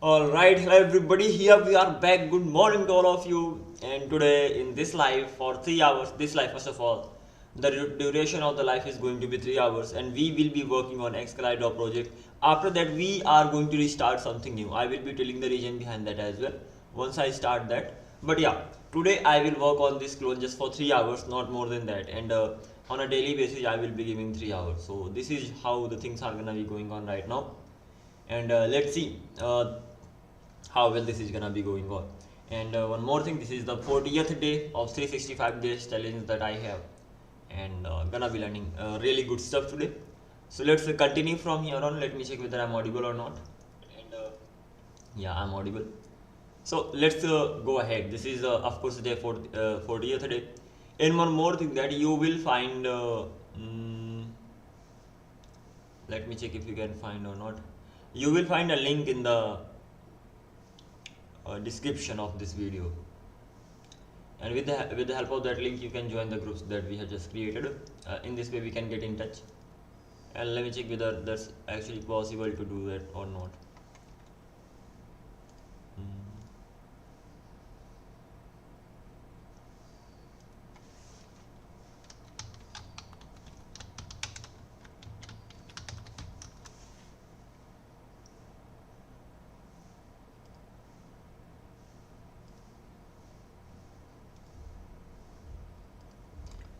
Alright, hello everybody, here we are back. Good morning to all of you. And today in this live for 3 hours, this live first of all, the duration of the life is going to be 3 hours and we will be working on Excalidraw project. After that we are going to restart something new. I will be telling the reason behind that as well once I start that. But yeah, today I will work on this clone just for 3 hours, not more than that. And on a daily basis I will be giving 3 hours. So this is how the things are gonna be going on right now. And let's see how well this is gonna be going on. And one more thing, this is the 40th day of 365 days challenge that I have, and gonna be learning really good stuff today. So let's continue from here on. Let me check whether I'm audible or not. And yeah, I'm audible. So let's go ahead. This is of course day 40th day. And one more thing that you will find let me check if you can find or not. You will find a link in the description of this video, and with the help of that link you can join the groups that we have just created. In this way we can get in touch, and let me check whether that's actually possible to do that or not.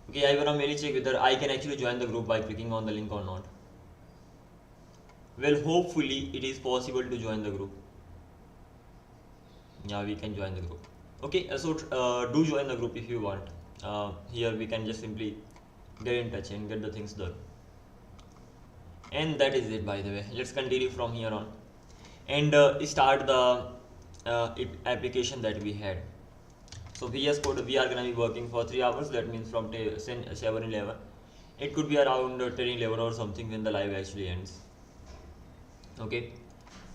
Okay, I wanna merely check whether I can actually join the group by clicking on the link or not. Well, hopefully it is possible to join the group. Yeah, we can join the group. Okay, so do join the group if you want. Here we can just simply get in touch and get the things done. And that is it, by the way. Let's continue from here on and start the application that we had. So VS Code, we are gonna be working for 3 hours. That means from 7:11. It could be around 10:11 or something when the live actually ends. Okay,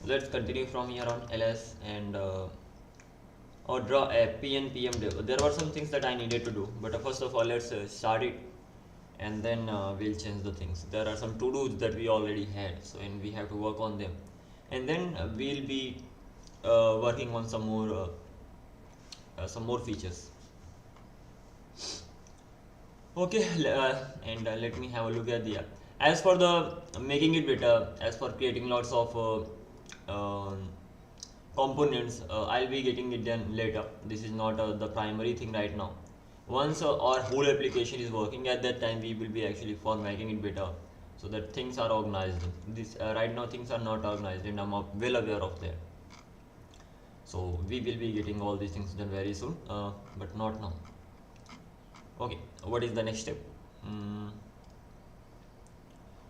let's continue from here on. ls and or draw a pnpm dev. There were some things that I needed to do, but first of all let's start it, and then we'll change the things. There are some to-dos that we already had, so and we have to work on them, and then we'll be working on some more features. Okay, and let me have a look at the as for the making it better, as for creating lots of components, I'll be getting it done later. This is not the primary thing right now. Once our whole application is working, at that time we will be actually for making it better, so that things are organized. This right now things are not organized, and I'm well aware of that. So we will be getting all these things done very soon, but not now. Okay, what is the next step?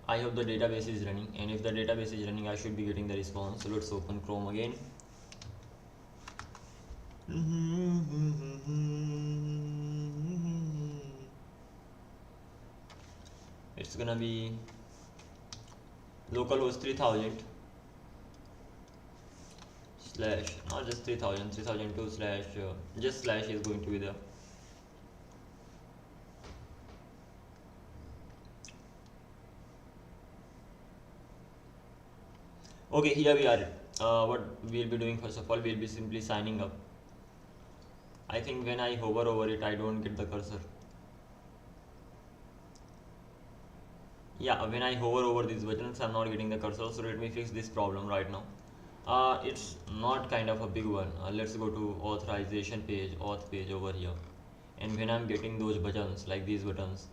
I hope the database is running, and if the database is running I should be getting the response. So let's open Chrome again. It's gonna be localhost 3000 slash, not just 3000, 3002 slash, just slash is going to be there. Okay, here we are. What we'll be doing, first of all, we'll be simply signing up. I think when I hover over it, I don't get the cursor. Yeah, when I hover over these buttons, I'm not getting the cursor. So let me fix this problem right now. It's not kind of a big one. Let's go to authorization page, auth page over here. And when I'm getting those buttons, like these buttons,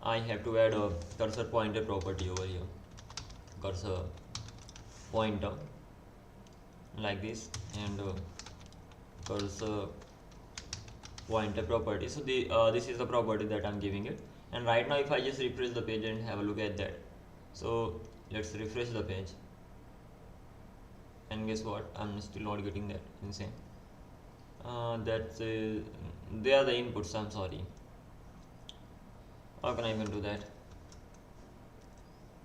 I have to add a cursor pointer property over here. Cursor pointer, like this, and cursor pointer property. So the this is the property that I'm giving it. And right now if I just refresh the page and have a look at that, so let's refresh the page, and guess what, I'm still not getting that. Insane. That's they are the inputs. I'm sorry, how can I even do that?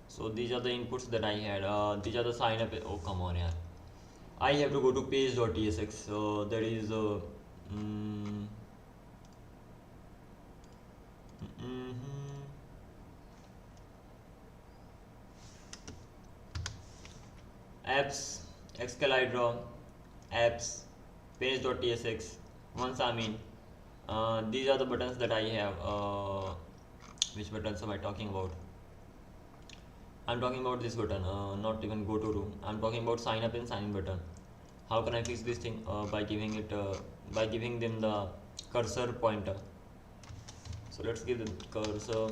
So these are the inputs that I had. These are the sign up. Oh come on, yeah. I have to go to page.tsx. So that is apps, Excalidraw, apps, page.tsx. Once I'm in, these are the buttons that I have. Which buttons am I talking about? I'm talking about this button, not even go to room. I'm talking about sign up and sign in button. How can I fix this thing? By giving them the cursor pointer. So let's give the cursor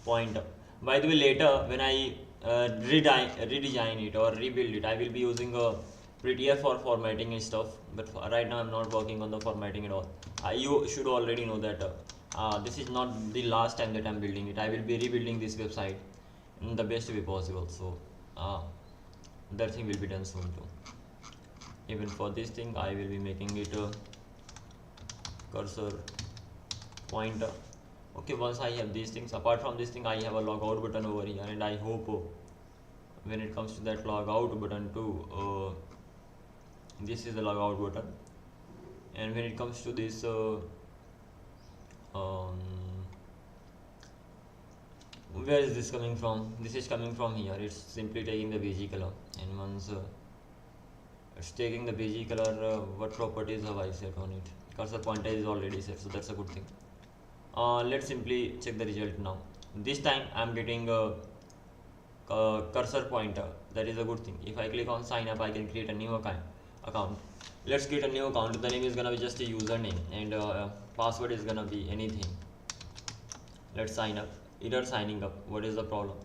pointer. By the way, later when I redesign it or rebuild it, I will be using a prettier for formatting and stuff. But right now I'm not working on the formatting at all. You should already know that this is not the last time that I'm building it. I will be rebuilding this website in the best way possible. So that thing will be done soon too. Even for this thing, I will be making it a cursor pointer. Okay, once I have these things, apart from this thing, I have a logout button over here, and I hope when it comes to that logout button too, this is the logout button. And when it comes to this where is this coming from? This is coming from here. It's simply taking the bg color, and once it's taking the bg color, what properties have I set on it? Cursor pointer is already set, so that's a good thing. Let's simply check the result now. This time I'm getting a cursor pointer. That is a good thing. If I click on sign up, I can create a new account. Let's create a new account. The name is gonna be just a username, and password is gonna be anything. Let's sign up. Error signing up. What is the problem?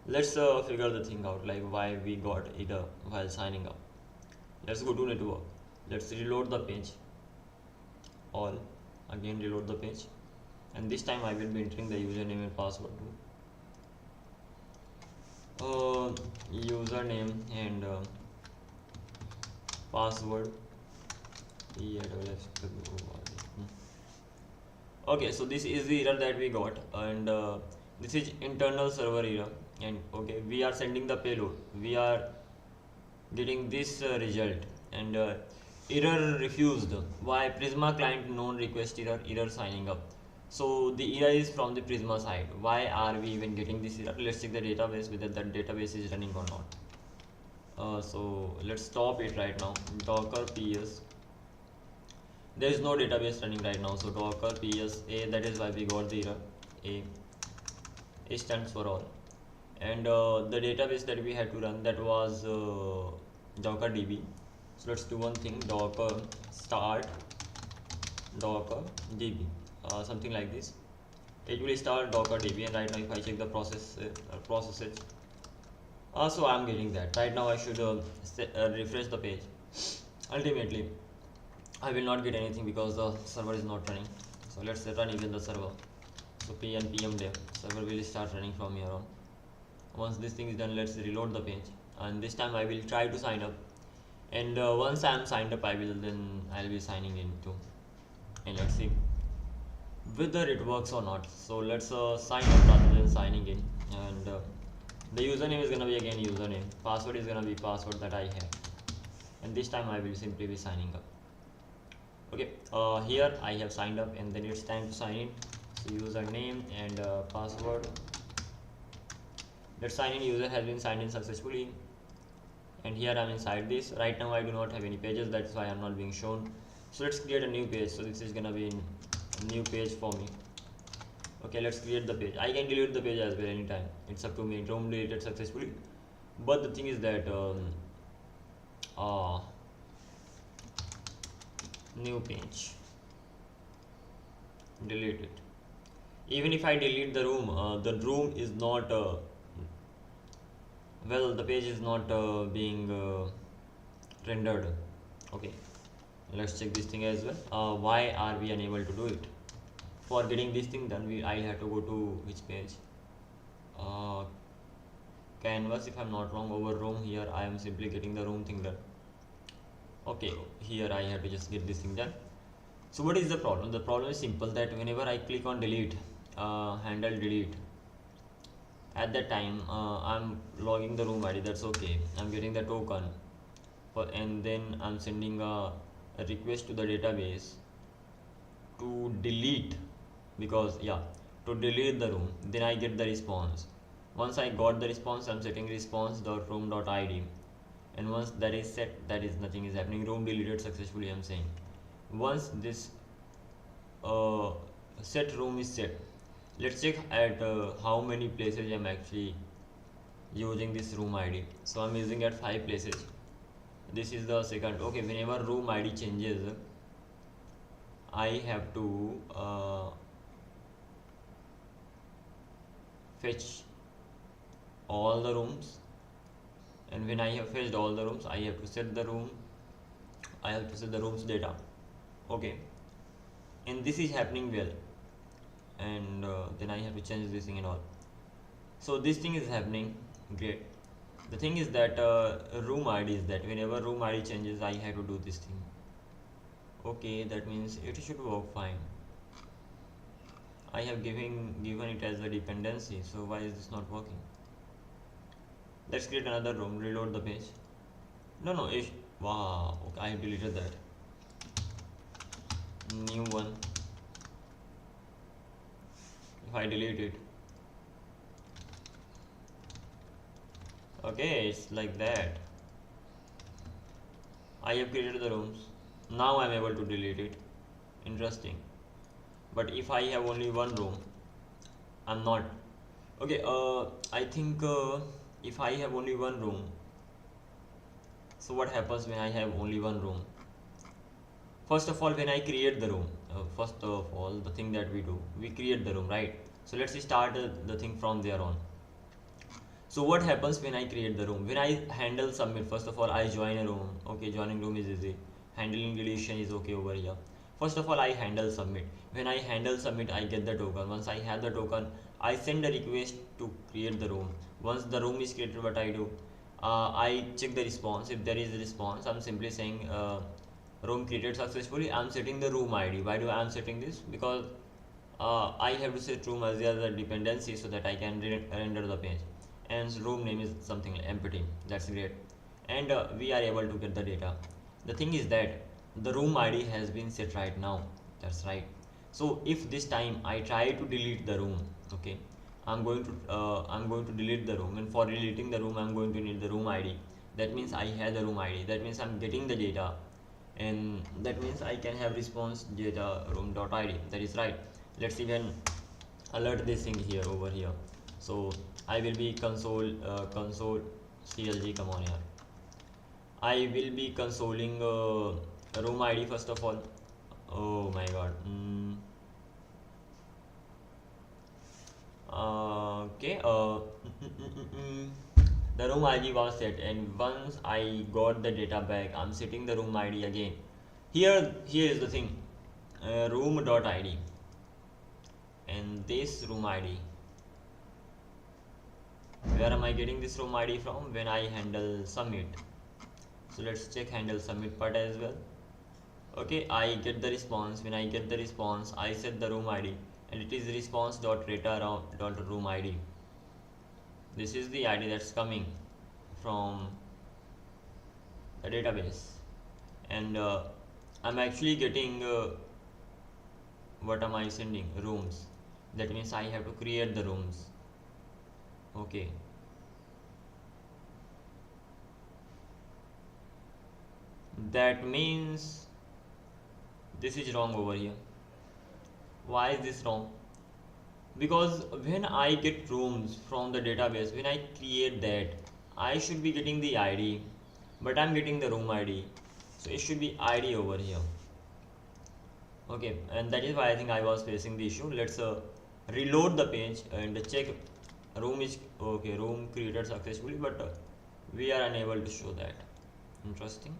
Let's figure the thing out, like why we got error while signing up. Let's go to network. Let's reload the page. All again reload the page, and this time I will be entering the username and password too. Username and password. Okay, so this is the error that we got, and this is internal server error. And okay, we are sending the payload, we are getting this result, and error refused. Why? Prisma client known request error signing up. So the error is from the Prisma side. Why are we even getting this error? Let's check the database, whether that database is running or not. So let's stop it right now. Docker ps. There is no database running right now, so docker ps a, that is why we got the error. A stands for all, and the database that we had to run, that was docker db. So let's do one thing, docker start docker db, something like this. It will start docker db, and right now if I check the processes, so I'm getting that. Right now I should refresh the page. Ultimately I will not get anything because the server is not running. So let's run even the server. So pm dev, server will start running from here on. Once this thing is done, let's reload the page, and this time I will try to sign up, and once I am signed up, I'll be signing in too, and let's see whether it works or not. So let's sign up rather than signing in, and the username is gonna be again username, password is gonna be password that I have, and this time I will simply be signing up. Okay, here I have signed up, and then it's time to sign in. So username and password. That sign in user has been signed in successfully, and here I'm inside this. Right now I do not have any pages, that's why I'm not being shown. So let's create a new page. So this is gonna be a new page for me. Okay, let's create the page. I can delete the page as well anytime, it's up to me. Don't delete it successfully, but the thing is that new page, delete it. Even if I delete the room is not well, the page is not being rendered. Okay, let's check this thing as well. Why are we unable to do it? For getting this thing done, I have to go to which page? Canvas, if I'm not wrong. Over room, here I am simply getting the room thing done. Okay, here I have to just get this thing done. So what is the problem? The problem is simple, that whenever I click on delete, handle delete, at that time I'm logging the room ID, that's okay, I'm getting the token, and then I'm sending a request to the database to delete, because to delete the room. Then I get the response. Once I got the response, I'm setting response.room.id, and once that is set, that is nothing is happening. Room deleted successfully, I'm saying. Once this set room is set, let's check at how many places I'm actually using this room ID. So I'm using at 5 places. This is the second. Okay, whenever room ID changes, I have to fetch all the rooms, and when I have fetched all the rooms, I have to set the room, I have to set the room's data. Okay, and this is happening well, and then I have to change this thing and all. So this thing is happening great. The thing is that room ID is that whenever room ID changes, I have to do this thing. Okay, that means it should work fine. I have given it as a dependency, so why is this not working? Let's create another room, reload the page. No, wow, okay, I have deleted that. New one. If I delete it, okay, it's like that. I have created the rooms. Now I am able to delete it. Interesting. But if I have only one room, I'm not. Okay, I think if I have only one room, so what happens when I have only one room? First of all, when I create the room, first of all, the thing that we do, we create the room, right? So let's start the thing from there on. So what happens when I create the room? When I handle submit, first of all, I join a room. Okay, joining room is easy. Handling deletion is okay over here. First of all, I handle submit. When I handle submit, I get the token. Once I have the token, I send a request to create the room. Once the room is created, what I do? I check the response. If there is a response, I'm simply saying room created successfully. I'm setting the room ID. Why do I'm setting this? Because I have to set room as a dependency so that I can render the page. And room name is something empty. That's great. And we are able to get the data. The thing is that the room ID has been set right now. That's right. So if this time I try to delete the room, okay, I'm going to delete the room, and for deleting the room I'm going to need the room ID. That means I have the room ID. That means I'm getting the data, and that means I can have response data room.id. That is right. Let's even alert this thing here over here. So I will be console clg. Come on here. I will be consoling room ID first of all. Oh my god. Okay. The room ID was set, and once I got the data back, I'm setting the room ID again. Here is the thing. Room.id, and this room ID. Where am I getting this room ID from? When I handle submit. So let's check handle submit part as well. Okay, I get the response. When I get the response, I set the room ID, and it is response.data.room ID. This is the ID that's coming from the database, and I'm actually getting what am I sending? Rooms. That means I have to create the rooms. Okay. That means this is wrong over here. Why is this wrong? Because when I get rooms from the database, when I create that, I should be getting the ID, but I'm getting the room ID, so it should be ID over here. Okay, and that is why I think I was facing the issue. Let's reload the page and check room is okay, room created successfully, but we are unable to show that. Interesting.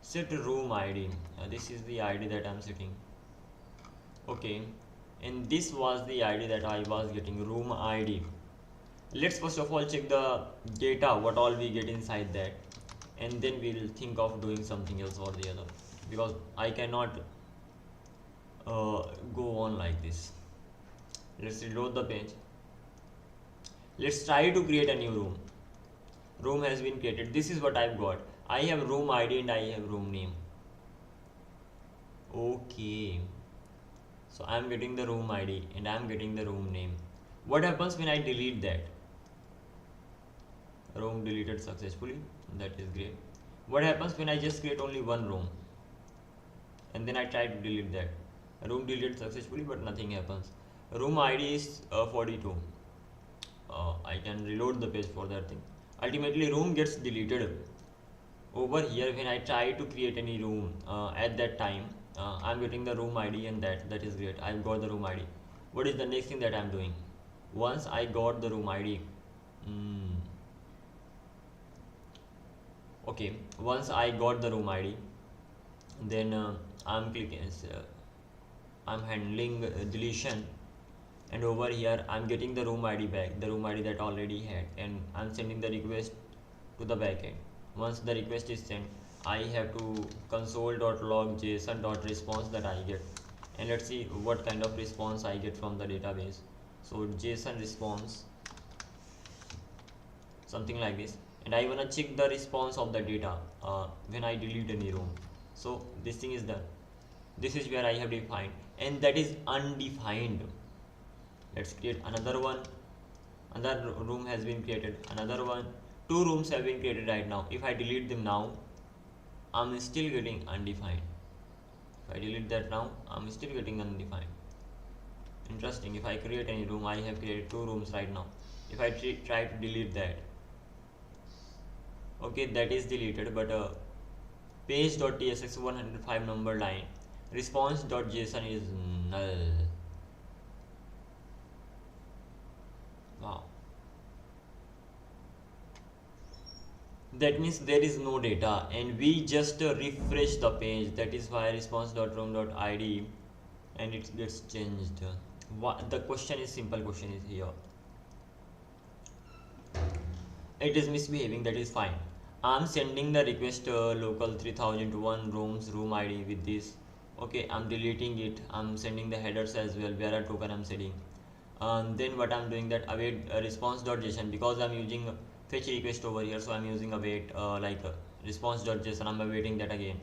Set room ID. This is the ID that I'm setting. Okay, and this was the ID that I was getting, room ID. Let's first of all check the data, what all we get inside that, and then we'll think of doing something else or the other, because I cannot go on like this. Let's reload the page. Let's try to create a new room. Room has been created. This is what I've got. I have room ID and I have room name. Okay. So I'm getting the room ID and I'm getting the room name. What happens when I delete that? Room deleted successfully. That is great. What happens when I just create only one room and then I try to delete that? Room deleted successfully, but nothing happens. Room ID is 42. I can reload the page for that thing. Ultimately, room gets deleted. Over here, when I try to create any room at that time, I'm getting the room ID, and that is great. I've got the room ID. What is the next thing that I'm doing? Once I got the room ID, okay. Once I got the room ID, then I'm clicking. I'm handling deletion, and over here I'm getting the room ID back, the room ID that I already had, and I'm sending the request to the backend. Once the request is sent, I have to console.log json.response that I get, and let's see what kind of response I get from the database. So JSON response, something like this, and I wanna check the response of the data when I delete any room. So this thing is done. This is where I have defined, and that is undefined. Let's create another one. Another room has been created, another one. Two rooms have been created right now. If I delete them now, I'm still getting undefined. If I delete that now, I'm still getting undefined. Interesting. If I create any room, I have created two rooms right now. If I try to delete that, okay, that is deleted, but page.tsx 105 number line response.json is null. Wow. That means there is no data, and we just refresh the page. That is why response.room.id and it gets changed. What the question is, simple question is here. It is misbehaving, that is fine. I'm sending the request local 3001 rooms room ID with this. Okay, I'm deleting it. I'm sending the headers as well, where a token I'm setting. Then what I'm doing, that await response.json, because I'm using fetch request over here, so I'm using await response.json. I'm awaiting that again.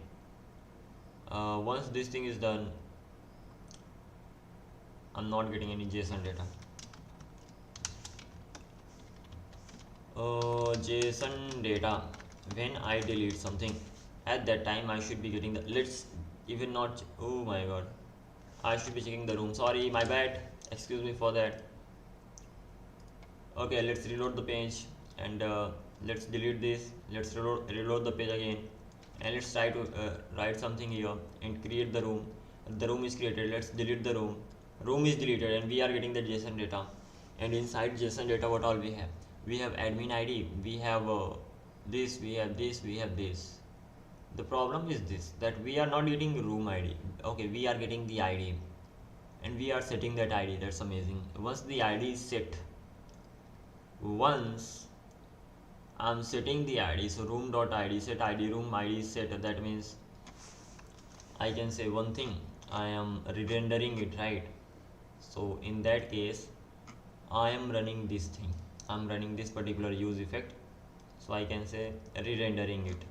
Once this thing is done, I'm not getting any JSON data. JSON data, when I delete something, at that time I should be getting the, let's even not, oh my god, I should be checking the room. Sorry, my bad, excuse me for that. Okay, let's reload the page, and let's delete this. Let's reload the page again, and let's try to write something here and create the room. The room is created. Let's delete the room. Room is deleted, and we are getting the JSON data. And inside JSON data, what all we have? We have admin ID, we have this, we have this, we have this. The problem is this, that we are not getting room ID. Okay, we are getting the ID, and we are setting that ID. That's amazing. Once the ID is set, once I'm setting the ID, so room.id set ID, room ID is set. That means I can say one thing, I am re-rendering it, right? So in that case, I am running this thing, I'm running this particular use effect, so I can say re-rendering it.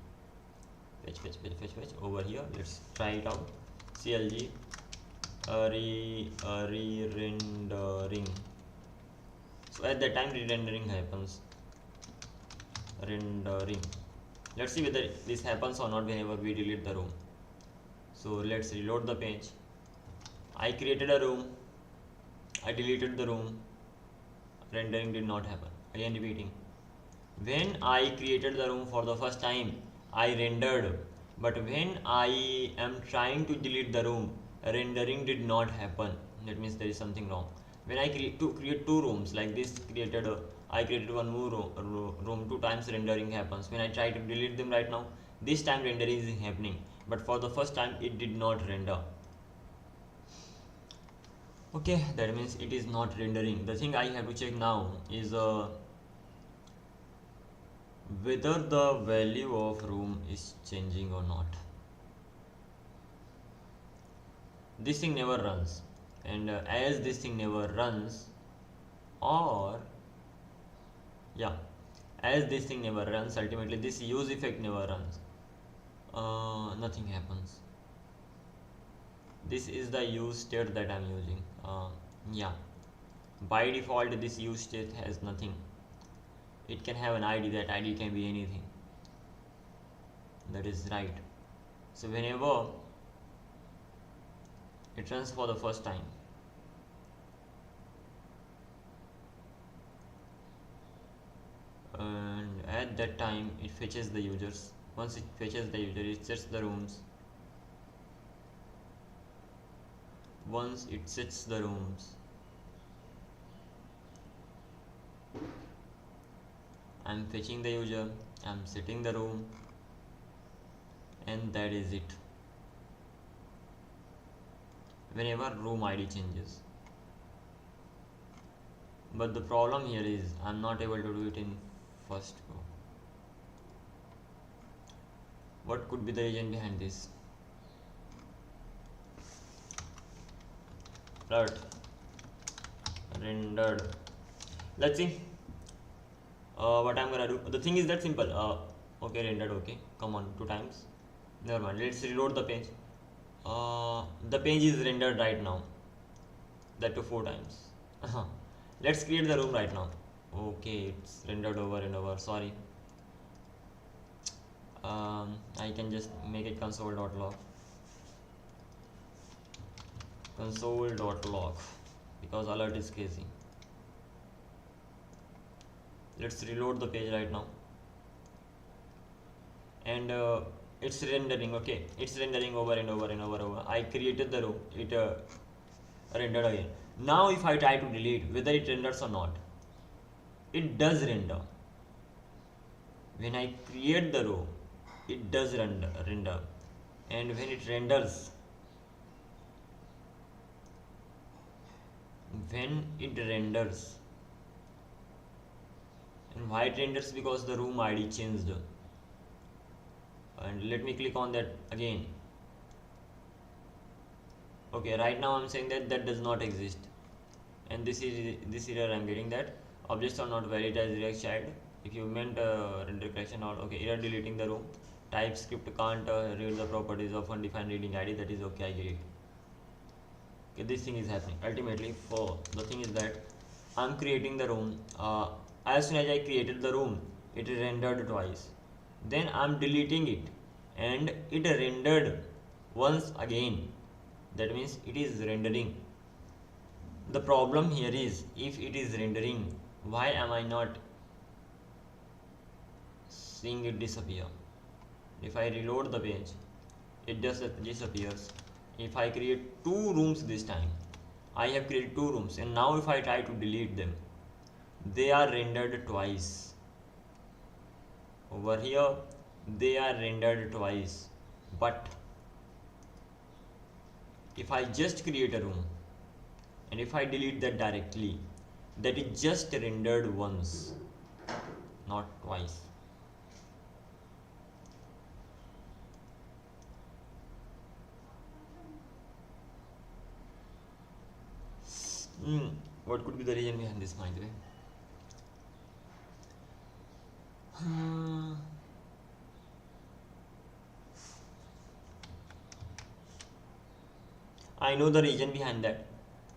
Fetch over here. Let's try it out. CLG re-rendering. So at that time re-rendering happens. Rendering. Let's see whether this happens or not whenever we delete the room. So let's reload the page. I created a room, I deleted the room, rendering did not happen. Again repeating. When I created the room for the first time, I rendered, but when I am trying to delete the room, rendering did not happen. That means there is something wrong. When I create two rooms like this, I created one more room, two times rendering happens. When I try to delete them right now, this time rendering is happening, but for the first time it did not render. Okay, that means it is not rendering. The thing I have to check now is whether the value of room is changing or not. This thing never runs, and as this thing never runs, or yeah, as this thing never runs, ultimately this use effect never runs, nothing happens. this is the use state that I'm using. Yeah, by default this use state has nothing. It can have an ID. That ID can be anything. That is right. So whenever it runs for the first time, and at that time it fetches the users. Once it fetches the user, it sets the rooms. Once it sets the rooms, I'm fetching the user, I'm setting the room, and that is it. Whenever room ID changes. But the problem here is I'm not able to do it in first go. What could be the reason behind this? Right. Rendered. Let's see what I'm gonna do. The thing is that simple. Okay, rendered. Okay, come on, 2 times. Never mind. Let's reload the page. The page is rendered right now. That to 4 times. Let's create the room right now. Okay, it's rendered over and over. Sorry. I can just make it console.log. Console.log because alert is crazy. Let's reload the page right now. And it's rendering. Okay, it's rendering over and over and over. I created the row, it rendered again. Now if I try to delete, whether it renders or not, it does render. When I create the row, it does render, and when it renders, and why it renders? Because the room ID changed. And let me click on that again. Okay, right now I'm saying that that does not exist, and this error I'm getting, that objects are not valid as React child. If you meant render correction or okay, error deleting the room, TypeScript can't read the properties of undefined reading ID. That is okay, I get it. Okay, this thing is happening. Ultimately, for the thing is that I'm creating the room. As soon as I created the room, it rendered twice. Then I'm deleting it, and it rendered once again. That means it is rendering. The problem here is, if it is rendering, why am I not seeing it disappear? If I reload the page, it just disappears. If I create 2 rooms this time, I have created 2 rooms, and now if I try to delete them, they are rendered twice. Over here, they are rendered twice. But if I just create a room, and if I delete that directly, that is just rendered once, not twice. What could be the reason behind this, by the way? I know the reason behind that,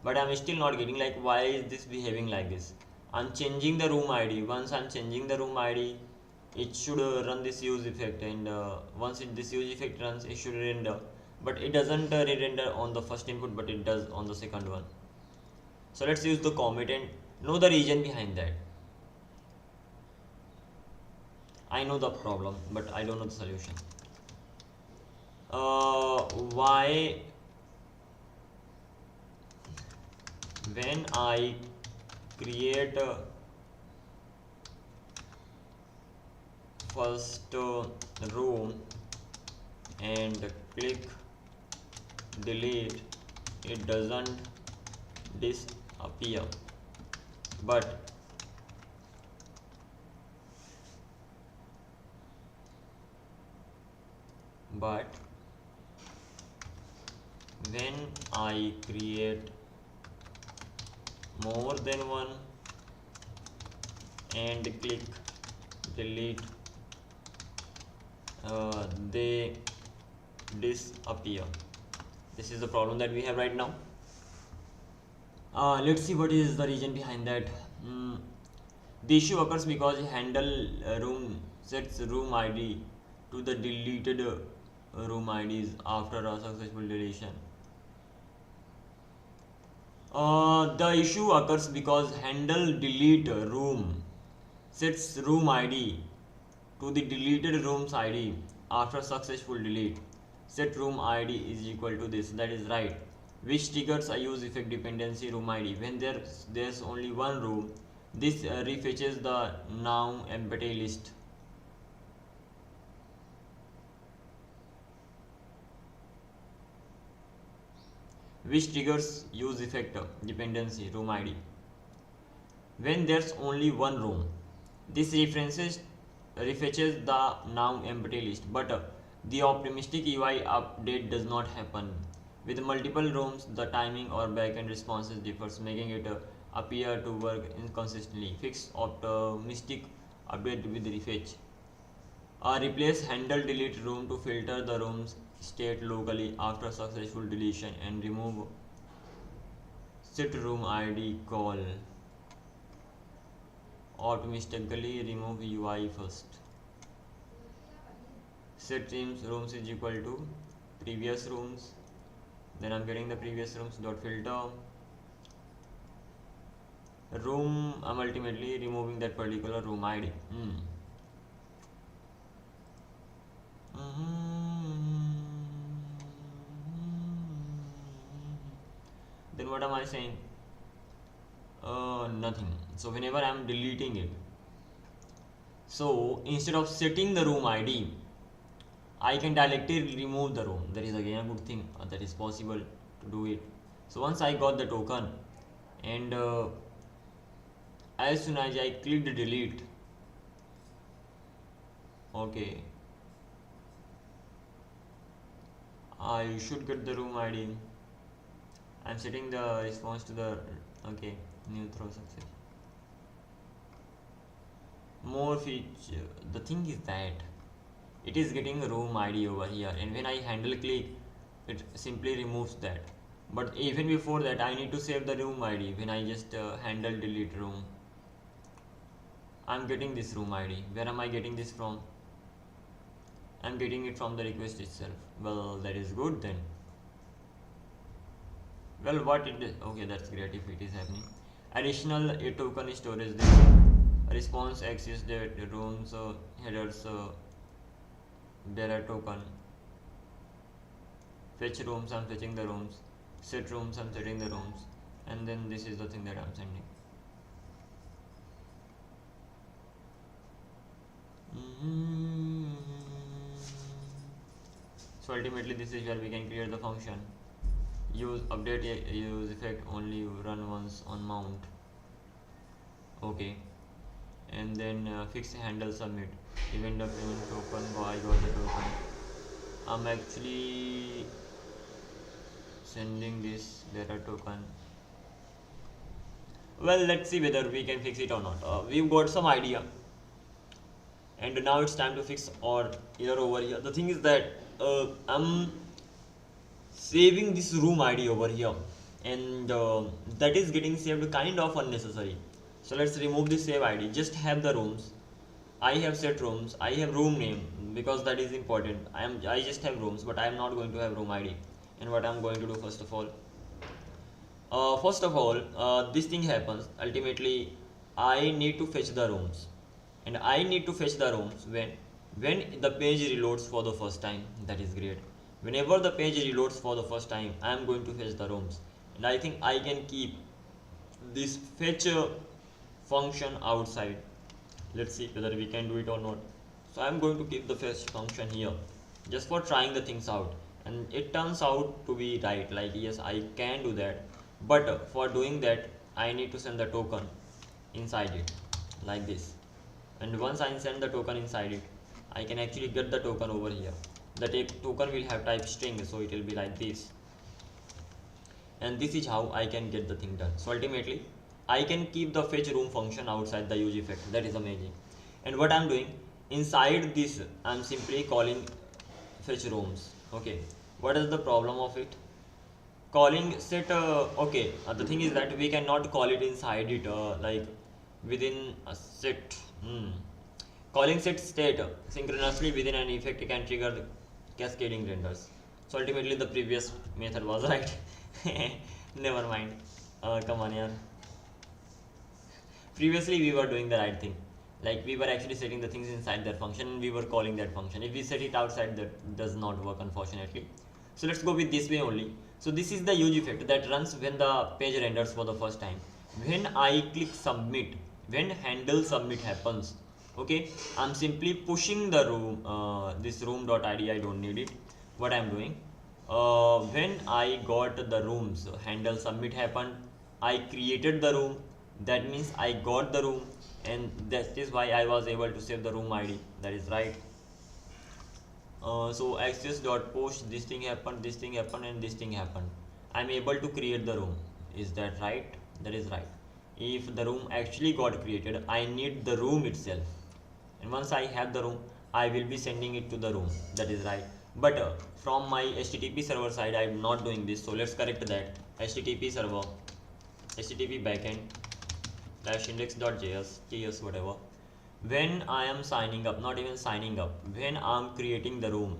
but I'm still not getting, like, why is this behaving like this? I'm changing the room ID. Once I'm changing the room ID, it should run this use effect, and once this use effect runs, it should render, but it doesn't re-render on the first input, but it does on the second one. So let's use the comment and know the reason behind that. I know the problem, but I don't know the solution. Why when I create first room and click delete, it doesn't disappear, but when I create more than one and click delete, they disappear. This is the problem that we have right now. Let's see what is the reason behind that. The issue occurs because handle room sets room ID to the deleted room IDs after a successful deletion. The issue occurs because handle delete room sets room ID to the deleted room's ID after successful delete. Set room ID is equal to this, that is right, which triggers a use effect dependency room ID. When there's only one room, this refetches the now empty list. Which triggers use effect dependency room ID. When there's only one room, this refetches the now empty list, but the optimistic UI update does not happen. With multiple rooms, the timing or backend responses differs, making it appear to work inconsistently. Fix optimistic update with refetch. Replace handle delete room to filter the room's state locally after successful deletion and remove set room ID call. Optimistically remove UI first. Set rooms is equal to previous rooms. Then I'm getting the previous rooms dot filter room. I'm ultimately removing that particular room ID. Then what am I saying? Nothing. So whenever I'm deleting it, so instead of setting the room ID, I can directly remove the room. That is again a good thing that is possible to do it. So once I got the token, and as soon as I clicked delete, okay, I should get the room ID. I'm setting the response to the new throw success. More feature. The thing is that it is getting a room ID over here, and when I handle click, it simply removes that. But even before that, I need to save the room ID. When I just handle delete room, I'm getting this room ID. Where am I getting this from? I'm getting it from the request itself. Well, that is good then. Well, what it is? Okay, that's great if it is happening. Additional a token storage. This response access that rooms headers bearer token. Fetch rooms, I'm fetching the rooms. Set rooms, I'm setting the rooms. And then this is the thing that I'm sending. So ultimately this is where we can create the function. Use update use effect only run once on mount. Okay. And then fix handle submit. Event document token. I got the token. I'm actually sending this bearer token. Well, let's see whether we can fix it or not. We've got some idea, and now it's time to fix or error over here. The thing is that I'm saving this room ID over here, and that is getting saved kind of unnecessary. So let's remove the save ID. Just have the rooms. I have set rooms. I have room name because that is important. I just have rooms, but I am not going to have room ID. And what I'm going to do first of all, this thing happens. Ultimately, I need to fetch the rooms, and I need to fetch the rooms when the page reloads for the first time. That is great. Whenever the page reloads for the first time, I am going to fetch the rooms, and I think I can keep this fetch function outside. Let's see whether we can do it or not. So I am going to keep the fetch function here just for trying the things out, and it turns out to be right. Like, yes, I can do that, but for doing that I need to send the token inside it like this, and once I send the token inside it, I can actually get the token over here. The token will have type string, so it will be like this, and this is how I can get the thing done. So ultimately I can keep the fetch room function outside the use effect. That is amazing. And what I'm doing inside this, I'm simply calling fetch rooms. Okay, what is the problem of it? calling set okay, the thing is that we cannot call it inside it like within a set. Calling set state synchronously within an effect can trigger the cascading renders. So ultimately the previous method was right. Never mind. Come on, yeah. Previously we were doing the right thing. Like we were actually setting the things inside that function and we were calling that function. If we set it outside, that does not work, unfortunately. So let's go with this way only. So this is the huge effect that runs when the page renders for the first time. When I click submit, when handle submit happens, okay, I'm simply pushing the room, this room.id, I don't need it. What I'm doing, when I got the rooms, handle submit happened, I created the room, that means I got the room, and that is why I was able to save the room ID. That is right. So access.post, this thing happened, and this thing happened. I'm able to create the room. Is that right? That is right. If the room actually got created, I need the room itself, and once I have the room, I will be sending it to the room. That is right. But from my HTTP server side, I am not doing this. So let's correct that. HTTP server, HTTP backend -index.js, whatever. When I am signing up, not even signing up, when I am creating the room,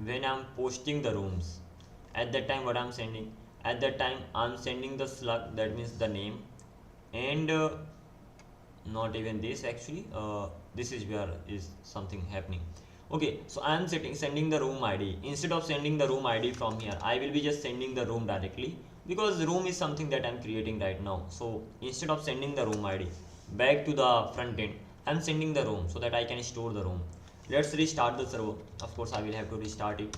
when I am posting the rooms, at that time what I am sending? At that time I am sending the slug, that means the name, and not even this actually. This is where is something happening. Okay, so I am sending the room ID. Instead of sending the room ID from here, I will be just sending the room directly, because room is something that I'm creating right now. So instead of sending the room ID back to the front end, I'm sending the room so that I can store the room. Let's restart the server. Of course I will have to restart it.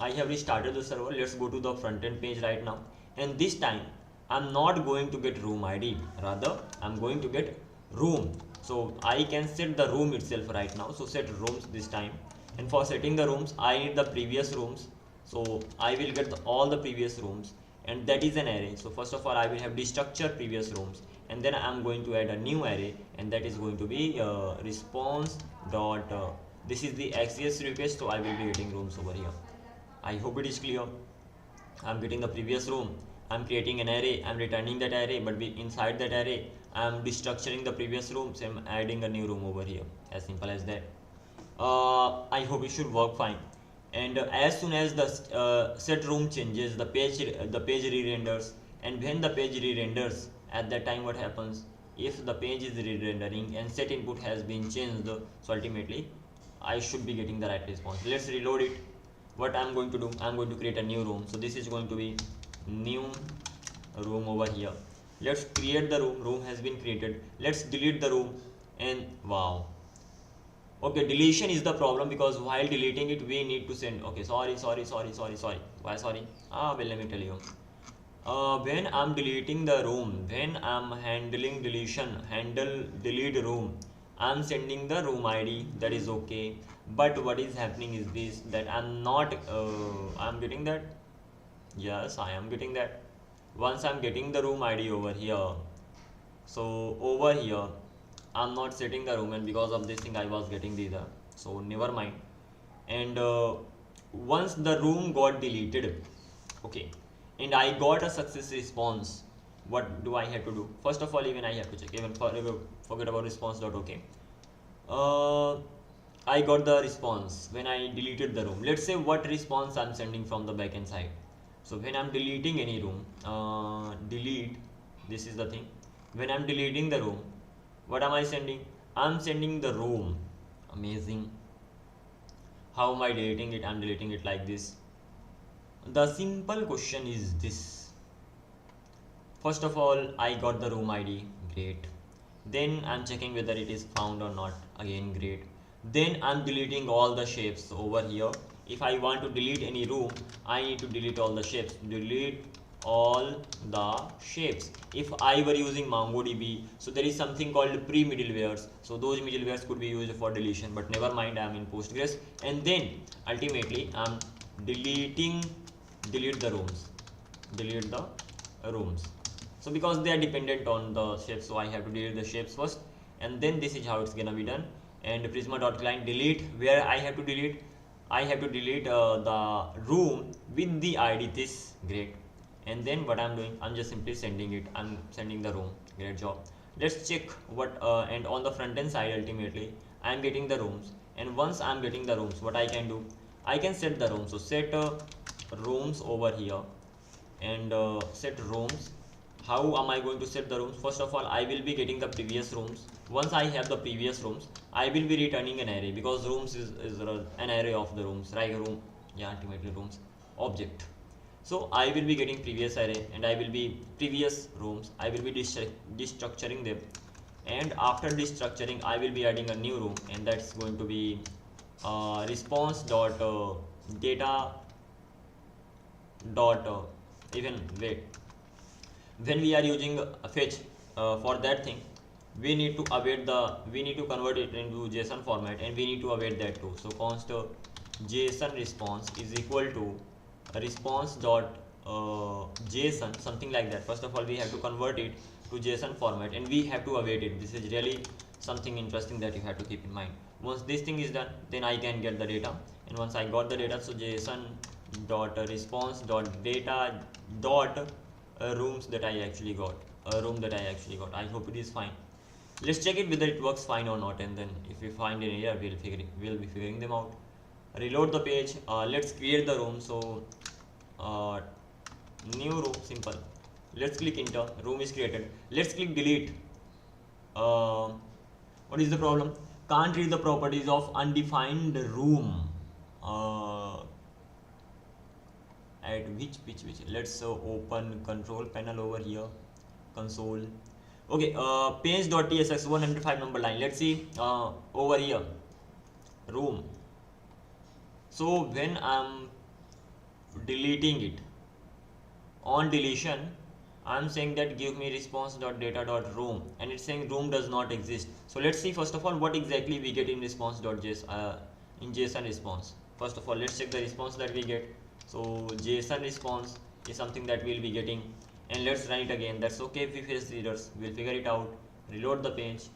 I have restarted the server. Let's go to the front end page right now, and this time I'm not going to get room ID, rather I'm going to get room. So I can set the room itself right now. So set rooms this time, and for setting the rooms I need the previous rooms. So I will get all the previous rooms, and that is an array. So first of all I will have destructure previous rooms, and then I'm going to add a new array, and that is going to be response dot this is the access request. So I will be getting rooms over here. I hope it is clear. I'm getting the previous room, I'm creating an array, I'm returning that array, but inside that array I'm destructuring the previous rooms, I'm adding a new room over here. As simple as that. I hope it should work fine. And as soon as the set room changes, the page re-renders, and when the page re-renders, at that time what happens? If the page is re-rendering and set input has been changed, so ultimately I should be getting the right response. Let's reload it. What I'm going to do, I'm going to create a new room. So this is going to be new room over here. Let's create the room. Room has been created. Let's delete the room, and wow. Okay, deletion is the problem, because while deleting it we need to send. Okay, sorry. Why sorry? Well, let me tell you. When I'm deleting the room, when I'm handling deletion, handle delete room, I'm sending the room ID. That is okay. But what is happening is this, that I'm not I'm getting that. Yes, I am getting that. Once I'm getting the room ID over here, so over here I'm not setting the room, and because of this thing I was getting the other. So never mind. And once the room got deleted, okay, and I got a success response, what do I have to do? First of all, even I have to check. Even forget about response.okay. I got the response when I deleted the room. Let's say what response I'm sending from the backend side. So when I'm deleting any room, delete, this is the thing. When I'm deleting the room, what am I sending? I'm sending the room. Amazing. How am I deleting it? I'm deleting it like this. The simple question is this. First of all, I got the room ID. Great. Then I'm checking whether it is found or not. Again, great. Then I'm deleting all the shapes over here. If I want to delete any room, I need to delete all the shapes. Delete all the shapes. If I were using MongoDB, so there is something called pre-middlewares. So those middlewares could be used for deletion, but never mind, I'm in Postgres. And then ultimately I'm delete the rooms. Delete the rooms. So because they are dependent on the shapes, so I have to delete the shapes first, and then this is how it's gonna be done. And prisma.client delete, where I have to delete, I have to delete the room with the ID this. Great. And then what I'm doing, I'm just simply sending it. I'm sending the room. Great job. Let's check what and on the front end side ultimately I'm getting the rooms. And once I'm getting the rooms, what I can do, I can set the rooms. So set rooms over here and set rooms. How am I going to set the rooms? First of all, I will be getting the previous rooms. Once I have the previous rooms, I will be returning an array, because rooms is an array of the rooms, right? Room, yeah, ultimately rooms object. So I will be getting previous array and I will be previous rooms. I will be destructuring them, and after destructuring I will be adding a new room, and that's going to be response dot data dot even wait. When we are using a fetch for that thing, we need to convert it into JSON format, and we need to await that too. So const JSON response is equal to response dot JSON, something like that. First of all, we have to convert it to JSON format, and we have to await it. This is really something interesting that you have to keep in mind. Once this thing is done, then I can get the data, and once I got the data, so JSON dot response dot data dot rooms that I actually got, room that I actually got. I hope it is fine. Let's check it whether it works fine or not, and then if we find an error, we'll be figuring them out. Reload the page. Let's create the room. So new room, simple. Let's click enter. Room is created. Let's click delete. What is the problem? Can't read the properties of undefined room. At which let's open control panel over here, console. Okay, page.tsx 105 number line. Let's see over here, room. So when I'm deleting it, on deletion, I'm saying that give me response.data.room, and it's saying room does not exist. So let's see first of all what exactly we get in response.json in JSON response. First of all, let's check the response that we get. So JSON response is something that we'll be getting, and let's run it again. That's okay if we face errors, we'll figure it out. Reload the page.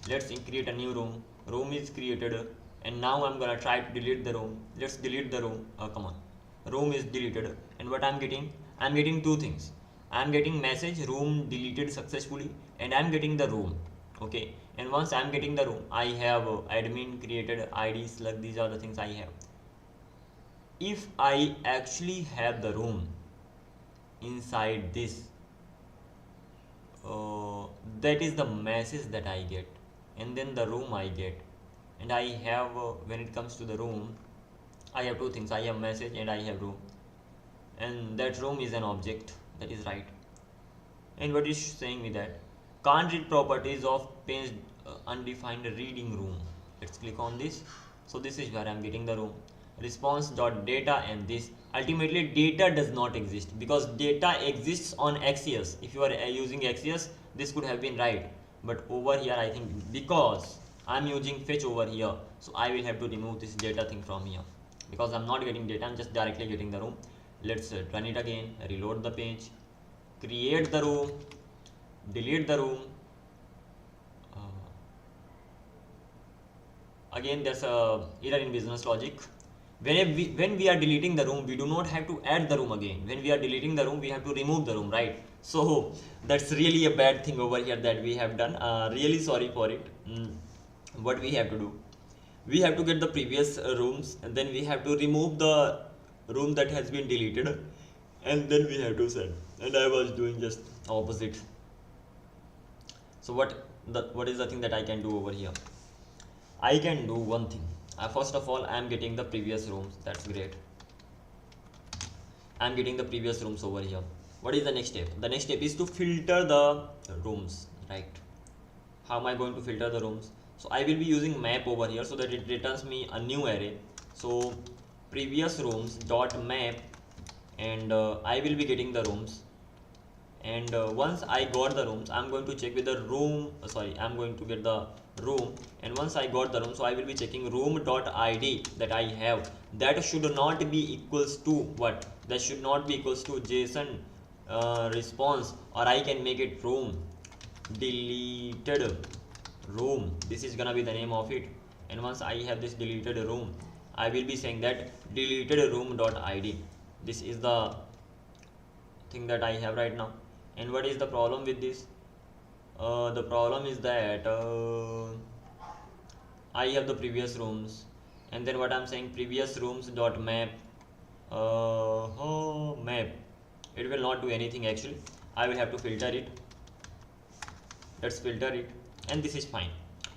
Let's create a new room. Room is created, and now I'm gonna try to delete the room. Let's delete the room. Come on, room is deleted, and what I'm getting two things. I'm getting message room deleted successfully, and I'm getting the room. Okay, and once I'm getting the room, I have admin created IDs, like these are the things I have. If I actually have the room inside this, that is the message that I get, and then the room I get. And I have when it comes to the room, I have two things. I have message and I have room, and that room is an object. That is right. And what is saying me that can't read properties of page undefined reading room. Let's click on this. So this is where I'm getting the room. Response.data, and this ultimately data does not exist, because data exists on XCS. If you are using XCS, this could have been right, but over here I think because I'm using fetch over here, so I will have to remove this data thing from here, because I'm not getting data, I'm just directly getting the room. Let's run it again. Reload the page, create the room, delete the room. Again, there's a error in business logic. When we are deleting the room, we do not have to add the room again. When we are deleting the room, we have to remove the room, right? So that's really a bad thing over here that we have done. Really sorry for it. What we have to do, we have to get the previous rooms, and then we have to remove the room that has been deleted, and then we have to send. And I was doing just opposite. So what is the thing that I can do over here? I can do one thing. First of all, I am getting the previous rooms. That's great. I am getting the previous rooms over here. What is the next step? The next step is to filter the rooms, right? How am I going to filter the rooms? So I will be using map over here, so that it returns me a new array. So previous rooms dot map, and I will be getting the rooms. And once I got the rooms, I'm going to check with the room. I'm going to get the room, and once I got the room, so I will be checking room.id that I have. That should not be equals to what? That should not be equals to JSON response, or I can make it room deleted room. This is gonna be the name of it. And once I have this deleted room, I will be saying that deleted room.id. This is the thing that I have right now. And what is the problem with this? The problem is that I have the previous rooms, and then what I'm saying, previous rooms dot map map. It will not do anything actually. I will have to filter it. Let's filter it, and this is fine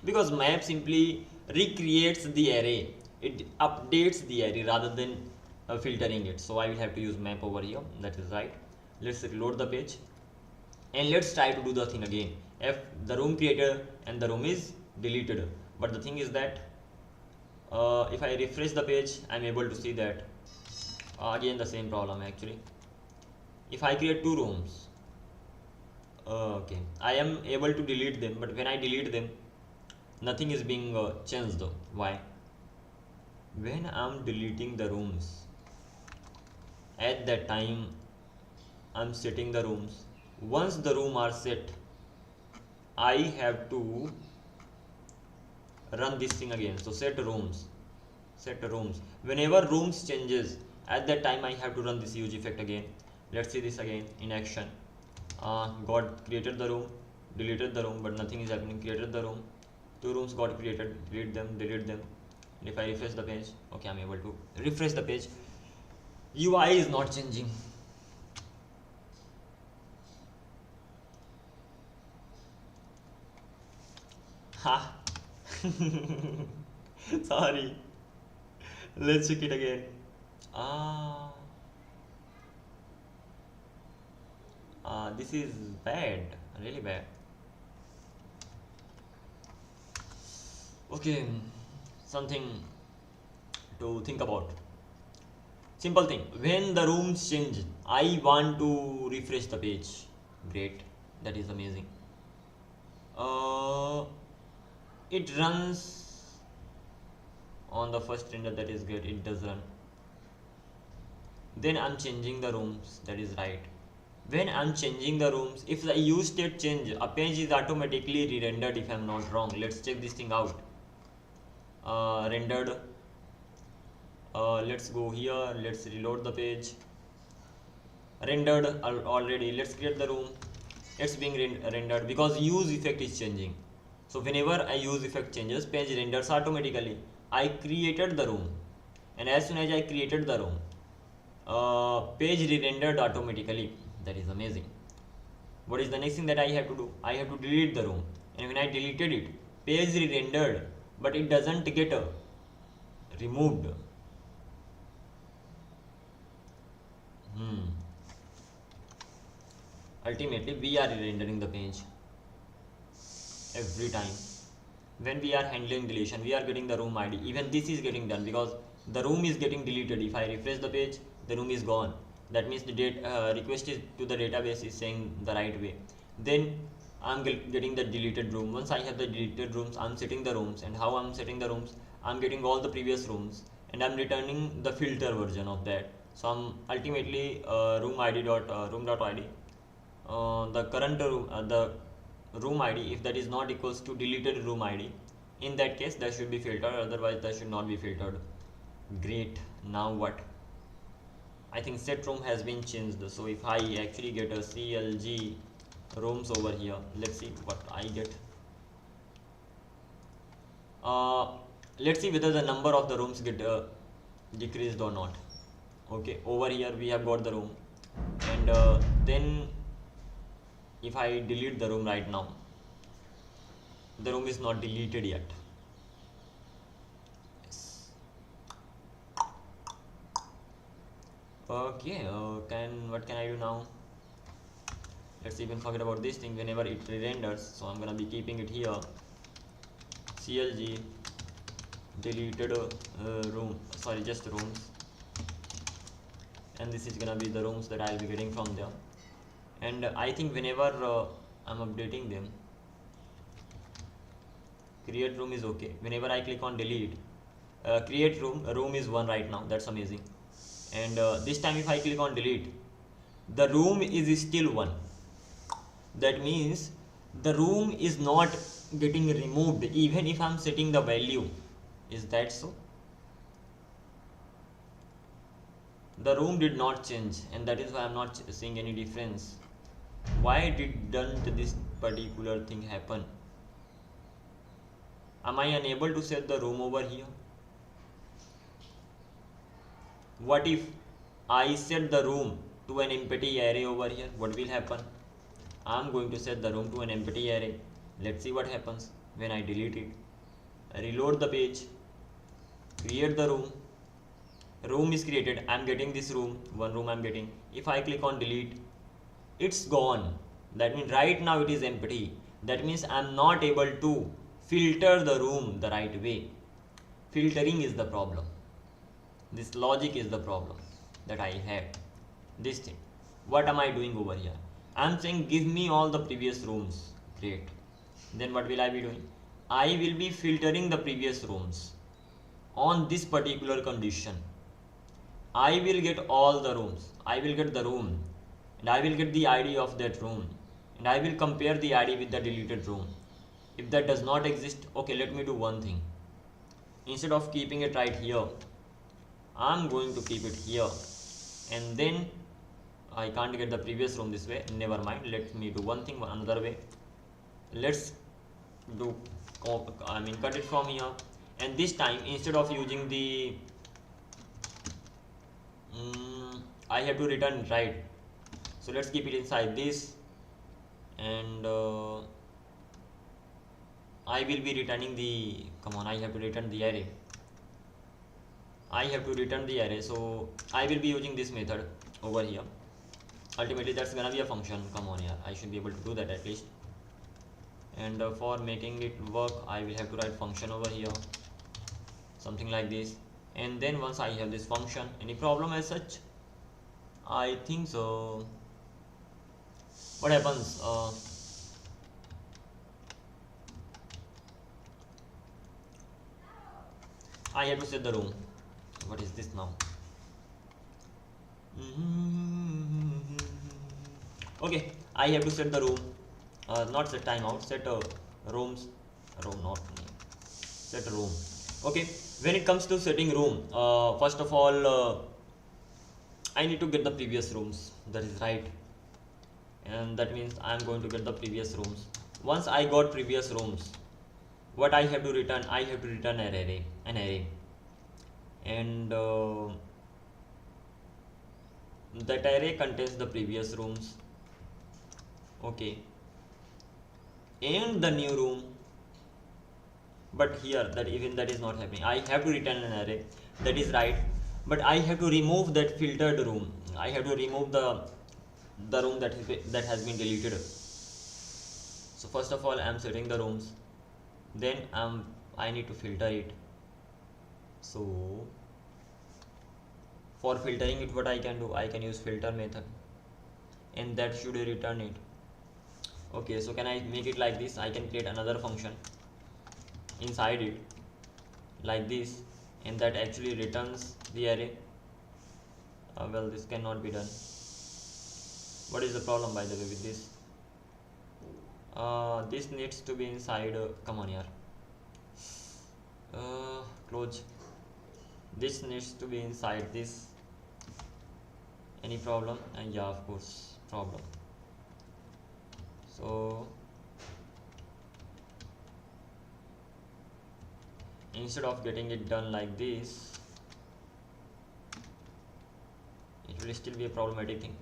because map simply recreates the array. It updates the array rather than filtering it. So I will have to use map over here. That is right. Let's reload the page and let's try to do the thing again. If the room created and the room is deleted, but the thing is that if I refresh the page, I'm able to see that again the same problem actually. If I create two rooms, okay, I am able to delete them, but when I delete them, nothing is being changed though. Why? When I'm deleting the rooms, at that time I'm setting the rooms. Once the room are set, I have to run this thing again. So set rooms. Whenever rooms changes, at that time I have to run this huge effect again. Let's see this again in action. God created the room, deleted the room, but nothing is happening. Created the room, two rooms got created, delete them. And if I refresh the page, okay, I'm able to refresh the page. UI is not changing. Ha. Sorry. Let's check it again. This is bad, really bad. Okay, something to think about. Simple thing, when the rooms change, I want to refresh the page. Great, that is amazing. It runs on the first render, that is good, it does run. Then I'm changing the rooms, that is right. When I'm changing the rooms, if the use state change, a page is automatically re-rendered if I'm not wrong. Let's check this thing out. Rendered. Let's go here, let's reload the page. Rendered already. Let's create the room. It's being rendered because use effect is changing. So whenever a use effect changes, page renders automatically. I created the room, and as soon as I created the room, page re-rendered automatically. That is amazing. What is the next thing that I have to do? I have to delete the room, and when I deleted it, page re-rendered, but it doesn't get removed. Ultimately, we are re-rendering the page every time. When we are handling deletion, we are getting the room ID. Even this is getting done because the room is getting deleted. If I refresh the page, the room is gone. That means the request is to the database is saying the right way. Then I'm getting the deleted room. Once I have the deleted rooms, I'm setting the rooms. And how I'm setting the rooms? I'm getting all the previous rooms and I'm returning the filter version of that. So I'm ultimately room ID the current room, the room ID, if that is not equals to deleted room ID, in that case that should be filtered, otherwise that should not be filtered. Great. Now what? I think set room has been changed. So if I actually get a CLG rooms over here, let's see what I get. Let's see whether the number of the rooms get decreased or not. Okay, over here we have got the room, and then if I delete the room right now, the room is not deleted yet. Yes. Okay, what can I do now? Let's even forget about this thing whenever it re-renders. So I'm gonna be keeping it here. CLG deleted room, sorry, just rooms, and this is gonna be the rooms that I'll be getting from there. And I think whenever I'm updating them, create room is okay. Whenever I click on delete, create room is 1 right now. That's amazing. And this time if I click on delete, the room is still 1. That means the room is not getting removed even if I'm setting the value. Is that so? the room did not change, and that is why I'm not seeing any difference. Why didn't this particular thing happen? Am I unable to set the room over here? What if I set the room to an empty array over here? What will happen? I'm going to set the room to an empty array. Let's see what happens when I delete it. I reload the page, create the room. Room is created. I'm getting this room, one room I'm getting. If I click on delete, it's gone. That means right now it is empty. That means I'm not able to filter the room the right way. Filtering is the problem. This logic is the problem that I had. This thing. What am I doing over here? I'm saying give me all the previous rooms. Great. Then what will I be doing? I will be filtering the previous rooms on this particular condition. I will get all the rooms. I will get the room, and I will get the ID of that room, and I will compare the ID with the deleted room. If that does not exist, okay, let me do one thing. Instead of keeping it right here, I'm going to keep it here, and then I can't get the previous room this way. Never mind. Let me do one thing another way. Let's do, cut it from here, and this time instead of using the I have to return right, so let's keep it inside this, and I will be returning the, I have to return the array. So I will be using this method over here. Ultimately that's gonna be a function. I should be able to do that at least. And for making it work, I will have to write function over here, something like this. And then once I have this function, any problem as such? I think so. What happens? I have to set the room. What is this now? Okay, I have to set the room. Not set timeout, set rooms. Set room. Okay, when it comes to setting room, first of all, I need to get the previous rooms. That is right, and that means I am going to get the previous rooms. Once I got previous rooms, what I have to return? I have to return an array, and that array contains the previous rooms. Okay, and the new room. But here that is not happening. I have to return an array. That is right, but I have to remove that filtered room. I have to remove the room that has been deleted. So first of all, I am setting the rooms. Then I need to filter it. So for filtering it, what I can do? I can use filter method, and that should return it. Okay, so can I make it like this? I can create another function inside it like this, and that actually returns the array. Well, this cannot be done. What is the problem, by the way, with this? This needs to be inside. Close. This needs to be inside this. Any problem? And yeah, of course, problem. So instead of getting it done like this, it will still be a problematic thing.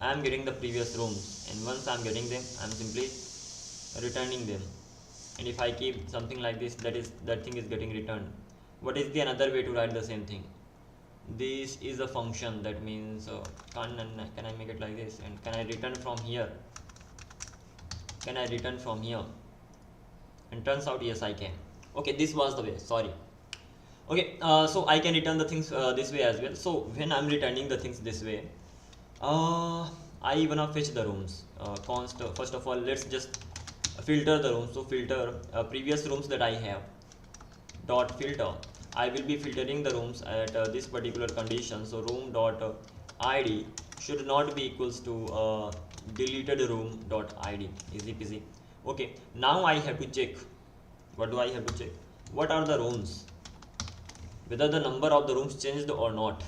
I am getting the previous rooms, and once I am getting them, I am simply returning them. And if I keep something like this, that thing is getting returned. What is the another way to write the same thing? This is a function. That means can I make it like this? And can I return from here? And turns out yes, I can. Okay, this was the way. Sorry. Okay, so I can return the things this way as well. So when I'm returning the things this way, I wanna fetch the rooms. Const. First of all, let's just filter the rooms. So filter previous rooms that I have. Dot filter. I will be filtering the rooms at this particular condition. So room dot id should not be equals to deleted room dot id. Easy peasy. Okay, now I have to check What do I have to check? What are the rooms? Whether the number of the rooms changed or not.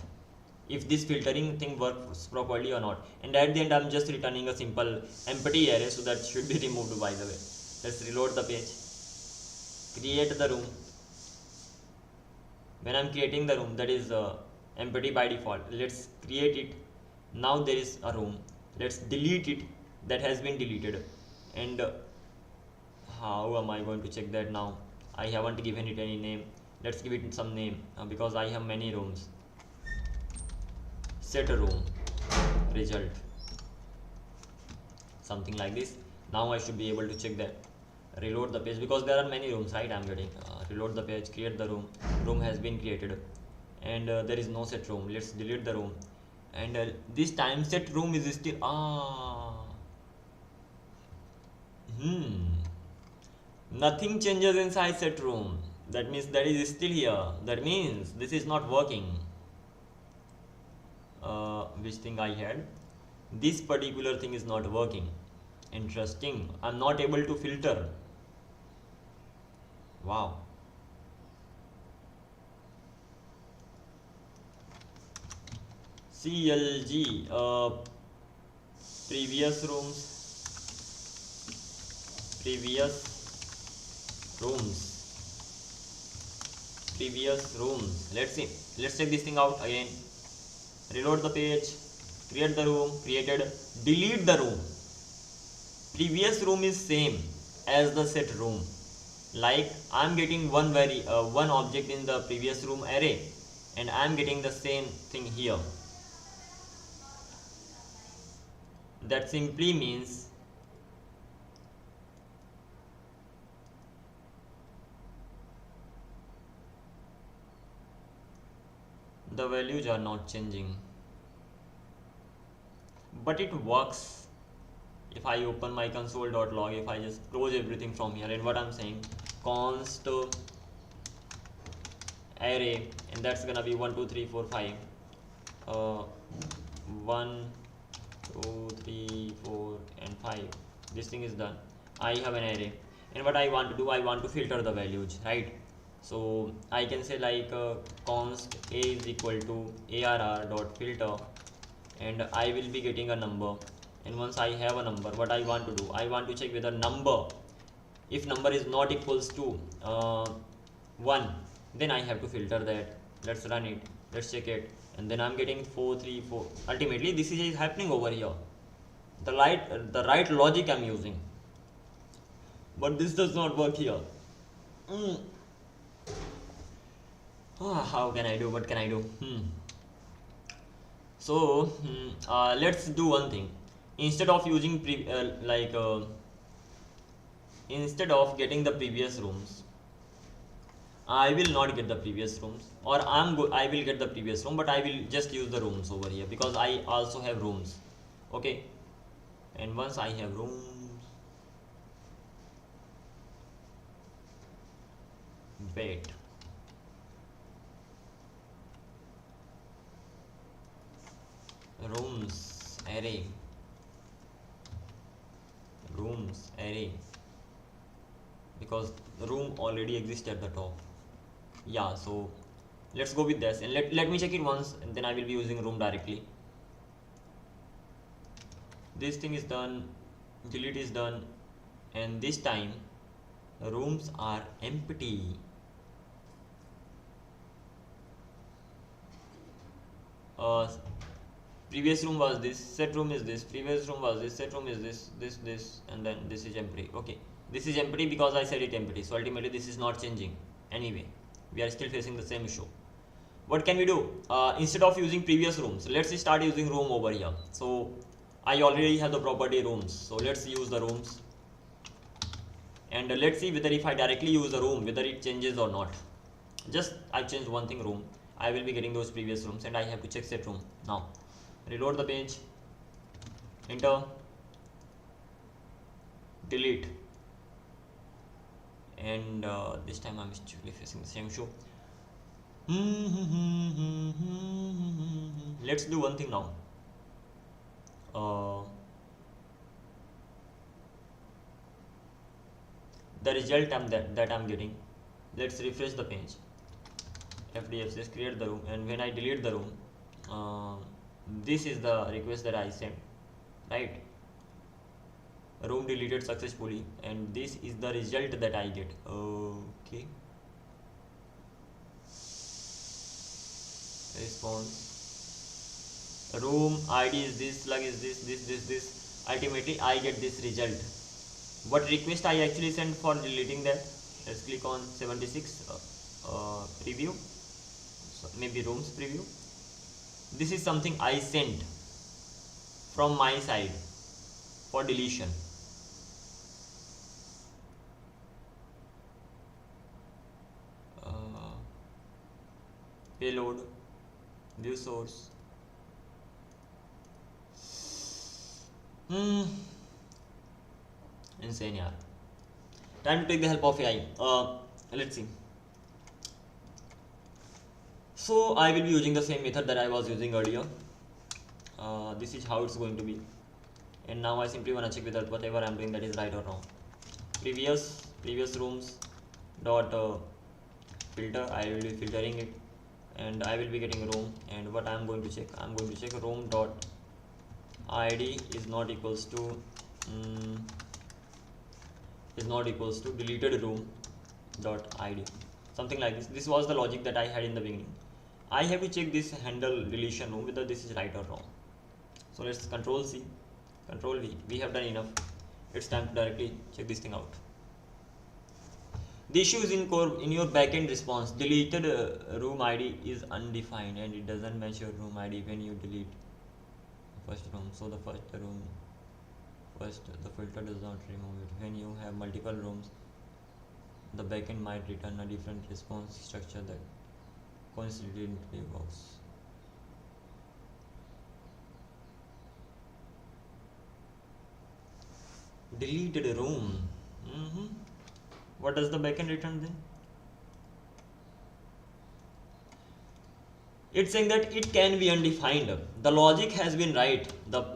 If this filtering thing works properly or not. And at the end I'm just returning a simple empty array, so that should be removed by the way. Let's reload the page. Create the room. When I'm creating the room, that is empty by default. Let's create it. Now there is a room. Let's delete it. That has been deleted. And how am I going to check that now? I haven't given it any name. Let's give it some name because I have many rooms. Set a room result, something like this. Now I should be able to check that. Reload the page because there are many rooms, right? I'm getting reload the page, create the room. Room has been created, and there is no set room. Let's delete the room, and this time set room is still nothing changes inside set room. That means that is still here. That means this is not working. Which thing I had? This particular thing is not working. Interesting. I'm not able to filter. Wow. CLG previous rooms. Let's see. Let's check this thing out again. Reload the page, create the room, created, delete the room. Previous room is same as the set room. Like I'm getting one object in the previous room array, and I'm getting the same thing here. That simply means the values are not changing, but it works. If I open my console.log, if I just close everything from here, and what I'm saying, const array, and that's gonna be 1 2 3 4 5 1 2 3 4 and 5. This thing is done. I have an array, and what I want to do, I want to filter the values, right? So I can say like const a is equal to arr dot filter, and I will be getting a number. And once I have a number, what I want to do, I want to check whether number, if number is not equals to 1, then I have to filter that. Let's run it, let's check it, and then I'm getting 4 3 4. Ultimately this is happening over here. The right logic I'm using, but this does not work here. How can I do? What can I do? So let's do one thing. Instead of using instead of getting the previous rooms, I will not get the previous rooms, or I will get the previous room, but I will just use the rooms over here because I also have rooms. Okay, and once I have rooms, wait, rooms array, because the room already exists at the top. Yeah, so let's go with this, and let me check it once, and then I will be using room directly. This thing is done, delete is done, and this time the rooms are empty. Previous room was this, set room is this, previous room was this, set room is this, and then this is empty. Okay, this is empty because I said it empty, so ultimately this is not changing. Anyway, we are still facing the same issue. What can we do? Instead of using previous rooms, let's start using room over here. So I already have the property rooms, so let's use the rooms, and let's see whether if I directly use the room, whether it changes or not. Just I changed one thing, room, I will be getting those previous rooms, and I have to check set room. Now reload the page, enter, delete, and this time I'm actually facing the same issue. Let's do one thing now. the result that I'm getting. Let's refresh the page. FDF says create the room, and when I delete the room, this is the request that I sent, right? Room deleted successfully, and this is the result that I get. Okay. Response. Room ID is this, slug is this. Ultimately, I get this result. What request I actually sent for deleting that? Let's click on 76 preview. So maybe rooms preview. This is something I sent from my side for deletion. Payload, view source. Insane, yaar. Time to take the help of AI. Let's see. So I will be using the same method that I was using earlier. This is how it's going to be. And now I simply want to check whether whatever I'm doing that is right or wrong. Previous rooms dot filter. I will be filtering it, and I will be getting room. And what I'm going to check? I'm going to check room dot ID is not equals to deleted room dot ID, something like this. This was the logic that I had in the beginning. I have to check this handle deletion room whether this is right or wrong. So let's Control C, Control V. We have done enough. It's time to directly check this thing out. The issue is in your backend response. Deleted room ID is undefined, and it doesn't match your room ID when you delete first room. So the first room, the filter does not remove it. When you have multiple rooms, the backend might return a different response structure that coincidentally works. Deleted room. What does the backend return then? It's saying that it can be undefined. The logic has been right.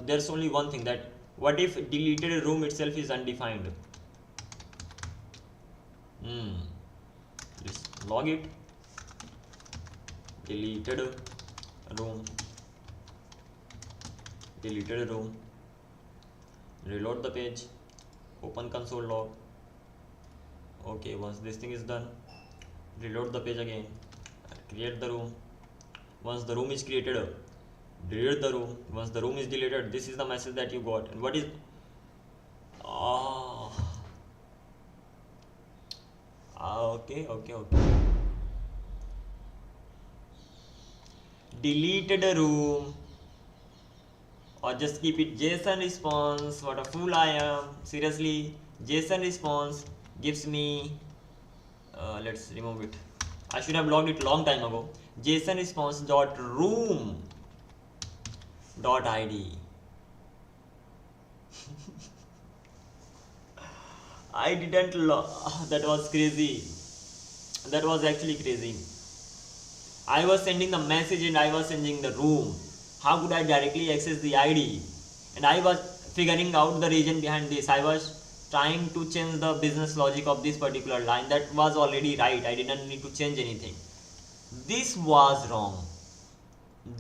There's only one thing, that what if deleted room itself is undefined? Let's log it. Deleted room. Reload the page. Open console log. Okay, once this thing is done, reload the page again. Create the room. Once the room is created, delete the room. Once the room is deleted, this is the message that you got. And what is okay. Deleted room, or just keep it JSON response. What a fool I am. Seriously, JSON response gives me let's remove it. I should have logged it long time ago. JSON response dot room dot ID. I didn't that was crazy. That was actually crazy. I was sending the message and I was sending the room. How could I directly access the ID? And I was figuring out the reason behind this. I was trying to change the business logic of this particular line. That was already right. I didn't need to change anything. This was wrong.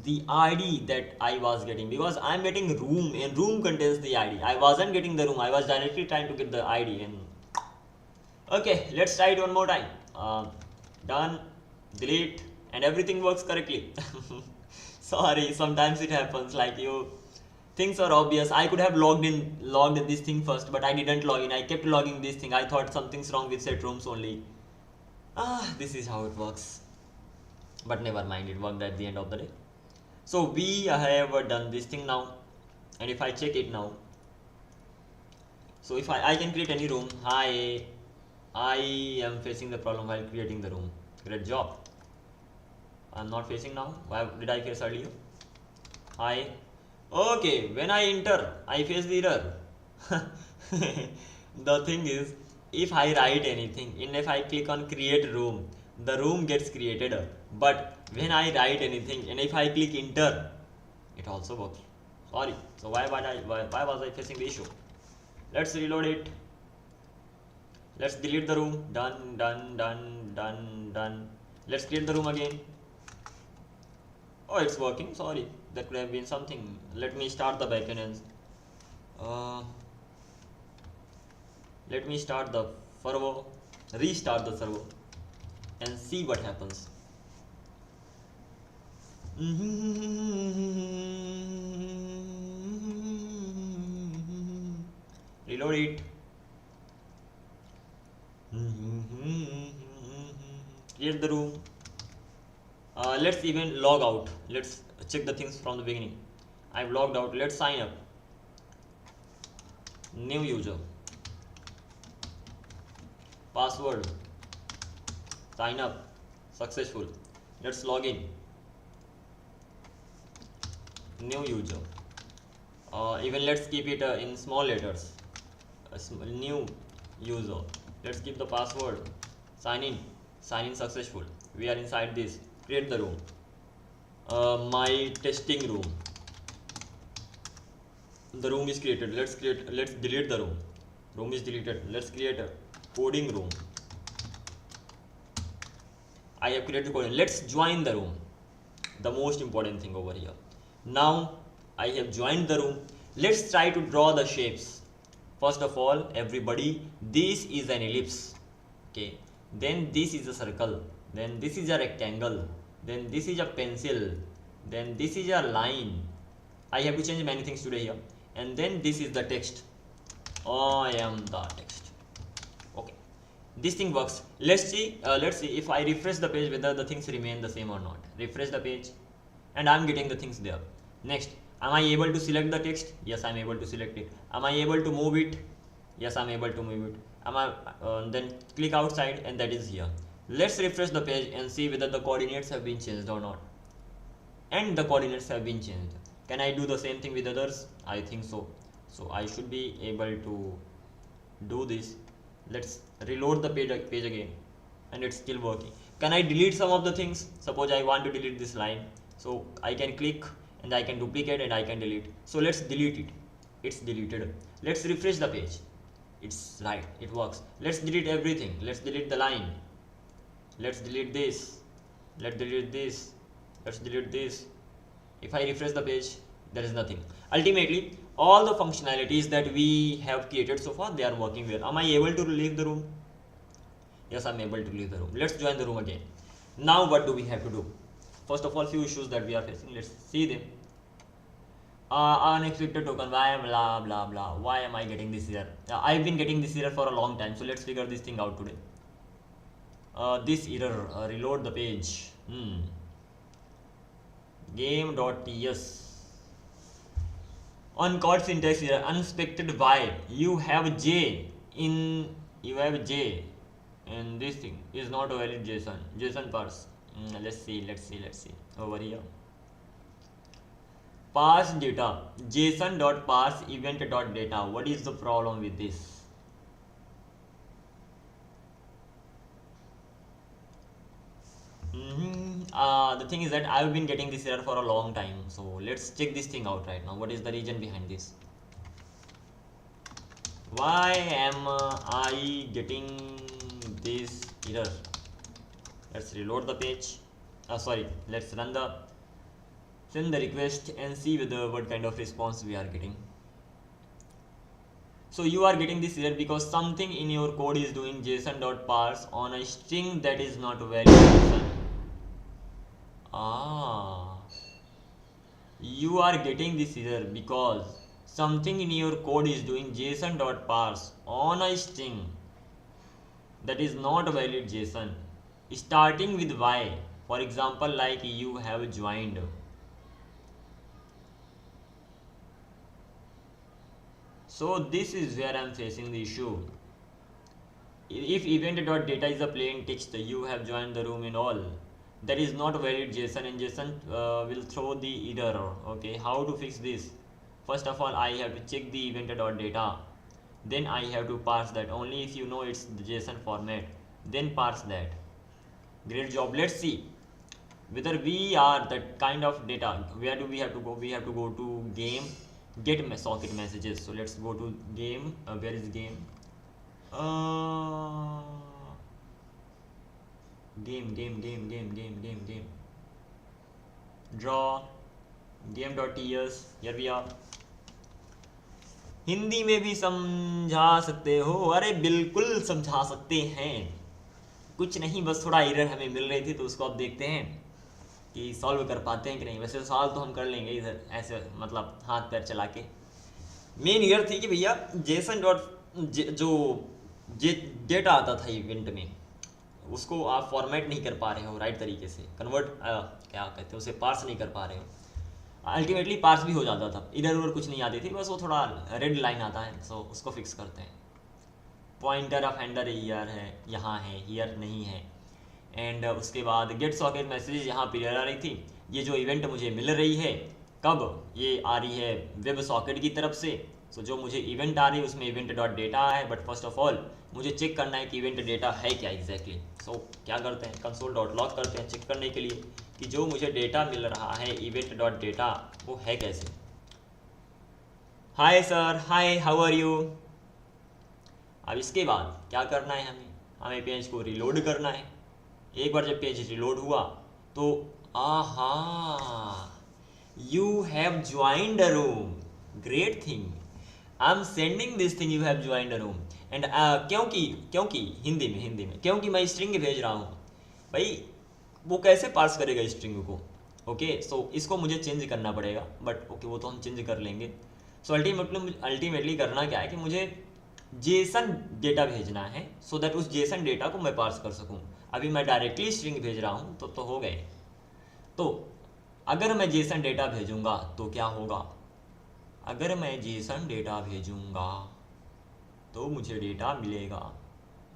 The ID that I was getting, because I'm getting room and room contains the ID. I wasn't getting the room. I was directly trying to get the ID. And okay, let's try it one more time. Done, delete, and everything works correctly. Sorry, sometimes it happens. Like things are obvious. I could have logged this thing first, but I didn't log in. I kept logging this thing. I thought something's wrong with set rooms only. This is how it works. But never mind, it worked at the end of the day. So we have done this thing now, and if I check it now, so if I can create any room. Hi, I am facing the problem while creating the room. Great job. I'm not facing now. Why did I face earlier? Hi. Okay, when I enter, I face the error. The thing is, if I write anything and if I click on create room, the room gets created. But when I write anything and if I click enter, it also works. Sorry. So why was I facing the issue? Let's reload it. Let's delete the room. Done, done, done, done, done. Let's create the room again. Oh, it's working. Sorry, that could have been something. Let me start the backend and let me start the server, restart the server, and see what happens. Reload it. Create the room. Let's even log out. Let's check the things from the beginning. I've logged out. Let's sign up. New user. Password. Sign up. Successful. Let's log in. New user. Even let's keep it in small letters. New user. Let's keep the password. Sign in. Sign in successful. We are inside this. Create the room. My testing room. The room is created. Let's delete the room. Room is deleted. Let's create a coding room. I have created coding. Let's join the room. The most important thing over here. Now I have joined the room. Let's try to draw the shapes. First of all, everybody, this is an ellipse. Okay. Then this is a circle. Then this is a rectangle. Then this is a pencil. Then this is a line. I have to change many things today here. And then this is the text. I am the text. Okay. This thing works. Let's see if I refresh the page whether the things remain the same or not. Refresh the page and I'm getting the things there. Next, am I able to select the text? Yes, I'm able to select it. Am I able to move it? Yes, I'm able to move it. Am I then click outside and that is here. Let's refresh the page and see whether the coordinates have been changed or not. And the coordinates have been changed. Can I do the same thing with others? I think so. So I should be able to do this. Let's reload the page again and it's still working. Can I delete some of the things? Suppose I want to delete this line. So I can click and I can duplicate and I can delete. So let's delete it. It's deleted. Let's refresh the page. It's right. It works. Let's delete everything. Let's delete the line. Let's delete this. Let's delete this. Let's delete this. If I refresh the page, there is nothing. Ultimately, all the functionalities that we have created so far, they are working well. Am I able to leave the room? Yes, I'm able to leave the room. Let's join the room again. Now what do we have to do? First of all, few issues that we are facing. Let's see them. Unexpected token. Why blah blah blah? Why am I getting this error? I've been getting this error for a long time. So let's figure this thing out today. This error. Reload the page. Game.ts. On chord syntax error. Unexpected why? You have J in this thing is not a valid JSON. JSON parse. Let's see over here. Parse data. JSON.parse event.data. What is the problem with this? The thing is that I've been getting this error for a long time. So let's check this thing out right now. What is the reason behind this? Why am I getting this error? Let's reload the page. Let's send the request and see what kind of response we are getting. So you are getting this error because something in your code is doing JSON.parse on a string that is not valid JSON. You are getting this error because something in your code is doing JSON.parse on a string that is not valid JSON, starting with Y. For example, like you have joined. So this is where I am facing the issue. If event.data is a plain text, you have joined the room and all, that is not valid JSON, and JSON will throw the error. Okay, how to fix this? First of all, I have to check the event.data. Then I have to parse that. Only if you know it's the JSON format, then parse that. Great job. Let's see whether we are that kind of data. Where do we have to go? We have to go to game, get socket messages. So let's go to game. Where is game? Game draw game.ts, here we are। Hindi में भी समझा सकते हो? अरे बिल्कुल समझा सकते हैं, कुछ नहीं, बस थोड़ा एरर हमें मिल रही थी तो उसको अब देखते हैं कि सॉल्व कर पाते हैं कि नहीं। वैसे सॉल्व तो हम कर लेंगे इधर ऐसे, मतलब हाथ पैर चला के। मेन एरर थी कि भैया जेसन जो डेटा आता था इवेंट में, उसको आप फॉर्मेट नहीं कर पा रहे हो राइट तरीके से, कन्वर्ट क्या कहते हैं उसे, पार्स नहीं कर पा रहे हो। अल्टीमेटली पार्स भी हो जाता था, इधर उधर कुछ नहीं आती थी, बस वो थोड़ा रेड लाइन आता है, सो उसको फिक्स करते हैं। पॉइंटर ऑफ हैंडर ईयर है, यहाँ है, ईयर नहीं है। एंड उसके बाद गेट सॉकेट मैसेज यहाँ पर एरर आ रही थी। ये जो इवेंट मुझे मिल रही है कब, ये आ रही है वेब सॉकेट की तरफ से। सो जो मुझे इवेंट आ रही है उसमें इवेंट डॉट डेटा है, बट फर्स्ट ऑफ ऑल मुझे चेक करना है कि इवेंट डेटा है क्या एग्जैक्टली। सो क्या करते हैं, कंसोल डॉट लॉग करते हैं चेक करने के लिए कि जो मुझे डेटा मिल रहा है इवेंट डॉट डेटा वो है कैसे। Hi sir, hi, how are you. अब इसके बाद क्या करना है, हमें पेज को रिलोड करना है। एक बार जब पेज रिलोड हुआ तो आहा, you have joined a room, great thing, I am sending this thing, you have joined a room. And क्योंकि हिंदी में क्योंकि मैं स्ट्रिंग भेज रहा हूँ भाई, वो कैसे पार्स करेगा स्ट्रिंग को। ओके, सो इसको मुझे चेंज करना पड़ेगा, बट ओके वो तो हम चेंज कर लेंगे। सो अल्टीमेटली करना क्या है कि मुझे जेसन डेटा भेजना है, सो दैट उस जेसन डेटा को मैं पार्स कर सकूँ। अभी मैं डायरेक्टली स्ट्रिंग भेज रहा हूँ तो हो गए। तो अगर मैं जेसन डेटा भेजूंगा तो क्या होगा, अगर मैं जेसन डेटा भेजूंगा तो मुझे डेटा मिलेगा।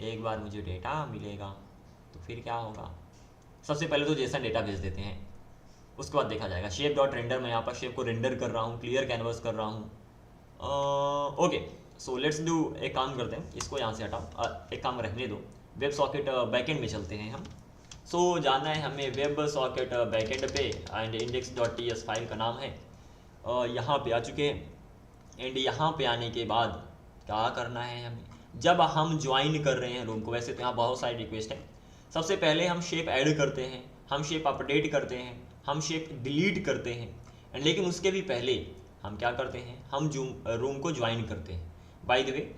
एक बार मुझे डेटा मिलेगा तो फिर क्या होगा, सबसे पहले तो जेसन डेटा भेज देते हैं, उसके बाद देखा जाएगा। शेप डॉट रेंडर, मैं यहाँ पर शेप को रेंडर कर रहा हूँ, क्लियर कैनवस कर रहा हूँ। ओके, सो लेट्स डू, एक काम करते हैं, इसको यहाँ से हटाओ, एक काम रहने दो, वेब सॉकेट बैकेंड में चलते हैं हम। सो जाना है हमें वेब सॉकेट बैकेंड पे, एंड index.ts फाइल का नाम है। यहाँ पे आ चुके हैं। एंड यहाँ पे आने के बाद क्या करना है हमें, जब हम ज्वाइन कर रहे हैं रूम को, वैसे तो यहाँ बहुत सारी रिक्वेस्ट है। सबसे पहले हम शेप ऐड करते हैं, हम शेप अपडेट करते हैं, हम शेप डिलीट करते हैं, लेकिन उसके भी पहले हम क्या करते हैं, हम रूम को ज्वाइन करते हैं। बाय द वे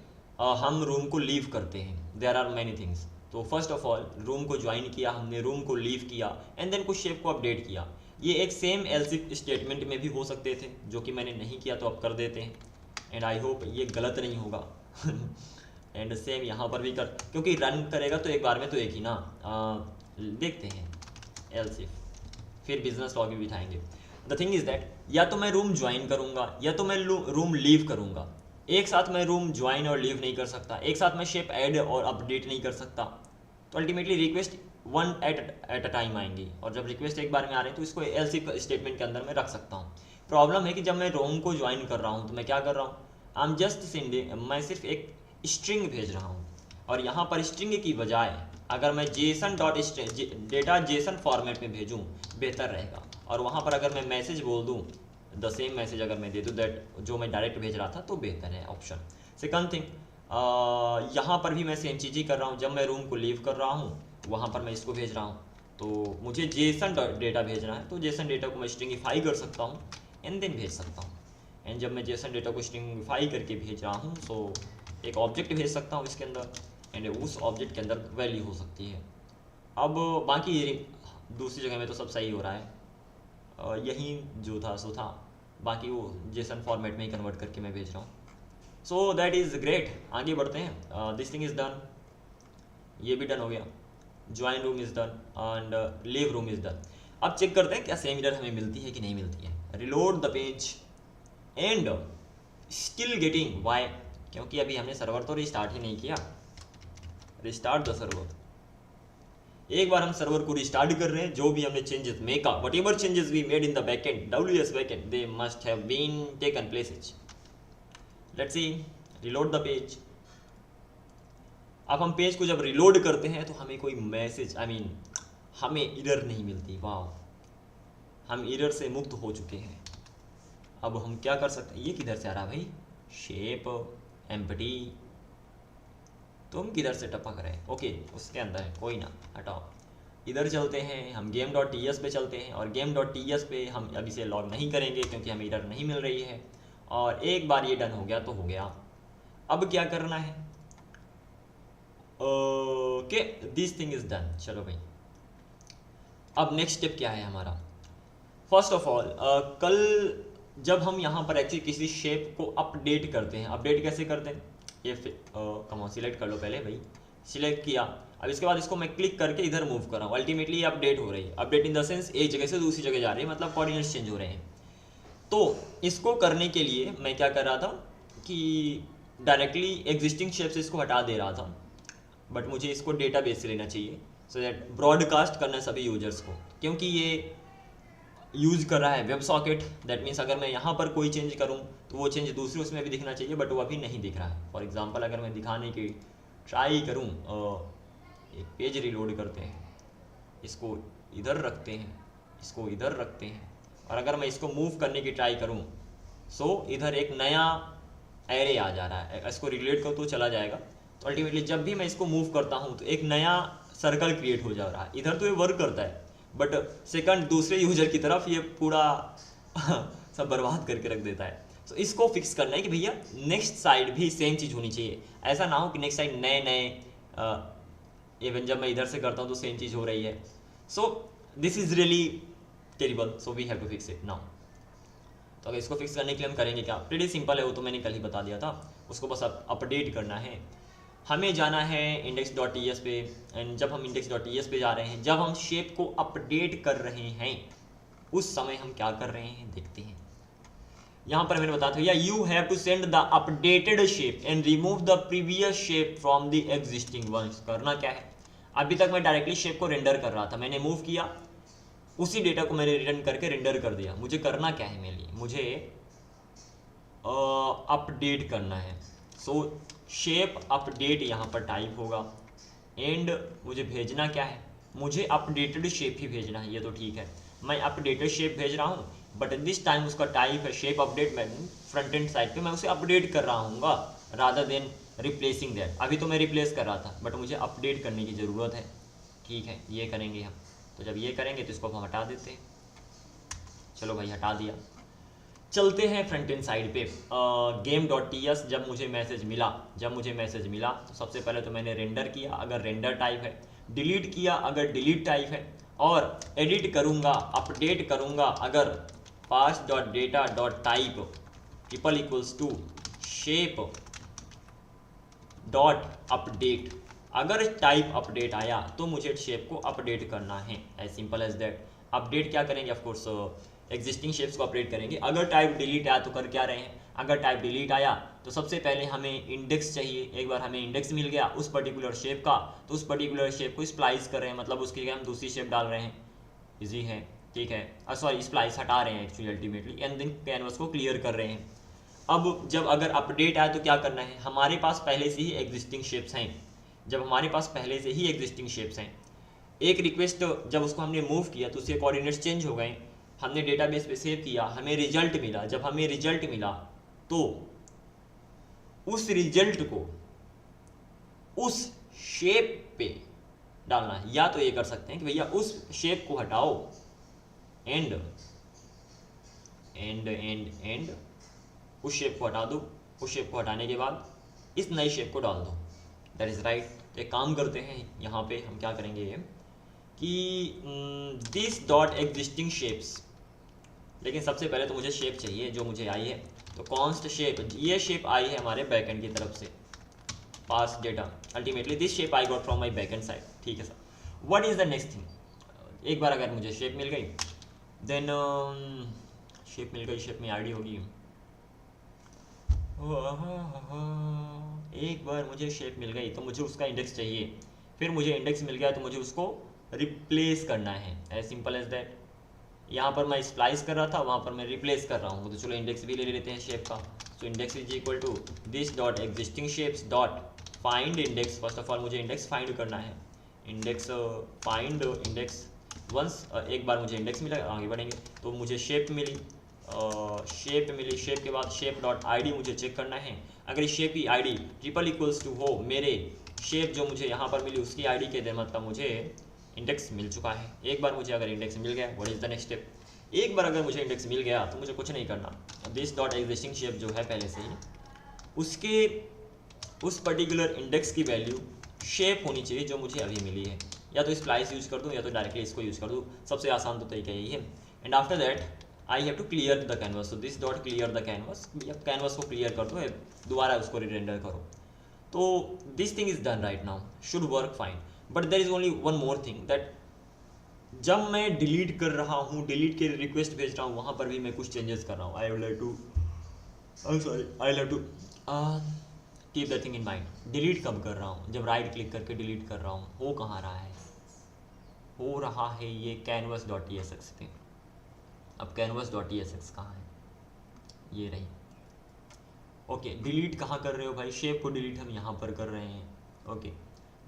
हम रूम को लीव करते हैं, देयर आर मैनी थिंग्स। तो फर्स्ट ऑफ ऑल रूम को ज्वाइन किया हमने, रूम को लीव किया, एंड देन कुछ शेप को अपडेट किया। ये एक सेम एल्स इफ स्टेटमेंट में भी हो सकते थे, जो कि मैंने नहीं किया तो अब कर देते हैं। एंड आई होप ये गलत नहीं होगा। एंड सेम यहाँ पर भी कर, क्योंकि रन करेगा तो एक बार में तो एक ही ना। देखते हैं एल्स इफ, फिर बिजनेस लॉग भी बिठाएंगे। द थिंग इज दैट या तो मैं रूम ज्वाइन करूँगा या तो मैं रूम लीव करूँगा। एक साथ मैं रूम ज्वाइन और लीव नहीं कर सकता, एक साथ मैं शेप ऐड और अपडेट नहीं कर सकता। तो ultimately request one at a time आएंगी, और जब रिक्वेस्ट एक बार में आ रही है तो इसको एल्स इफ स्टेटमेंट के अंदर मैं रख सकता हूँ। प्रॉब्लम है कि जब मैं रूम को ज्वाइन कर रहा हूँ तो मैं क्या कर रहा हूँ, आई एम जस्ट सेंडिंग, मैं सिर्फ एक स्ट्रिंग भेज रहा हूँ, और यहाँ पर स्ट्रिंग की बजाय अगर मैं Jason dot data JSON format में भेजूँ बेहतर रहेगा। और वहाँ पर अगर मैं मैसेज बोल दूँ, द सेम मैसेज अगर मैं दे दूँ दैट जो मैं डायरेक्ट भेज रहा था, तो बेहतर है ऑप्शन। सेकंड थिंग, यहाँ पर भी मैं सेम चीज़ ही कर रहा हूँ, जब मैं रूम को लीव कर रहा हूँ वहाँ पर मैं इसको भेज रहा हूँ। तो मुझे जेसन डेटा भेजना है तो जेसन डेटा को मैं स्ट्रिंगिफाई कर सकता हूँ एंड देन भेज सकता हूँ। एंड जब मैं जेसन डेटा को स्ट्रिंगिफाई करके भेज रहा हूँ तो एक ऑब्जेक्ट भेज सकता हूँ इसके अंदर, एंड उस ऑब्जेक्ट के अंदर वैल्यू हो सकती है। अब बाकी दूसरी जगह में तो सब सही हो रहा है, यही जो था सो था, बाकी वो जेसन फॉर्मेट में ही कन्वर्ट करके मैं भेज रहा हूँ। सो दैट इज़ ग्रेट, आगे बढ़ते हैं। दिस थिंग इज़ डन, ये भी डन हो गया, join room is done and leave room is done. अब चेक करते हैं क्या सेम एरर हमें मिलती है कि नहीं मिलती है। Reload the page and still getting, why, क्योंकि अभी हमने सर्वर तो रिस्टार्ट ही नहीं किया। रिस्टार्ट द सर्वर, एक बार हम सर्वर को रिस्टार्ट कर रहे हैं, जो भी हमने changes make, whatever changes we made in the backend, WS backend, they must have been taken places. Let's see, reload the page. अब हम पेज को जब रिलोड करते हैं तो हमें कोई मैसेज, हमें एरर नहीं मिलती। वाह, हम एरर से मुक्त हो चुके हैं। अब हम क्या कर सकते हैं, ये किधर से आ रहा है भाई, शेप एम्प्टी, तुम किधर से टपक रहे हैं, ओके उसके अंदर है, कोई ना हटाओ। इधर चलते हैं, हम game.ts पे चलते हैं, और game.ts पे हम अब इसे लॉग नहीं करेंगे क्योंकि हमें एरर नहीं मिल रही है। और एक बार ये डन हो गया तो हो गया। अब क्या करना है, okay this thing is done. चलो भाई, अब नेक्स्ट स्टेप क्या है हमारा। फर्स्ट ऑफ ऑल कल जब हम यहाँ पर एक्चुअली किसी शेप को अपडेट करते हैं, अपडेट कैसे करते हैं, ये कम सिलेक्ट कर लो पहले भाई, सिलेक्ट किया। अब इसके बाद इसको मैं क्लिक करके इधर मूव कर रहा हूँ, अल्टीमेटली ये अपडेट हो रही है। अपडेट इन द सेंस एक जगह से दूसरी जगह जा रही है, मतलब कोऑर्डिनेट्स चेंज हो रहे हैं। तो इसको करने के लिए मैं क्या कर रहा था कि डायरेक्टली एग्जिस्टिंग शेप से इसको हटा दे रहा था, बट मुझे इसको डेटाबेस से लेना चाहिए सो दैट ब्रॉडकास्ट करना सभी यूजर्स को, क्योंकि ये यूज़ कर रहा है वेब सॉकेट। दैट मीन्स अगर मैं यहाँ पर कोई चेंज करूँ तो वो चेंज दूसरे उसमें भी दिखना चाहिए, बट वो अभी नहीं दिख रहा है। फॉर एग्जांपल अगर मैं दिखाने की ट्राई करूँ, एक पेज रिलोड करते हैं, इसको इधर रखते हैं, इसको इधर रखते हैं, और अगर मैं इसको मूव करने की ट्राई करूँ सो इधर एक नया एरे आ जा रहा है। इसको रिलेट करो तो चला जाएगा। तो अल्टीमेटली जब भी मैं इसको मूव करता हूँ तो एक नया सर्कल क्रिएट हो जा रहा है। इधर तो ये वर्क करता है, बट सेकंड दूसरे यूजर की तरफ ये पूरा सब बर्बाद करके रख देता है। तो इसको फिक्स करना है कि भैया नेक्स्ट साइड भी सेम चीज़ होनी चाहिए। ऐसा ना हो कि नेक्स्ट साइड नए नए इवन जब मैं इधर से करता हूँ तो सेम चीज़ हो रही है। So this is really terrible, so we have to fix it now. तो अगर इसको फिक्स करने के लिए हम करेंगे क्या, प्रीटी सिंपल है, वो तो मैंने कल ही बता दिया था। उसको बस अपडेट करना है। हमें जाना है index.ts पे, एंड जब हम index.ts पे जा रहे हैं, जब हम शेप को अपडेट कर रहे हैं उस समय हम क्या कर रहे हैं देखते हैं। यहाँ पर मैंने बताया था भैया you have to send the updated shape and remove the previous shape from the existing ones. करना क्या है, अभी तक मैं डायरेक्टली शेप को रेंडर कर रहा था, मैंने मूव किया, उसी डेटा को मैंने रिटर्न करके रेंडर कर दिया। मुझे करना क्या है, मेरे लिए मुझे अपडेट करना है। सो शेप अपडेट यहाँ पर टाइप होगा, एंड मुझे भेजना क्या है, मुझे अपडेटेड शेप ही भेजना है। ये तो ठीक है, मैं अपडेटेड शेप भेज रहा हूँ, बट दिस टाइम उसका टाइप है शेप अपडेट। मैं फ्रंट एंड साइड पे मैं उसे अपडेट कर रहा हूँ रादर देन रिप्लेसिंग दैट। अभी तो मैं रिप्लेस कर रहा था, बट मुझे अपडेट करने की ज़रूरत है। ठीक है, ये करेंगे हम। तो जब ये करेंगे तो इसको हम हटा देते हैं। चलो भाई हटा दिया। चलते हैं फ्रंट एंड साइड पे। game.ts जब मुझे मैसेज मिला तो सबसे पहले तो मैंने रेंडर किया अगर रेंडर टाइप है, डिलीट किया अगर डिलीट टाइप है, और एडिट करूँगा अपडेट करूँगा अगर pass.data.type == shape डॉट अपडेट। अगर टाइप अपडेट आया तो मुझे शेप को अपडेट करना है, as simple as that. Update क्या करेंगे, ऑफ कोर्स एग्जिस्टिंग शेप्स को अपडेट करेंगे। अगर टाइप डिलीट आया तो कर क्या रहे हैं, अगर टाइप डिलीट आया तो सबसे पहले हमें इंडेक्स चाहिए। एक बार हमें इंडेक्स मिल गया उस पर्टिकुलर शेप का, तो उस पर्टिकुलर शेप को स्प्लाइस कर रहे हैं, मतलब उसकी जगह हम दूसरी शेप डाल रहे हैं। इजी है, ठीक है। सॉरी, स्प्लाइस हटा रहे हैं actually ultimately, and then canvas को क्लियर कर रहे हैं। अब जब अगर अपडेट आए तो क्या करना है, हमारे पास पहले से ही एग्जिस्टिंग शेप्स हैं। जब हमारे पास पहले से ही एग्जिस्टिंग शेप्स हैं, एक रिक्वेस्ट जब उसको हमने मूव किया तो उसके कोऑर्डिनेट्स चेंज हो गए, हमने डेटाबेस पे सेव किया, हमें रिजल्ट मिला। जब हमें रिजल्ट मिला तो उस रिजल्ट को उस शेप पे डालना है। या तो ये कर सकते हैं कि भैया उस शेप को हटाओ एंड उस शेप को हटा दो, उस शेप को हटाने के बाद इस नई शेप को डाल दो। That is right. तो एक काम करते हैं, यहाँ पे हम क्या करेंगे कि दिस डॉट एग्जिस्टिंग शेप्स, लेकिन सबसे पहले तो मुझे शेप चाहिए जो मुझे आई है। तो कॉन्स्ट शेप, ये शेप आई है हमारे बैकएंड की तरफ से, pass data. Ultimately this shape I got from my backend side. ठीक है sir, what is the next thing. एक बार अगर मुझे शेप मिल गई, देन शेप मिल गई, शेप में आईडी होगी। एक बार मुझे शेप मिल गई तो मुझे उसका इंडेक्स चाहिए, फिर मुझे इंडेक्स मिल गया तो मुझे उसको रिप्लेस करना है, एज सिंपल एज दैट। यहाँ पर मैं स्प्लाइस कर रहा था, वहाँ पर मैं रिप्लेस कर रहा हूँ, तो चलो इंडेक्स भी ले लेते हैं शेप का। So index is equal to this dot existing shapes dot find index. First of all मुझे इंडेक्स फाइंड करना है, इंडेक्स फाइंड इंडेक्स। वंस एक बार मुझे इंडेक्स मिला, आगे बढ़ेंगे तो मुझे शेप मिली, शेप के बाद शेप डॉट आईडी मुझे चेक करना है। अगर इस शेप की आईडी == हो मेरे शेप जो मुझे यहाँ पर मिली उसकी आईडी के दें, मतलब मुझे इंडेक्स मिल चुका है। एक बार मुझे अगर इंडेक्स मिल गया, what is the next step? एक बार अगर मुझे इंडेक्स मिल गया तो मुझे कुछ नहीं करना, दिस डॉट एग्जिस्टिंग शेप जो है पहले से ही, उसके उस पर्टिकुलर इंडेक्स की वैल्यू शेप होनी चाहिए जो मुझे अभी मिली है। या तो स्प्लाइस यूज कर दूँ या तो डायरेक्टली इसको यूज कर दूँ, सबसे आसान तो तरीका यही है। And after that I have to clear the canvas, तो this dot clear the canvas, canvas को क्लियर कर दो, दोबारा उसको रिरेंडर करो। तो this thing is done right now, should work fine. But there is only one more thing, that जब मैं डिलीट कर रहा हूँ, डिलीट के रिक्वेस्ट भेज रहा हूँ, वहाँ पर भी मैं कुछ चेंजेस कर रहा हूँ। I have to keep the thing in mind. Delete कब कर रहा हूँ? जब राइट क्लिक करके डिलीट कर रहा हूँ। हो कहाँ रहा है? हो रहा है ये canvas.tsx पे। अब canvas.tsx कहाँ है? ये रही। ओके, डिलीट कहाँ कर रहे हो भाई? शेप को डिलीट हम यहाँ पर कर रहे हैं। ओके,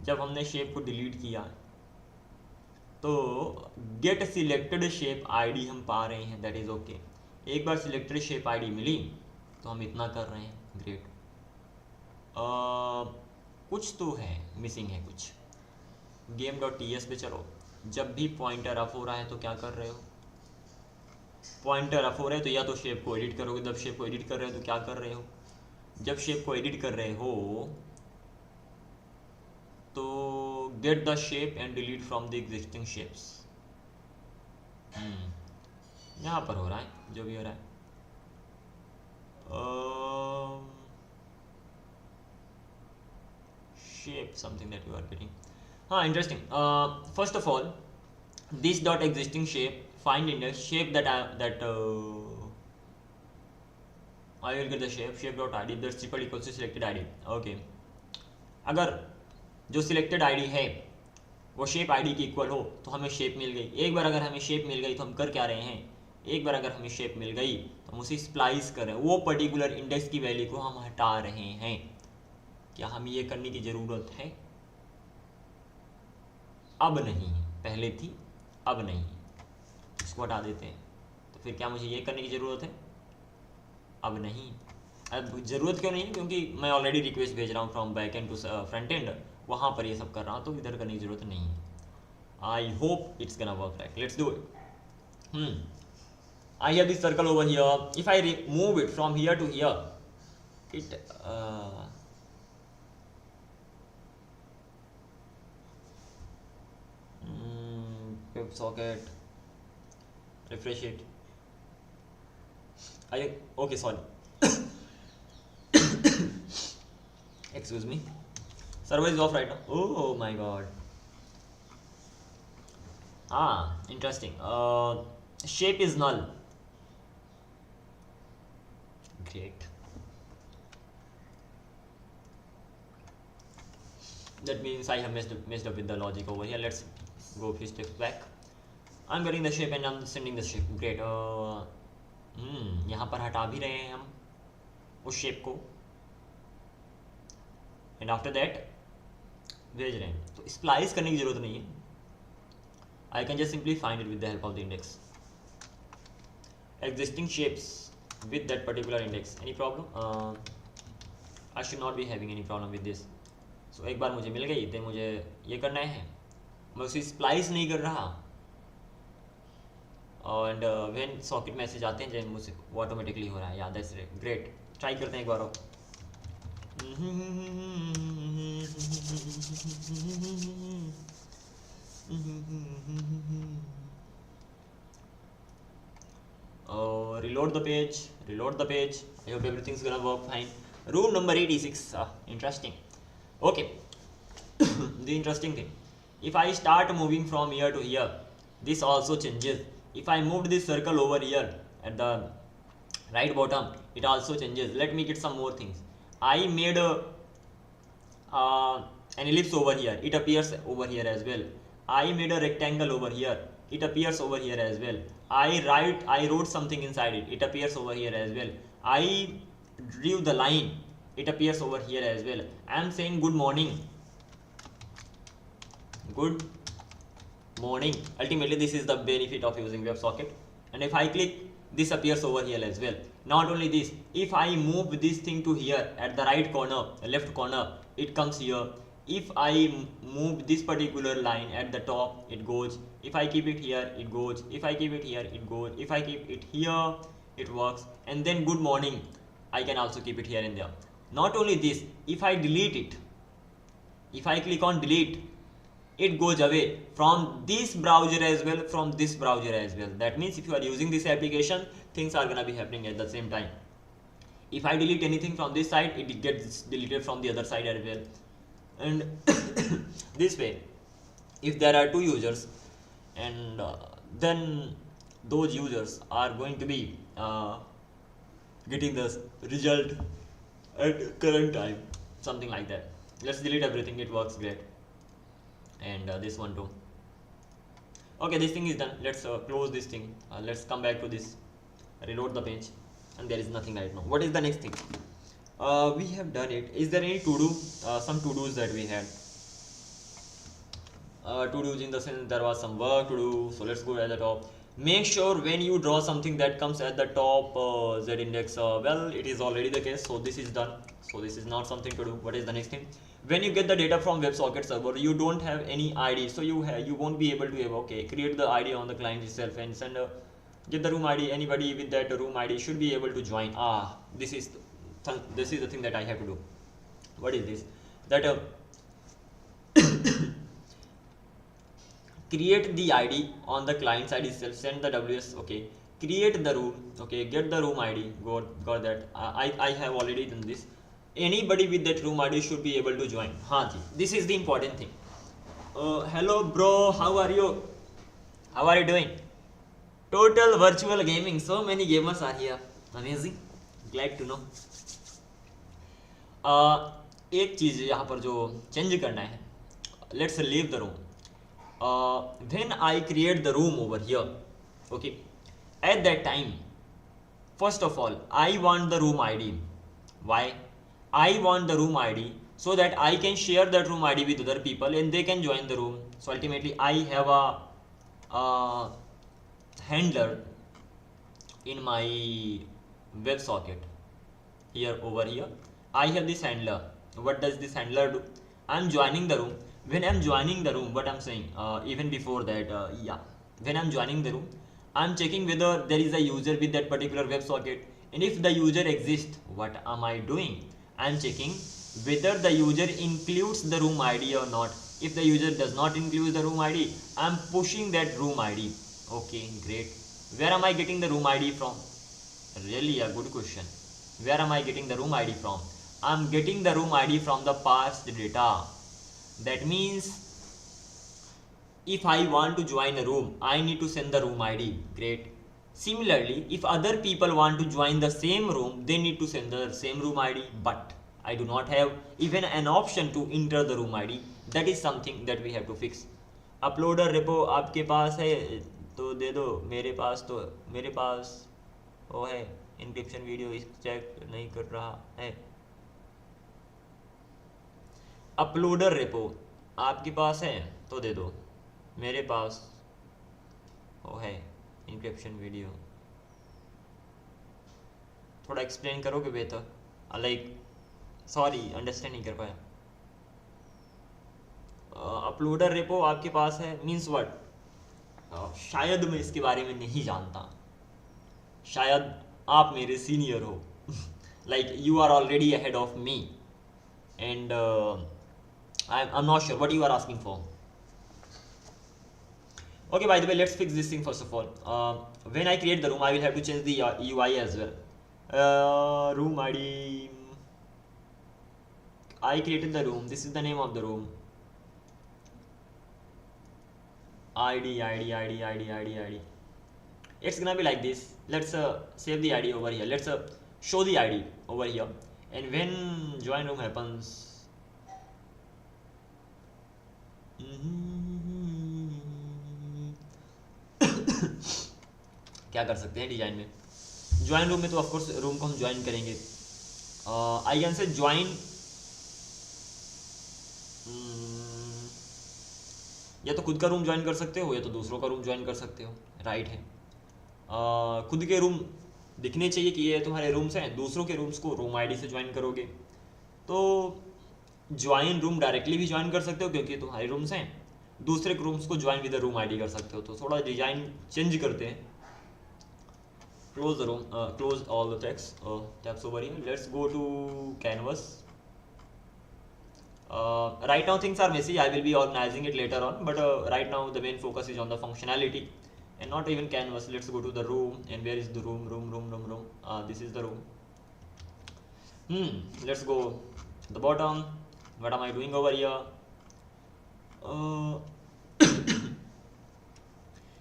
जब हमने शेप को डिलीट किया तो गेट सिलेक्टेड शेप आईडी हम पा रहे हैं, दैट इज ओके। एक बार सिलेक्टेड शेप आईडी मिली तो हम इतना कर रहे हैं, ग्रेट। कुछ तो है, मिसिंग है कुछ। game.ts पे चलो। जब भी पॉइंटर अप हो रहा है तो क्या कर रहे हो? पॉइंटर अप हो रहा है तो या तो शेप को एडिट करोगे, जब शेप को एडिट कर रहे हो तो क्या कर रहे हो? जब शेप को एडिट कर रहे हो तो get the shape and delete from the existing shapes. यहाँ पर हो रहा है जो भी हो रहा है। Shape something that you are getting, हाँ interesting. First of all this dot existing shape find index shape that I will get the shape dot id that's triple equals to selected id. Okay, अगर जो selected ID है वो shape ID की equal हो तो हमें shape मिल गई। एक बार अगर हमें शेप मिल गई तो हम कर क्या रहे हैं? एक बार अगर हमें शेप मिल गई तो हम उसे स्प्लाइस कर रहे हैं, वो पर्टिकुलर इंडेक्स की वैल्यू को हम हटा रहे हैं। क्या हमें ये करने की ज़रूरत है? अब नहीं, पहले थी अब नहीं, इसको हटा देते हैं। तो फिर क्या मुझे ये करने की ज़रूरत है? अब नहीं। अब ज़रूरत क्यों नहीं? क्योंकि मैं ऑलरेडी रिक्वेस्ट भेज रहा हूँ from back end to front end, वहाँ पर ये सब कर रहा हूँ, तो इधर करने की ज़रूरत नहीं है। I hope it's gonna work right, let's do it. I have this circle over here. If I move it from here to here, it pip socket, refresh it. Okay, sorry. Excuse me. Server is off right now. Oh my god. Interesting. Shape is null. Great. That means I have messed up with the logic over here. Let's go a few steps back. I'm getting the shape and I'm sending the shape. Great. यहाँ पर हटा भी रहे हैं हम उस shape को, and after that भेज रहे हैं। तो स्प्लाइस करने की जरूरत नहीं है। I can just simply find it with the help of the index. Existing shapes with that particular index. Any problem? I should not be having any problem with this. So एक बार मुझे मिल गई, then मुझे ये करना है, मैं उसे splice नहीं कर रहा, एंड व्हेन सॉकेट मैसेज आते हैं then मुझे वो ऑटोमेटिकली हो रहा है। या दैट्स ग्रेट। ट्राई करते हैं एक बार और। Reload the page. I hope everything's gonna work fine. Room number 86. Interesting. Okay. The interesting thing, if I start moving from here to here, this also changes. If I moved this circle over here at the right bottom, it also changes. Let me get some more things. I made an ellipse over here, it appears over here as well. I made a rectangle over here, it appears over here as well. I wrote something inside it, it appears over here as well. I drew the line, it appears over here as well. I am saying good morning. Ultimately this is the benefit of using WebSocket. And if I click, this appears over here as well. Not only this, if I move this thing to here at the right corner, left corner, it comes here. if I move this particular line at the top, it goes. If I keep it here, it goes. If I keep it here, it goes. If I keep it here, it works. And then good morning, I can also keep it here and there. Not only this, if I delete it, if I click on delete, it goes away from this browser as well, from this browser as well. That means if you are using this application, things are gonna be happening at the same time. If I delete anything from this side, it gets deleted from the other side as well. And this way, if there are two users, and then those users are going to be getting the result at current time, something like that. Let's delete everything, it works great. And this one too. Okay, this thing is done. Let's close this thing. Let's come back to this, reload the page, and there is nothing right now. What is the next thing? We have done it. Is there any to do? Some to do's that we had. To do's in the sense there was some work to do. So let's go at the top. Make sure when you draw something that comes at the top z index. Well, it is already the case. So this is done. So this is not something to do. What is the next thing? When you get the data from WebSocket server, you don't have any ID, so you won't be able to create the ID on the client itself and send get the room ID. Anybody with that room ID should be able to join. This is the thing that I have to do. What is this? That create the ID on the client side itself, send the WS, create the room, get the room ID, got that. I have already done this. Anybody with that room ID should be able to join. This is the important thing. Hello bro, how are you? How are you doing? Total virtual gaming, so many gamers are here. Amazing, glad to know. एक चीज यहाँ पर जो change करना है, let's leave the room. When I create the room over here, at that time, first of all, I want the room ID. Why? I want the room ID so that I can share that room ID with other people and they can join the room. So ultimately, I have a handler in my WebSocket. Over here, I have this handler. What does this handler do? I'm joining the room. When I'm joining the room, what I'm saying, even before that, when I'm joining the room, I'm checking whether there is a user with that particular WebSocket, and if the user exists, what am I doing? I'm checking whether the user includes the room ID or not. If the user does not include the room ID, I'm pushing that room ID. Okay, great. Where am I getting the room ID from? Really a good question. Where am I getting the room ID from? I'm getting the room ID from the parsed data. That means if I want to join a room, I need to send the room ID. Great. Similarly, if other people want to join the same room, they need to send the same room ID, but I do not have even an option to enter the room ID. That is something that we have to fix. Uploader repo आपके पास है तो दे दो, मेरे पास वो है, encryption video check नहीं कर रहा है. अपलोडर रेपो आपके पास है तो दे दो, मेरे पास वो है इंक्रिप्शन वीडियो. थोड़ा एक्सप्लेन करोगे बेहतर? लाइक सॉरी, अंडरस्टैंड नहीं कर पाया. अपलोडर रेपो आपके पास है मीन्स व्हाट? शायद मैं इसके बारे में नहीं जानता, शायद आप मेरे सीनियर हो. Like you are already ahead of me and I'm not sure what you are asking for. Okay, by the way, let's fix this thing first of all. When I create the room, I will have to change the UI as well. Room ID. I created the room. This is the name of the room. ID. It's gonna be like this. Let's save the ID over here. Let's show the ID over here. And when join room happens, क्या कर सकते हैं design में? Join room में तो of course room को हम join करेंगे. आई कैन से ज्वाइन, या तो खुद का रूम ज्वाइन कर सकते हो या तो दूसरों का रूम ज्वाइन कर सकते हो. राइट है. खुद के रूम दिखने चाहिए कि ये तुम्हारे रूम्स हैं. दूसरों के रूम्स को रूम आईडी से ज्वाइन करोगे तो ज्वाइन रूम डायरेक्टली भी ज्वाइन कर सकते हो क्योंकि तुम्हारे रूम्स हैं, दूसरे रूम्स को ज्वाइन विद रूम आईडी कर सकते हो। तो थोड़ा डिजाइन चेंज करते हैं। Close the room, close all the tabs over here. Let's go to canvas. Right now things are messy. I will be organizing it later on, but right now the main focus is on the functionality and not even canvas. Let's go to the room. And where is the room? This is the room. Let's go the bottom. What am I doing over here?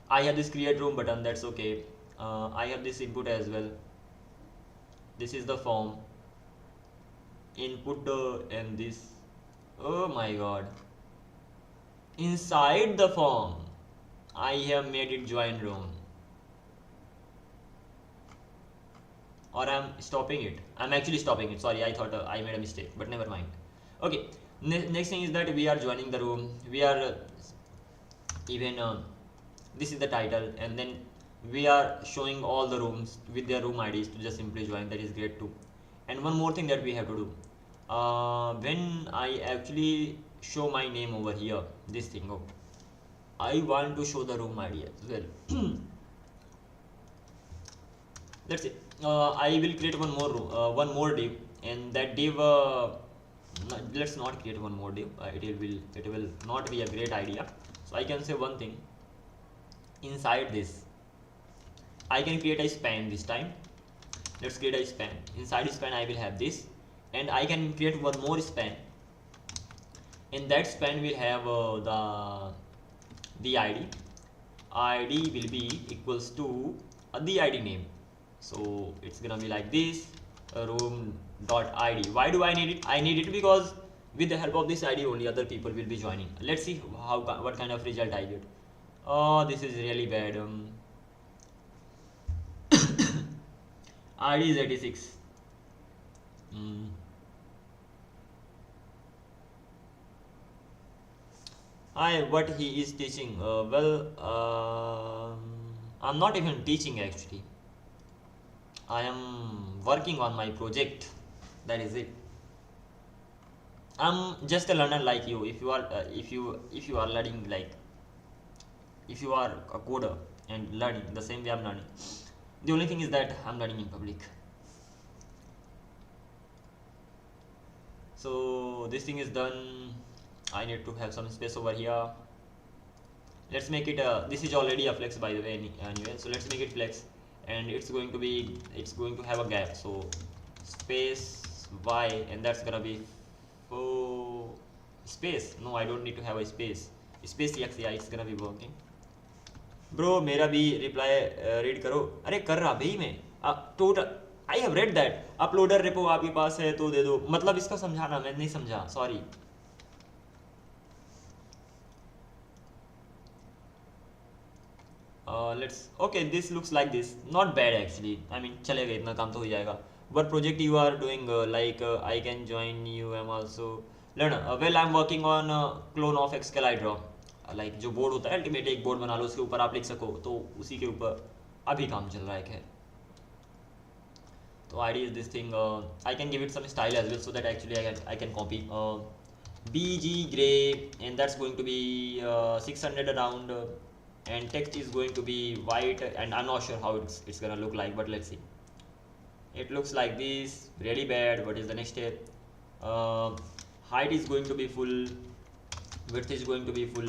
I have this create room button, that's okay. I have this input as well. This is the form input, and this, oh my god, inside the form I have made it join room, or I'm stopping it. I'm actually stopping it, sorry, I thought I made a mistake, but never mind. Okay, next thing is that we are joining the room. We are even this is the title, and then we are showing all the rooms with their room IDs to just simply join. That is great too. And one more thing that we have to do, when I actually show my name over here, this thing, I want to show the room ID as well. Let's see, I will create one more room, one more div, and that div, let's not create one more div. It will not be a great idea. So I can say one thing. Inside this, I can create a span this time. Let's create a span. Inside span I will have this, and I can create one more span. In that span we'll have the ID. ID will be equals to the ID name. So it's gonna be like this, room.id. Why do I need it? I need it because with the help of this ID only other people will be joining. Let's see what kind of result I get. Oh, this is really bad. ID is 86. What he is teaching? I'm not even teaching actually. I am working on my project. That is it. I'm just a learner like you. If you are, if you are learning, like if you are a coder and learning the same way I'm learning, the only thing is that I'm learning in public. So this thing is done. I need to have some space over here. Let's make it this is already a flex by the way anyway, so let's make it flex, and it's going to have a gap, so space y, and that's gonna be space. No, I don't need to have a space x. Yeah, it's gonna be working. Bro, मेरा भी reply read करो. अरे कर रहा भाई मैं. Total I have read that. Uploader repo आपके पास है तो दे दो. मतलब इसका समझाना, मैं नहीं समझा, sorry. Let's okay, this looks like this. Not bad actually. I mean चलेगा, इतना काम तो हो जाएगा. What project you are doing? Like I can join you. I'm also learn. Well, I'm working on clone of Excalidraw. Like जो board होता है ultimate, एक बोर्ड बना लो, उसके ऊपर आप लिख सको, तो उसी के ऊपर अभी काम चल रहा है. खैर, तो ID is this thing. I can give it some style as well, so that actually I can copy BG gray, and that's going to be 600 around, and text is going to be white, and I'm not sure how it's gonna look like, but let's see. It looks like this. Really bad. What is the next step? Height is going to be full. Width is going to be full.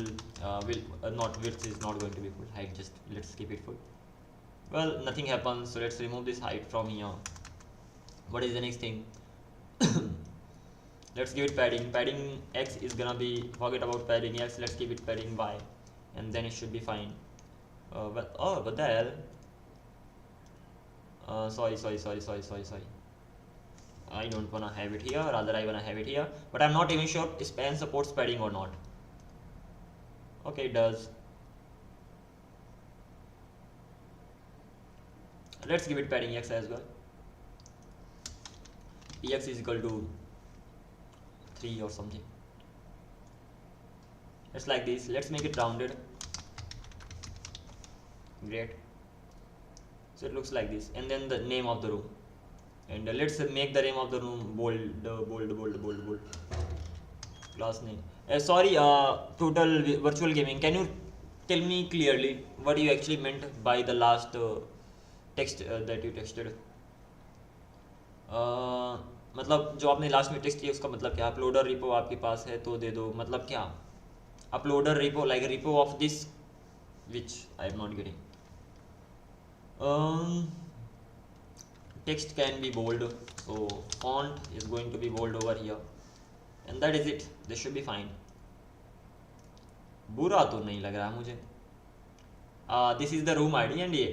Not width is not going to be full. Height, just let's keep it full. Well, nothing happens, so let's remove this height from here. What is the next thing? Let's give it padding. Padding X is gonna be, forget about padding X. Let's keep it padding Y, and then it should be fine. What the hell? Sorry. I don't wanna have it here, rather I wanna have it here, but I'm not even sure span supports padding or not. Okay, it does. Let's give it padding X as well. X is equal to 3 or something. It's like this. Let's make it rounded. Great. So it looks like this, and then the name of the room, and let's make the name of the room bold. class name. Sorry, total virtual gaming. Can you tell me clearly what you actually meant by the last text that you texted? मतलब जो आपने last में text किया उसका मतलब क्या? Uploader repo आपके पास है तो दे दो, मतलब क्या? Uploader repo like repo of this which I am not getting. Text can be bold, so font is going to be bold over here, and that is it. This should be fine. बुरा तो नहीं लग रहा मुझे. This is the room ID and ये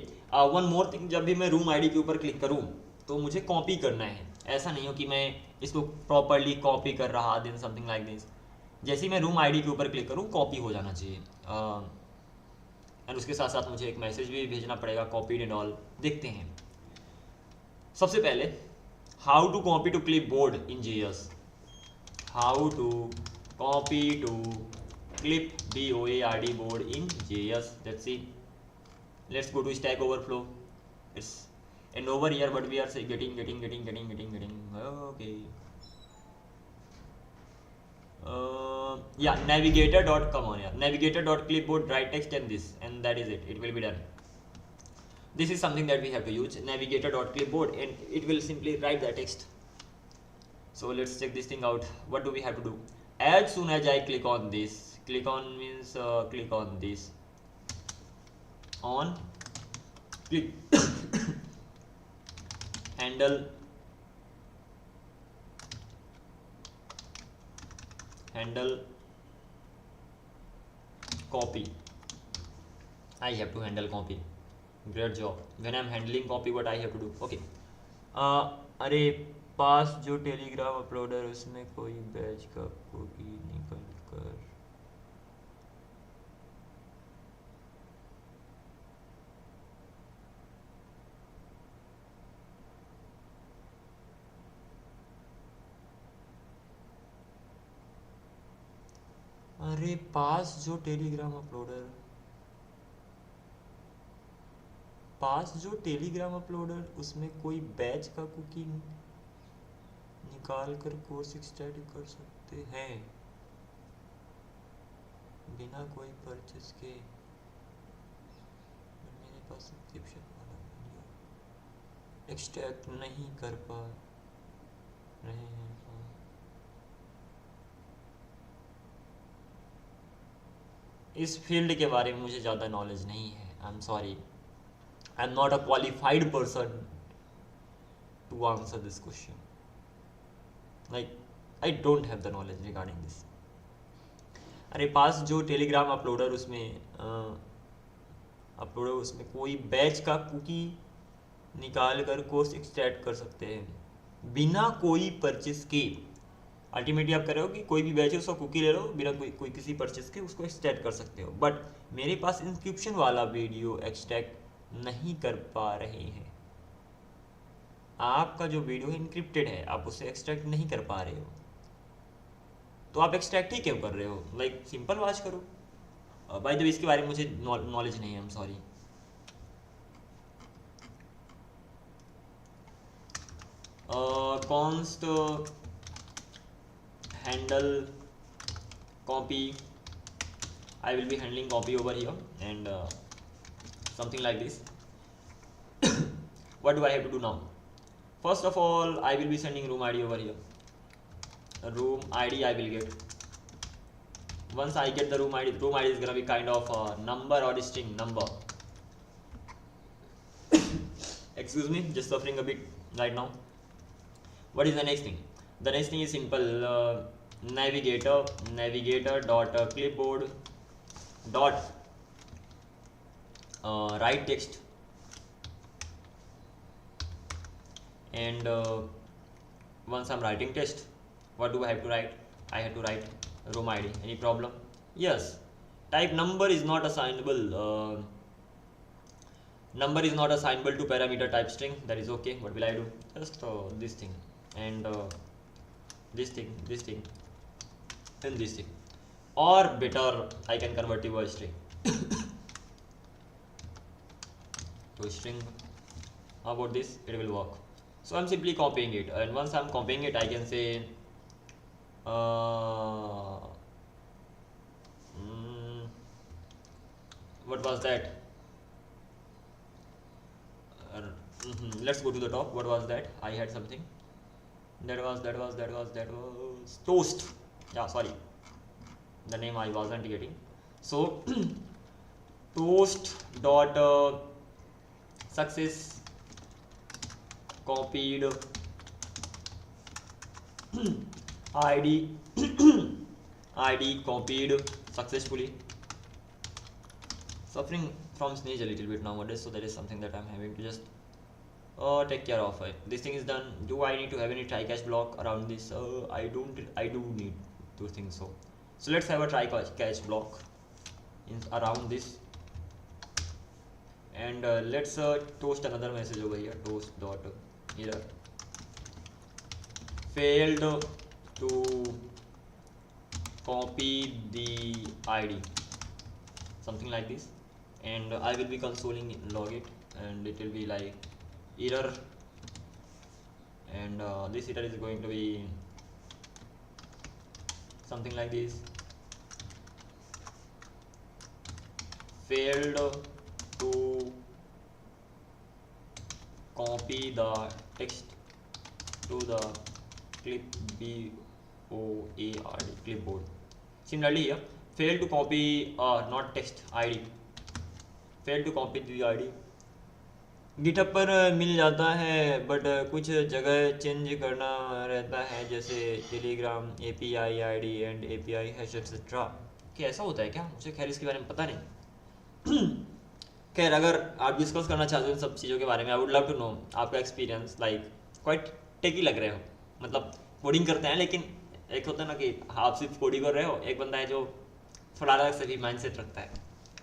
one more thing, जब भी मैं रूम आईडी के ऊपर क्लिक करूँ तो मुझे कॉपी करना है. ऐसा नहीं हो कि मैं इसको प्रॉपरली कॉपी कर रहा देन समथिंग लाइक दिस. जैसे ही मैं रूम आईडी के ऊपर क्लिक करूँ कॉपी हो जाना चाहिए. एंड उसके साथ साथ मुझे एक मैसेज भी भेजना पड़ेगा कॉपीड एंड ऑल. देखते हैं. सबसे पहले how to copy to clipboard in JS. How to copy to clip BOARD board in JS. Let's see. Let's go to Stack Overflow. It's and over here what we are saying getting. Okay. Yeah, navigator dot come on here. Navigator dot clipboard write text and this, and that is it. It will be done. This is something that we have to use. Navigator dot clipboard, and it will simply write the text. So let's check this thing out. What do we have to do? As soon as I click on this, click on means click on this, on click handle copy. I have to handle copy. Great job. When I'm handling copy, what I have to do? Okay. अरे पास जो Telegram uploader उसमें कोई batch का copy निकल कर अरे पास जो Telegram uploader उसमें कोई बैच का कुकी निकाल कर कोर्स एक्सटेंड कर सकते हैं बिना कोई परचेस के. मेरे पास सब्सक्रिप्शन वाला वीडियो एक्सट्रैक्ट नहीं कर पा रहे हैं. इस फील्ड के बारे में मुझे ज़्यादा नॉलेज नहीं है. I am sorry. I am not a qualified person to answer this question. Like I don't have the knowledge regarding this. अरे पास जो टेलीग्राम अपलोडर उसमें कोई बैच का कुकी निकाल कर कोर्स एक्सट्रैक्ट कर सकते हैं बिना कोई परचेस के. अल्टीमेटली आप कर रहे हो कि कोई भी बैच है उसका कुकी ले लो बिना कोई किसी परचेस के उसको एक्सट्रैक्ट कर सकते हो. बट मेरे पास इंस्क्रिप्शन वाला वीडियो एक्सट्रैक्ट नहीं कर पा रहे हैं. आपका जो वीडियो इनक्रिप्टेड है आप उसे एक्सट्रैक्ट नहीं कर पा रहे हो तो आप एक्सट्रैक्ट ही क्यों कर रहे हो? लाइक सिंपल वॉच करो. बाय द वे इसके बारे में मुझे नॉलेज नहीं है. I am sorry. const handle copy. I will be handling copy over here and something like this. What do I have to do now? First of all, I will be sending room ID over here. Room ID I will get. Once I get the room ID is gonna be kind of a number or a string number. Excuse me, just suffering a bit right now. What is the next thing? The next thing is simple. Navigator dot clipboard dot write text. And once I'm writing text, what do I have to write? I have to write room ID. Any problem? Yes. Type number is not assignable. Number is not assignable to parameter type string. That is okay. What will I do? Just this thing and this thing, and this thing. Or better, I can convert it to a string. To a string. How about this? It will work. So I'm simply copying it, and once I'm copying it, I can say what was that? Let's go to the top. What was that? I had something. That was toast. Yeah, sorry, the name I wasn't getting. So toast dot success copied id id copied successfully. Suffering from sneeze a little bit nowadays, so that is something that I'm having to just take care of it. This thing is done. Do I need to have any try catch block around this? I do need to think so. So let's have a try catch block around this, and let's toast another message over here. Toast dot error failed to copy the ID, something like this, and I will be consoling log it, and it will be like error, and this error is going to be something like this: failed to copy the text to the clipboard. Similarly here, failed to copy not text ID, failed to copy the ID. GitHub पर मिल जाता है, but कुछ जगह change करना रहता है, जैसे Telegram API ID and API hash etcetera. क्या ऐसा होता है क्या? मुझे खैर इसके बारे में पता नहीं. खैर अगर आप डिस्कस करना चाहते हो इन सब चीज़ों के बारे में, I would love to know आपका एक्सपीरियंस. लाइक क्वाइट टेकी लग रहे हो, मतलब कोडिंग करते हैं, लेकिन एक होता है ना कि आप सिर्फ कोडिंग कर रहे हो, एक बंदा है जो थोड़ा अलग से भी माइंड सेट रखता है,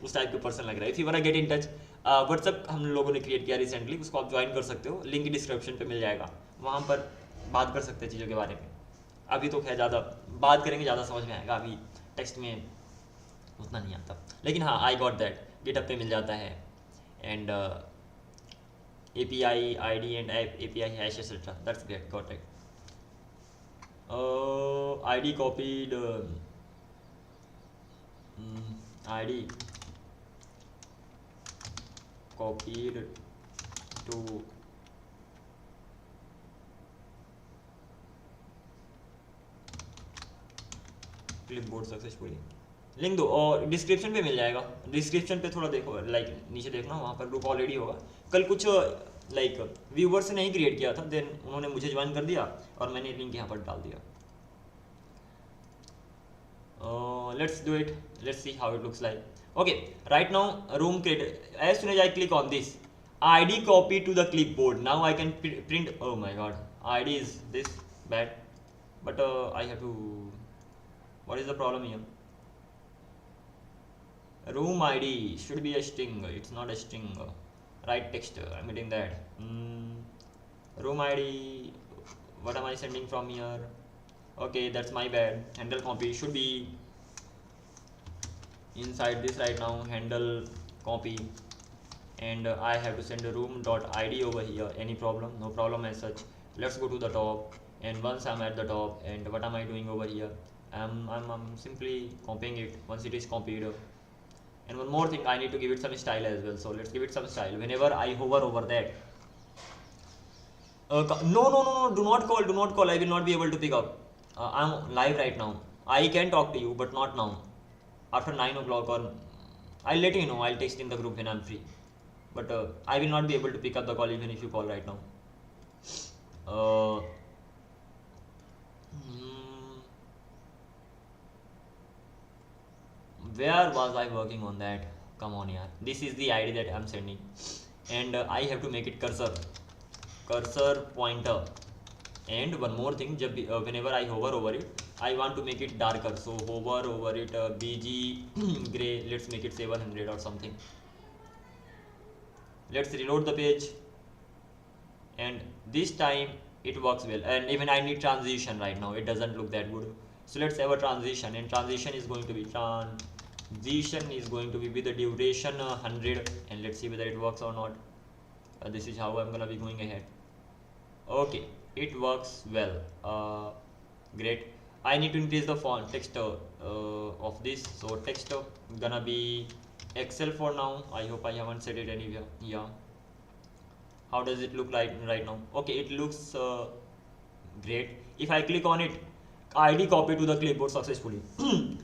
उस टाइप के पर्सन लग रहा है. If you want get in touch, WhatsApp हम लोगों ने क्रिएट किया रिसेंटली, उसको आप ज्वाइन कर सकते हो, लिंक डिस्क्रिप्शन पे मिल जाएगा, वहाँ पर बात कर सकते हैं चीज़ों के बारे में. अभी तो खैर ज़्यादा बात करेंगे, ज़्यादा समझ में आएगा, अभी टेक्स्ट में उतना नहीं आता, लेकिन हाँ आई गॉट दैट. गिटहब पे मिल जाता है, and API ID and API hash etcetera. That's great, got it. ID copied ID copied to clipboard successfully. Link दो और डिस्क्रिप्शन पे मिल जाएगा. डिस्क्रिप्शन पे थोड़ा देखो, लाइक नीचे देखना, वहाँ पर ग्रुप ऑलरेडी होगा. कल कुछ लाइक व्यूवर्स ने ही क्रिएट किया था, देन उन्होंने मुझे ज्वाइन कर दिया और मैंने लिंक यहाँ पर डाल दिया. Let's do it. Let's see how it looks like. Okay, right now room created. As soon as I click on this, ID copy to the clipboard. Now I can print. Oh my god, ID is this bad, but I have to. What is the problem here? Room ID should be a string. It's not a string. Write text. I'm hitting that. Room ID. What am I sending from here? Okay, that's my bad. Handle copy should be inside this right now. Handle copy, and I have to send a room.id over here. Any problem? No problem as such. Let's go to the top, and once I'm at the top, and what am I doing over here? I'm simply copying it. Once it is copied, and one more thing, I need to give it some style as well. So let's give it some style. Whenever I hover over that, no, do not call. I will not be able to pick up. I'm live right now. I can talk to you, but not now. After 9 o'clock, or I'll let you know. I'll text in the group when I'm free. But I will not be able to pick up the call even if you call right now. Where was I working on that? Come on, yaar. This is the ID that I'm sending, and I have to make it cursor pointer. And one more thing, whenever I hover over it, I want to make it darker. So hover over it, BG gray. Let's make it 700 or something. Let's reload the page, and this time it works well. And even I need transition right now. It doesn't look that good. So let's have a transition, and transition is going to be with the duration 100, and let's see whether it works or not. This is how I'm gonna be going ahead. Okay, it works well. Great. I need to increase the font text of this. So text gonna be Excel for now. I hope I haven't said it anywhere. Yeah. How does it look like right now? Okay, it looks great. If I click on it, ID copy to the clipboard successfully.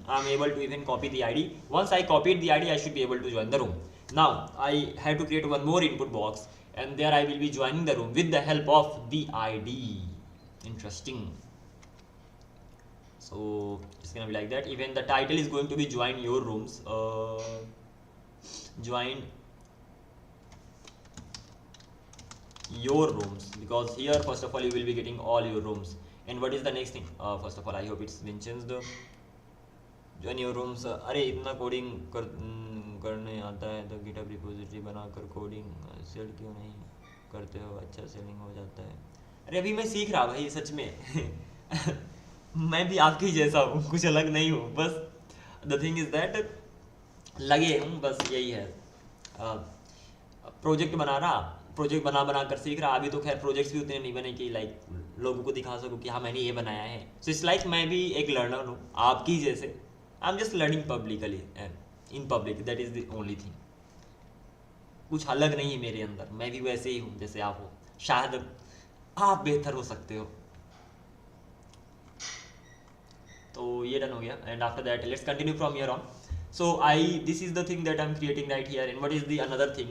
I'm able to even copy the ID. Once I copied the ID, I should be able to join the room. Now I have to create one more input box, and there I will be joining the room with the help of the ID. Interesting. So it's gonna be like that. Even the title is going to be join your rooms. Join your rooms, because here first of all you will be getting all your rooms. And what is the next thing? First of all, I hope it's mentions the join your rooms. अरे इतना coding करने आता है तो GitHub repository बनाकर coding cell क्यों नहीं करते हो? अच्छा सेलिंग हो जाता है। अरे अभी मैं सीख रहा भाई, सच में। मैं भी आपके ही जैसा हूँ, कुछ अलग नहीं हूँ, बस द थिंग इज दैट लगे हूँ, बस यही है। प्रोजेक्ट बना कर सीख रहा। अभी तो खैर प्रोजेक्ट्स भी उतने नहीं बने कि लाइक लोगों को दिखा सकूँ कि हाँ मैंने ये बनाया है। सो इट्स लाइक मैं भी एक लर्नर हूँ आपकी जैसे। I am just learning publicly in public, that is the only thing. कुछ अलग नहीं है मेरे अंदर, मैं भी वैसे ही हूँ जैसे आप हो। शायद आप बेहतर हो सकते हो। तो ये डन हो गया, and after that let's continue from here on. So this is the thing that I'm creating right here. And what is the another thing?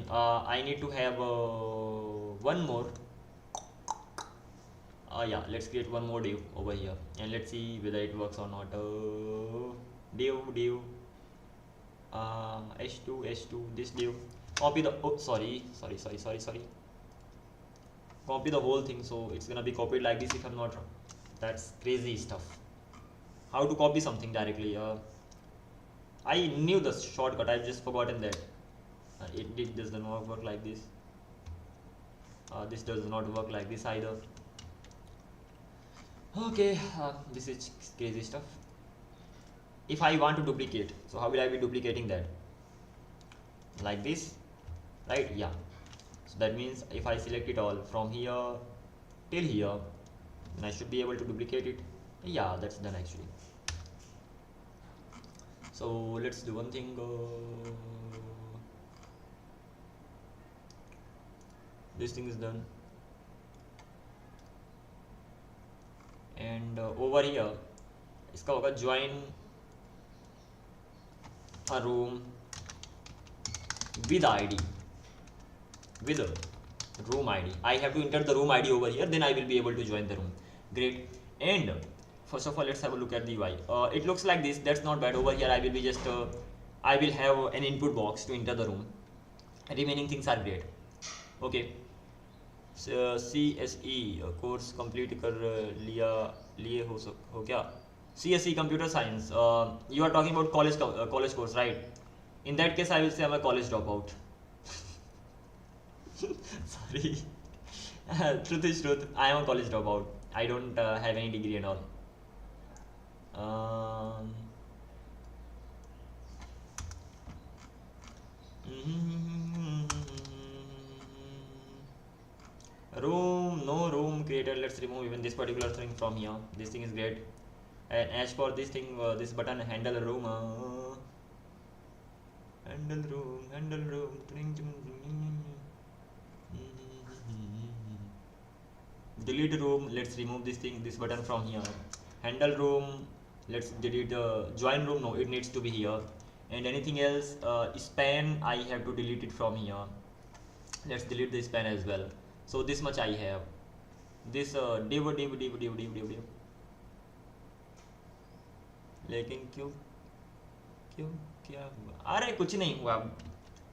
I need to have one more. Yeah, let's create one more div over here, and let's see whether it works or not. Div h2 this div. Copy the sorry. Copy the whole thing, so it's gonna be copied like this if I'm not wrong. That's crazy stuff. How to copy something directly? I knew the shortcut, I've just forgotten that. It does not work like this. This does not work like this either. Okay, this is crazy stuff. If I want to duplicate, so how will I be duplicating that? Like this, right? Yeah. So that means if I select it all from here till here, then I should be able to duplicate it. Yeah, that's done actually. So let's do one thing. This thing is done, and over here इसका होगा join a room with ID, with a room ID. I have to enter the room ID over here, then I will be able to join the room. Great. And first of all, let's have a look at the UI. It looks like this. That's not bad. Over here I will be just I will have an input box to enter the room. Remaining things are great. Okay, so CSE course complete कर लिए हो क्या? CSE computer science. You are talking about college course, right? In that case I will say I'm a college dropout. Sorry. Truth is truth, I am a college dropout. I don't have any degree and all. Room, no room created. Let's remove even this particular thing from here. This thing is great. And as for this thing, this button, handle room, handle room. Delete room. Let's remove this thing, this button from here. Handle room, let's delete join room. No, it needs to be here. And anything else, span, I have to delete it from here. Let's delete the span as well. So this much I have. This div. लेकिन क्यों क्या हुआ? अरे कुछ नहीं हुआ,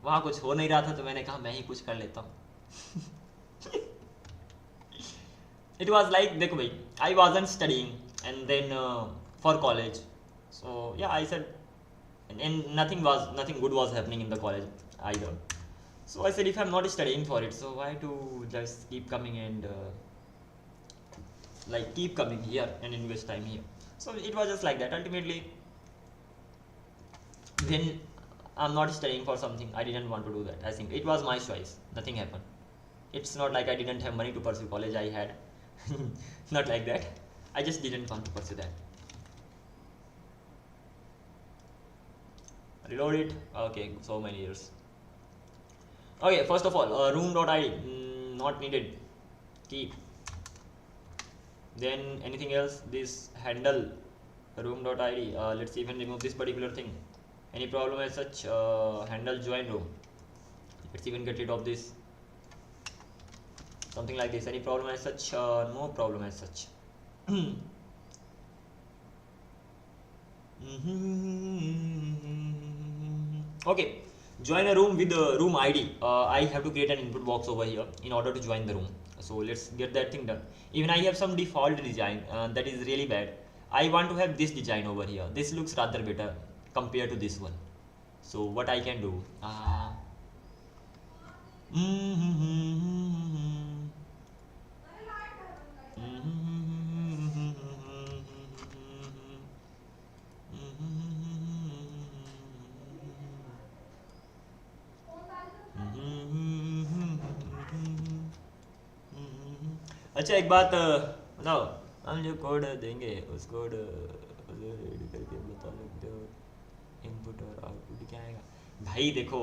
वहाँ कुछ हो नहीं रहा था तो मैंने कहा मैं ही कुछ कर लेता हूँ. It was like, देखो भाई, I wasn't studying and then for college, so yeah, I said, and nothing good was happening in the college either. So I said, if I'm not studying for it, so why to just keep coming and like keep coming here and invest time here. So it was just like that. Ultimately, when I'm not studying for something, I didn't want to do that. I think it was my choice. Nothing happened. It's not like I didn't have money to pursue college. I had. Not like that. I just didn't want to pursue that. reload it. Okay, so many years. Okay, first of all, room.id not needed. Keep. Then anything else? This handle room.id. Let's even remove this particular thing. Any problem as such? Handle join room. Let's even get rid of this. Something like this. Any problem as such? No problem as such. Okay, join a room with the room ID. I have to create an input box over here in order to join the room. So let's get that thing done. Even I have some default design that is really bad. I want to have this design over here. This looks rather better compared to this one. So what I can do? अच्छा एक बात बताओ, हम जो code देंगे उस code करके बता सकते हो इनपुट और आउटपुट क्या आएगा? भाई देखो,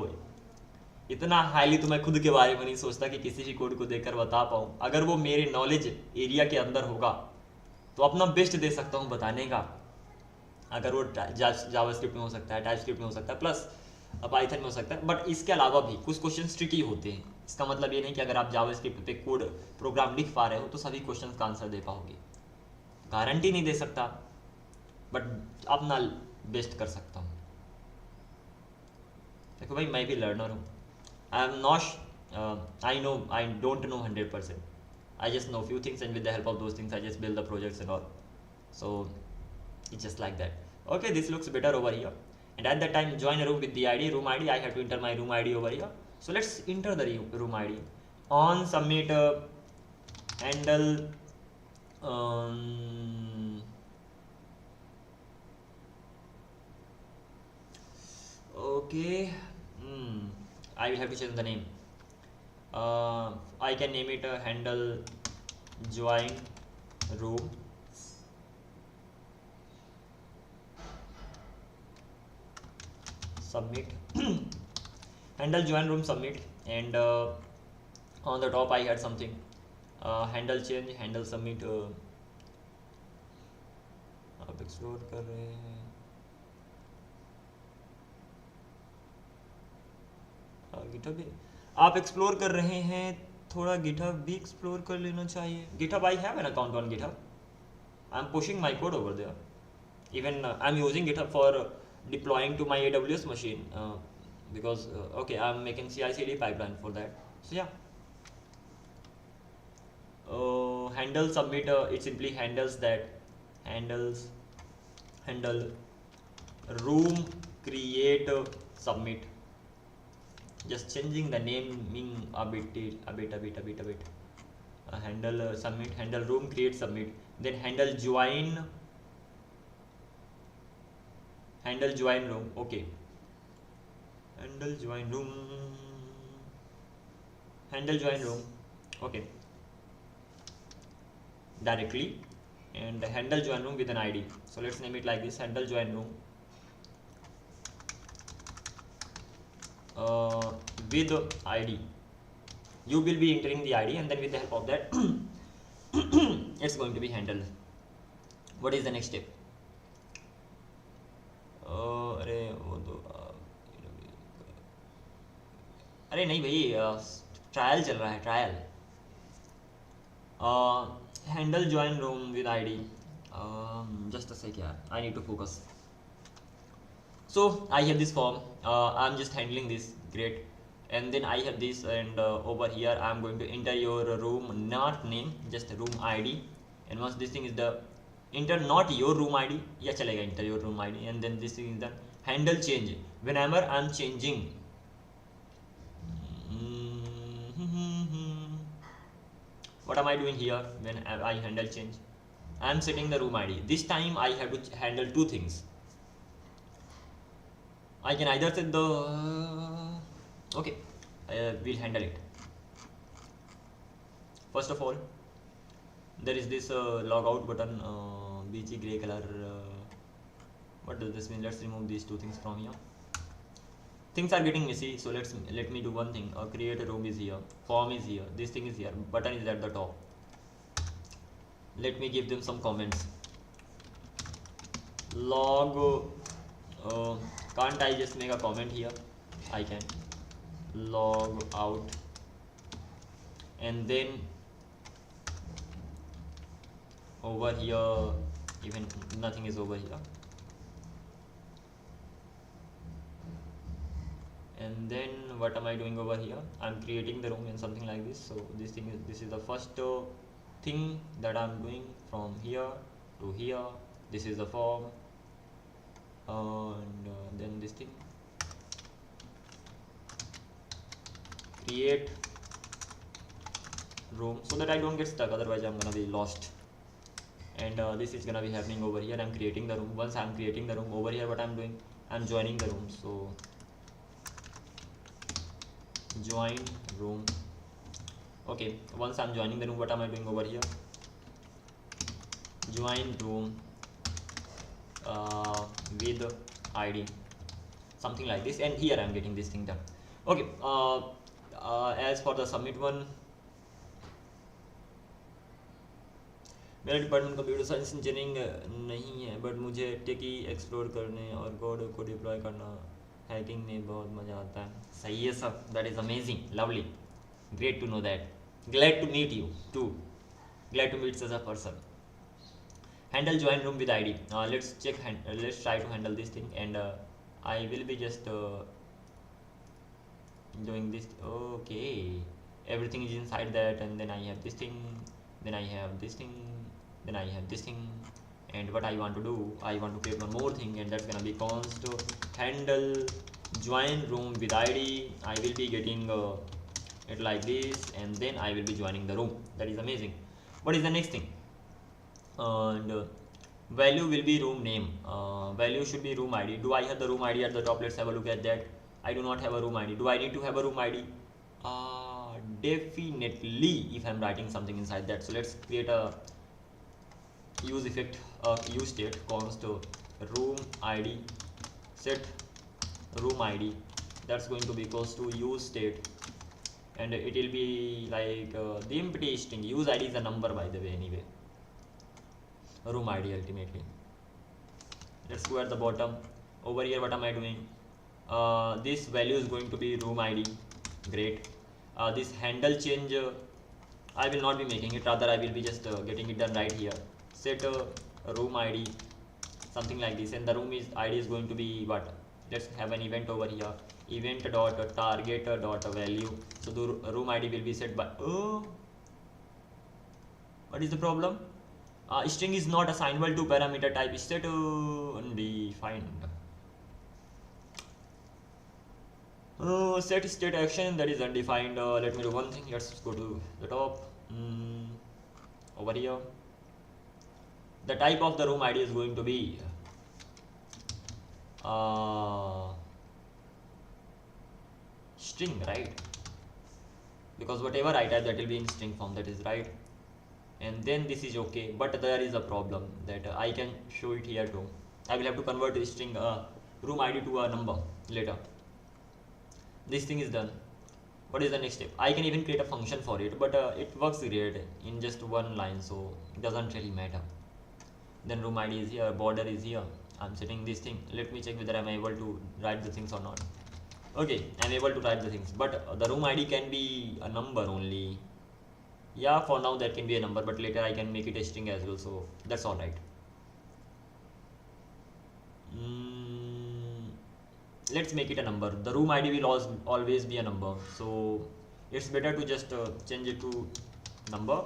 इतना हाईली तो मैं खुद के बारे में नहीं सोचता कि किसी भी कोड को देखकर बता पाऊँ. अगर वो मेरे नॉलेज एरिया के अंदर होगा तो अपना बेस्ट दे सकता हूँ बताने का. अगर वो जावास्क्रिप्ट में हो सकता है, टाइपस्क्रिप्ट में हो सकता है, प्लस पाइथन में हो सकता है, बट इसके अलावा भी कुछ क्वेश्चन ट्रिकी होते हैं. इसका मतलब ये नहीं कि अगर आप जावास्क्रिप्ट पे कोड प्रोग्राम लिख पा रहे हो तो सभी क्वेश्चंस का आंसर दे पाओगे. गारंटी नहीं दे सकता, बट अपना बेस्ट कर सकता हूँ. देखो भाई, मैं भी लर्नर हूँ. आई am not I don't know 100%. I just know few things, and with the help of those things I just build the projects and all. So it's just like that. Okay, this looks better over here. And at that time, join a room with the ID, room ID. I have to enter my room ID over here. So let's enter the room ID. On submit handle okay. I will have to change the name. I can name it handle join room. Submit. Handle join room submit. And on the top I had something handle change, handle submit. आप explore कर रहे हैं, GitHub भी आप explore कर रहे हैं, थोड़ा गिटहब भी एक्सप्लोर कर लेना चाहिए. GitHub, I have an account on GitHub. I'm pushing my code over there. Even I'm using GitHub for deploying to my AWS machine because okay, I'm making CI/CD pipeline for that. So yeah, handle submit. It simply handles that. Handle room create submit. Just changing the naming a bit. Handle submit, handle room create submit, then handle join room. Okay, handle join room. Okay, directly, and handle join room with an ID. So let's name it like this: handle join room with ID. You will be entering the ID, and then with the help of that it's going to be handled. What is the next step? अरे वो तो अरे नहीं भाई, trial चल रहा है, trial. Handle join room with ID. Just a sec, yeah, I need to focus. So I have this form, I'm just handling this, great. And then I have this, and over here I'm going to enter your room, not name, just room ID. And once this thing is the enter not your room ID, yeah chalega, enter your room ID. And then this thing is the handle change. Whenever I'm changing what am I doing here? When I handle change, I'm setting the room ID. This time I have to handle two things. I can either set the okay, we'll handle it. First of all, there is this logout button, beachy gray color. What does this mean? Let's remove these two things from here. things are getting messy, so let me do one thing. Create a room is here, form is here, this thing is here, button is at the top. Let me give them some comments. Log can't I just make a comment here? I can log out, and then over here even nothing is over here, and then what am I doing over here? I'm creating the room in something like this. So this is the first thing that I'm doing from here to here. This is the form, and then this thing, create room, so that I don't get stuck, otherwise I'm gonna be lost. And this is gonna be happening over here. I'm creating the room. Once I'm creating the room over here, what I'm doing, I'm joining the room. So join room. Okay, once I'm joining the room, what am I doing over here? Join room with ID, something like this, and here I'm getting this thing done. Okay, as for the submit one, मेरा department computer science engineering नहीं है, but मुझे टेकी explore करने और code को deploy करना, hacking में बहुत मज़ा आता है. सही है sir, that is amazing, lovely, great to know that, glad to meet you too, glad to meet such a person. Handle join room with ID. Let's check. Let's try to handle this thing, and I will be just doing this. Okay, everything is inside that, and then I have this thing, then I have this thing, then I have this thing, and what I want to do, I want to create one more thing, and that's gonna be const handle join room with ID. I will be getting it like this, and then I will be joining the room. That is amazing. What is the next thing? And value will be room name. Value should be room ID. Do I have the room ID at the top? Let's have a look at that. I do not have a room ID. Do I need to have a room ID? Definitely, if I'm writing something inside that. So let's create a use effect, use state, const room ID, set room ID. That's going to be equals to use state, and it will be like the empty string. Use ID is a number, by the way, anyway. Room ID ultimately. Let's go at the bottom. Over here, what am I doing? This value is going to be room ID. Great. This handle change, I will not be making it, rather I will be just getting it done right here. Set room ID, something like this, and the room is ID is going to be what? Let's have an event over here. Event dot target dot value. So the room ID will be set by. What is the problem? String is not assignable to parameter type. Set undefined. Set state action, that is undefined. Let me do one thing. Let's go to the top. Over here, the type of the room ID is going to be string, right? Because whatever I type, that will be in string form. That is right. And then this is okay, but there is a problem that I can show it here too. I will have to convert the string room ID to a number later. This thing is done. What is the next step? I can even create a function for it, but it works great in just one line, so it doesn't really matter. Then room ID is here, border is here. I'm setting this thing. Let me check whether I'm able to write the things or not. Okay, I'm able to write the things, but the room ID can be a number only. Yeah, for now that can be a number, but later I can make it a string as well, so that's all right. Let's make it a number. The room ID will always be a number, so it's better to just change it to number,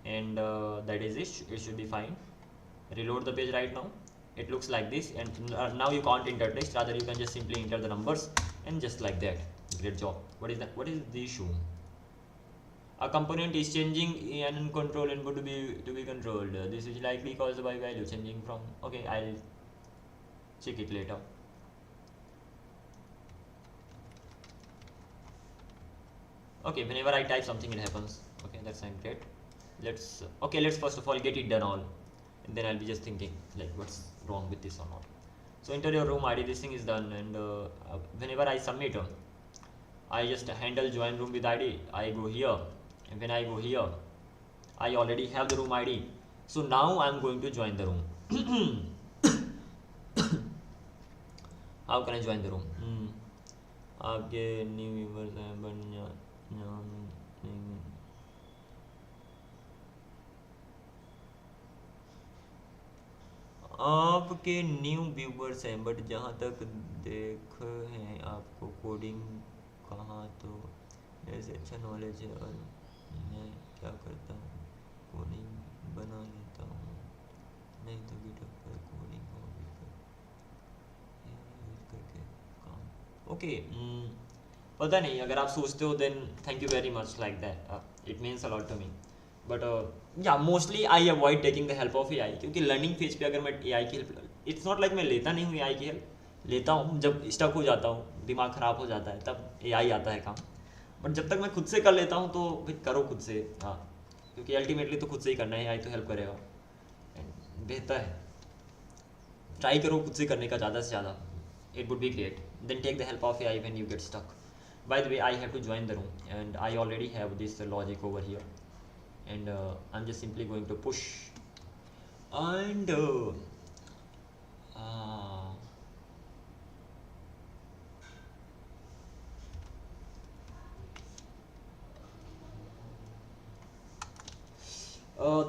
and that is it. It should be fine. Reload the page right now. It looks like this, and now you can't enter text, rather you can just simply enter the numbers, and just like that. Great job. What is that? What is the issue? A component is changing and control input to be controlled. This is likely caused by value changing from. Okay, I'll check it later. Okay, whenever I type something, it happens. Okay, that's great. Let's first of all get it done all, and then I'll be just thinking like what's wrong with this or not. So enter your room ID, this thing is done, and whenever I submit, I just handle join room with ID. I go here, and when I go here, I already have the room ID. So now I'm going to join the room. How can I join the room? आपके new viewers हैं आपके new viewers हैं, but जहाँ तक देख हैं आपको coding कहाँ तो ऐसे अच्छा नॉलेज है, और मैं क्या करता हूँ कोडिंग बना लेता हूँ, नहीं तो गिटहब पर कोडिंग हॉबी करके काम। ओके, पता नहीं, अगर आप सोचते हो then thank you very much, like that it means a lot to me, but yeah mostly I avoid taking the help of AI, क्योंकि लर्निंग फेज पे अगर मैं AI की हेल्प, इट्स नॉट लाइक मैं लेता नहीं हूँ AI की हेल्प, लेता हूँ जब स्टक हो जाता हूँ, दिमाग ख़राब हो जाता है, तब AI आता है काम, बट जब तक मैं खुद से कर लेता हूँ तो भाई करो खुद से, हाँ, क्योंकि अल्टीमेटली तो खुद से ही करना है, AI तो हेल्प करेगा, बेहतर है ट्राई करो खुद से करने का ज़्यादा से ज़्यादा, it would be great, then take the help of AI when you get stuck. By the way, I have to join the room, and I already have this logic over here, and I'm just simply going to push, and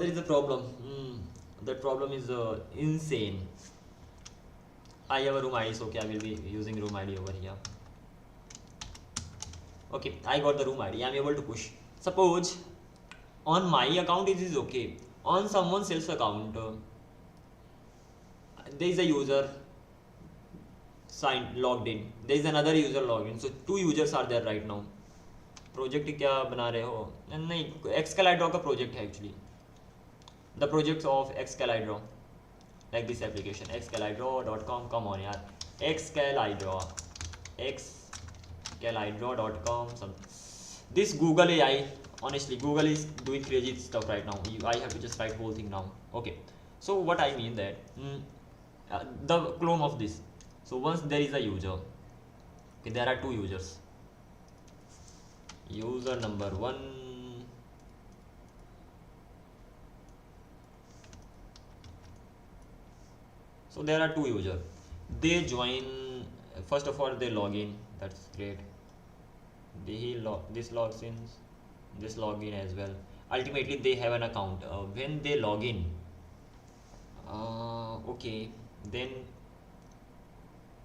there is a problem. That problem is insane. I have a room ID, so okay, I will be using room ID over here. Okay, I got the room ID. I am able to push. Suppose on my account it is okay. On someone else's account, there is a user signed logged in. There is another user logged in. So two users are there right now. Project क्या बना रहे हो? नहीं, Excalidraw का project है actually. The projects of Excalidraw, like this application, Excalidraw.com. Come on, yaar. Excalidraw, Excalidraw.com. This Google AI, honestly, Google is doing crazy stuff right now. I have to just write whole thing now. Okay. So what I mean that the clone of this. So once there is a user, okay, there are two users. User number 1. So there are two users. They join. First of all, they log in. That's great. This logs in. This log in as well. Ultimately, they have an account. When they log in, okay, then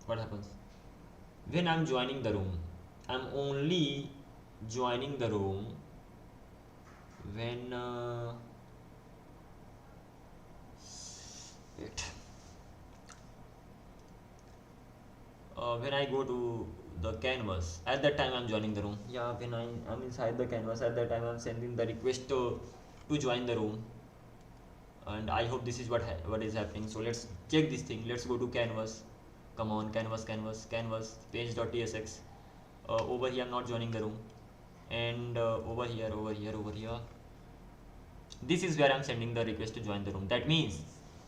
what happens? When I'm joining the room, I'm only joining the room when when I go to the canvas, at that time I'm joining the room. Yeah, when I'm inside the canvas, at that time I'm sending the request to join the room, and I hope this is what is happening. So let's check this thing. Let's go to canvas. Come on, canvas, page.tsx. Over here I'm not joining the room, and over here, this is where I'm sending the request to join the room. That means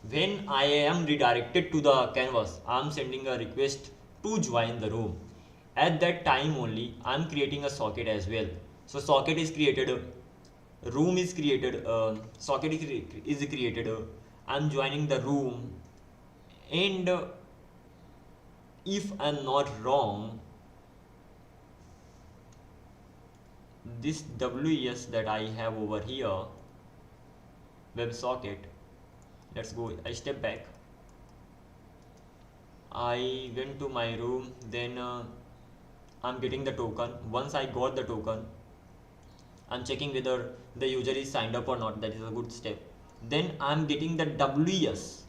when I am redirected to the canvas, I'm sending a request to join the room. At that time only I'm creating a socket as well. So socket is created, room is created, socket is created, I'm joining the room, and if I'm not wrong, this WES that I have over here, WebSocket, let's go, I step back, I went to my room, then I'm getting the token. Once I got the token, I'm checking whether the user is signed up or not. That is a good step. Then I'm getting the WES.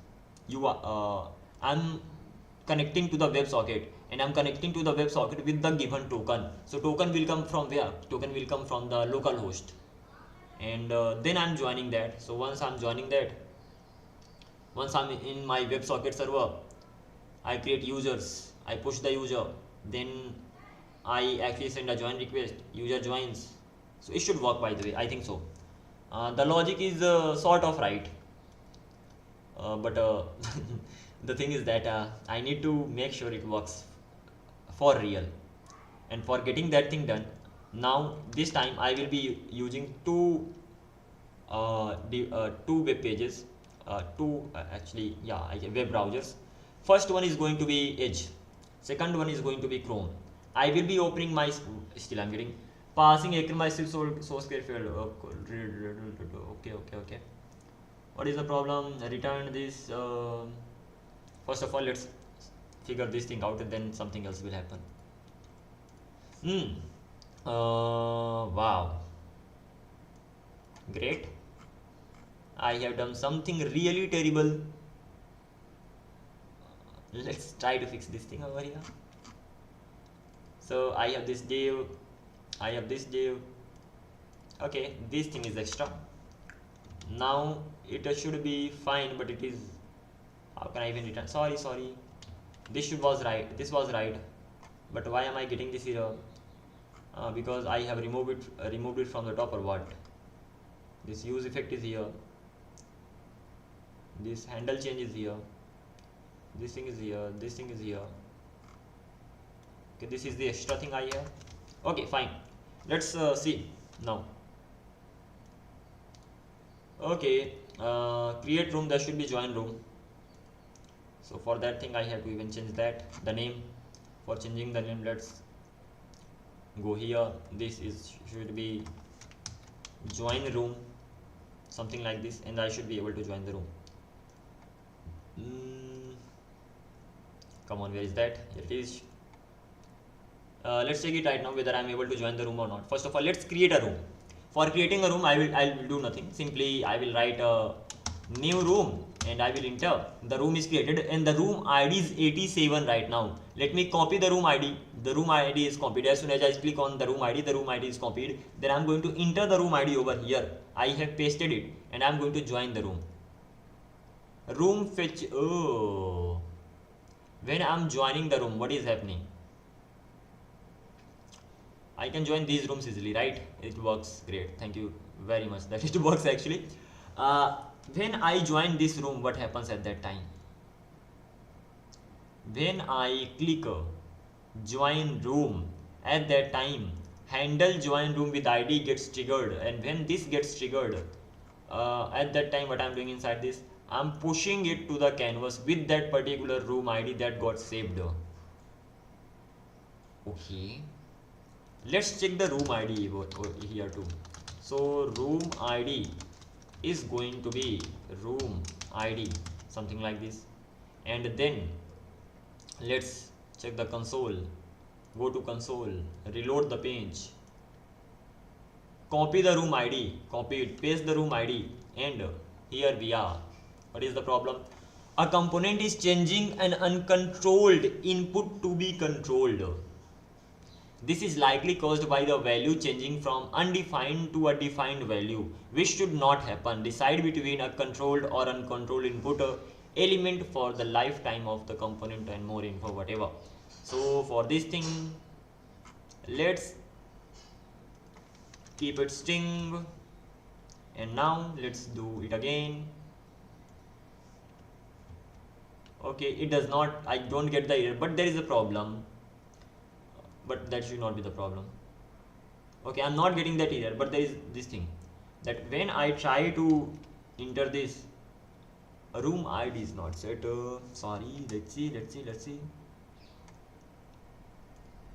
I'm connecting to the WebSocket, and I'm connecting to the WebSocket with the given token. So token will come from where? Token will come from the local host, and then I'm joining that. So once I'm joining that, once I'm in my WebSocket server, I create users, I push the user, then I actually send a join request, user joins. So it should work, by the way, I think so. The logic is sort of right, but the thing is that I need to make sure it works for real, and for getting that thing done, now this time I will be using two web pages, actually, yeah, web browsers. First one is going to be Edge, second one is going to be Chrome. I will be opening my, still I'm getting passing acre my source clear field. Okay. What is the problem? Return this. First of all, let's figure this thing out, and then something else will happen. Wow, great. I have done something really terrible. Let's try to fix this thing over here. So I have this div, I have this div. Okay, this thing is extra. Now it should be fine, but it is, how can I even return? Sorry, this was right, but why am I getting this error? Because I have removed it from the top, or what? This use effect is here, this handle change is here, this thing is here, this thing is here. Okay, this is the extra thing I have. Okay, fine, let's see now. Okay, create room, there should be join room. So for that thing I have to even change that, the name. For changing the name, let's go here, this should be join room, something like this, and I should be able to join the room. Come on, where is that? Here it is. Let's check it right now whether I am able to join the room or not. First of all, let's create a room. For creating a room, I will do nothing. Simply I will write a new room and I will enter. The room is created and the room ID is 87 right now. Let me copy the room ID. The room ID is copied. As soon as I click on the room ID is copied. Then I am going to enter the room ID over here. I have pasted it and I am going to join the room. Room fetch. Oh, when I am joining the room, what is happening? I can join these rooms easily, right? It works great. Thank you very much that it works actually. When I join this room, what happens at that time? When I click join room, at that time handle join room with ID gets triggered, and when this gets triggered, at that time what I'm doing inside this, I'm pushing it to the canvas with that particular room ID that got saved. Okay, let's check the room ID here too. So room ID is going to be room ID, something like this, and then let's check the console. Go to console, reload the page, copy the room ID, copy it, paste the room ID, and here we are. What is the problem? A component is changing an uncontrolled input to be controlled. This is likely caused by the value changing from undefined to a defined value, which should not happen. Decide between a controlled or uncontrolled input element for the lifetime of the component and more info, whatever. So for this thing, let's keep it string, and now let's do it again. Okay, it does not, I don't get the error, but there is a problem. But that should not be the problem. Okay, I'm not getting that error, but there is this thing that when I try to enter this, room ID is not set. Sorry, let's see.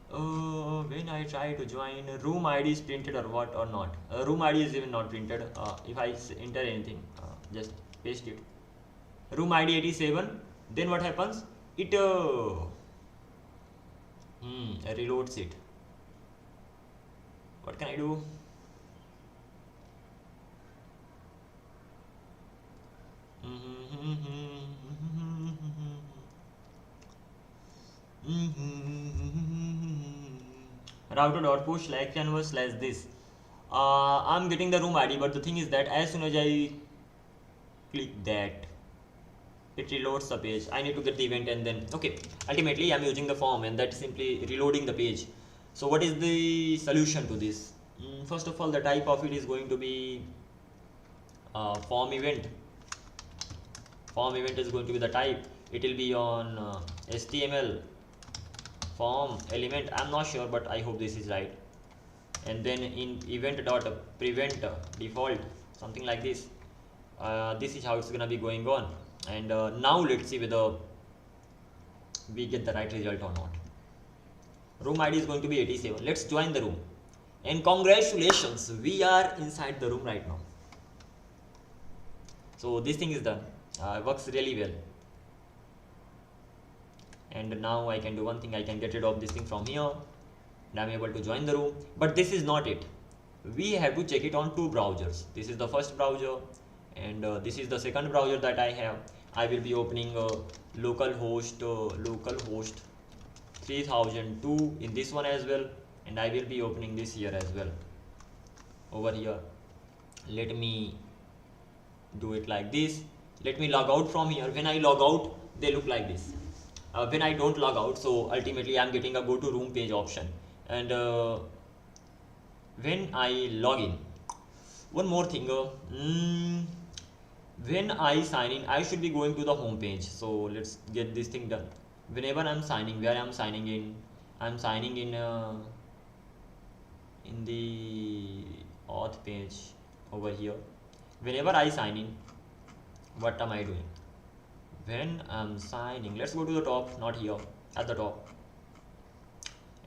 When I try to join, room ID is printed or what, or not? Room ID is even not printed. If I enter anything, just paste it. Room ID 87. Then what happens? It reloads it. What can I do? Router.push / canvas / this. I'm getting the room ID, but the thing is that as soon as I click that, it reloads the page. I need to get the event, and then okay, ultimately I'm using the form and that's simply reloading the page. So what is the solution to this? First of all, the type of it is going to be form event. Form event is going to be the type, it will be on HTML form element, I'm not sure, but I hope this is right. And then in event dot prevent default, something like this. This is how it's gonna be going on. And now let's see whether we get the right result or not. Room ID is going to be 87. Let's join the room. And congratulations, we are inside the room right now. So this thing is done. Works really well. And now I can do one thing, I can get rid of this thing from here, and I'm able to join the room. But this is not it. We have to check it on two browsers. This is the first browser, and this is the second browser that I have. I will be opening localhost 3002 in this one as well, and I will be opening this here as well. Over here, let me do it like this. Let me log out from here. When I log out, they look like this. When I don't log out, so ultimately I'm getting a go to room page option. And when I log in, one more thing, when I sign in, I should be going to the home page. So let's get this thing done. Whenever I'm signing, where I'm signing in, I'm signing in the auth page over here. Whenever I sign in, what am I doing? When I'm signing, let's go to the top, not here, at the top.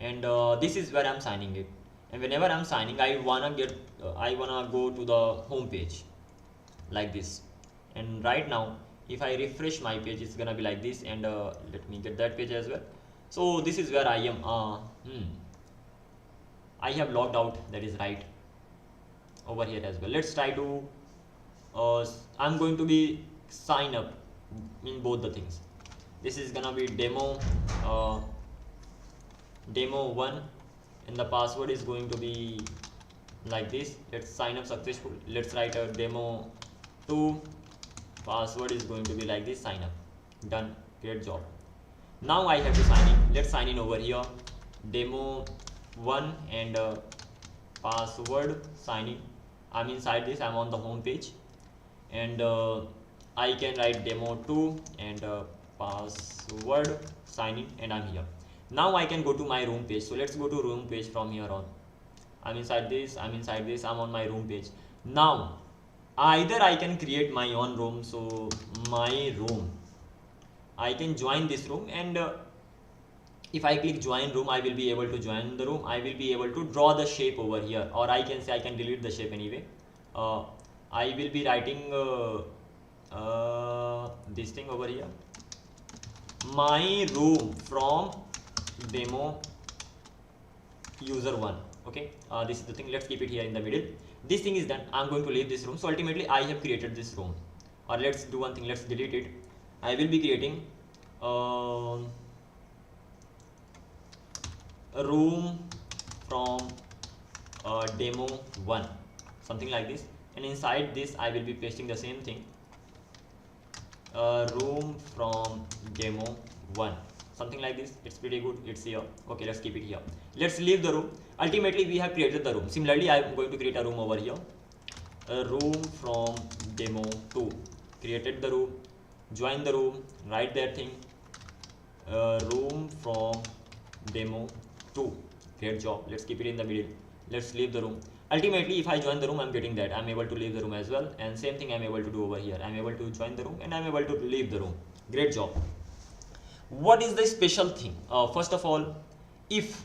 And this is where I'm signing it. And whenever I'm signing, I wanna go to the home page like this. And right now, if I refresh my page, it's gonna be like this. And let me get that page as well. So this is where I am. I have logged out, that is right, over here as well. Let's try to I'm going to be sign up in both the things. This is gonna be demo 1, and the password is going to be like this. Let's sign up successful. Let's write a demo 2, password is going to be like this, sign up. Done, great job. Now I have to sign in. Let's sign in over here, demo 1 and password, sign in. I'm inside this, I'm on the home page, and I can write demo 2 and password, sign in, and I'm here. Now I can go to my room page. So let's go to room page from here on. I'm inside this, I'm on my room page. Now either I can create my own room. So my room, I can join this room, and if I click join room, I will be able to join the room. I will be able to draw the shape over here, or I can say I can delete the shape anyway. I will be writing this thing over here, my room from demo user 1. Okay, this is the thing. Let's keep it here in the middle. This thing is done. I'm going to leave this room. So ultimately I have created this room. Or let's do one thing, let's delete it. I will be creating a room from demo 1, something like this. And inside this I will be pasting the same thing, room from demo 1, something like this. It's pretty good, it's here. Okay, let's keep it here. Let's leave the room. Ultimately we have created the room. Similarly, I am going to create a room over here, a room from demo 2. Created the room, join the room, write that thing, room from demo 2. Great job. Let's keep it in the middle. Let's leave the room. Ultimately, if I join the room, I'm getting that. I'm able to leave the room as well. And same thing I'm able to do over here. I'm able to join the room and I'm able to leave the room. Great job. What is the special thing? First of all, if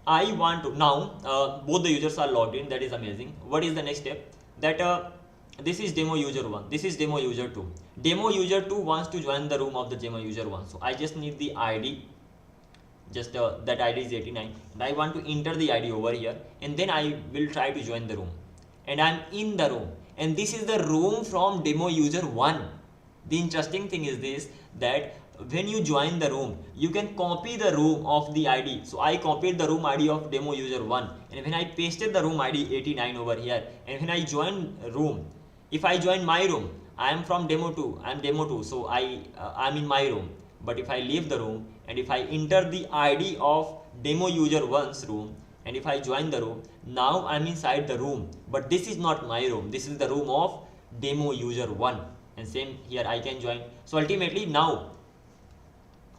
I want to, now both the users are logged in, that is amazing. What is the next step? That this is demo user 1, this is demo user 2. Demo user 2 wants to join the room of the demo user 1. So I just need the ID, just that ID is 89, and I want to enter the ID over here, and then I will try to join the room, and I'm in the room, and this is the room from demo user 1. The interesting thing is this, that when you join the room, you can copy the room of the ID. So I copied the room ID of demo user 1, and when I pasted the room ID 89 over here, and when I join room, if I join my room, I am from demo 2, I am demo 2, so I'm in my room. But if I leave the room and if I enter the ID of demo user 1's room, and if I join the room, now I'm inside the room, but this is not my room, this is the room of demo user 1. and same here I can join. So ultimately now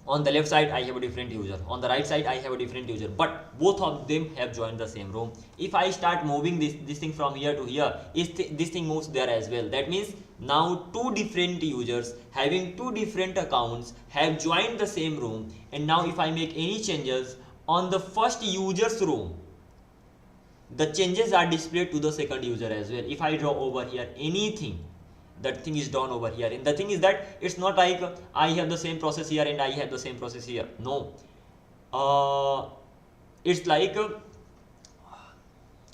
on the left side I have a different user, on the right side I have a different user, but both of them have joined the same room. If I start moving this thing from here to here, this thing moves there as well. That means now two different users having two different accounts have joined the same room, and now if I make any changes on the first user's room, the changes are displayed to the second user as well. If I draw over here anything, that thing is done over here. And the thing is that it's not like I have the same process here and I have the same process here. No, it's like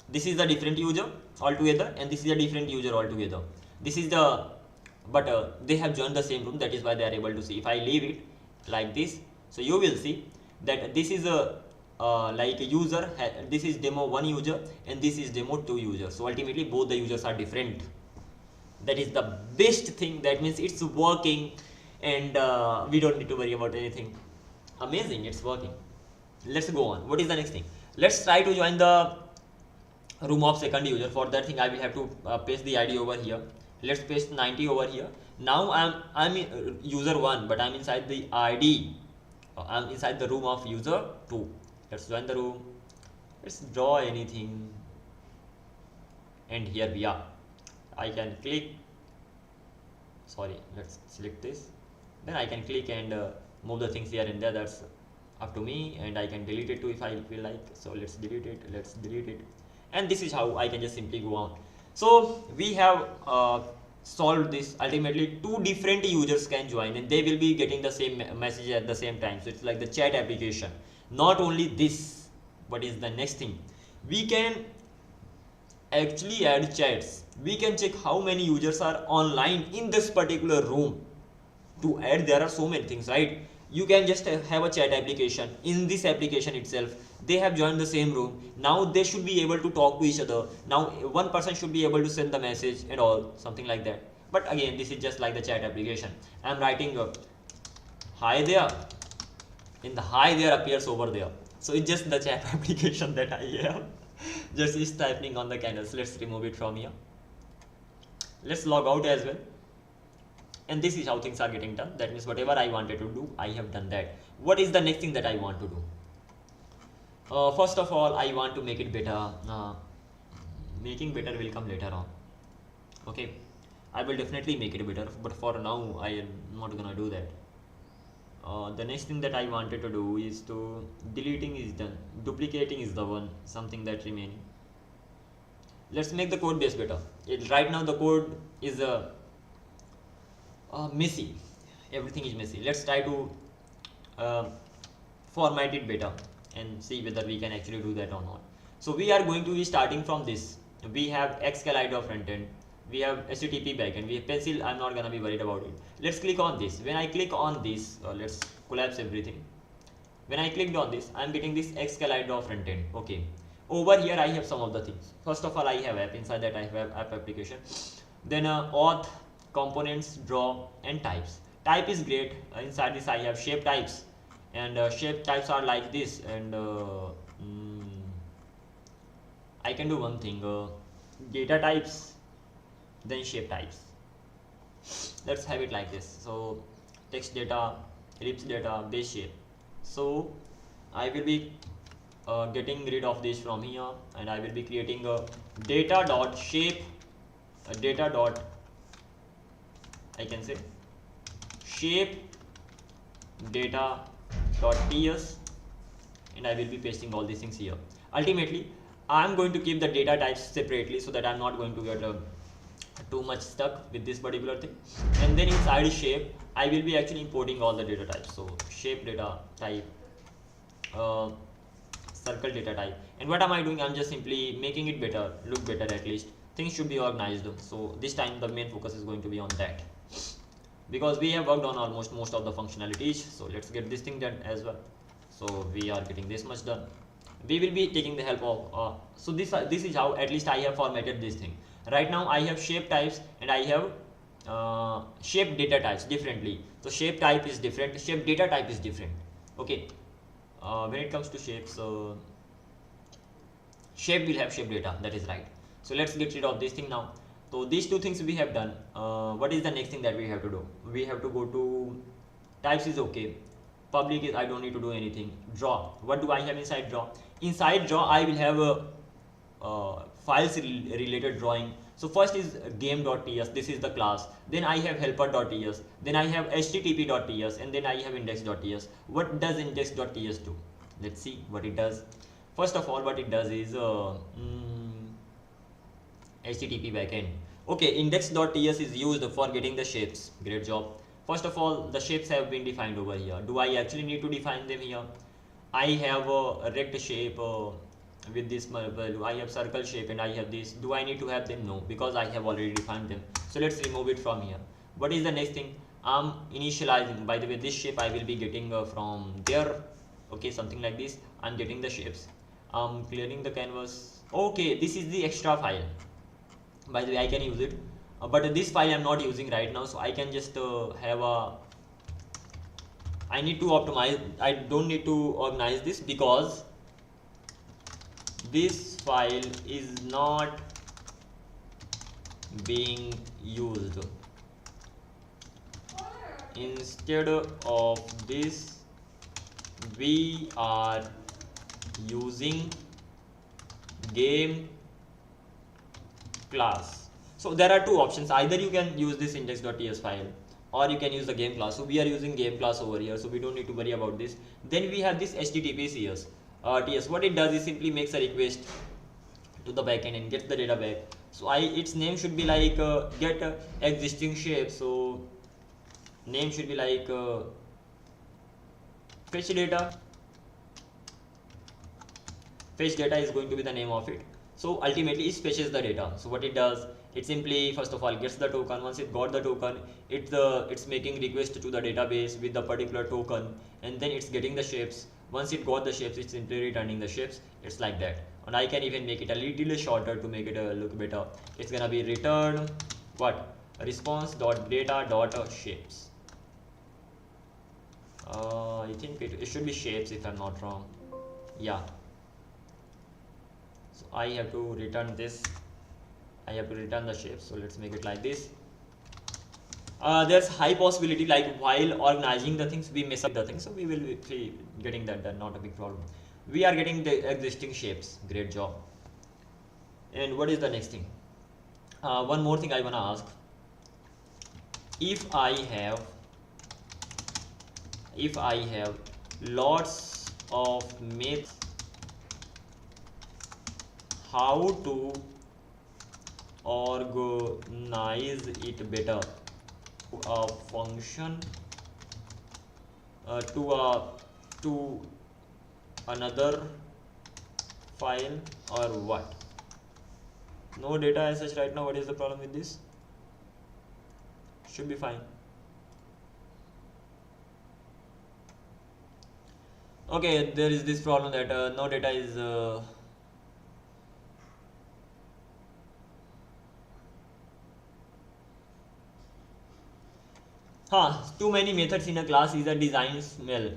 this is a different user altogether and this is a different user altogether. This is the, but they have joined the same room. That is why they are able to see. If I leave it like this, so you will see that this is a like a user, this is demo 1 user and this is demo 2 user. So ultimately both the users are different. That is the best thing. That means it's working, and we don't need to worry about anything. Amazing, it's working. Let's go on. What is the next thing? Let's try to join the room of second user. For that thing I will have to paste the ID over here. Let's paste 90 over here. Now I'm in user 1, but I'm inside the ID. I'm inside the room of user 2. Let's join the room. Let's draw anything, and here we are. I can click, sorry, let's select this, then I can click and move the things here and there. That's up to me, and I can delete it too if I feel like. So let's delete it, and this is how I can just simply go on. So we have solved this. Ultimately two different users can join and they will be getting the same message at the same time. So it's like the chat application. Not only this, what is the next thing? We can actually add chats. We can check how many users are online in this particular room. To add, there are so many things, right? You can just have a chat application. In this application itself, they have joined the same room. Now they should be able to talk to each other. Now one person should be able to send the message and all, something like that. But again, this is just like the chat application. I'm writing hi there, and the hi there appears over there. So it's just the chat application that I have. Just is typing on the candles. Let's remove it from here. Let's log out as well. And this is how things are getting done. That means whatever I wanted to do, I have done that. What is the next thing that I want to do? First of all, I want to make it better. Making better will come later on. Okay, I will definitely make it better, but for now I am not gonna do that. The next thing that I wanted to do is to deleting is done, duplicating is the one, something that remaining. Let's make the code base better. Right now the code is messy. Everything is messy. Let's try to format it better and see whether we can actually do that or not. So we are going to be starting from this. We have Excalidraw frontend, we have HTTP backend, we have pencil. I'm not gonna be worried about it. Let's click on this. When I click on this, let's collapse everything. When I clicked on this, I'm getting this Excalidraw frontend. Okay, over here I have some of the things. First of all, I have app. Inside that I have app application. Then auth, components, draw, and types. Type is great. Inside this I have shape types, and shape types are like this. And I can do one thing, data types, then shape types. Let's have it like this. So text data, ellipse data, base shape. So I will be getting rid of this from here, and I will be creating a data dot shape, data dot, I can say shape data dot ts, and I will be pasting all these things here. Ultimately I'm going to keep the data types separately so that I'm not going to get too much stuck with this particular thing. And then inside shape I will be actually importing all the data types. So shape data type, circle data type. And what am I doing? I'm just simply making it better, look better at least. Things should be organized. So this time the main focus is going to be on that, because we have worked on almost most of the functionalities. So let's get this thing done as well. So we are getting this much done. We will be taking the help of so this is how at least I have formatted this thing. Right now I have shape types and I have shape data types differently. So shape type is different, shape data type is different. Okay, when it comes to shapes, shape will have shape data, that is right. So let's get rid of this thing now. So these two things we have done. What is the next thing that we have to do? We have to go to types is okay. Public is I don't need to do anything. Draw. What do I have inside draw? Inside draw I will have a files related drawing. So first is game.ts, this is the class. Then I have helper.ts. Then I have http.ts, and then I have index.ts. What does index.ts do? Let's see what it does. First of all, what it does is HTTP backend. Okay, index.ts is used for getting the shapes. Great job. First of all, the shapes have been defined over here. Do I actually need to define them here? I have a rect shape with this value. I have circle shape and I have this. Do I need to have them? No, because I have already defined them. So let's remove it from here. What is the next thing? I'm initializing. By the way, this shape I will be getting from there. Okay, something like this. I'm getting the shapes. I'm clearing the canvas. Okay, this is the extra file. By the way, I can use it, but this file I'm not using right now, so I can just have a. I need to optimize. I don't need to organize this because this file is not being used. Instead of this, we are using game class. So there are two options. Either you can use this index.ts file or you can use the game class. So we are using game class over here, so we don't need to worry about this. Then we have this http ts. What it does is simply makes a request to the backend and gets the data back. So its name should be like get existing shape. So name should be like fetch data. Fetch data is going to be the name of it. So ultimately it fetches the data. So what it does, it simply first of all gets the token. Once it got the token, it's making request to the database with the particular token, and then it's getting the shapes. Once it got the shapes, it's simply returning the shapes. It's like that. And I can even make it a little shorter to make it look better. It's gonna be return what? Response.data.shapes. I think it should be shapes if I'm not wrong. Yeah. So I have to return this. I have to return the shape. So let's make it like this. There's high possibility like while organizing the things we mess up the things, so we will be getting that done, not a big problem. We are getting the existing shapes. Great job. And what is the next thing? One more thing I wanna ask. If I have lots of methods, how to organize it better? A function to another file or what? No data as such right now. What is the problem with this? Should be fine. Okay, there is this problem that no data is too many methods in a class is a design smell.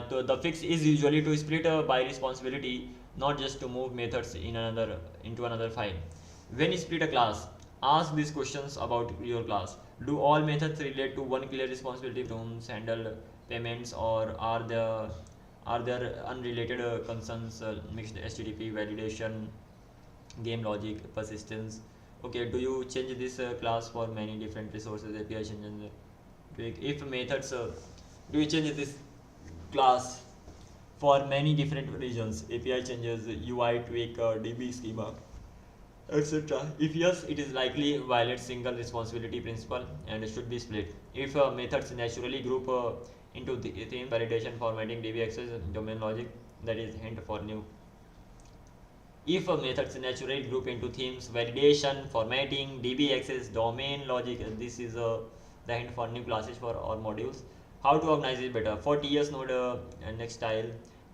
The fix is usually to split by responsibility, not just to move methods into another file. When you split a class, ask these questions about your class. Do all methods relate to one clear responsibility? Rooms handle payments, or are there unrelated concerns? Mixed HTTP validation, game logic, persistence. Okay, do you change this class for many different resources? API changes. If methods, do you change this class for many different regions? API changes, UI tweak, DB schema, etc. If yes, it is likely violates single responsibility principle and should be split. If methods naturally group into the theme, validation, formatting, DB access, domain logic, that is hint for new. If methods naturally group into themes, validation, formatting, DB access, domain logic, this is the hint for new classes for or modules. How to organize it better? For TS node and next style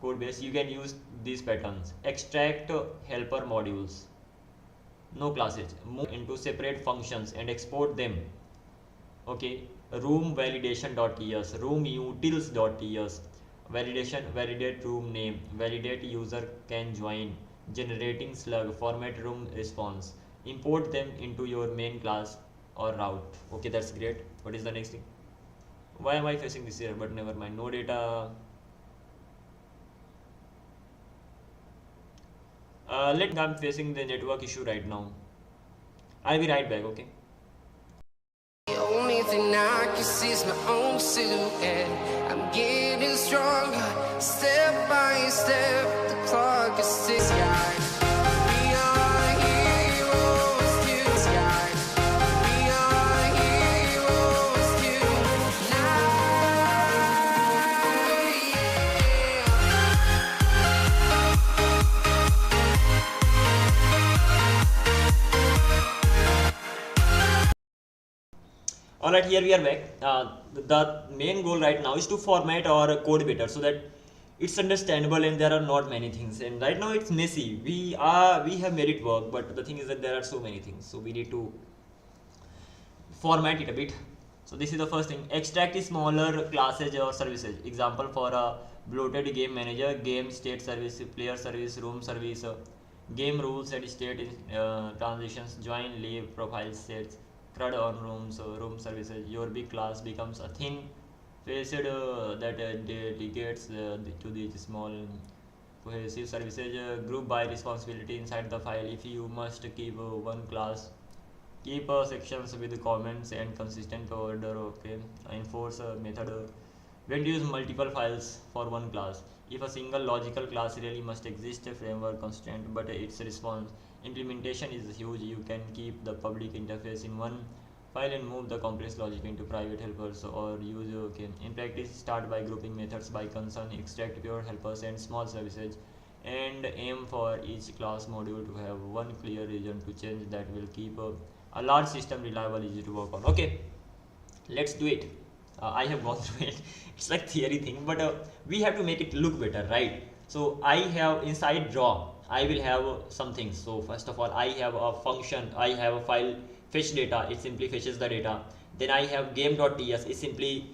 code base, you can use these patterns. Extract helper modules, no classes, move into separate functions and export them. Okay, room validation.ts, room utils.ts, validate room name, validate user can join, generating slug, format room response, import them into your main class or route. Okay, that's great. What is the next thing? Why am I facing this error? But never mind. No data. I'm facing the network issue right now. I'll be right back. Okay. The only thing I can see is my own silhouette. I'm getting stronger, step by step. The clock is ticking. We are heroes tonight. We are heroes Alright, here we are back. The main goal right now is to format our code better so that it's understandable and there are not many things. And right now it's messy. We have made it work, but the thing is that there are so many things. So we need to format it a bit. So this is the first thing. Extract smaller classes or services. Example for a bloated game manager, game state service, player service, room service, game rules and state transitions, join, leave, profile sets, CRUD on rooms, room services. Your big class becomes a thin faced that dedicates to these small cohesive services. Group by responsibility inside the file. If you must keep one class, keep sections with comments and consistent order. Okay. Enforce method when to use multiple files for one class. If a single logical class really must exist, a framework constraint, but its response implementation is huge. You can keep the public interface in one file and move the complex logic into private helpers or use. Okay. In practice, start by grouping methods by concern, extract pure helpers and small services, and aim for each class module to have one clear region to change. That will keep a large system reliable, easy to work on. Okay, let's do it. I have gone through it. It's like theory thing, but we have to make it look better, right? So I have inside draw, I will have some things. So first of all, I have a function, I have a file fetch data, it simply fetches the data. Then I have game.ts, it simply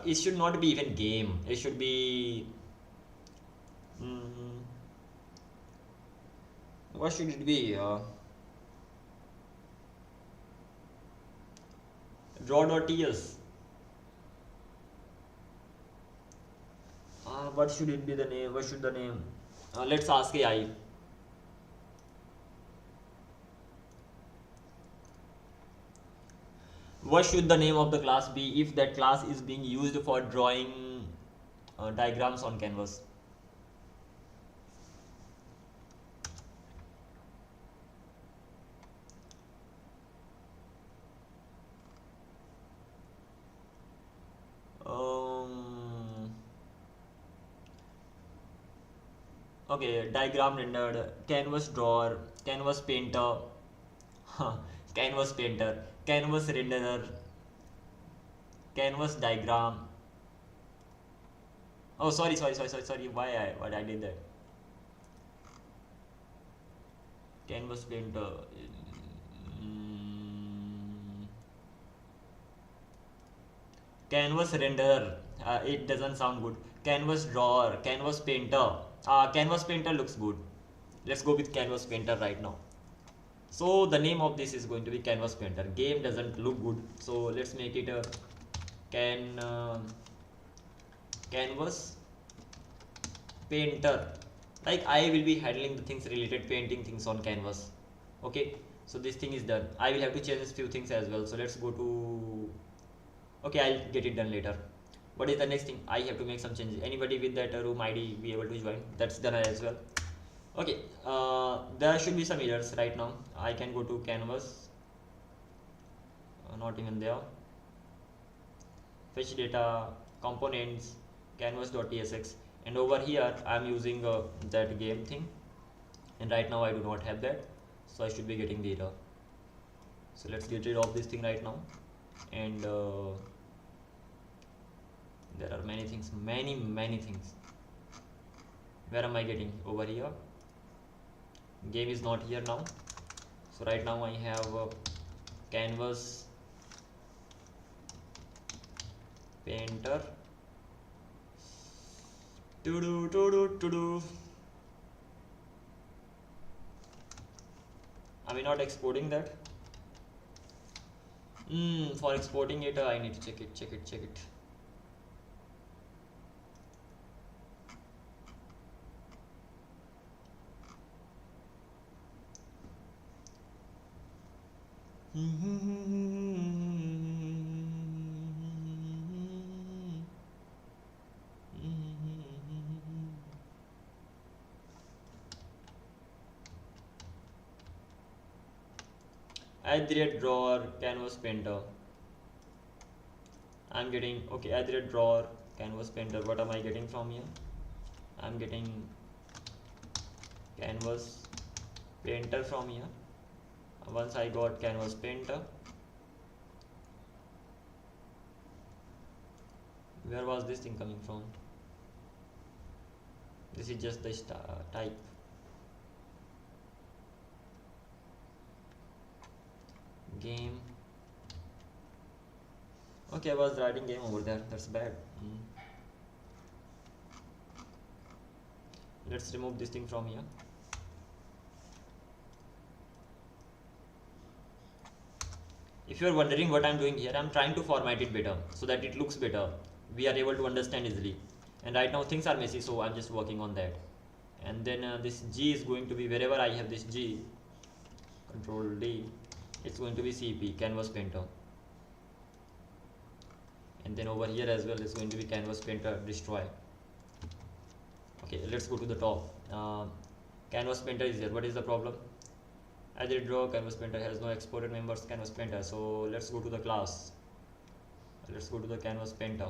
it should not be even game, it should be what should it be? Draw.ts. What should it be the name? What should the name? Let's ask AI. What should the name of the class be if that class is being used for drawing diagrams on canvas? Okay, diagram rendered, canvas drawer, canvas painter, canvas painter, canvas renderer, canvas diagram. Oh, sorry. Why I did that? Canvas painter. Canvas renderer. It doesn't sound good. Canvas drawer, canvas painter. Canvas painter looks good. Let's go with canvas painter right now. So the name of this is going to be canvas painter. Game doesn't look good, so let's make it a canvas painter. Like I will be handling the things related painting things on canvas. Okay, so this thing is done. I will have to change a few things as well. So let's go to. Okay, I'll get it done later. What is the next thing? I have to make some changes. Anybody with that room ID be able to join? That's done as well. Okay, there should be some errors right now. I can go to canvas. Not even there. Fetch data, components, canvas.tsx, and over here I am using that game thing, and right now I do not have that, so I should be getting the error. So let's get rid of this thing right now, and there are many things, many things. Where am I getting? Over here. Game is not here now, so right now I have canvas painter. Are we not exporting that? For exporting it, I need to check it. Add the drawer canvas painter. I'm getting okay. Add the drawer canvas painter. What am I getting from here? I'm getting canvas painter from here. Once I got canvas painter, where was this thing coming from? This is just the type. Game. Okay, I was writing game over there. That's bad. Let's remove this thing from here. If you are wondering what I'm doing here, I'm trying to format it better so that it looks better. We are able to understand easily. And right now things are messy, so I'm just working on that. And then this G is going to be wherever I have this G, Control D, it's going to be CP, Canvas Painter. And then over here as well, it's going to be Canvas Painter Destroy. Okay, let's go to the top. Canvas Painter is here. What is the problem? As a draw, Canvas Painter has no exported members Canvas Painter. So let's go to the class. Let's go to the Canvas Painter.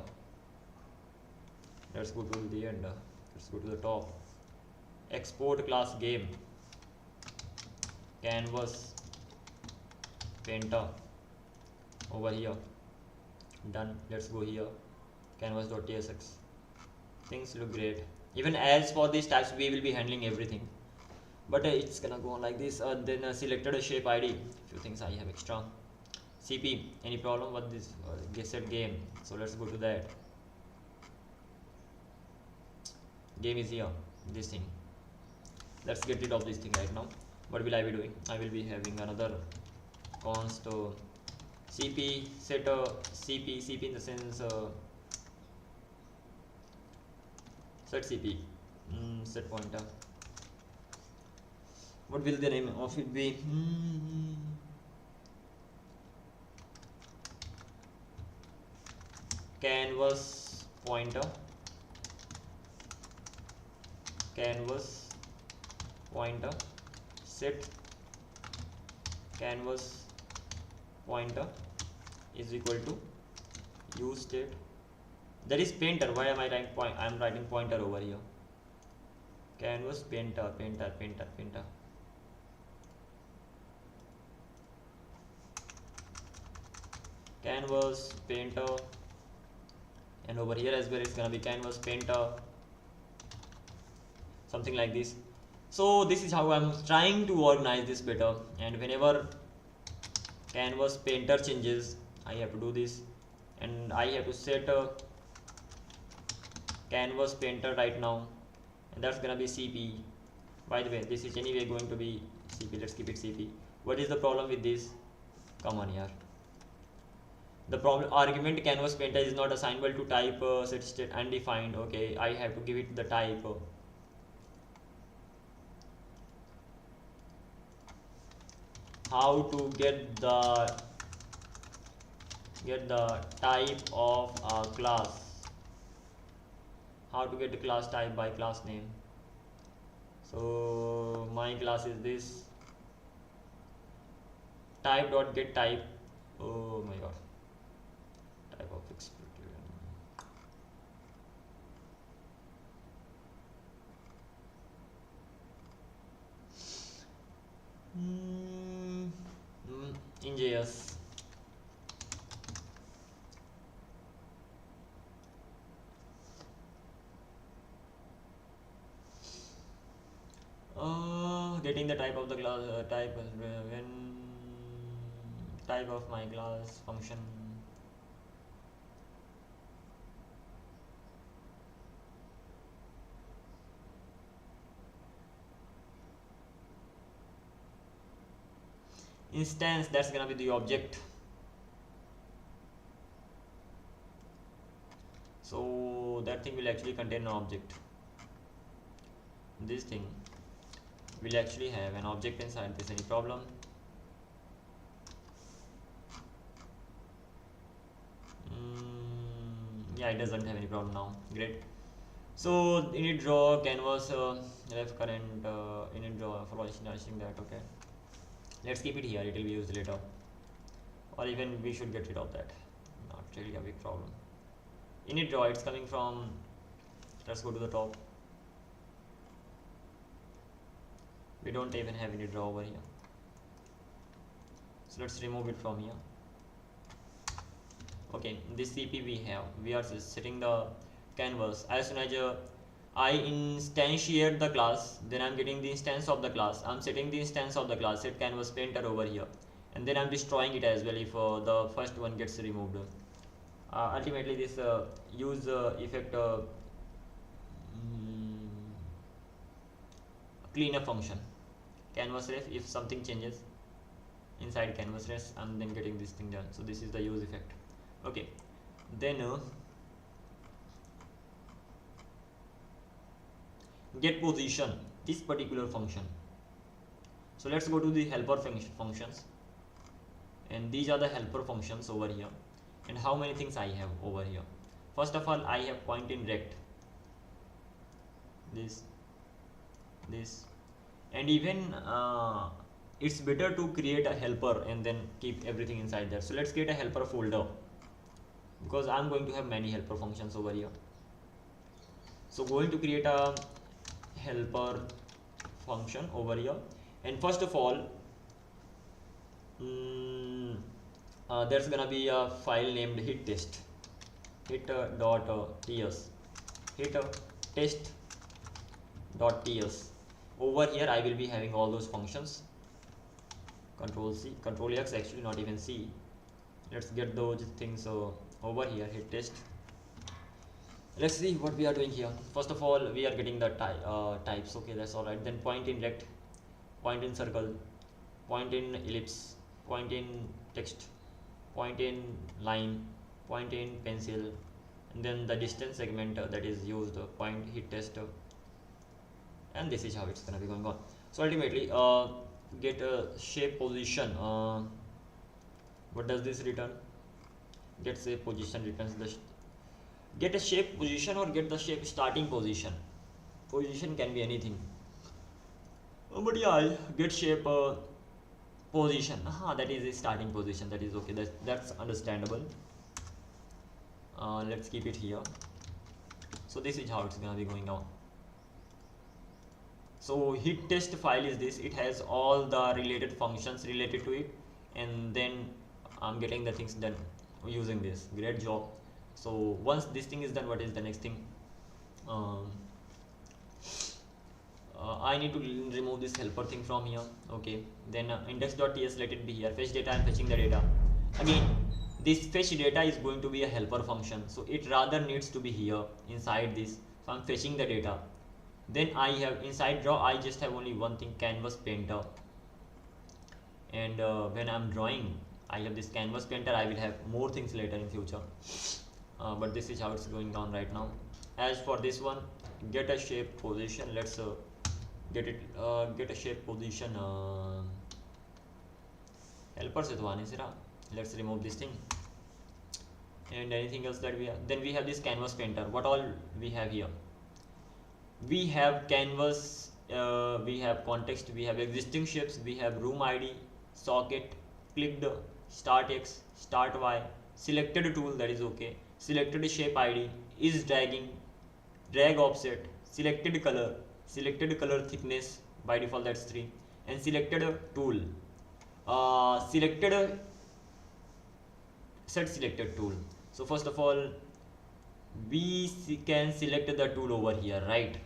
Let's go to the end. Let's go to the top. Export class game. Canvas Painter. Over here. Done. Let's go here. Canvas.tsx. Things look great. Even as for these types, we will be handling everything. But it's gonna go on like this. Then selected a shape ID. Few things I have extra. CP. Any problem with this? Set game. So let's go to that. Game is here. This thing. Let's get rid of this thing right now. What will I be doing? I will be having another const CP set CP in the sense set CP set pointer. What will the name of it be? Canvas pointer. Canvas pointer set canvas pointer is equal to use state. That is painter. Why am I writing point? I am writing pointer over here. Canvas painter. Canvas painter, and over here as well it's gonna be canvas painter, something like this. So this is how I'm trying to organize this better, and whenever canvas painter changes, I have to do this, and I have to set a canvas painter right now, and that's gonna be CP. By the way, this is anyway going to be CP. Let's keep it CP. What is the problem with this? Come on here. The problem argument canvas painter is not assignable to type set state undefined. Okay, I have to give it the type. How to get the type of a class? How to get the class type by class name? So my class is this. Type dot get type. Oh my god. Type of expected. In JS. Getting the type of the class type when type of my class function. instance, that's gonna be the object. So that thing will actually contain an object. This thing will actually have an object inside this. Any problem? Yeah, it doesn't have any problem now. Great. So init draw canvas left current init draw for finishing that. Okay, let's keep it here, it will be used later, or even we should get rid of that. Not really a big problem. Init draw, it's coming from, let's go to the top. We don't even have init draw over here, so let's remove it from here. Okay, this CP we are setting the canvas. As soon as I instantiate the class, then I'm getting the instance of the class. I'm setting the instance of the class, set canvas painter over here, and then I'm destroying it as well if the first one gets removed. Ultimately this use effect cleanup function, canvas ref, if something changes inside canvas ref, I'm then getting this thing done. So this is the use effect. Okay, then get position, this particular function. So let's go to the helper functions, and these are the helper functions over here. And how many things I have over here? First of all, I have point in rect, this, and even it's better to create a helper and then keep everything inside there. So let's create a helper folder, because I'm going to have many helper functions over here. So going to create a helper function over here, and first of all there's gonna be a file named hit test, hit.ts, test.ts. Over here I will be having all those functions. Control C, Control X, actually not even C. Let's get those things over here, hit test. Let's see what we are doing here. First of all, we are getting the types. Okay, that's all right. Then point in rect, point in circle, point in ellipse, point in text, point in line, point in pencil, and then the distance segment that is used, point hit test, and this is how it's gonna be going on. So ultimately get a shape position. What does this return? Get shape position returns the get a shape position or get the shape starting position. Position can be anything, but yeah, get shape position. That is a starting position. That is okay. That's understandable. Let's keep it here. So this is how it's gonna be going on. So hit test file is this. It has all the related functions related to it, and then I'm getting the things done using this. Great job. So once this thing is done, what is the next thing? I need to remove this helper thing from here. Okay, then index.ts, let it be here. Fetch data, I'm fetching the data. Again, this fetch data is going to be a helper function, so it rather needs to be here inside this. So I'm fetching the data. Then I have inside draw, I just have only one thing, canvas painter. And when I'm drawing, I have this canvas painter. I will have more things later in future, but this is how it's going on right now. As for this one, get a shape position. Let's get a shape position helper se to aane se raha. Let's remove this thing, and anything else that we have. Then we have this canvas painter. What all we have here? We have canvas, we have context, we have existing shapes, we have room ID, socket, clicked, start X, start Y, selected tool, that is okay, selected shape ID, is dragging, drag offset, selected color thickness, by default that's 3, and selected tool, set selected tool. So first of all, we can select the tool over here, right?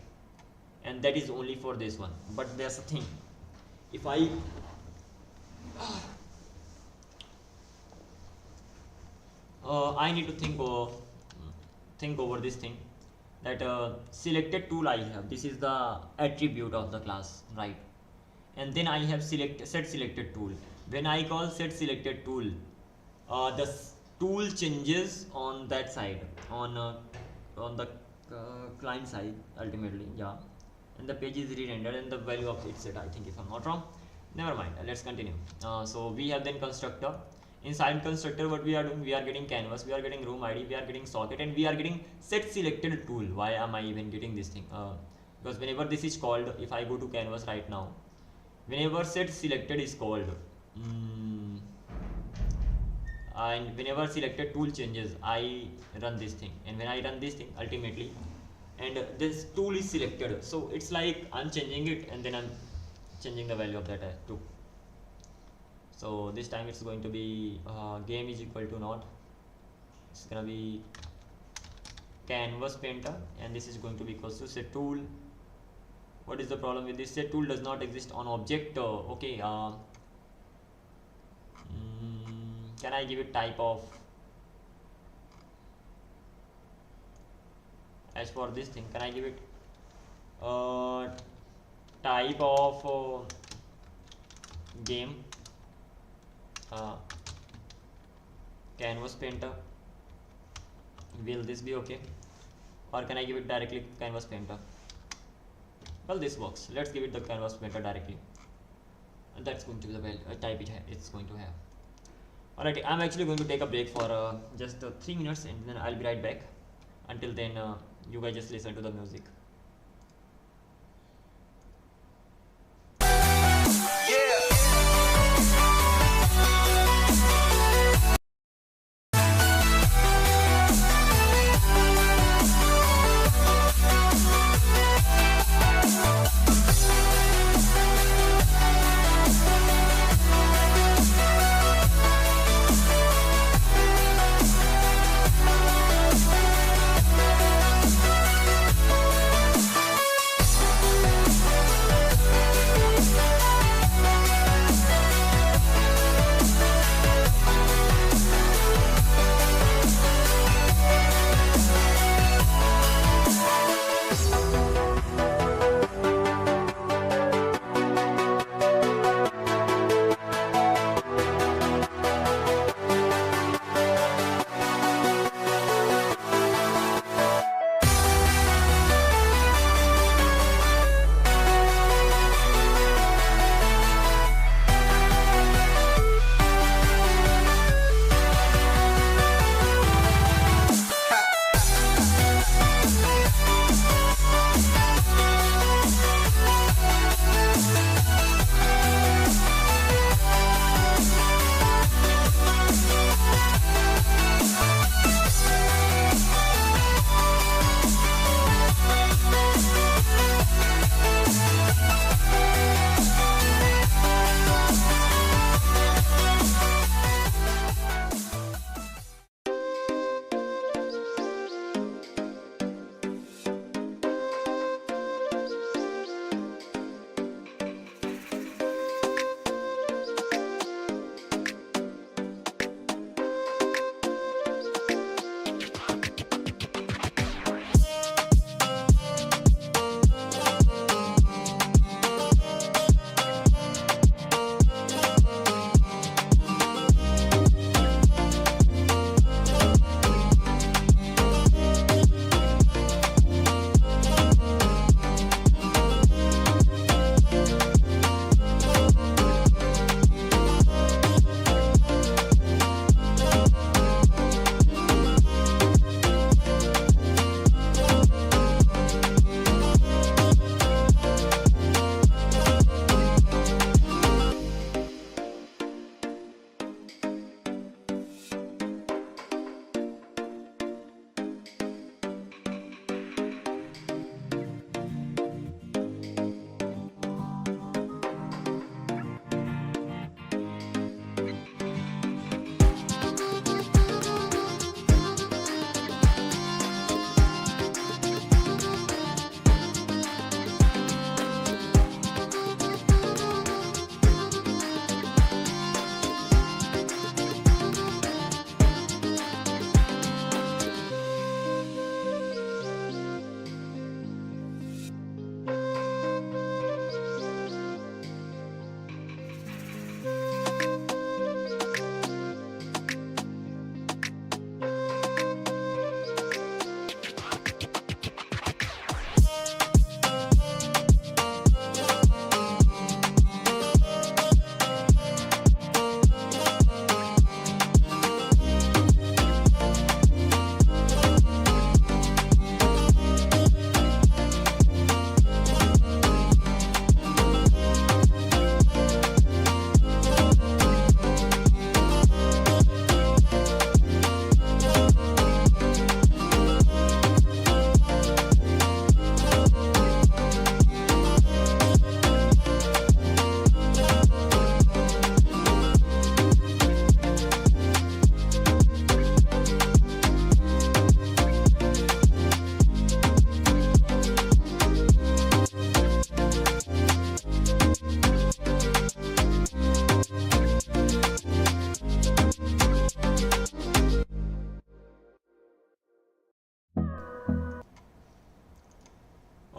And that is only for this one. But there's a thing, if I need to think over this thing, that selected tool I have, this is the attribute of the class, right? And then I have set selected tool. when I call set selected tool, the tool changes on that side, on the client side ultimately, yeah, and the page is re-rendered and the value of it set, I think, if I'm not wrong. Never mind, let's continue. So we have then constructor. Inside constructor, what we are doing, we are getting canvas, we are getting room ID, we are getting socket, and we are getting set selected tool. Why am I even getting this thing? Because whenever this is called, if I go to canvas right now, whenever set selected is called, and whenever selected tool changes, I run this thing, and when I run this thing ultimately, and this tool is selected, so it's like I'm changing it and then I'm changing the value of that too. So this time it's going to be game is equal to not, it's gonna be canvas painter, and this is going to be equals to set tool. What is the problem with this? Set tool does not exist on object. Okay, can I give it type of, as for this thing, can I give it type of game canvas painter? Will this be okay, or can I give it directly canvas painter? Well, this works. Let's give it the canvas painter directly, and that's going to be the type it's going to have. Alright, I'm actually going to take a break for just 3 minutes, and then I'll be right back. Until then, you guys just listen to the music.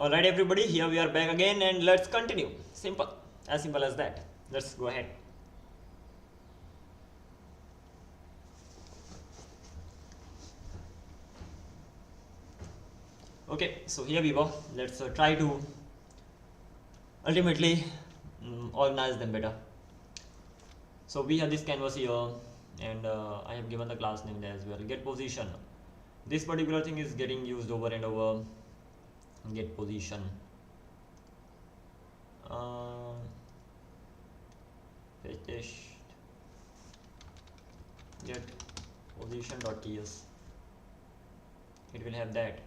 Alright everybody, here we are back again and let's continue. Simple, as simple as that. Let's go ahead. Okay, so here we go. Let's try to ultimately organize them better. So we have this canvas here and I have given the class name there as well. Get position. This particular thing is getting used over and over. Get position. Paste. Get position.ts. It will have that.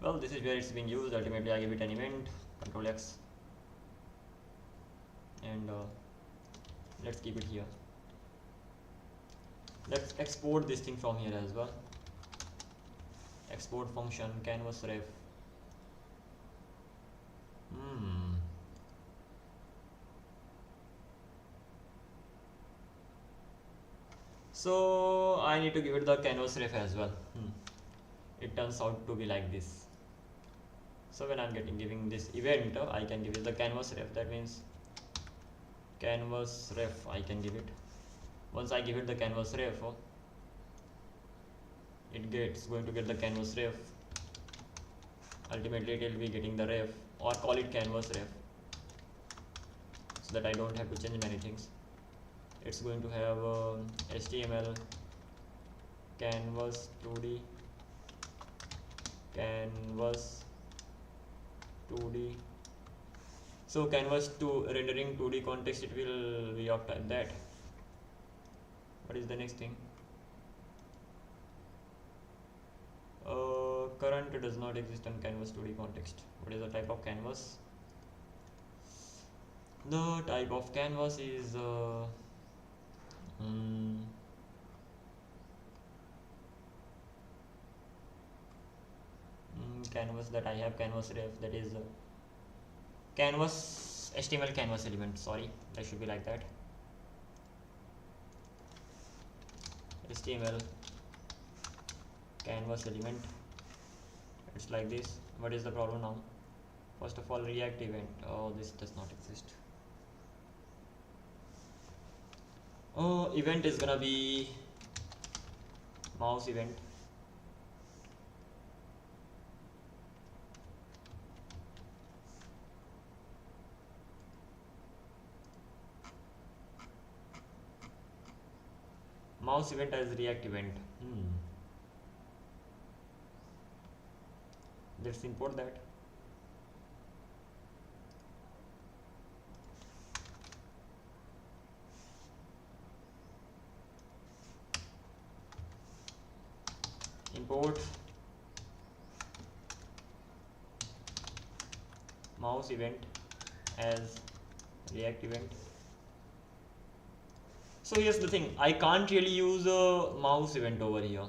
Well, this is where it's being used. Ultimately, I give it an event, Control X, and let's keep it here. Let's export this thing from here as well. Export function canvas ref. So I need to give it the canvas ref as well. It turns out to be like this. So when I'm giving this event, I can give it the canvas ref. That means canvas ref I can give it. Once I give it the canvas ref, it's going to get the canvas ref. Ultimately it will be getting the ref, or call it canvas ref, so that I don't have to change many things. It's going to have HTML canvas 2D canvas 2D. So canvas to rendering 2D context, it will be of type that. What is the next thing? Current does not exist on canvas 2D context. What is the type of canvas? The type of canvas is canvas that I have, canvas ref, that is canvas HTML canvas element. Sorry, that should be like that. HTML canvas element. It's like this. What is the problem now? First of all, React event. Oh, this does not exist. Oh, event is gonna be mouse event. Mouse event as React event. Let's import that. Import mouse event as React event. So here's the thing, I can't really use a mouse event over here.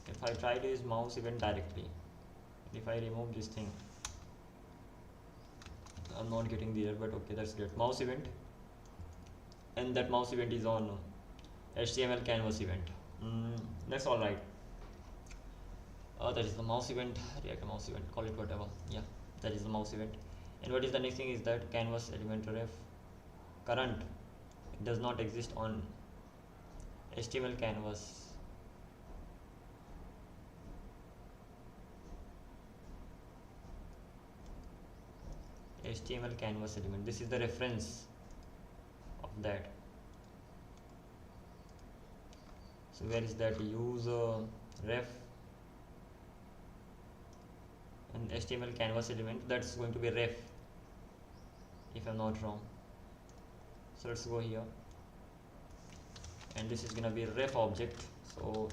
If I try to use mouse event directly, if I remove this thing, I'm not getting the error, but okay, that's great. Mouse event, and that mouse event is on HTML canvas event. That's all right. That is the mouse event, React mouse event, call it whatever. Yeah, that is the mouse event. And what is the next thing is that canvas element ref current. It does not exist on HTML canvas. HTML canvas element. This is the reference of that. So where is that? Use ref and HTML canvas element. That's going to be ref, if I'm not wrong. So let's go here, and this is gonna be ref object. So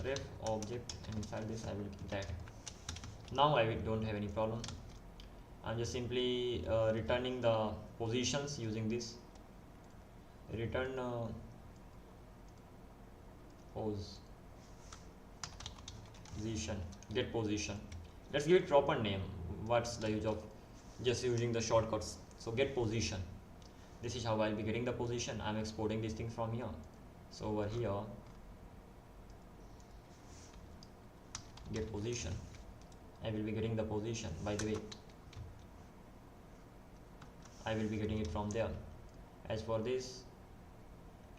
ref object, and inside this I will keep that. Now I don't have any problem. I'm just simply returning the positions using this. Return position, get position. Let's give it proper name. What's the use of just using the shortcuts? So get position. This is how I'll be getting the position. I'm exporting this thing from here. So over here, get position. I will be getting the position. By the way, I will be getting it from there. As for this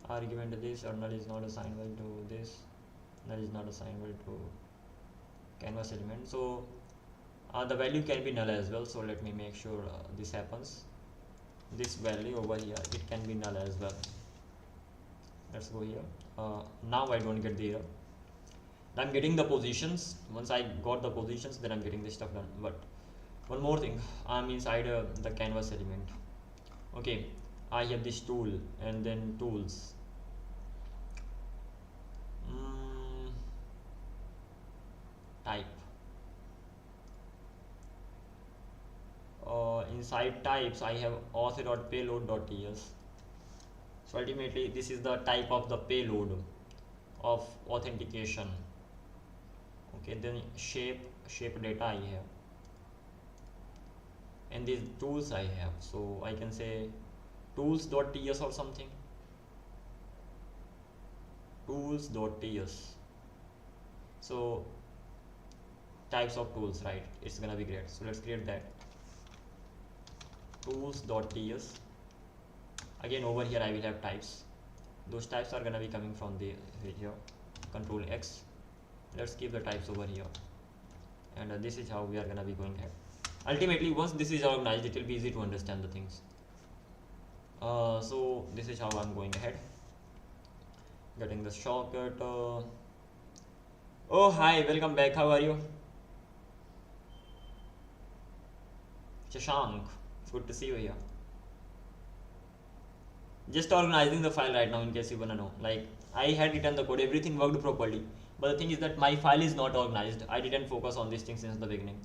argument, this or null is not assignable to this, null is not assignable to canvas element. So the value can be null as well. So let me make sure this happens. This value over here, it can be null as well. Let's go here. Now I don't get the error. I'm getting the positions. Once I got the positions, then I'm getting this stuff done. But one more thing, I'm inside the canvas element. Okay, I have this tool and then tools. Type. Inside types, I have auth.payload.ts. So ultimately, this is the type of the payload of authentication. Okay, then shape data I have, and these tools I have. So I can say tools.ts or something. Tools.ts. So types of tools, right? It's gonna be great. So let's create that. Tools.ts. Again, over here I will have types. Those types are gonna be coming from the here. Control X. Let's keep the types over here, and this is how we are gonna be going ahead. Ultimately, once this is organized, it will be easy to understand the things. So this is how I'm going ahead. Getting the shortcut. Oh hi, welcome back. How are you? Shashank, it's good to see you here. Just organizing the file right now in case you wanna know. Like, I had written the code, everything worked properly, but the thing is that my file is not organized. I didn't focus on this thing since the beginning,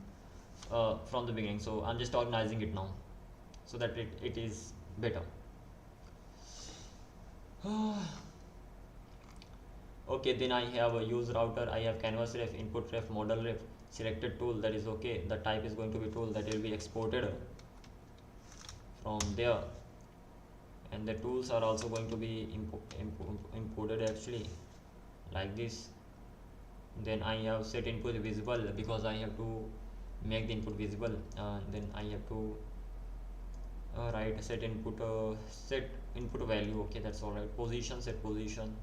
from the beginning. So I'm just organizing it now, so that it is better. Okay, then I have a use router, I have canvas ref, input ref, model ref, selected tool, that is okay. The type is going to be tool, that will be exported from there, and the tools are also going to be imported actually, like this. Then I have set input visible because I have to make the input visible. Then I have to write set input value. Okay, that's all right. Position, set position.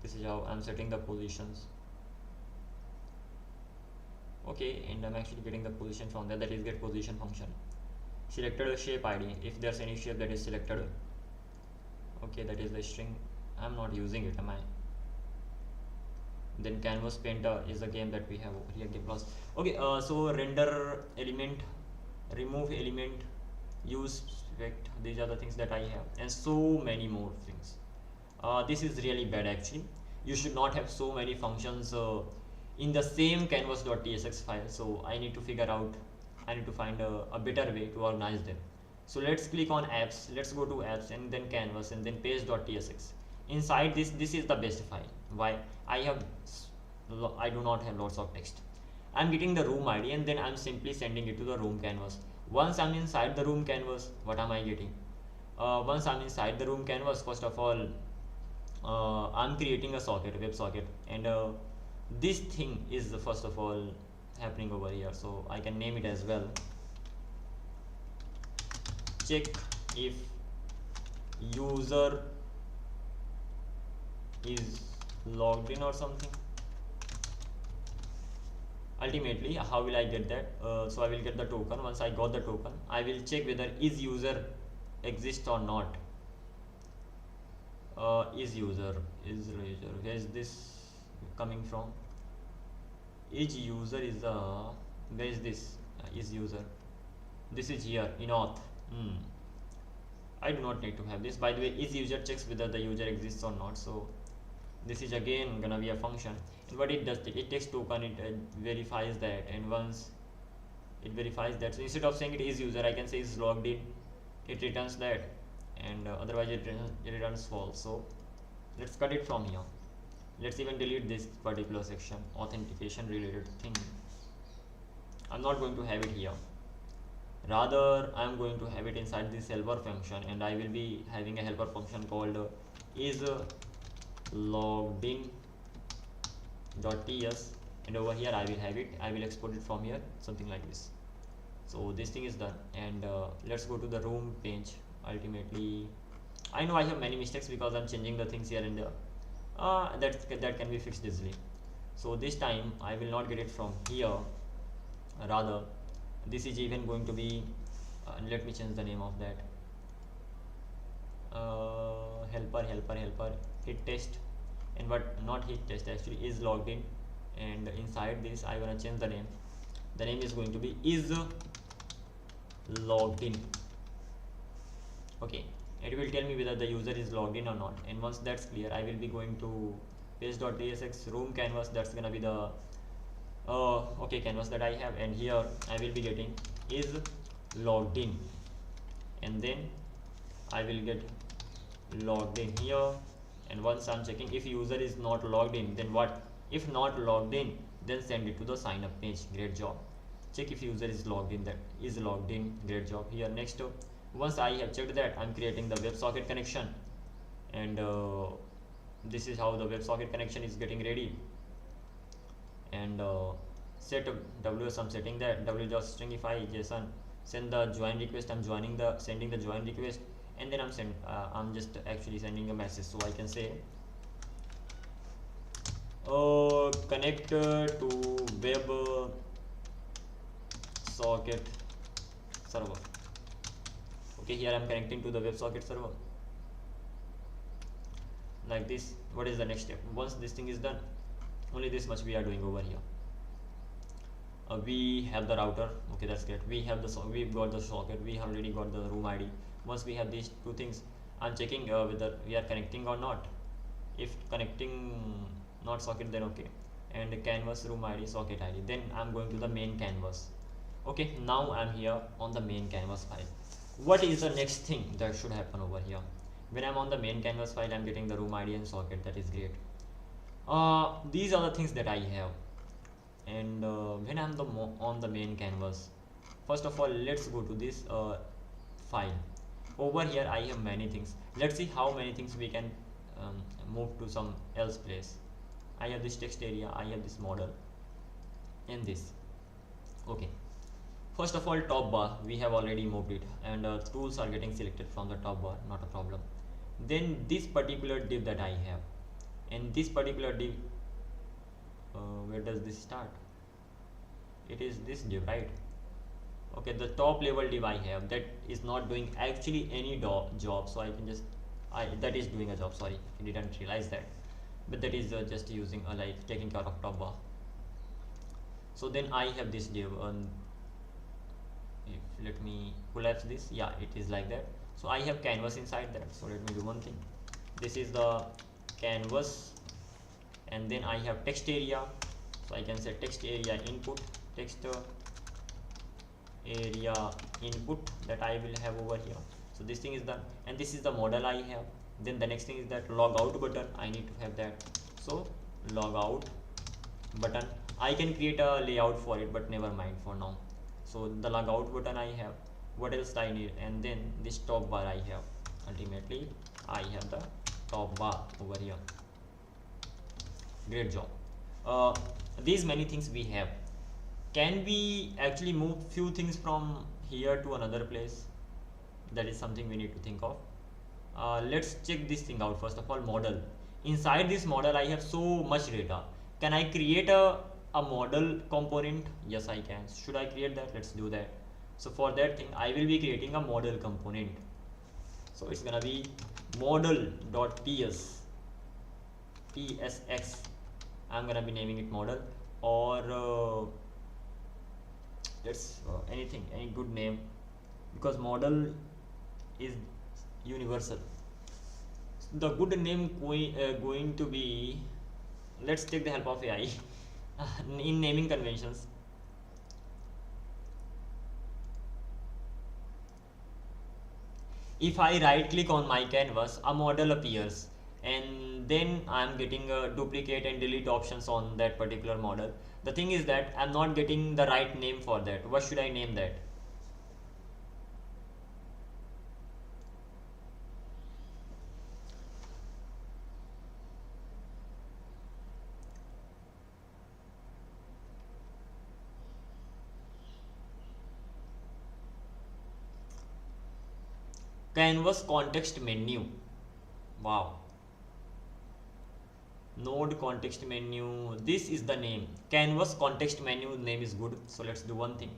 This is how I'm setting the positions. Okay, and I'm actually getting the position from there, that is get position function. Selected shape ID, if there's any shape that is selected. Okay, that is the string. I'm not using it, am I? Then canvas painter is a game that we have over here, game plus. Okay, so render element, remove element, use spect, these are the things that I have, and so many more things. This is really bad actually. You should not have so many functions in the same canvas.tsx file. So I need to figure out, I need to find a better way to organize them. So let's click on apps, let's go to apps and then canvas and then page.tsx. Inside this is the best file. Why? I do not have lots of text. I'm getting the room ID and then I'm simply sending it to the room canvas. Once I'm inside the room canvas, what am I getting? Once I'm inside the room canvas, first of all, I'm creating a socket, a web socket, and this thing is first of all happening over here. So I can name it as well. Check if user is logged in or something. Ultimately, how will I get that? So I will get the token. Once I got the token, I will check whether is user exists or not. Is user, where is this coming from? Is user is where is this? Is user, this is here in auth. I do not need to have this. By the way, is user checks whether the user exists or not. So this is again gonna be a function, and what it does, it takes token, it verifies that, and once it verifies that, so instead of saying it is user, I can say is logged in. It returns that, and otherwise it returns false. So let's cut it from here. Let's even delete this particular section, authentication related thing. I'm not going to have it here. Rather, I'm going to have it inside this helper function, and I will be having a helper function called is logged in .ts, and over here I will have it, I will export it from here, something like this. So this thing is done, and let's go to the room page. Ultimately, I know I have many mistakes because I'm changing the things here and there. That can be fixed easily. So this time I will not get it from here. Rather, this is even going to be let me change the name of that. Helper hit test, and what not hit test actually is logged in, and inside this I want to change the name. The name is going to be is logged in. Okay, it will tell me whether the user is logged in or not, and once that's clear I will be going to page.tsx room canvas. That's gonna be the okay canvas that I have, and here I will be getting is logged in, and then I will get logged in here. And once I'm checking if user is not logged in, then what? If not logged in, then send it to the sign up page. Great job. Check if user is logged in, that is logged in. Great job. Here next, once I have checked that, I'm creating the WebSocket connection, and this is how the WebSocket connection is getting ready. And set ws, I'm setting that w.stringify json, send the join request. I'm sending the join request, and then I'm just actually sending a message. So I can say connect to web socket server. Okay, here I'm connecting to the WebSocket server like this. What is the next step? Once this thing is done, only this much we are doing over here. We have the router. Okay, that's great. We've got the socket, we already got the room ID. Once we have these two things, I'm checking whether we are connecting or not. If connecting not socket, then okay, and canvas room ID socket ID, then I'm going to the main canvas. Okay, now I'm here on the main canvas file. What is the next thing that should happen over here? When I'm on the main canvas file, I'm getting the room ID and socket. That is great. These are the things that I have. And when I'm on the main canvas, first of all, let's go to this file. Over here I have many things. Let's see how many things we can move to some else place. I have this text area, I have this model, and this. Okay, first of all, top bar, we have already moved it, and tools are getting selected from the top bar, not a problem. Then this particular div that I have, and this particular div, where does this start? It is this div, right? Okay, the top level div I have, that is not doing actually any job, so I can just that is doing a job. Sorry, I didn't realize that, but that is just using like taking care of top bar. So then I have this div, if let me collapse this, yeah, it is like that. So I have canvas inside that. So let me do one thing. This is the canvas, and then I have text area. So I can say text area input, text area input, that I will have over here. So this thing is done, and this is the model I have. Then the next thing is that log out button, I need to have that. So log out button, I can create a layout for it, but never mind for now. So the log out button I have. What else I need? And then this top bar I have. Ultimately I have the top bar over here. Great job. These many things we have. Can we actually move few things from here to another place? That is something we need to think of. Let's check this thing out. First of all, model. Inside this model I have so much data. Can I create a model component? Yes, I can. Should I create that? Let's do that. So for that thing I will be creating a model component. So it's gonna be model.tsx. I'm gonna be naming it model, or let's anything, any good name, because model is universal. The good name going to be, let's take the help of AI in naming conventions. If I right click on my canvas, a model appears, and then I'm getting a duplicate and delete options on that particular model. The thing is that I'm not getting the right name for that. What should I name that? Canvas context menu. Wow. Node context menu. This is the name. Canvas context menu name is good. So let's do one thing.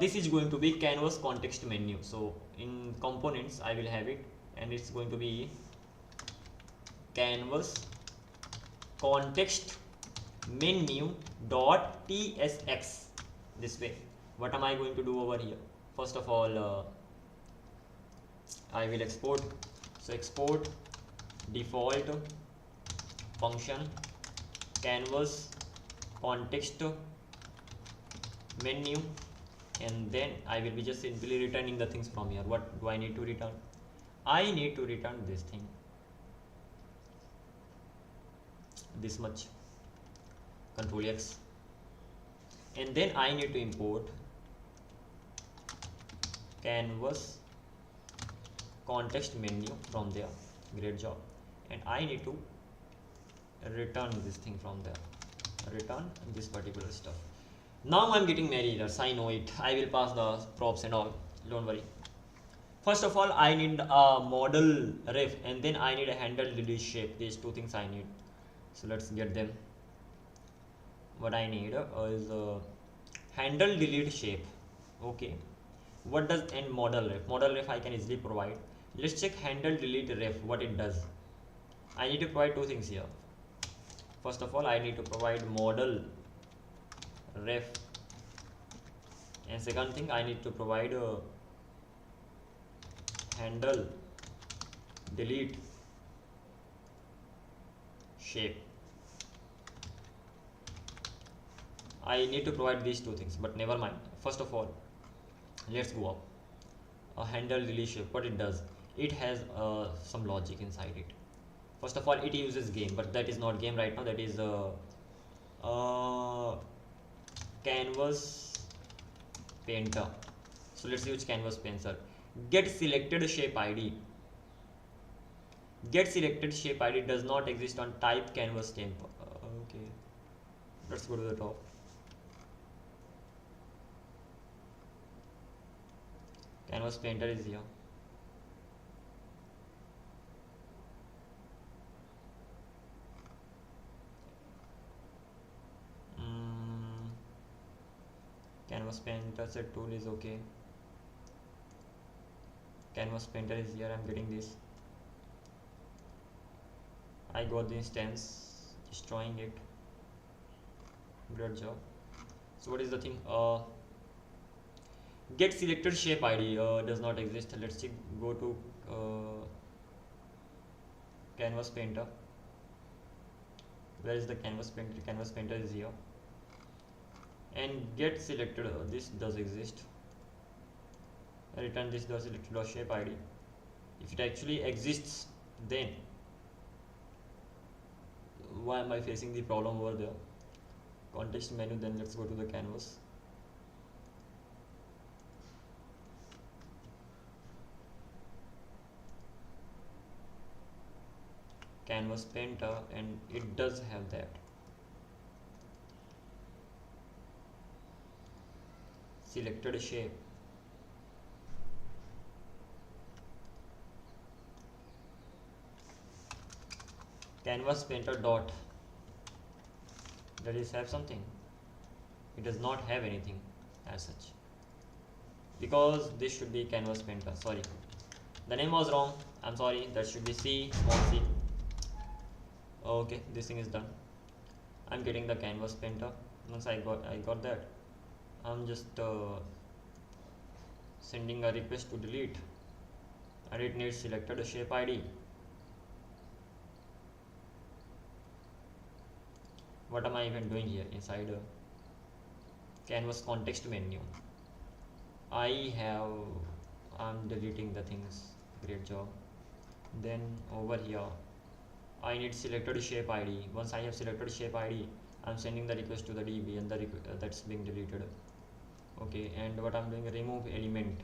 This is going to be canvas context menu. So in components I will have it, and it's going to be canvas context menu dot tsx. This way. What am I going to do over here? First of all, I will export. So export default function canvas context menu, and then I will be just simply returning the things from here. What do I need to return? I need to return this thing, this much, Control X, and then I need to import canvas context menu from there. Great job. And I need to return this thing from there, return this particular stuff. Now I'm getting many errors, I know it. I will pass the props and all, don't worry. First of all, I need a model ref, and then I need a handle delete shape. These two things I need. So let's get them. What I need is handle delete shape. Okay. What does and model ref? Model ref I can easily provide. Let's check handle delete ref, what it does. I need to provide two things here. First of all, I need to provide model ref, and second thing, I need to provide handle delete shape. I need to provide these two things, but never mind. First of all, let's go up. A handle delete shape, what it does, it has some logic inside it. First of all, it uses game, but that is not game right now. That is canvas painter. So let's use canvas painter. Get selected shape ID. Get selected shape ID does not exist on type canvas temp. Okay, let's go to the top. Canvas painter is here. Canvas painter set tool is okay. Canvas painter is here. I'm getting this. I got the instance, destroying it. Great job. So what is the thing? Get selected shape ID does not exist. Let's go to canvas painter. Where is the canvas painter? Canvas painter is here. And get selected, this does exist. Return this does selected shape ID. If it actually exists, then why am I facing the problem over there? Context menu, then let's go to the canvas. Canvas painter, and it does have that. Selected shape. Canvas painter dot. Does it have something? It does not have anything as such, because this should be canvas painter. Sorry, the name was wrong. I'm sorry. That should be C, small c. Okay, this thing is done. I'm getting the canvas painter. Once I got that, I'm just sending a request to delete, and it needs selected shape ID. What am I even doing here inside canvas context menu? I'm deleting the things. Great job. Then over here I need selected shape ID. Once I have selected shape ID, I'm sending the request to the DB, and the that's being deleted. Okay, and what I'm doing, remove element.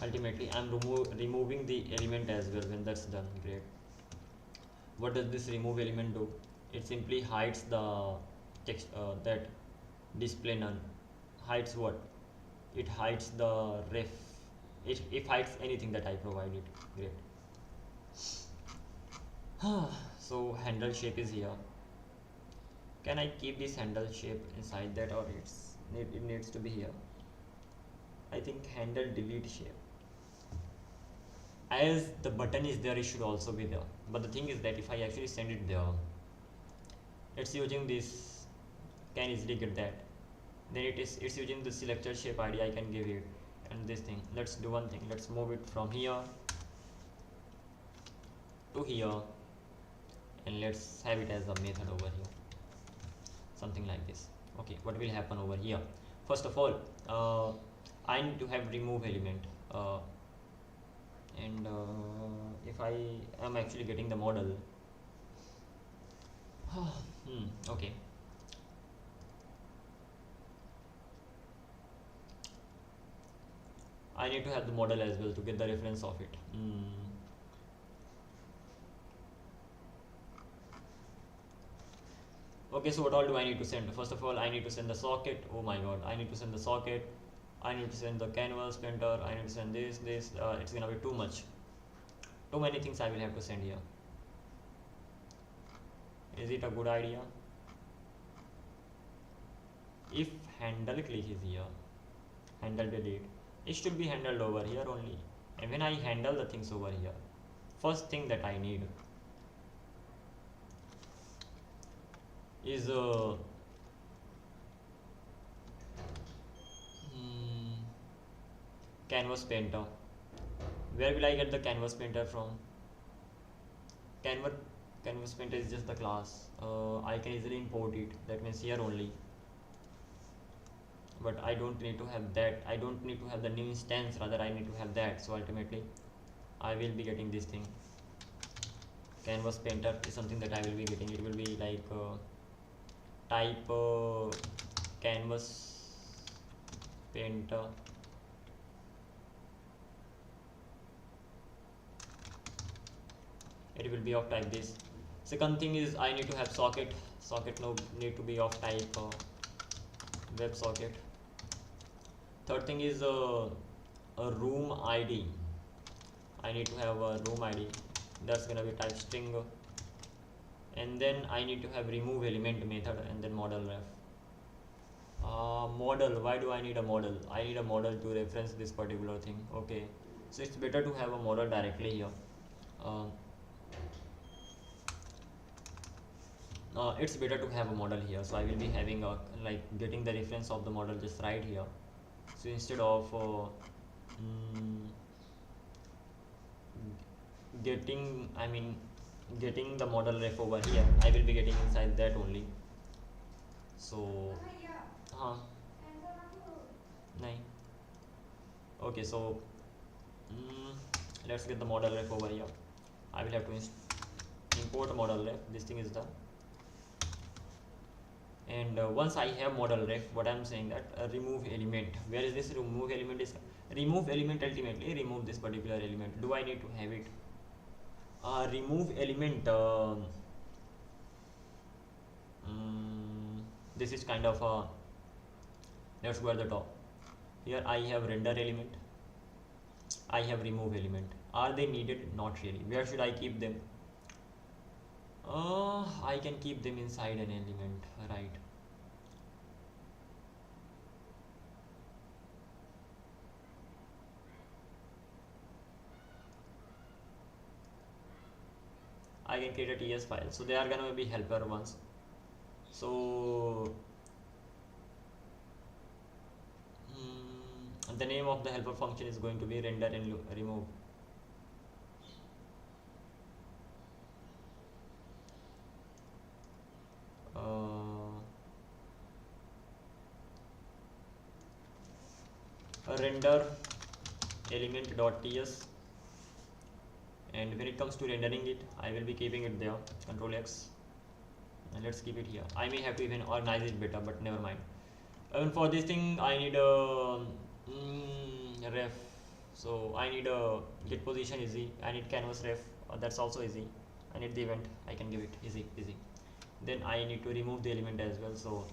Ultimately I'm removing the element as well. When that's done, great. What does this remove element do? It simply hides the text, that display none. Hides what? it hides the ref. It hides anything that I provided. Great. So handle shape is here. Can I keep this handle shape inside that, or it needs to be here? I think handle delete shape. As the button is there, it should also be there. But the thing is that if I actually send it there, it's using this, can easily get that. Then it's using the selected shape ID I can give it, and this thing. Let's do one thing. Let's move it from here to here, and let's have it as a method over here. Something like this. Okay, what will happen over here? First of all, I need to have remove element, and if I am actually getting the model, okay. I need to have the model as well to get the reference of it. Okay, so what all do I need to send? First of all, I need to send the socket. Oh my god, I need to send the socket. I need to send the canvas painter. I need to send this. It's gonna be too much. Too many things I will have to send here. Is it a good idea? If handle click is here, handle delete, it should be handled over here only. And when I handle the things over here, first thing that I need is canvas painter. Where will I get the canvas painter from? Canvas painter is just the class. I can easily import it. That means here only. But I don't need to have that. I don't need to have the new instance. Rather, I need to have that. So ultimately, I will be getting this thing. Canvas painter is something that I will be getting. It will be like type canvas painter. It will be of type this. Second thing is I need to have socket. Socket now need to be of type web socket. Third thing is a room ID. I need to have a room ID. That's gonna be type string. And then I need to have remove element method, and then model ref. Model. Why do I need a model? I need a model to reference this particular thing. Okay, so it's better to have a model directly here. It's better to have a model here, so I will be having a like getting the reference of the model just right here. So instead of getting the model ref over here, I will be getting inside that only. So okay, so let's get the model ref over here. I will have to import a model ref. This thing is done. And once I have model ref, what I'm saying that remove element. Where is this remove element? Is remove element ultimately remove this particular element. Do I need to have it? Remove element. This is kind of a. Let's go at the top. Here I have render element. I have remove element. Are they needed? Not really. Where should I keep them? I can keep them inside an element, right? I can create a TS file, so they are gonna be helper ones. So the name of the helper function is going to be render and remove. Render element.ts, and when it comes to rendering it, I will be keeping it there. Control X, and let's keep it here. I may have to even organize it better, but never mind. And for this thing, I need a ref. So I need a get position easy. I need canvas ref. That's also easy. I need the event. I can give it easy. Then I need to remove the element as well. So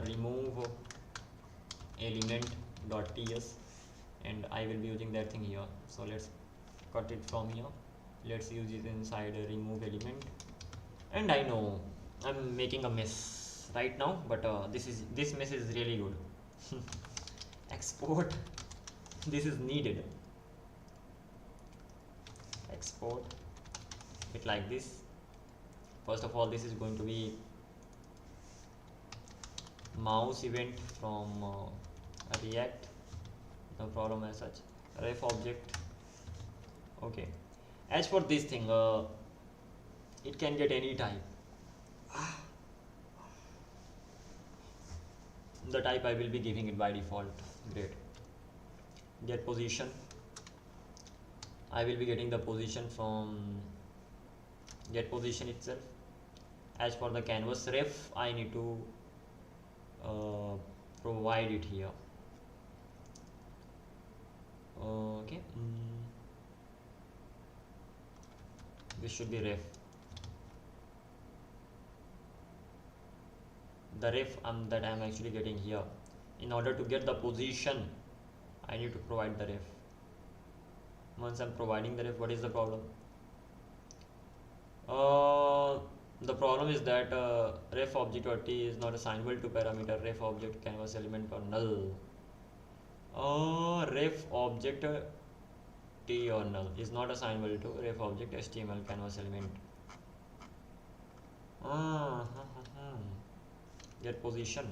remove element .ts, and I will be using that thing here. So let's cut it from here. Let's use it inside a remove element. And I know I'm making a mess right now, but this mess is really good. Export. This is needed. Export it like this. First of all, this is going to be mouse event from React. No problem as such. Ref object. Okay. As for this thing, it can get any type. The type I will be giving it by default. Great. Get position. I will be getting the position from get position itself. As for the canvas ref, I need to provide it here. Okay. This should be ref. The ref that I am actually getting here. In order to get the position, I need to provide the ref. Once I'm providing the ref, what is the problem? The problem is that ref object or t is not assignable to parameter ref object canvas element or null. Ref object t or null is not assignable to ref object HTML canvas element. Get position.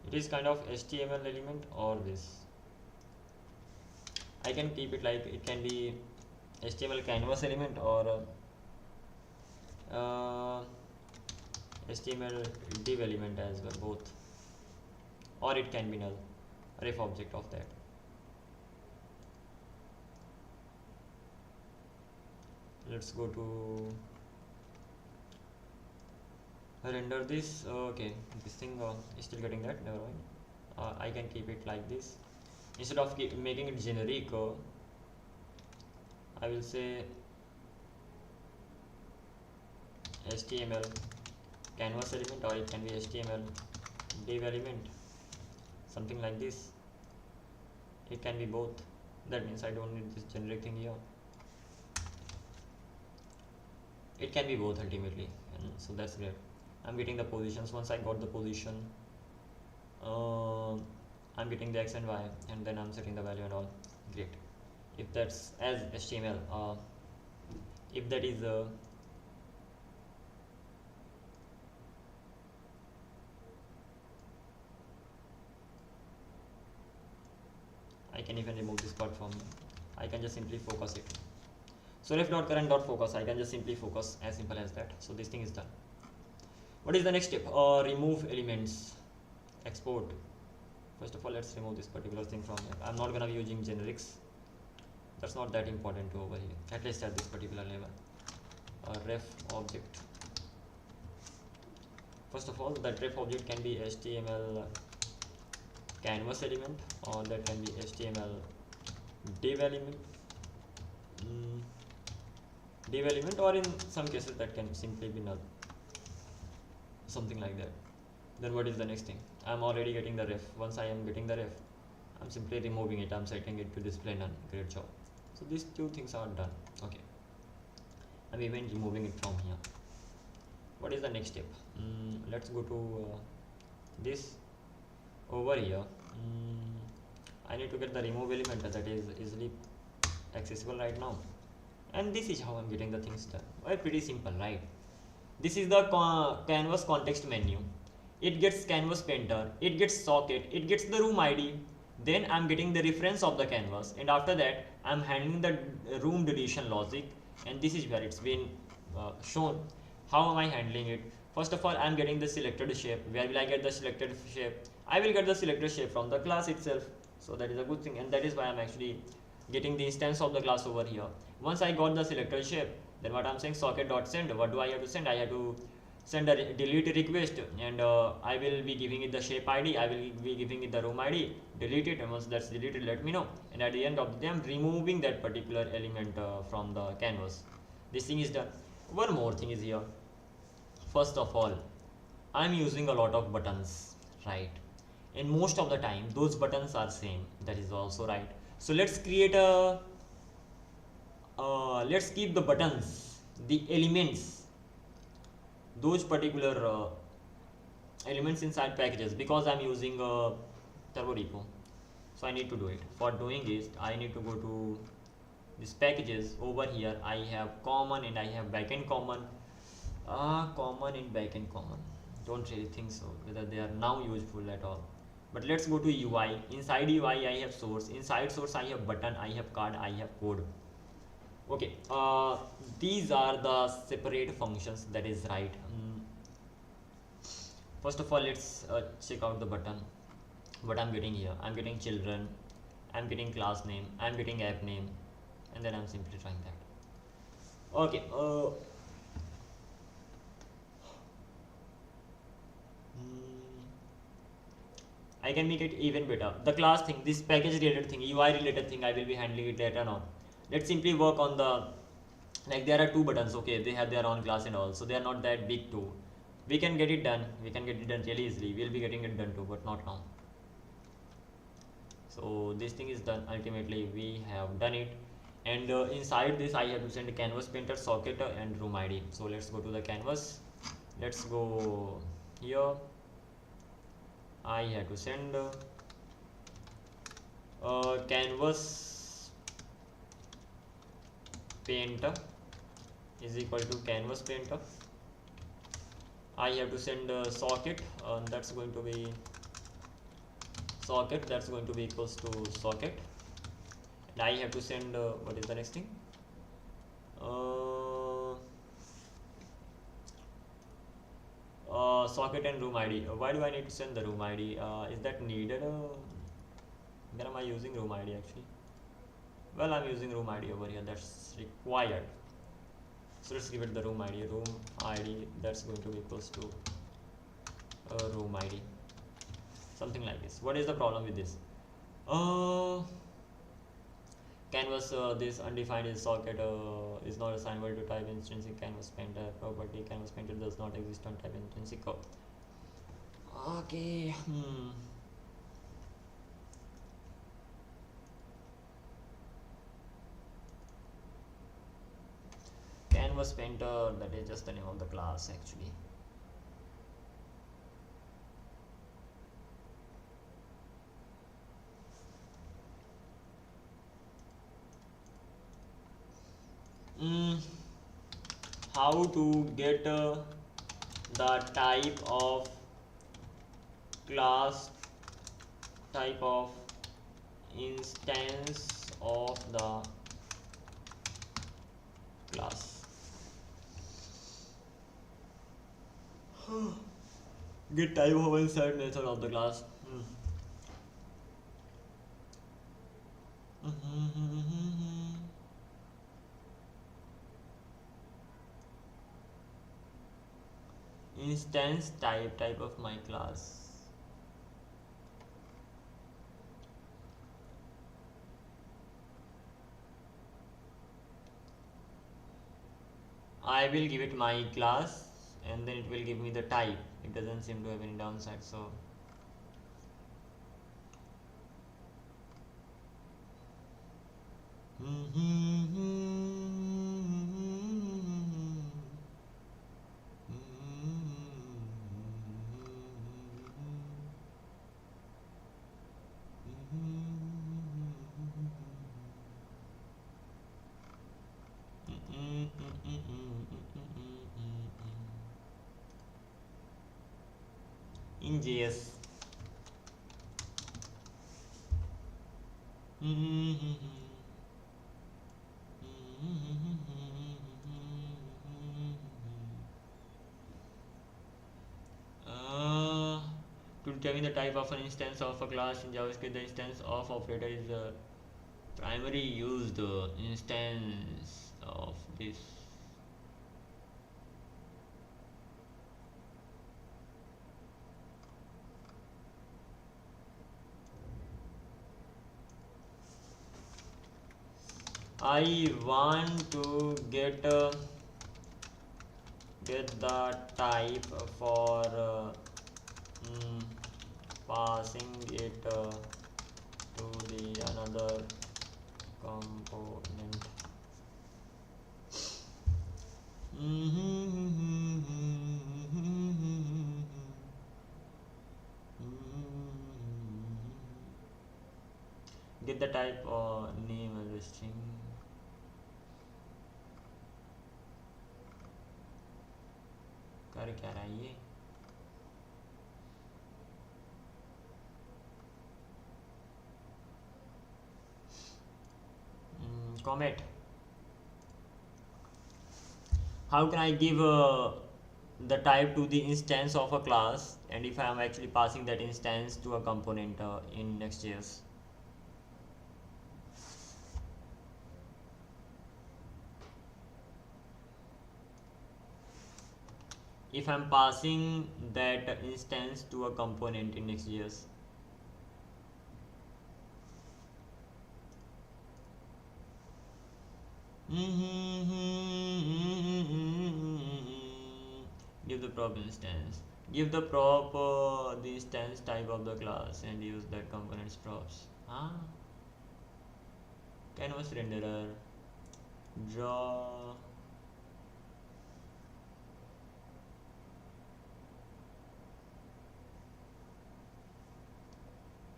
It is kind of HTML element or this. I can keep it like it can be HTML canvas element or HTML div element as well, both, or it can be null ref object of that. Let's go to render this. Okay, this thing is still getting that. Never mind. I can keep it like this. Instead of making it generic, I will say HTML canvas element, or it can be HTML div element, something like this. It can be both. That means I don't need this generic thing here. It can be both ultimately, and so that's great. I'm getting the positions. Once I got the position, I'm getting the x and y, and then I'm setting the value and all. Great. If that's as HTML, if that is I can even remove this part from here. I can just simply focus it. So ref.current.focus, I can just simply focus, as simple as that. So this thing is done. What is the next step? Remove elements. Export. First of all, let's remove this particular thing from here. I'm not gonna be using generics. That's not that important to over here, at least at this particular level. Ref object. First of all, that ref object can be HTML canvas element, or that can be HTML div element. Div element, or in some cases that can simply be null, something like that. Then what is the next thing? I'm already getting the ref. Once I am getting the ref, I'm simply removing it. I'm setting it to display none. Great job. So these two things are done. Okay, I'm even removing it from here. What is the next step? Let's go to this over here. I need to get the remove element that is easily accessible right now, and this is how I'm getting the things done. Well, pretty simple, right? This is the canvas context menu. It gets canvas painter, it gets socket, it gets the room ID. Then I'm getting the reference of the canvas, and after that I'm handling the room deletion logic, and this is where it's been shown. How am I handling it? First of all, I'm getting the selected shape. Where will I get the selected shape? I will get the selected shape from the class itself. So that is a good thing, and that is why I'm actually getting the instance of the class over here. Once I got the selected shape, then what I'm saying, socket.send. What do I have to send? I have to send a delete request, and I will be giving it the shape ID. I will be giving it the room ID. Delete it, and once that's deleted, let me know. And at the end of the day, I'm removing that particular element from the canvas. This thing is done. One more thing is here. First of all, I'm using a lot of buttons, right? and most of the time those buttons are same. That is also right. So let's create a let's keep the buttons, the elements, those particular elements inside packages, because I'm using turbo repo. So I need to do it. For doing it, I need to go to this packages. Over here I have common and I have backend common. Common and backend common, don't really think so whether they are now useful at all. But let's go to UI. Inside UI I have source, inside source I have button, I have card, I have code. Okay, these are the separate functions, that is right. First of all, let's check out the button. What I'm getting here, I'm getting children, I'm getting class name, I'm getting app name, and then I'm simply trying that. Okay, I can make it even better. The class thing, this package related thing, UI related thing, I will be handling it later on. Let's simply work on the, like there are two buttons, okay, they have their own class and all, so they are not that big too. We can get it done, really easily. We'll be getting it done too, but not now. So this thing is done. Ultimately we have done it, and inside this I have to send a canvas painter, socket, and room ID. So let's go to the canvas. Let's go here. I have to send canvas painter is equal to canvas painter. I have to send socket, that's going to be socket, that's going to be equals to socket, and I have to send what is the next thing, socket and room ID. Why do I need to send the room ID? Is that needed? Then am I using room ID actually? Well, I'm using room ID over here, that's required. So let's give it the room ID. Room ID, that's going to be equals to room ID, something like this. What is the problem with this? Canvas, this undefined is socket is not assignable to type intrinsic canvas painter property. Canvas painter does not exist on type intrinsic. Okay. Canvas painter, that is just the name of the class actually. How to get the type of class, type of instance of the class. Get type of inside method of the class. Instance type of my class. I will give it my class and then it will give me the type. It doesn't seem to have any downside, so in JS. To determine the type of an instance of a class in JavaScript, the instance of operator is the primary used instance of this. I want to get the type for passing it to the another component. Get the type or name as a string. कर क्या रहा है ये? Comment. How can I give the type to the instance of a class, and if I am actually passing that instance to a component in Next.js? If I'm passing that instance to a component in Next.js, give the prop instance, give the prop the instance type of the class and use that component's props. Canvas renderer, draw.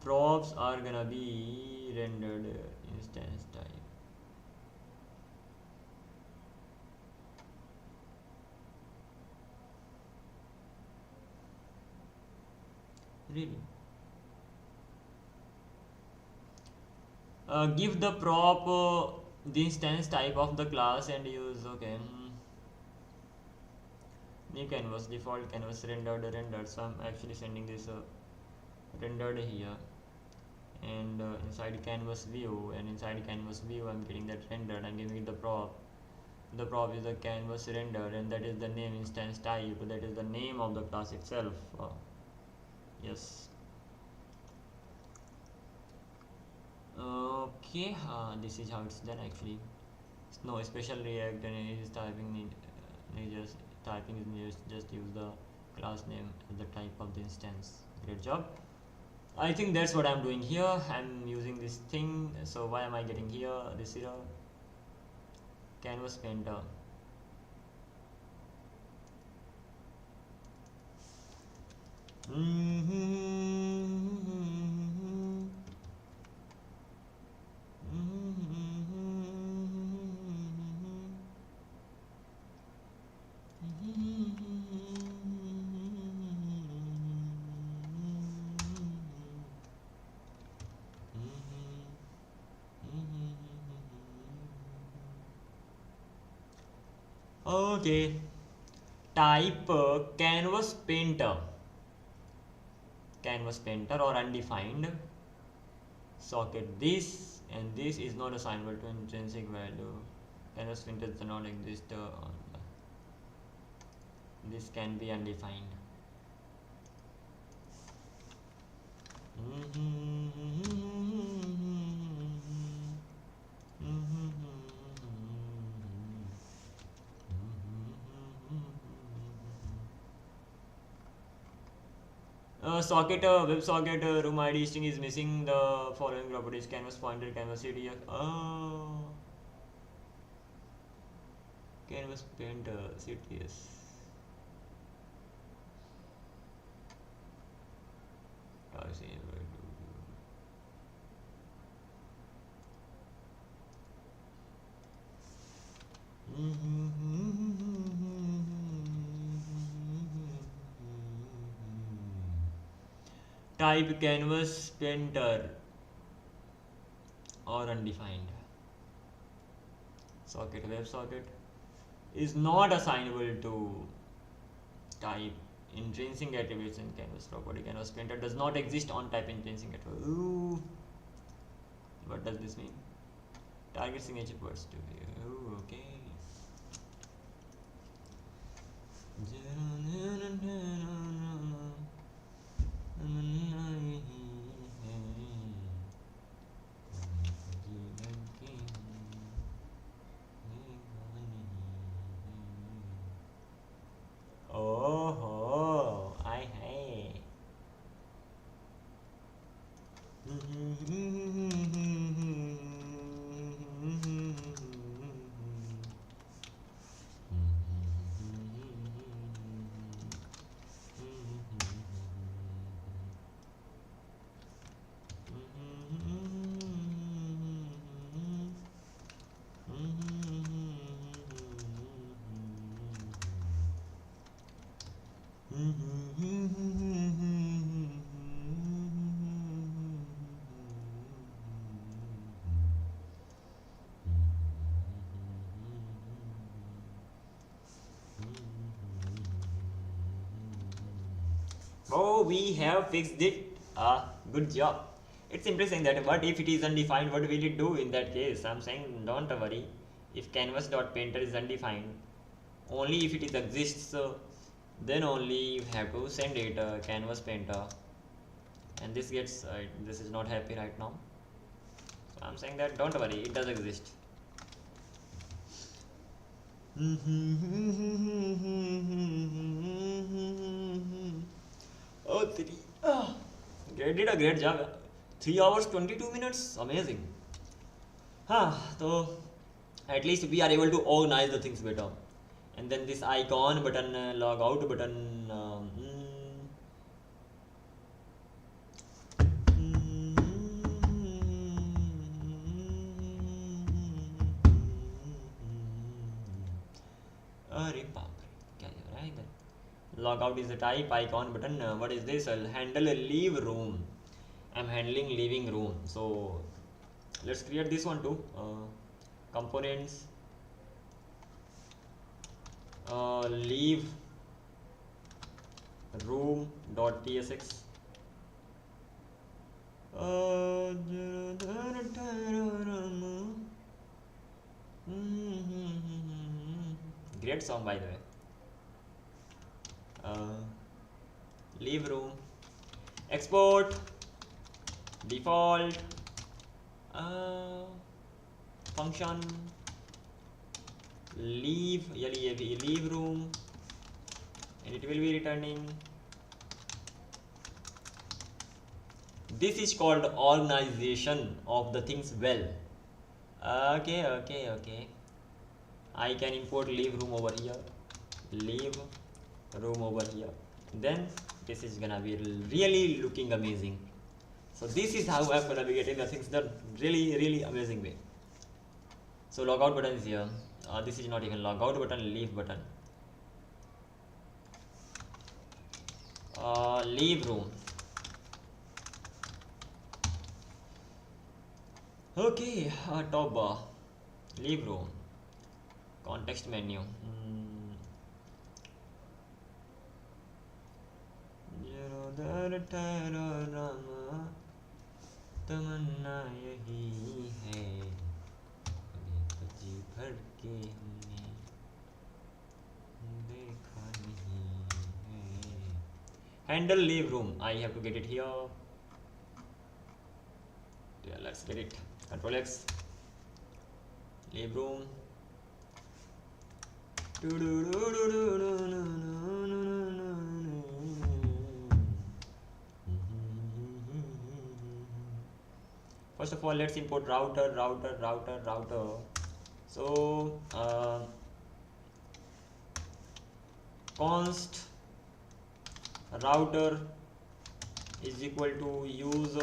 Props are gonna be rendered instance type. Really? Give the prop the instance type of the class and use new canvas, default canvas rendered. So I'm actually sending this rendered here, and inside canvas view, and inside canvas view I'm getting that rendered. I'm giving it the prop. The prop is the canvas rendered, and that is the name instance type, that is the name of the class itself. Yes. Okay, this is how it's done actually. No special react, and it is typing just typing is just use the class name as the type of the instance. Great job. I think that's what I'm doing here. I'm using this thing. So why am I getting here this error? Canvas painter. Okay, type canvas painter or undefined socket. This and this is not assignable to intrinsic value. Canvas painter does not exist on this can be undefined. Socket WebSocket room ID string is missing the following properties: canvas pointer, canvas CTF. Canvas painter CTS. Type canvas painter or undefined. Socket WebSocket is not assignable to type intrinsic attributes in canvas property. Canvas painter does not exist on type intrinsic attribute. Ooh. What does this mean? Target signature words to be. Ooh, okay. Oh, I hate. So we have fixed it. Good job. It's simply saying that, but if it is undefined, what will it do in that case? I'm saying don't worry. If canvas.painter is undefined, only if it is exists, then only you have to send it canvas painter, and this gets this is not happy right now. So I'm saying that don't worry, it does exist. Oh, three. Did a great job. 3 hours 22 minutes. Amazing. So at least we are able to organize the things better. And then this icon button, log out button. Log out is the type, icon button. What is this? I'll handle a leave room. I'm handling living room. So let's create this one too. Components, leave room dot tsx. Great song, by the way. Leave room, export default function leave leave room, and it will be returning. This is called organization of the things well. Okay. I can import leave room over here, leave room over here, then this is gonna be really looking amazing. So this is how I'm gonna be getting the things done really amazing way. So logout button is here. This is not even logout button, leave button. Leave room. Okay, top bar, leave room, context menu. तमन्ना यही है, जी भर के हमने देखा नहीं है. Handle leave room. I have to get it here. Yeah, let's get it. Control X. Leave room. First of all, let's import router. So const router is equal to use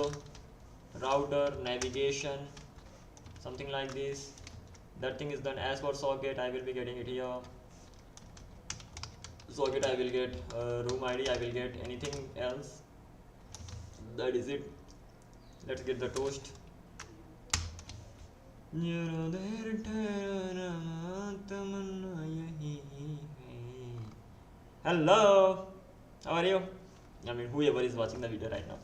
router navigation, something like this. That thing is done. As for socket, I will be getting it here. Socket I will get, room ID I will get, anything else. That is it. Let's get the toast. Hello, how are you? I mean, whoever is watching the video right now.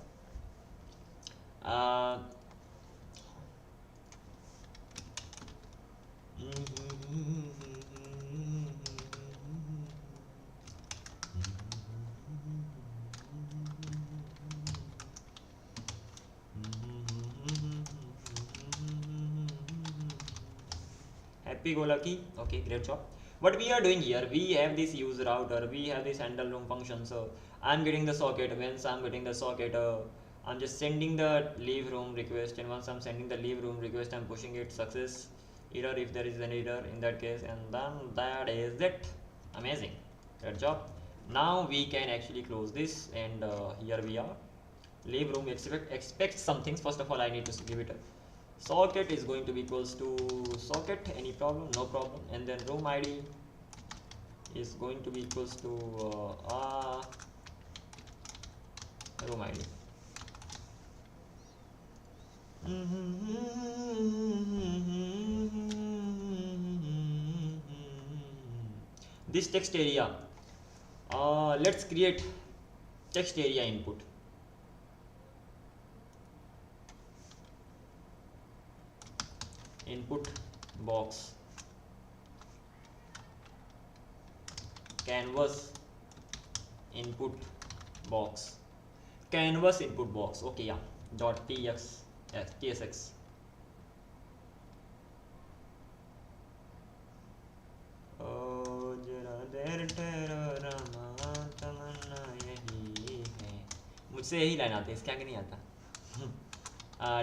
Happy go lucky. Okay, great job. What we are doing here, we have this use router, we have this handle room function. So I'm getting the socket. Once I'm getting the socket, I'm just sending the leave room request, and once I'm sending the leave room request, I'm pushing it success error if there is an error in that case, and then that is it. Amazing, great job. Now we can actually close this, and here we are. Leave room expect some things. First of all, I need to give it a socket is going to be equals to socket. Any problem? No problem. And then room ID is going to be equals to room ID. This text area, let's create text area input. Input box, canvas input box, canvas input box. Okay, yeah. Dot tsx. मुझसे यही line आती है, इसके आगे नहीं आता.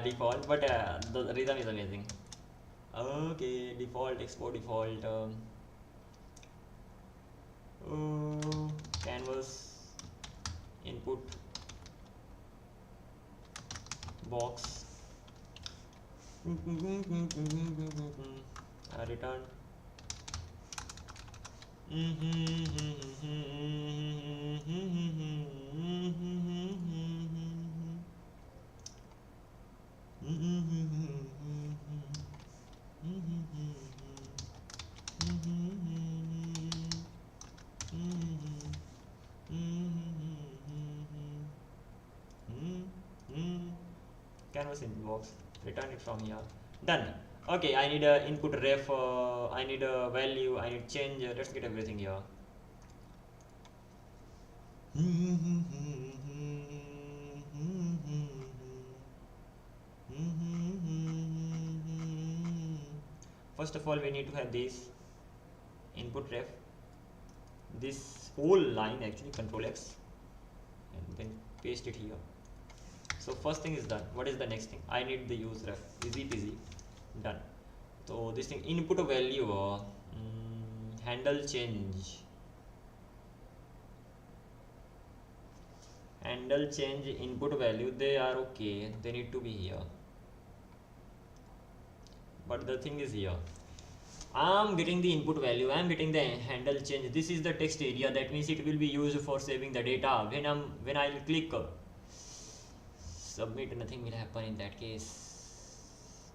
Default, but the rhythm is amazing. Okay, default, export default. Canvas input box. Return. Canvas input box, return it from here. Done. Okay, I need a input ref, I need a value, I need change. Let's get everything here. First of all, we need to have this input ref, this whole line actually, Control X, and then paste it here. So first thing is done. What is the next thing? I need the use ref. Easy peasy. Done. So this thing, input value, handle change. Handle change input value, they are okay. They need to be here. But the thing is here. I'm getting the input value, I'm getting the handle change. This is the text area. That means it will be used for saving the data. When I'll click submit, nothing will happen in that case.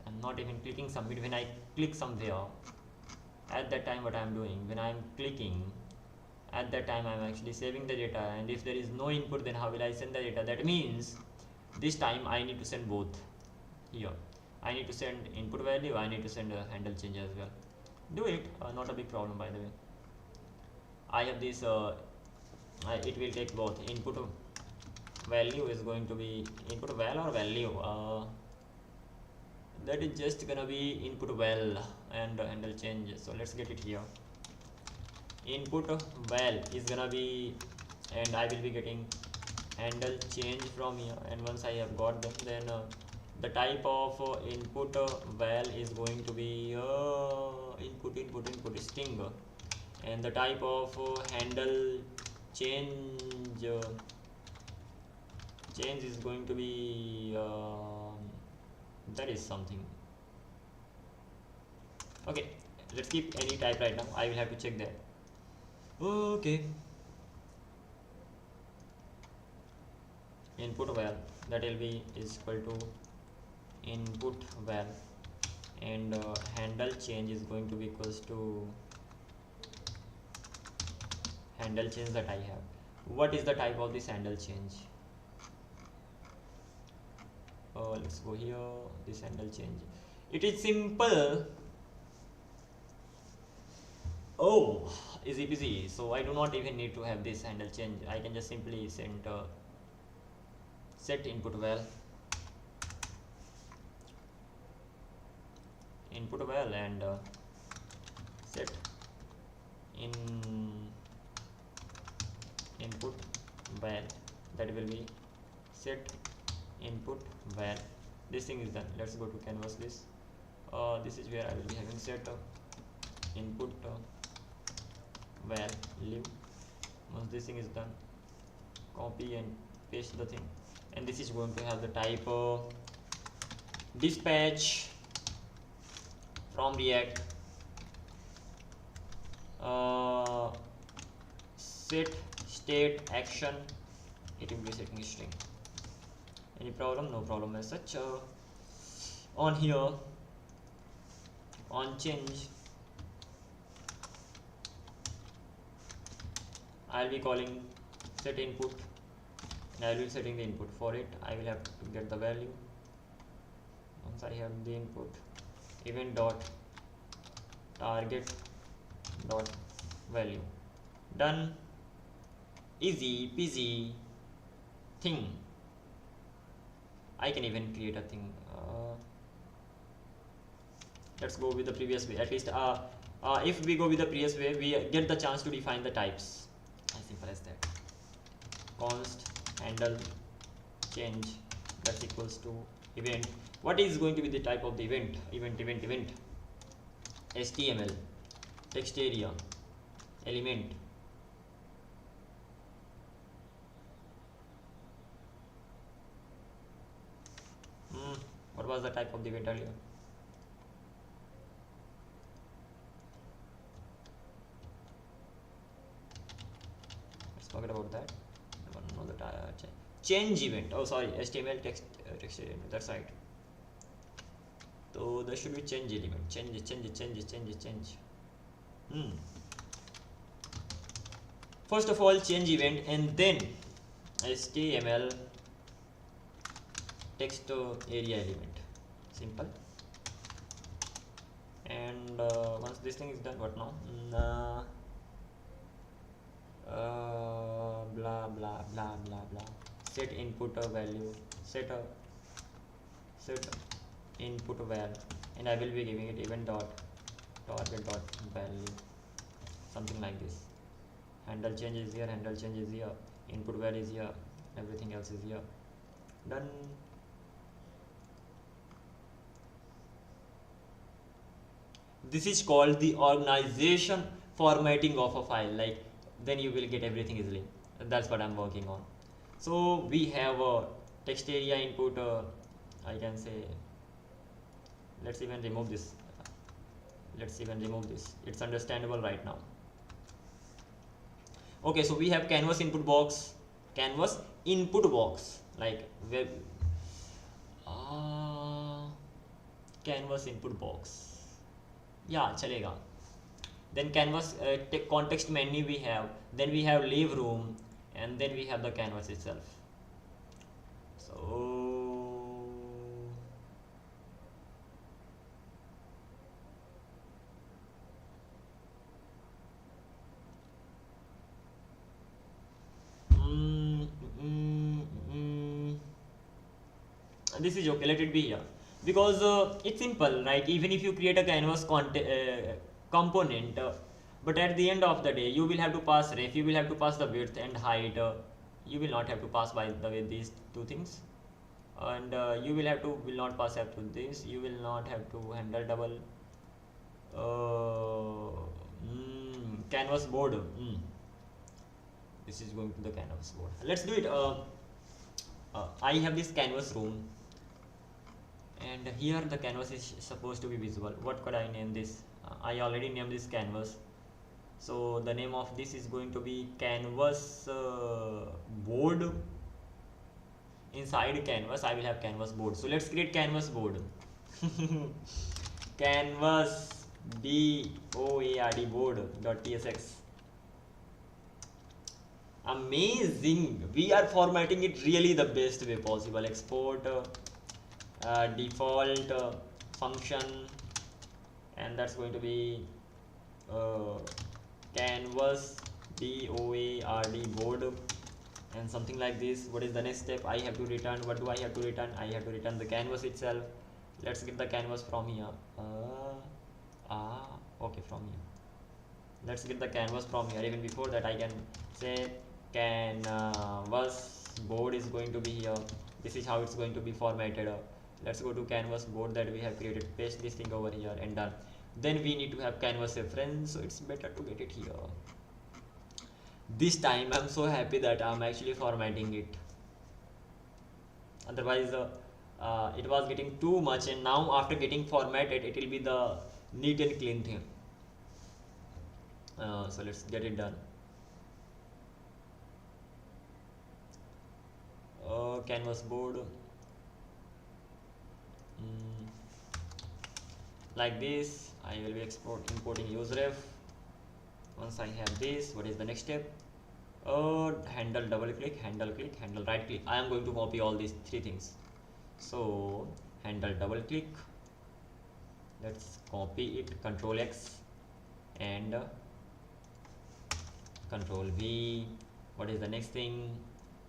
I'm not even clicking submit. When I click somewhere, at that time what I'm doing, when I'm clicking, at that time I'm actually saving the data, and if there is no input, then how will I send the data? That means this time I need to send both. Here I need to send input value, I need to send a handle change as well. Do it, not a big problem, by the way. I have this, it will take both. Input value is going to be input val or value, that is just gonna be input val and handle change. So let's get it here. Input val is gonna be, and I will be getting handle change from here. And once I have got them, then the type of input val is going to be input string, and the type of handle change is going to be that is something. Okay, let's keep any type right now. I will have to check that. Okay, input val, that will be is equal to input val, and handle change is going to be equals to handle change that I have. What is the type of this handle change? Let's go here, this handle change. It is simple. Oh, easy peasy. So I do not even need to have this handle change. I can just simply send set input val, and set input val, that will be set input val. This thing is done. Let's go to canvas list. This is where I will be having set input value. Once this thing is done, copy and paste the thing, and this is going to have the type dispatch from React, set state action. It will be setting a string. Any problem? No problem as such. On here, on change, I'll be calling set input I will be setting the input. For it I will have to get the value. Once I have the input, event dot target dot value. Done. Easy peasy thing. I can even create a thing. Let's go with the previous way. At least if we go with the previous way, we get the chance to define the types. As simple as that. Const handle change, that's equals to event. What is going to be the type of the event? Event HTML text area element. What was the type of the event earlier? Let's forget about that. I want to know the change event. Oh, sorry, HTML text area. That's right. So there should be change element. Change. First of all, change event, and then HTML text area element. Simple. And once this thing is done, what now? Blah blah blah blah blah. Set input value. Set input val, and I will be giving it event dot target dot value, something like this. Handle change is here, handle change is here, input val is here, everything else is here. Done. This is called the organization formatting of a file. Like, then you will get everything easily. That's what I'm working on. So we have a text area input. I can say, let's even remove this. It's understandable right now. Okay, so we have canvas input box, like web canvas input box. Yeah, chalega. Then canvas context menu we have, then we have leave room, and then we have the canvas itself. So this is okay, let it be here, because it's simple, right? Even if you create a canvas component, but at the end of the day you will have to pass ref, you will have to pass the width and height. You will not have to pass, by the way, these two things, and you will not pass up to this. You will not have to handle double canvas board. This is going to the canvas board. Let's do it. I have this canvas room, and here the canvas is supposed to be visible. What could I name this? I already named this canvas, so the name of this is going to be canvas board. Inside canvas I will have canvas board. So let's create canvas board. Canvas board.tsx. Amazing. We are formatting it really the best way possible. Export default function, and that's going to be canvas board, and something like this. What is the next step? I have to return. What do I have to return? I have to return the canvas itself. Let's get the canvas from here. Okay, from here. Let's get the canvas from here. Even before that, I can say canvas board is going to be here. This is how it's going to be formatted. Let's go to canvas board that we have created, paste this thing over here, and done. Then we need to have canvas reference, so it's better to get it here. This time I'm so happy that I'm actually formatting it. Otherwise it was getting too much, and now after getting formatted it will be the neat and clean thing. So let's get it done. Canvas board, like this. I will be importing useref. Once I have this, what is the next step? Handle double click, handle click, handle right click. I am going to copy all these three things. So handle double click, let's copy it, Control X and Control V. What is the next thing?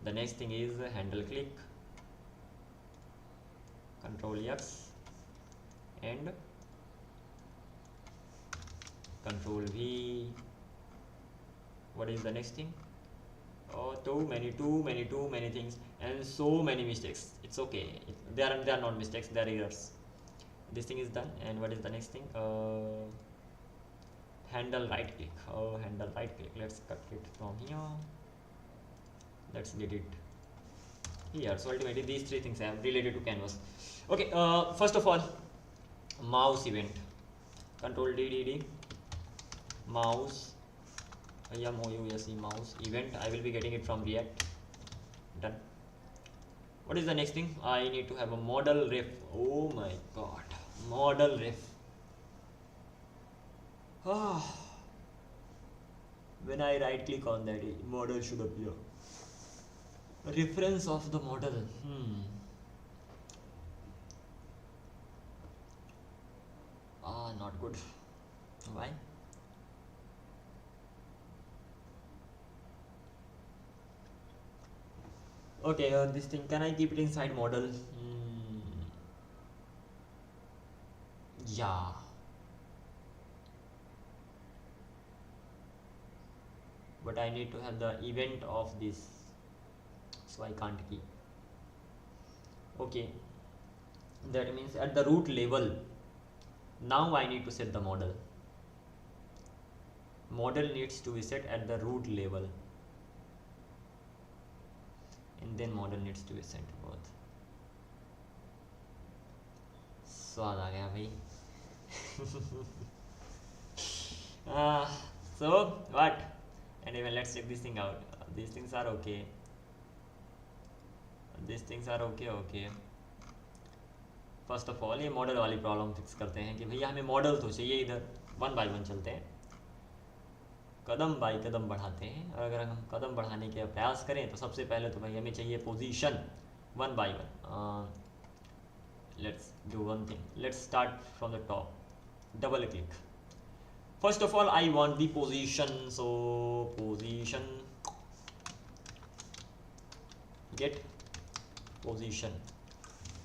The next thing is handle click, Control X and Control V. What is the next thing? Oh, too many things and so many mistakes. It's okay. They are not mistakes. They are errors. This thing is done. And what is the next thing? Handle right click. Oh, handle right click. Let's cut it from here. Let's get it here. So ultimately, these three things are related to canvas. Okay. First of all, mouse event. Control D. Mouse. MOUSE mouse event. I will be getting it from React. Done. What is the next thing? I need to have a model ref. Oh my god, model ref. When I right click on that, model should appear. Reference of the model. Not good. Why? Okay, this thing, can I keep it inside model? Yeah. But I need to have the event of this, so I can't keep. Okay, that means at the root level, now I need to set the model. Model needs to be set at the root level. And then model needs to be sent to both. स्वाद आ गया भाई. So what? Anyway, let's check this thing out. These things are okay. Okay. First of all ये model वाली problem fix करते हैं कि भैया हमें मॉडल तो चाहिए. इधर 1 बाय 1 चलते हैं, कदम बाई कदम बढ़ाते हैं. और अगर हम कदम बढ़ाने के प्रयास करें तो सबसे पहले तो भाई हमें चाहिए position 1 by 1. Let's do one thing. Let's start from the top. Double click. First of all I want the position. So position get position.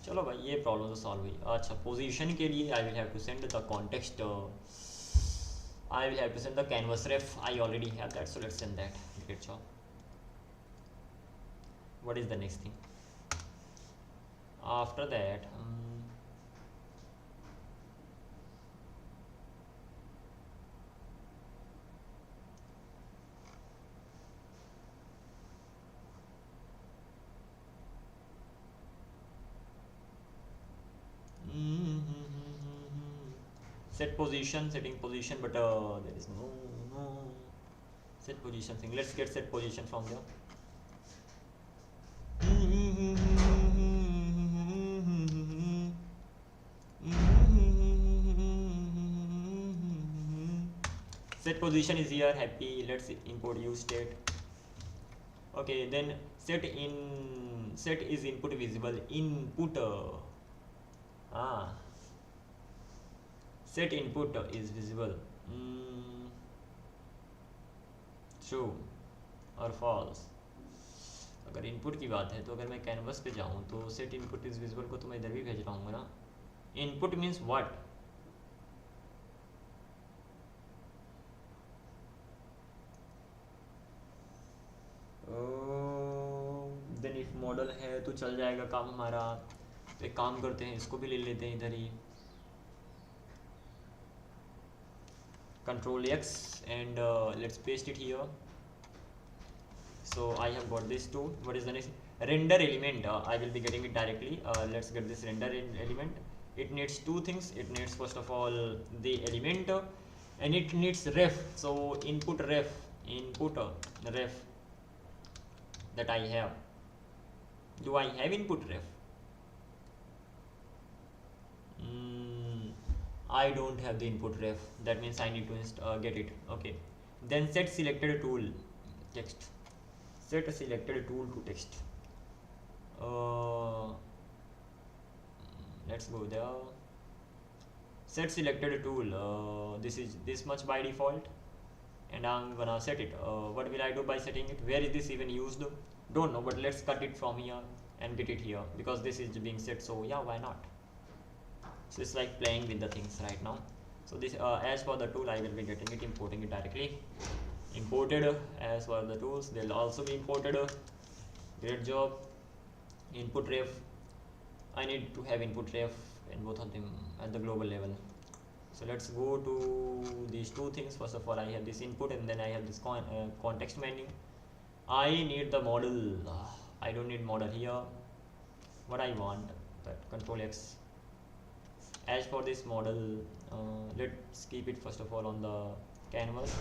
चलो भाई ये प्रॉब्लम तो सॉल्व हुई. अच्छा, पोजीशन के लिए I will have to send the context. I will have to send the canvas ref. I already have that, so let's send that. Great job. What is the next thing? After that, set position, setting position, but there is no set position thing. Let's get set position from there. Set position is here. Happy. Let's import use state. Okay, then set is input visible. Input. Set input is visible. True और false. अगर input की बात है तो अगर मैं canvas पे जाऊँ तो set input is visible को तो मैं इधर भी भेज रहा हूँ ना. Input means what? Then if model है तो चल जाएगा काम हमारा. तो एक काम करते हैं, इसको भी ले लेते हैं इधर ही. Control X and let's paste it here. So I have got this too. What is the next? Render element. I will be getting it directly. Let's get this render element. It needs two things. It needs first of all the element and it needs ref. So input ref that I have. Do I have input ref? I don't have the input ref. That means I need to get it. Okay, then set selected tool text. set a selected tool to text. Let's go there. Set selected tool. This is this much by default, and I'm gonna set it. What will I do by setting it? Where is this even used? Don't know, but let's cut it from here and get it here because this is being set. So yeah, why not? So it's like playing with the things right now. So this as for the tool, I will be getting it, importing it directly. Imported as for the tools, they'll also be imported. Great job. Input ref, I need to have input ref in both of them at the global level. So let's go to these two things. First of all, I have this input and then I have this context menu. I need the model. I don't need model here. What I want, that Control X. As for this model, let's keep it first of all on the canvas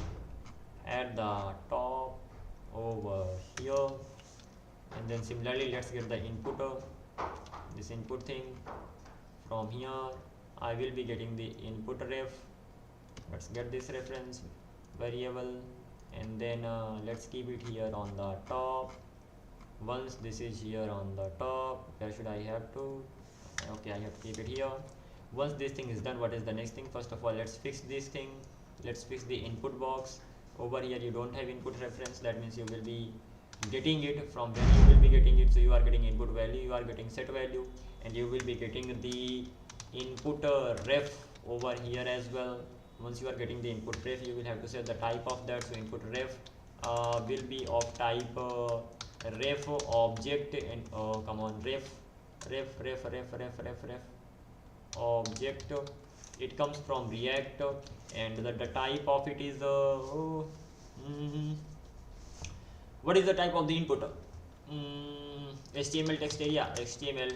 at the top over here, and then similarly let's get the input, this input thing from here. I will be getting the input ref. Let's get this reference variable, and then let's keep it here on the top. Once this is here on the top, where should I have to? Okay, I have to keep it here. Once this thing is done, what is the next thing? First of all, let's fix this thing. Let's fix the input box. Over here you don't have input reference, that means you will be getting it from when you will be getting it. So you are getting input value, you are getting set value, and you will be getting the input ref over here as well. Once you are getting the input ref, you will have to set the type of that. So input ref will be of type ref object, and come on, ref object. It comes from React, and the type of it is what is the type of the input? HTML text area, HTML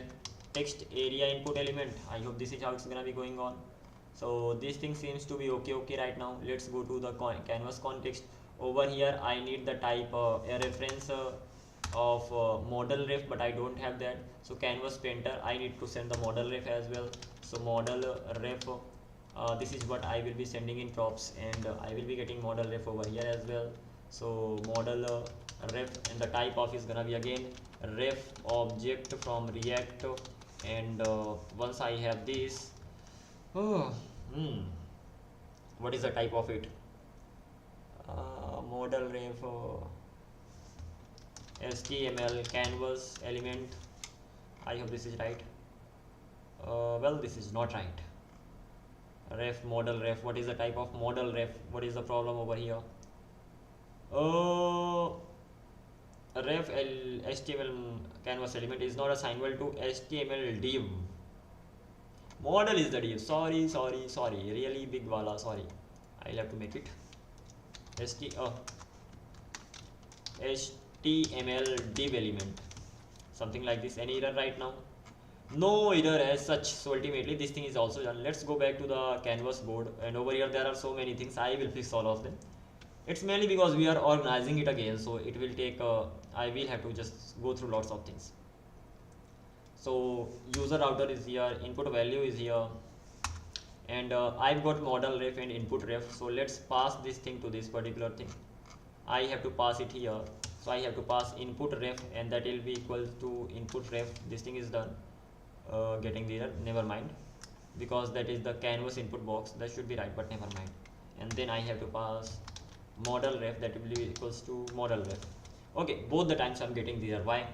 text area input element. I hope this is how it's gonna be going on. So this thing seems to be okay right now. Let's go to the canvas context. Over here I need the type a reference of model ref, but I don't have that. So canvas painter, I need to send the model ref as well. So model ref, this is what I will be sending in props, and I will be getting model ref over here as well. So model ref, and the type of is gonna be again ref object from React, and once I have this, what is the type of it? Model ref HTML canvas element. I hope this is right. Well, this is not right. Ref model ref, what is the type of model ref? What is the problem over here? Ref HTML canvas element is not assignable to HTML div. Model is the div. Sorry, really big wala, sorry. I'll have to make it HTML div element, something like this. Any error right now? No error as such. So ultimately this thing is also done. Let's go back to the canvas board, and over here there are so many things. I will fix all of them. It's mainly because we are organizing it again, so it will take I will have to just go through lots of things. So user router is here, input value is here, and I've got model ref and input ref. So let's pass this thing to this particular thing. I have to pass it here, so I have to pass input ref, and that will be equal to input ref. This thing is done. Getting the error, never mind, because that is the canvas input box. That should be right, but never mind. And then I have to pass model ref, that will be equals to model ref. Okay, both the times I'm getting the error. Why?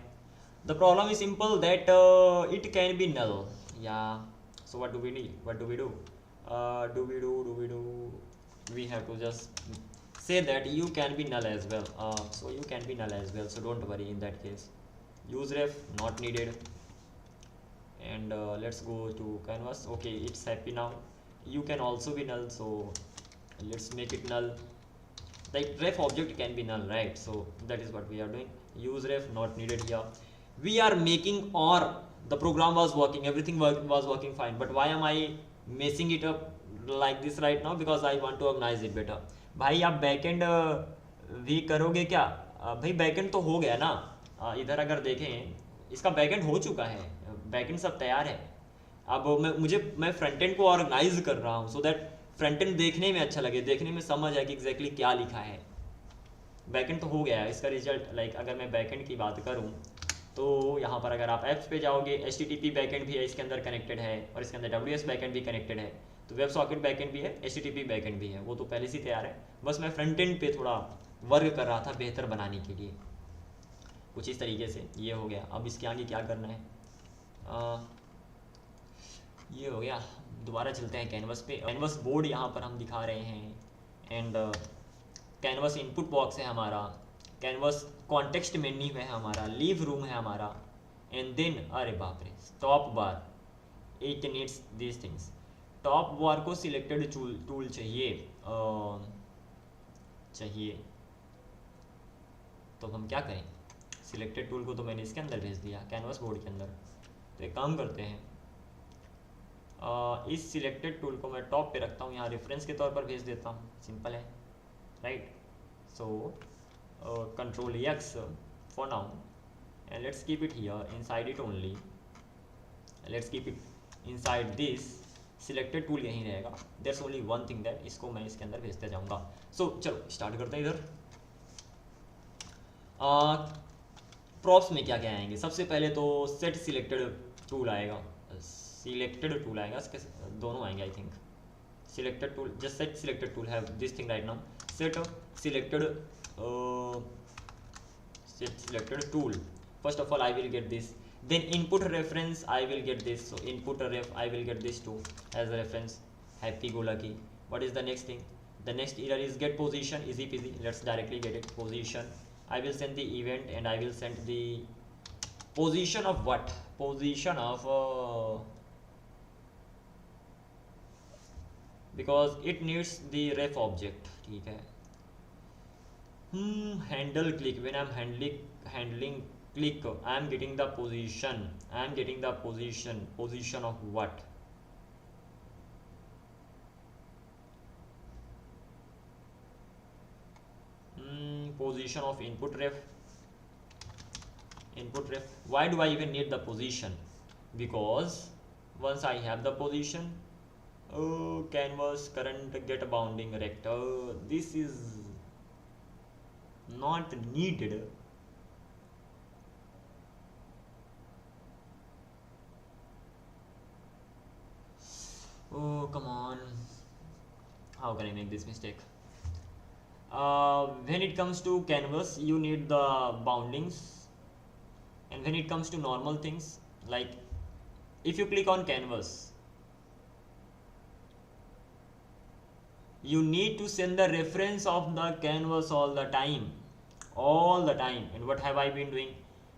The problem is simple, that it can be null. Yeah, so what do we need? What do we do? We have to just say that you can be null as well. So you can be null as well, so don't worry in that case. Use ref not needed. And let's go to canvas. Okay, it's happy now. You can also be null, so let's make it null. Like ref object can be null, right? So that is what we are doing. Use ref not needed here. We are making, or the program was working, everything was working fine, but why am I messing it up like this right now? Because I want to organize it better. भाई आप backend भी करोगे क्या? भाई backend तो हो गया ना. इधर अगर देखें इसका बैकएंड हो चुका है, बैकएंड सब तैयार है. अब मैं फ्रंट एंड को ऑर्गेनाइज कर रहा हूँ, सो दैट फ्रंट एंड देखने में अच्छा लगे, देखने में समझ आए कि एग्जैक्टली क्या लिखा है. बैकेंड तो हो गया है। इसका रिजल्ट लाइक अगर मैं बैकेंड की बात करूँ तो यहाँ पर अगर आप ऐप्स पे जाओगे HTTP बैकेंड भी है इसके अंदर कनेक्टेड है, और इसके अंदर WS बैकेंड भी कनेक्टेड है, तो वेब सॉकेट बैकेंड भी है, HTTP बैकेंड भी है, वो तो पहले से तैयार है। बस मैं फ्रंट एंड पे थोड़ा वर्क कर रहा था बेहतर बनाने के लिए, कुछ इस तरीके से। ये हो गया। अब इसके आगे क्या करना है, ये हो गया। दोबारा चलते हैं कैनवस पे। कैनवस बोर्ड यहाँ पर हम दिखा रहे हैं, एंड कैनवस इनपुट बॉक्स है हमारा, कैनवस कॉन्टेक्स्ट मेन्यू है हमारा, लीव रूम है हमारा, एंड देन अरे बाप रे top bar, it needs this things. Top बार को सिलेक्टेड टूल चाहिए चाहिए, तो हम क्या करें, सिलेक्टेड टूल को तो मैंने इसके अंदर भेज दिया कैनवस बोर्ड के अंदर। तो एक काम करते हैं, इस सिलेक्टेड टूल को मैं टॉप पे रखता हूँ, यहाँ रेफरेंस के तौर पर भेज देता हूँ, सिंपल है right. So Control X for now, and let's keep it here inside it only, let's keep it inside this selected tool, यहीं रहेगा। There's only one thing that इसको मैं इसके अंदर भेजते जाऊँगा। So चलो स्टार्ट करते हैं। इधर प्रॉप्स में क्या क्या आएंगे, सबसे पहले तो सेट सिलेक्टेड टूल आएगा, सिलेक्टेड टूल आएगा, इसके दोनों आएंगे I think. Selected tool, just set selected tool have this thing right now, set selected set selected tool. First of all I will get this, then input reference I will get this, so input ref I will get this too as a reference, happy go lucky. What is the next thing, the next error is get position, easy peasy, let's directly get it, position. I will send the event and I will send the position of what, position of because it needs the ref object, ठीक है। Handle click, when I'm handling click I am getting the position, I am getting the position of what, position of input ref. Why do I even need the position, because once I have the position, canvas current get bounding rect, this is not needed. Oh come on, how can I make this mistake? When it comes to canvas you need the boundings, and when it comes to normal things, like if you click on canvas you need to send the reference of the canvas all the time, and what have I been doing,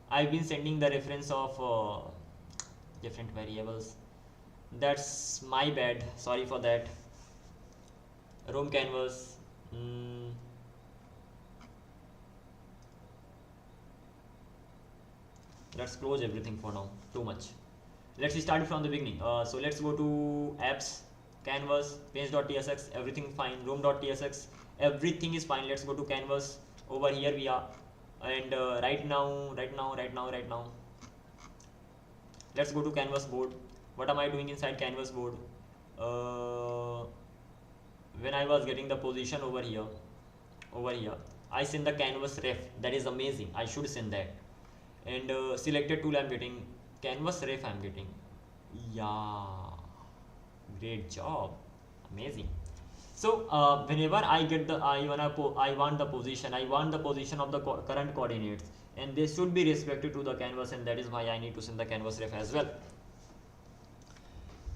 I've been sending the reference of different variables. That's my bad, sorry for that. Room canvas, let's close everything for now, too much. Let's start from the beginning. So let's go to apps, canvas, page.tsx, everything fine, room.tsx, everything is fine. Let's go to canvas, over here we are, and right now let's go to canvas board. What am I doing inside canvas board? When I was getting the position over here I send the canvas ref, that is amazing, I should send that. And selected tool I'm getting, canvas ref I'm getting, yeah, great job, amazing. So whenever I get the I want the position of the current coordinates, and they should be respected to the canvas, and that is why I need to send the canvas ref as well.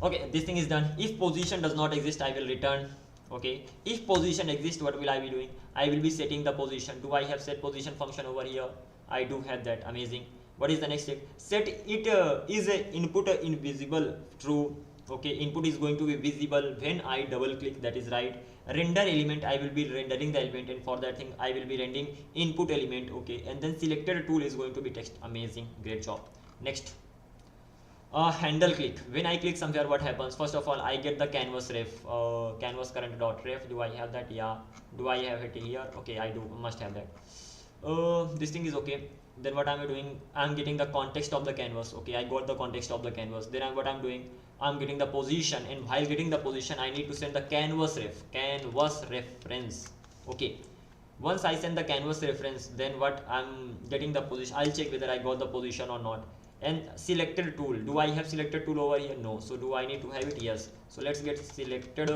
Okay, this thing is done. If position does not exist I will return. Okay, if position exists, what will I be doing? I will be setting the position. Do I have set position function over here? I do have that, amazing. What is the next step? Set it is a input invisible, true. Okay, input is going to be visible when I double click, that is right. Render element, I will be rendering the element, and for that thing I will be rendering input element. Okay, and then selected tool is going to be text, amazing, great job. Next, handle click. When I click somewhere, what happens? First of all I get the canvas ref, canvas current dot ref. Do I have that? Yeah. Do I have it here? Okay, I do, must have that. This thing is okay. Then what am I doing? I'm getting the context of the canvas. Okay, I got the context of the canvas. Then what I'm doing, I'm getting the position, and while getting the position I need to send the canvas ref, canvas reference. Okay, Once I send the canvas reference, then what I'm getting the position. I'll check whether I got the position or not. And selected tool, do I have selected tool over here? No. So do I need to have it? Yes. So let's get selected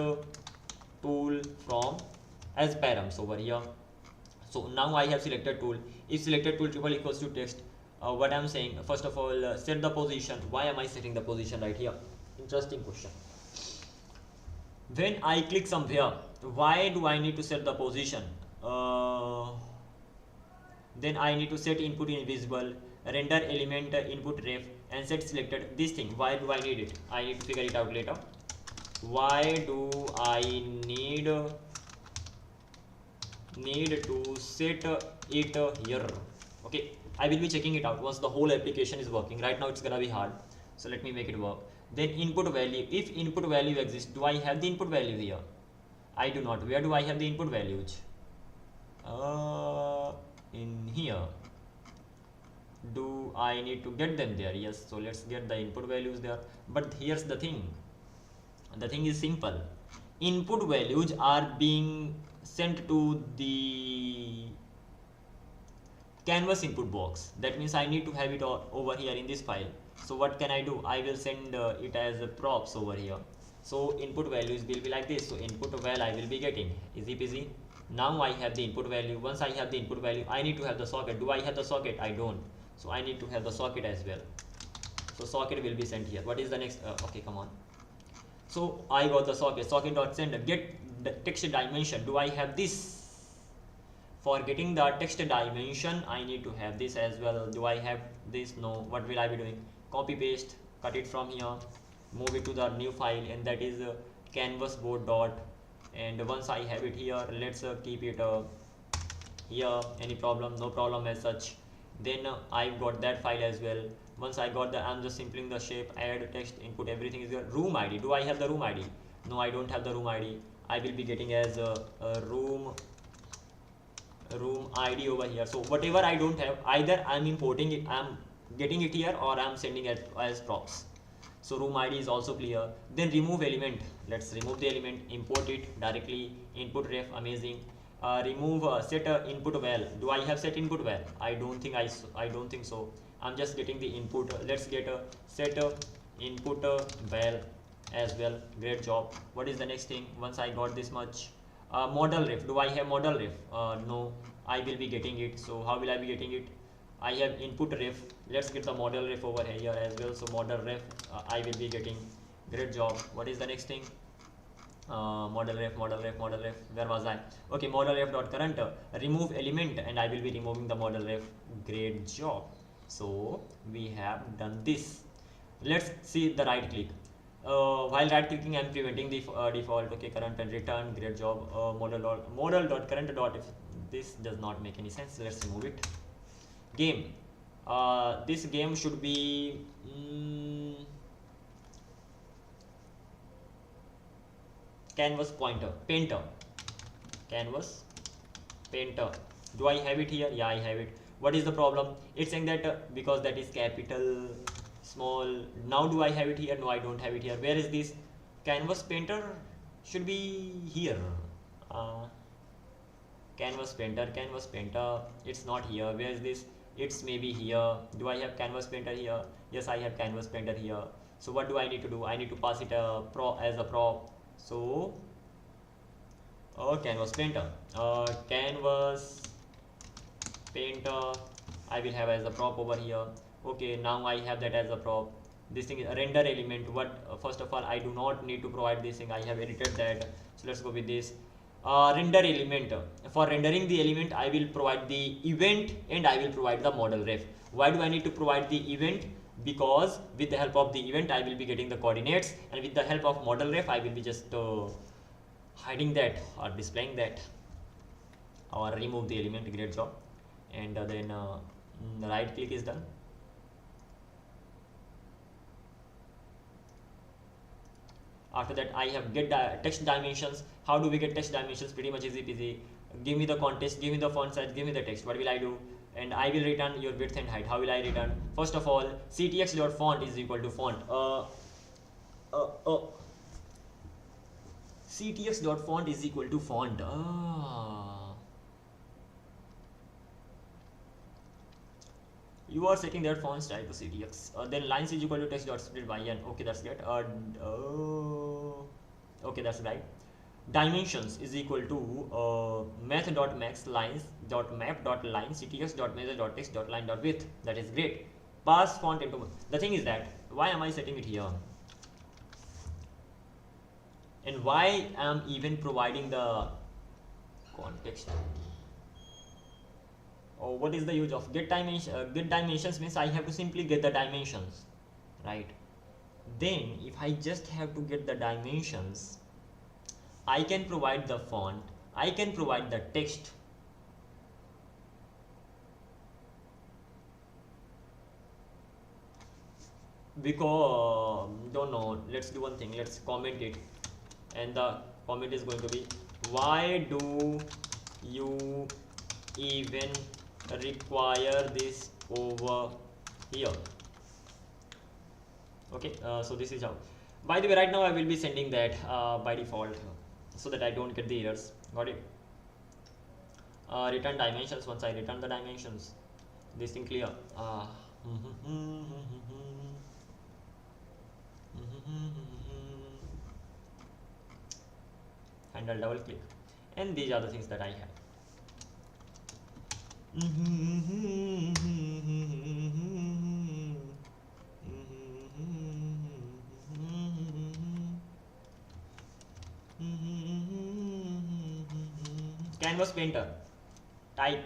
tool from as params over here. So now I have selected tool. If selected tool triple equals to text, what I'm saying, first of all, set the position. Why am I setting the position right here? Interesting question. When I click somewhere, why do I need to set the position? Then I need to set input invisible, render element input ref, and set selected. This thing, why do I need it? I need to figure it out later. Why do I need to set it here? Okay, I will be checking it out once the whole application is working. Right now it's gonna be hard, so let me make it work. Then input value, if input value exists, do I have the input value here? I do not. Where do I have the input values? In here. Do I need to get them there? Yes. So let's get the input values there. But here's the thing. The thing is simple. Input values are being sent to the canvas input box. That means I need to have it over here in this file. So what can I do? I will send it as a props over here. So input values will be like this. So input val I will be getting, easy peasy. Now I have the input value. Once I have the input value, I need to have the socket. Do I have the socket? I don't. So I need to have the socket as well. So socket will be sent here. What is the next? Okay, come on. So I got the socket. Socket.send. Get the text dimension. Do I have this? For getting the text dimension, I need to have this as well. Do I have this? No. What will I be doing? Copy paste. Cut it from here. Move it to the new file, and that is canvas board dot. And once I have it here, let's keep it here. Any problem? No problem as such. Then I've got that file as well. Once I got the, I'm just simpling the shape, add text, input, everything is there. Room ID. Do I have the room ID? No, I don't have the room ID. I will be getting as a room ID over here. So whatever I don't have, either I'm importing it, I'm getting it here, or I'm sending it as props. So room ID is also clear. Then remove element. Let's remove the element, import it directly, input ref, amazing. Remove set input val. Do I have set input val? I don't think so. I'm just getting the input. Let's get a set input val as well. Great job. What is the next thing? Once I got this much, model ref. Do I have model ref? No, I will be getting it. So how will I be getting it? I have input ref. Let's get the model ref over here as well. So model ref I will be getting. Great job. What is the next thing? Model ref. Where was I? Okay, model ref dot current. Remove element, and I will be removing the model ref. Great job. So we have done this. Let's see the right click. While right clicking, I'm preventing the default. Okay, current and return. Great job. Model dot current dot. If this does not make any sense, let's remove it. Game. This game should be canvas painter. Canvas painter. Do I have it here? Yeah, I have it. What is the problem? It's saying that because that is capital small. Now do I have it here? No, I don't have it here. Where is this? Canvas painter should be here. Canvas painter. It's not here. Where is this? It's maybe here. Do I have canvas painter here? Yes, I have canvas painter here. So what do I need to do? I need to pass it as a prop. So canvas painter. Canvas painter I will have as a prop over here. Okay, now I have that as a prop. This thing is a render element. What first of all, I do not need to provide this thing. I have edited that. So let's go with this. Render element. For rendering the element, I will provide the event and I will provide the model ref. Why do I need to provide the event? Because with the help of the event, I will be getting the coordinates, and with the help of model ref, I will be just hiding that or displaying that, or remove the element. Great job. And then the right click is done. After that, I have get text dimensions. How do we get text dimensions? Pretty much easy peasy. Give me the context, give me the font size, give me the text. What will I do? And I will return your width and height. How will I return? First of all, ctx.font is equal to font. ctx.font is equal to font. You are setting that font style to CTX. Then lines is equal to text dot split by n. Okay, that's good. Okay, that's right. Dimensions is equal to math dot max lines dot map dot line ctx dot measure dot text dot line dot width. That is great. Pass font into. The thing is that why am I setting it here? And why am even providing the context? Or what is the use of get dimension? Get dimensions means I have to simply get the dimensions, right? Then if I just have to get the dimensions, I can provide the font, I can provide the text. Because don't know, let's do one thing, let's comment it, and the comment is going to be, why do you even require this over here? Okay, so this is how. By the way, right now I will be sending that by default so that I don't get the errors. Got it? Return dimensions. Once I return the dimensions, this thing clear. Handle double click, and these are the things that I have. Canvas painter, type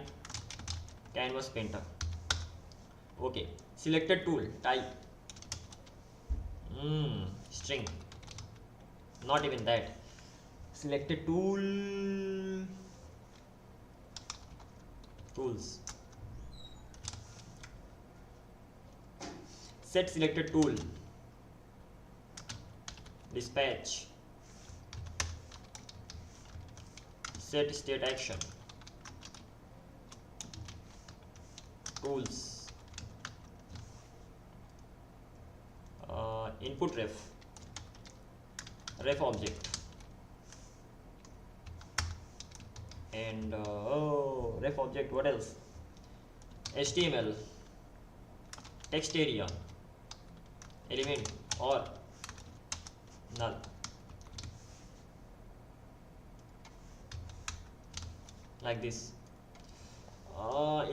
canvas painter. Okay, selected tool, type string, not even that, selected tool, tools, set selected tool, dispatch, set state action, tools, input ref object, and ref object, what else, HTML, text area, element or null. Like this.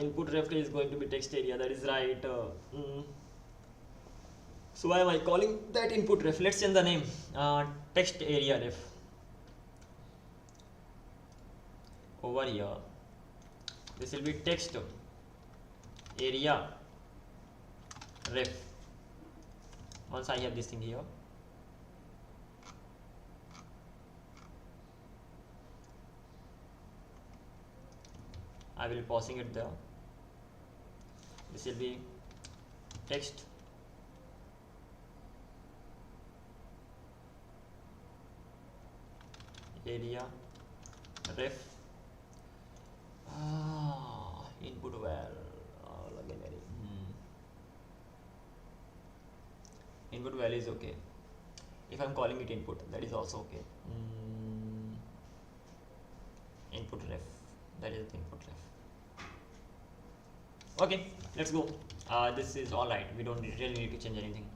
Input ref is going to be text area, that is right. So why am I calling that input ref? Let's change the name. Text area ref. Over here, this will be text area ref. Once I have this thing here, I will be pausing it there. This will be text area ref input val input val is okay. If I'm calling it input, that is also okay. Input ref, that is the input ref. Okay, let's go. This is alright, we don't really need to change anything.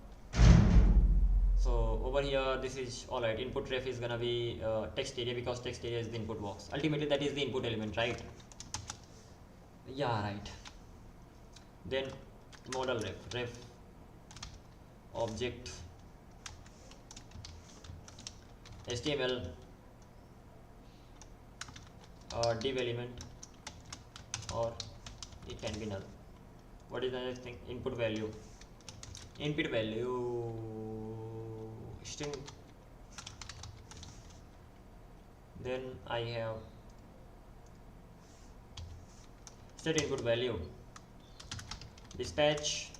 So over here, this is alright. Input ref is gonna be text area, because text area is the input box. Ultimately, that is the input element, right? Yeah, right. Then model ref object HTML div element, or it can be null. What is the next thing? Input value string. Then I have set input value, dispatch,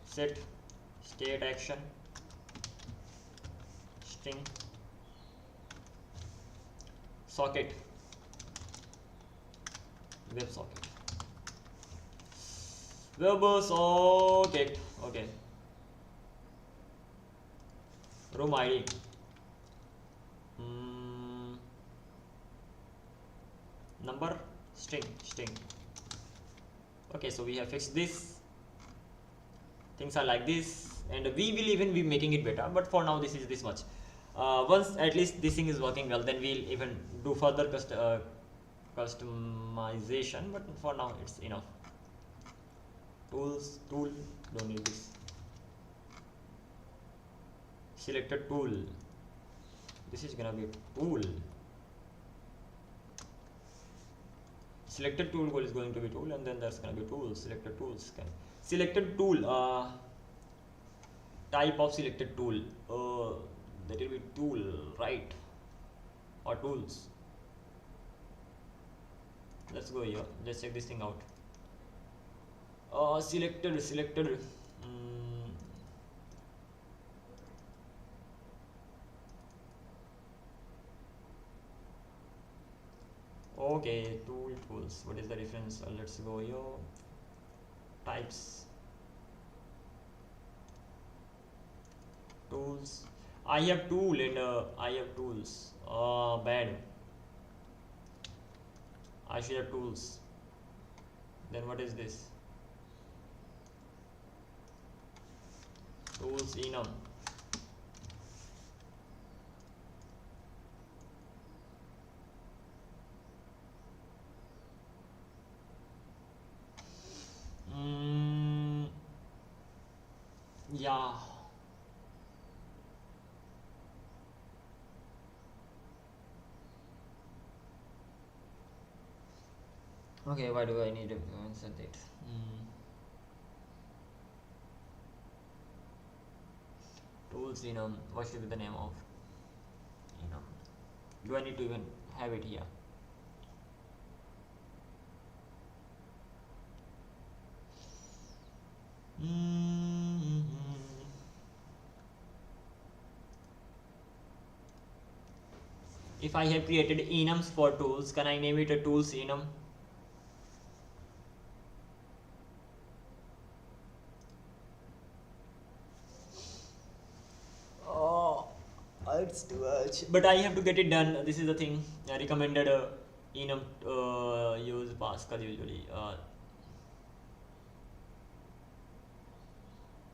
set state action, string, socket, web socket, web socket. Okay, room ID, number string. Okay, so we have fixed this. Things are like this, and we will even be making it better, but for now this is this much. Once at least this thing is working well, then we'll even do further customization, but for now it's enough. Tools, tool, don't need this. Select a tool. This is gonna be a tool. Selected tool is going to be tool, and then there's gonna be tools. Selected tools. Selected tool. Type of selected tool. That will be tool, right? Or tools. Let's go here. Let's check this thing out. Selected. Okay, tools. What is the difference? Let's go here. Types. Tools. I have tool and I have tools. Bad. I should have tools. Then what is this? Tools enum. Yeah. Okay, why do I need to insert it? Tools enum. What should be the name of enum? Do I need to even have it here? If I have created enums for tools, can I name it a tools enum? Oh, it's too much. But I have to get it done. This is the thing. I recommended enum use Pascal usually.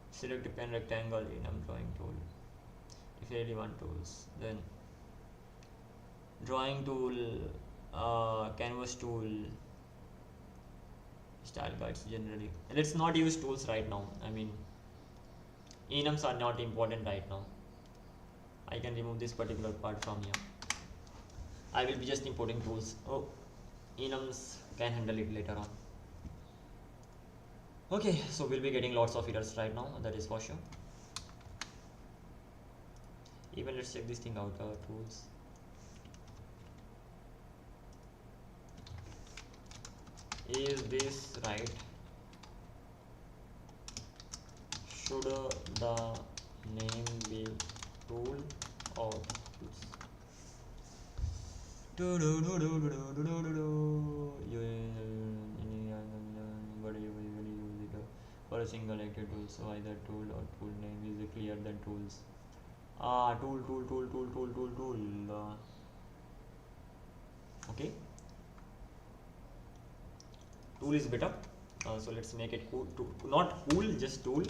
Select a pen rectangle enum drawing tool. If you really want tools, then drawing tool, canvas tool, style guides generally. Let's not use tools right now. I mean, enums are not important right now. I can remove this particular part from here. I will be just importing tools. Oh, enums can handle it later on. Okay, so we'll be getting lots of errors right now, that is for sure. Even let's check this thing out, tools. Is this right? Should the name be tool or tools? For a single active tool, so either tool or tool name is clear than tools. Tool. Okay. Tool is better, so let's make it cool. Not cool, just tool.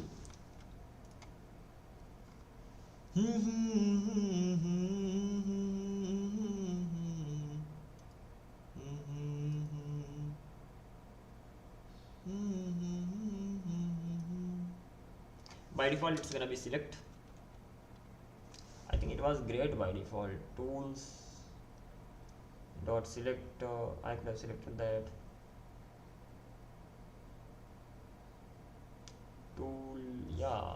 By default, it's gonna be select. I think it was great by default. Tools dot select. I could have selected that. Tool, yeah.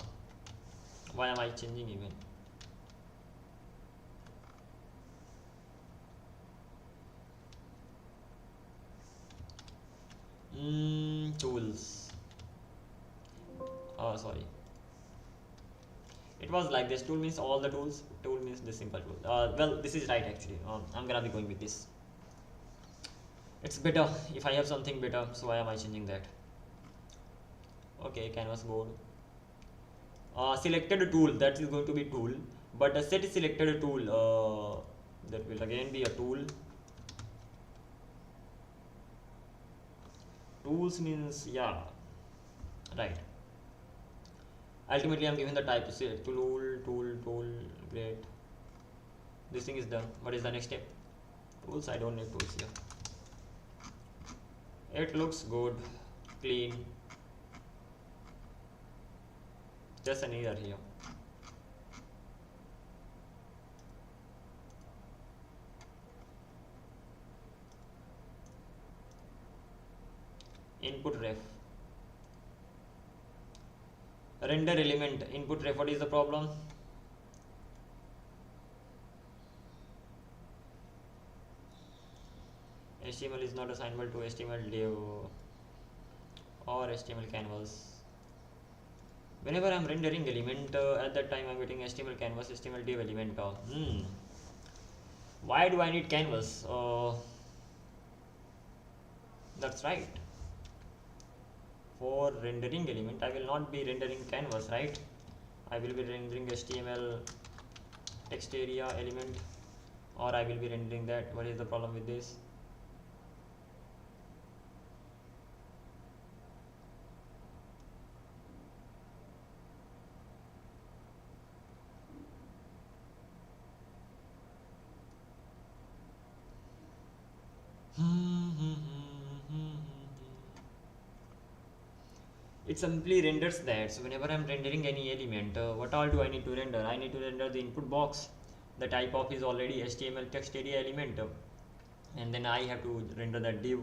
Why am I changing even? Tools. Oh, sorry. It was like this. Tool means all the tools. Tool means this simple tool. Well, this is right actually. I'm gonna be going with this. It's better if I have something better. So why am I changing that? Okay, canvas board. Selected tool, that is going to be tool, but a set selected tool, that will again be a tool. tools means, yeah, right. Ultimately I'm given the type to say tool, great. This thing is done. What is the next step? Tools. I don't need tools here. It looks good, clean. Just an error here. Input ref. Render element. Input ref. What is the problem? HTML is not assignable to HTML div or HTML canvas. Whenever I'm rendering element, at that time I'm getting HTML canvas, HTML div element. Why do I need canvas? That's right. For rendering element, I will not be rendering canvas, right? I will be rendering HTML text area element, or I will be rendering that. What is the problem with this? It simply renders that. So whenever I'm rendering any element, what all do I need to render? I need to render the input box. The type of is already HTML text area element, and then I have to render that div.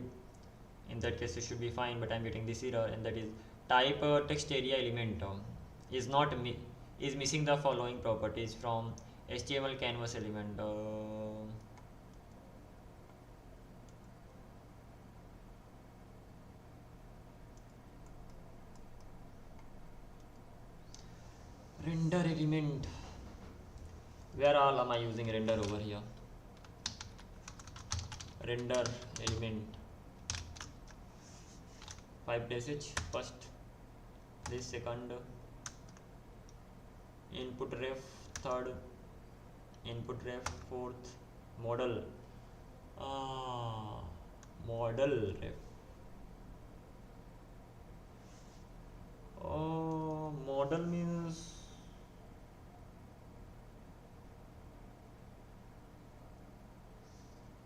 In that case it should be fine, but I'm getting this error, and that is type text area element is not is missing the following properties from HTML canvas element. Render element. Where all am I using render over here? Render element. 5 passage first, this second, input ref third, input ref fourth, model. Model ref. Model means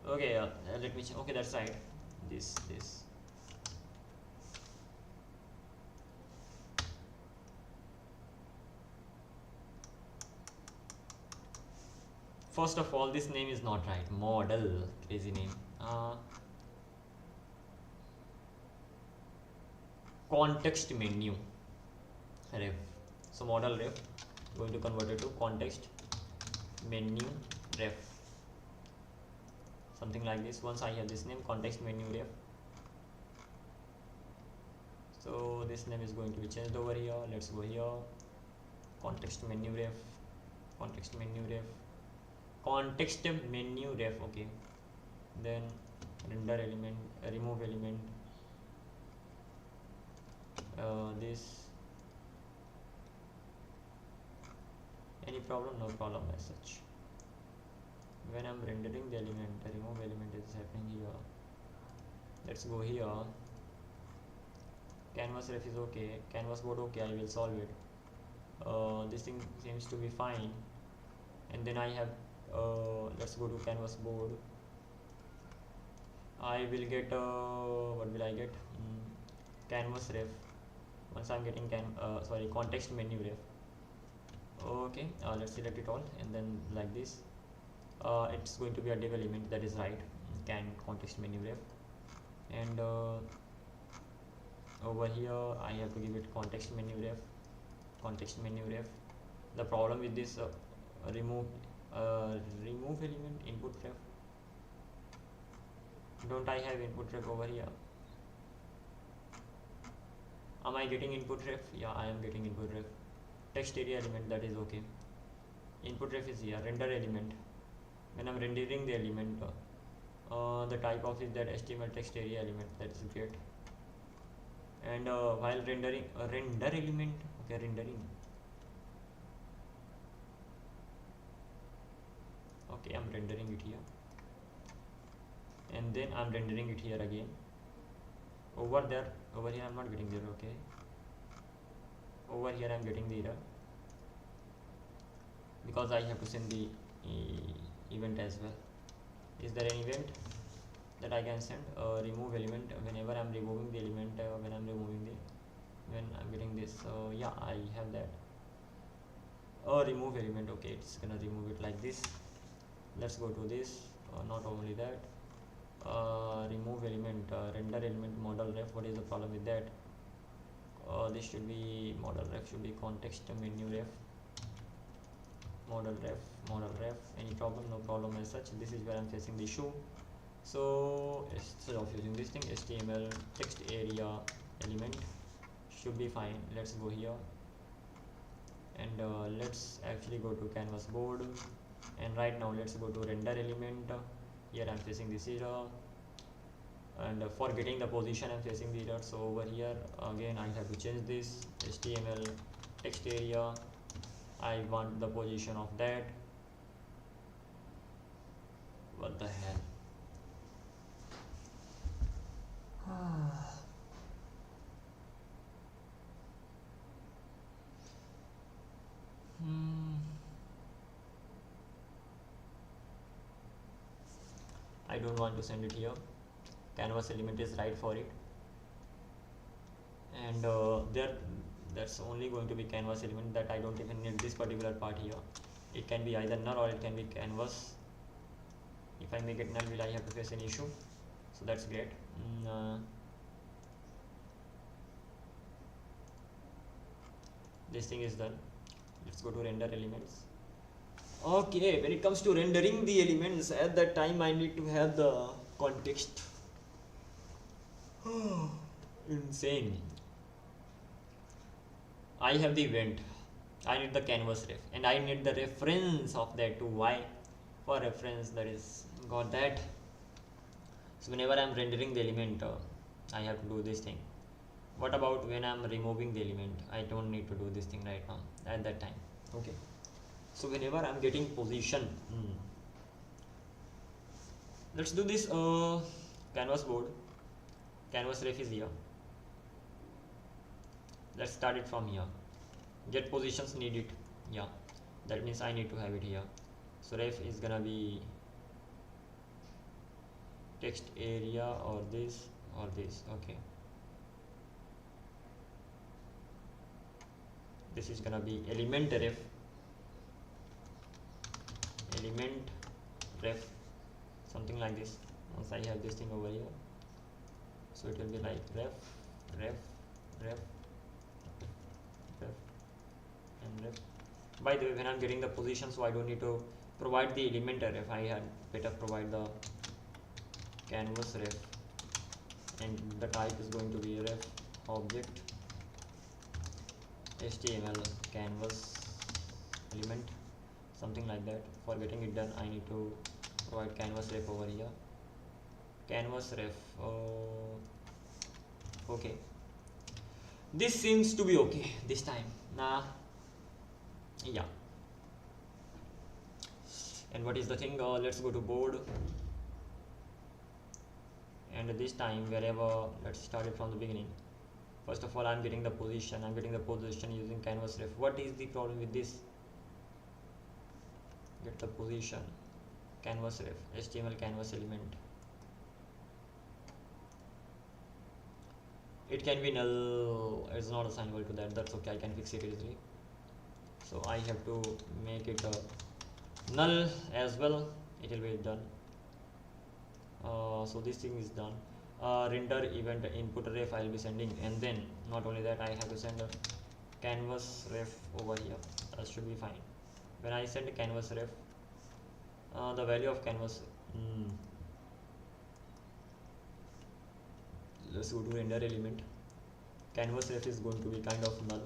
okay. Let me check. Okay, that's right. This. First of all, this name is not right. Model, crazy name. Context menu ref. So model ref, going to convert it to context menu ref. Something like this. Once I have this name, context menu ref. So this name is going to be changed over here. Let's go here. Context menu ref. Context menu ref. Context menu ref. Okay. Then render element, remove element. This. Any problem? No problem as such. When I'm rendering the element, the remove element is happening here. Let's go here. Canvas ref is okay. Canvas board okay. I will solve it. This thing seems to be fine. And then I have. Let's go to canvas board. I will get. What will I get? Canvas ref. Once I'm getting context menu ref. Okay. Let's select it all, and then like this. It's going to be a div element, that is right. Context menu ref, and over here I have to give it context menu ref. Context menu ref. The problem with this remove element input ref. Don't I have input ref over here? Am I getting input ref? Yeah, I am getting input ref. Text area element, that is okay. Input ref is here. Render element. When I'm rendering the element, the type of is that HTML text area element. That is great. And while rendering render element, okay, rendering. Okay, I'm rendering it here, and then I'm rendering it here again. over there. Over here I'm not getting the error. Okay, over here I'm getting the error because I have to send the event as well. Is there an event that I can send? Remove element. Whenever I'm removing the element, when I'm getting this, yeah, I have that. Remove element. Okay, it's gonna remove it like this. Let's go to this. Not only that, remove element, render element model ref. What is the problem with that? This should be model ref, should be context menu ref, model ref. Any problem? No problem as such. This is where I'm facing the issue. So instead of using this thing, HTML text area element should be fine. Let's go here and let's actually go to canvas board, and right now let's go to render element. Here I'm facing this error, and for getting the position I'm facing the error. So over here again I have to change this HTML text area. I want the position of that. What the hell? I don't want to send it here. Canvas element is right for it, and that's only going to be canvas element. That I don't even need this particular part here. It can be either null or it can be canvas. If I make it null, will I have to face an issue? So that's great. This thing is done. Let's go to render elements. Okay, when it comes to rendering the elements, at that time I need to have the context. Insane. I have the event, I need the canvas ref, and I need the reference of that too. Why? For reference, that is, got that. So whenever I'm rendering the element, I have to do this thing. What about when I'm removing the element? I don't need to do this thing right now at that time. Okay, so whenever I'm getting position, let's do this. Canvas board, canvas ref is here. Let's start it from here. Get positions, need it. Yeah, that means I need to have it here. So ref is gonna be text area or this or this. Okay, this is gonna be element ref, something like this. Once I have this thing over here, so it will be like ref and ref. By the way, when I'm getting the position, so I don't need to provide the element ref. I had better provide the canvas ref, and the type is going to be ref object HTML canvas element, something like that. For getting it done, I need to provide canvas ref over here. Canvas ref. Okay, this seems to be okay this time. Yeah. And what is the thing? Let's go to board, and this time wherever, let's start it from the beginning. First of all, I'm getting the position. I'm getting the position using canvas ref. What is the problem with this? Get the position, canvas ref, HTML canvas element. It can be null. It's not assignable to that. That's okay. I can fix it easily. So I have to make it null as well. It will be done. So this thing is done. Render event input ref I'll be sending, and then not only that, I have to send a canvas ref over here. That should be fine. When I send a canvas ref, the value of canvas, let's go to render element. Canvas ref is going to be kind of null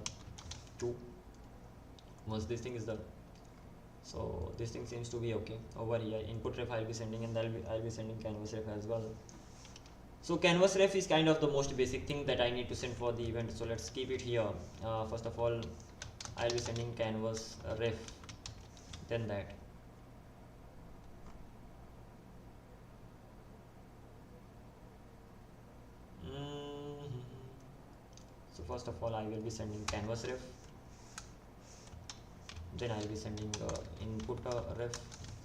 too once this thing is done. So this thing seems to be okay. Over here, input ref I'll be sending, and I'll be sending canvas ref as well. So canvas ref is kind of the most basic thing that I need to send for the event. So let's keep it here. First of all, I'll be sending canvas ref, then that. first of all I will be sending canvas ref, then I will be sending input ref,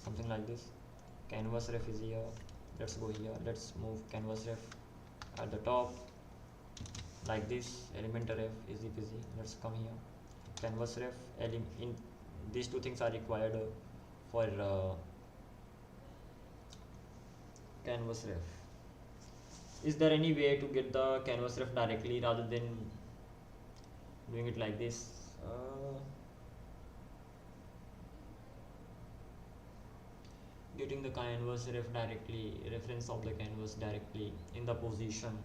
something like this. Canvas ref is here, let's go here, let's move canvas ref at the top like this. Element ref, easy peasy, let's come here. Canvas ref, in these two things are required for canvas ref. Is there any way to get the canvas ref directly rather than doing it like this? Getting the canvas ref directly, reference of the canvas directly in the position.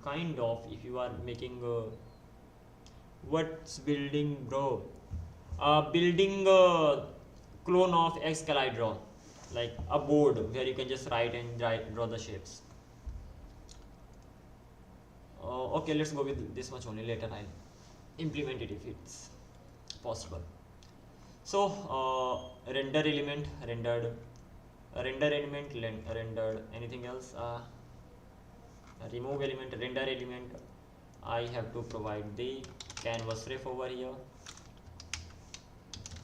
Kind of, if you are making what's building, bro? Building a clone of Excalidraw, like a board where you can just write and draw the shapes. Okay, let's go with this much only. Later I'll implement it if it's possible. So render element rendered, render element rendered. Anything else? Remove element, render element. I have to provide the canvas ref over here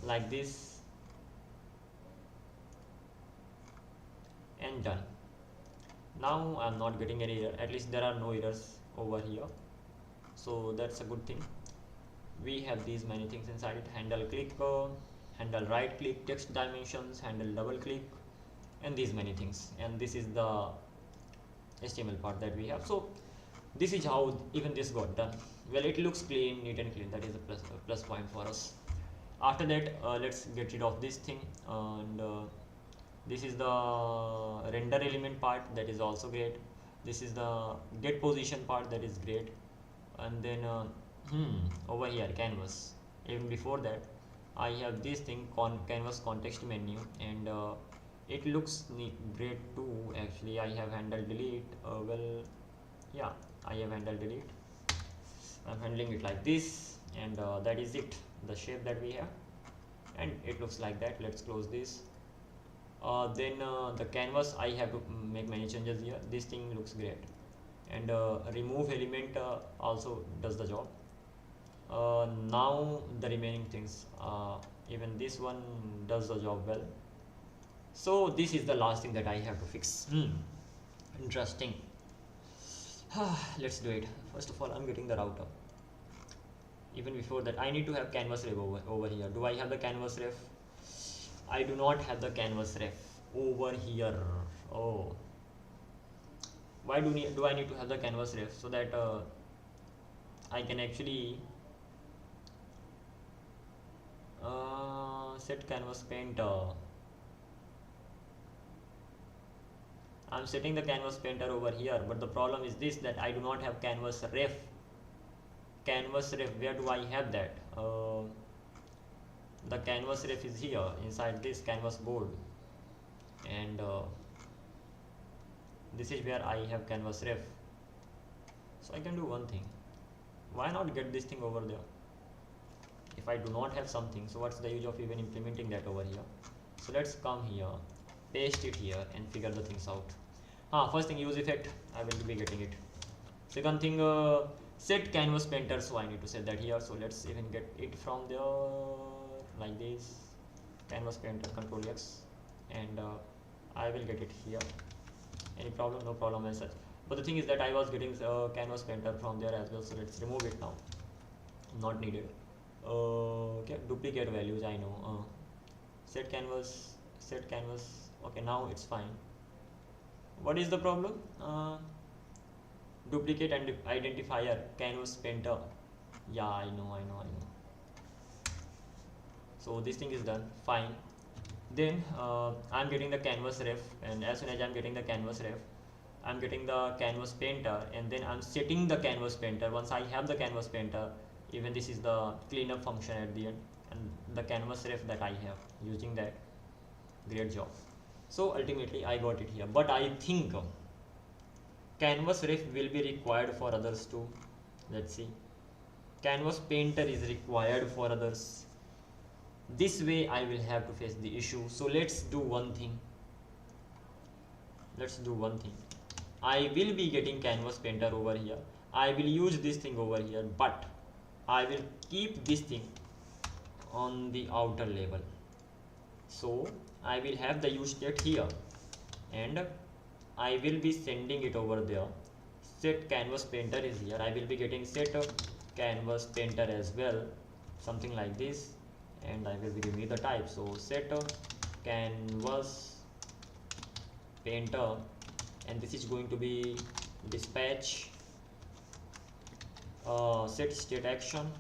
like this, and done. Now I'm not getting any error, at least there are no errors over here, so that's a good thing. We have these many things inside it: handle click, handle right click, text dimensions, handle double click, and these many things. And this is the HTML part that we have. So this is how even this got done. Well, it looks clean, neat and clean. That is a plus point for us. After that, let's get rid of this thing, and this is the render element part, that is also great. This is the get position part, that is great. And then over here canvas, even before that I have this thing, canvas context menu, and it looks great too. Actually I have handle delete. Well, yeah, I have handle delete. I'm handling it like this, and that is it, the shape that we have, and it looks like that. Let's close this. Then the canvas, I have to make many changes here. This thing looks great, and remove element also does the job. Now the remaining things, even this one does the job well. So this is the last thing that I have to fix. Interesting. Let's do it. First of all, I'm getting the router. Even before that, I need to have canvas ref over here. Do I have the canvas ref? I do not have the canvas ref over here. Oh, why do I need to have the canvas ref? So that I can actually set canvas painter. I'm setting the canvas painter over here, but the problem is this, that I do not have canvas ref. Canvas ref, where do I have that? The canvas ref is here inside this canvas board, and this is where I have canvas ref. So I can do one thing. Why not get this thing over there? If I do not have something, so what's the use of even implementing that over here? So let's come here, paste it here, and figure the things out. First thing, use effect, I will be getting it. Second thing, set canvas painter, so I need to set that here. So let's even get it from there like this, canvas painter, Control X, and I will get it here. Any problem? No problem as such. But the thing is that I was getting canvas painter from there as well, so let's remove it now, not needed. Okay, duplicate values, I know. Set canvas, okay, now it's fine. What is the problem? Duplicate and identifier, canvas painter. Yeah, I know. So this thing is done, fine. Then I'm getting the canvas ref, and as soon as I'm getting the canvas ref, I'm getting the canvas painter, and then I'm setting the canvas painter. Once I have the canvas painter, even this is the cleanup function at the end, and the canvas ref that I have, using that, great job. So ultimately I got it here, but I think canvas ref will be required for others too. Let's see. Canvas painter is required for others. This way I will have to face the issue. So let's do one thing. I will be getting canvas painter over here. I will use this thing over here, but I will keep this thing on the outer level. So I will have the use state here, and I will be sending it over there. Set canvas painter is here. I will be getting set canvas painter as well, something like this, and I will be giving the type. So set canvas painter, and this is going to be dispatch set state action,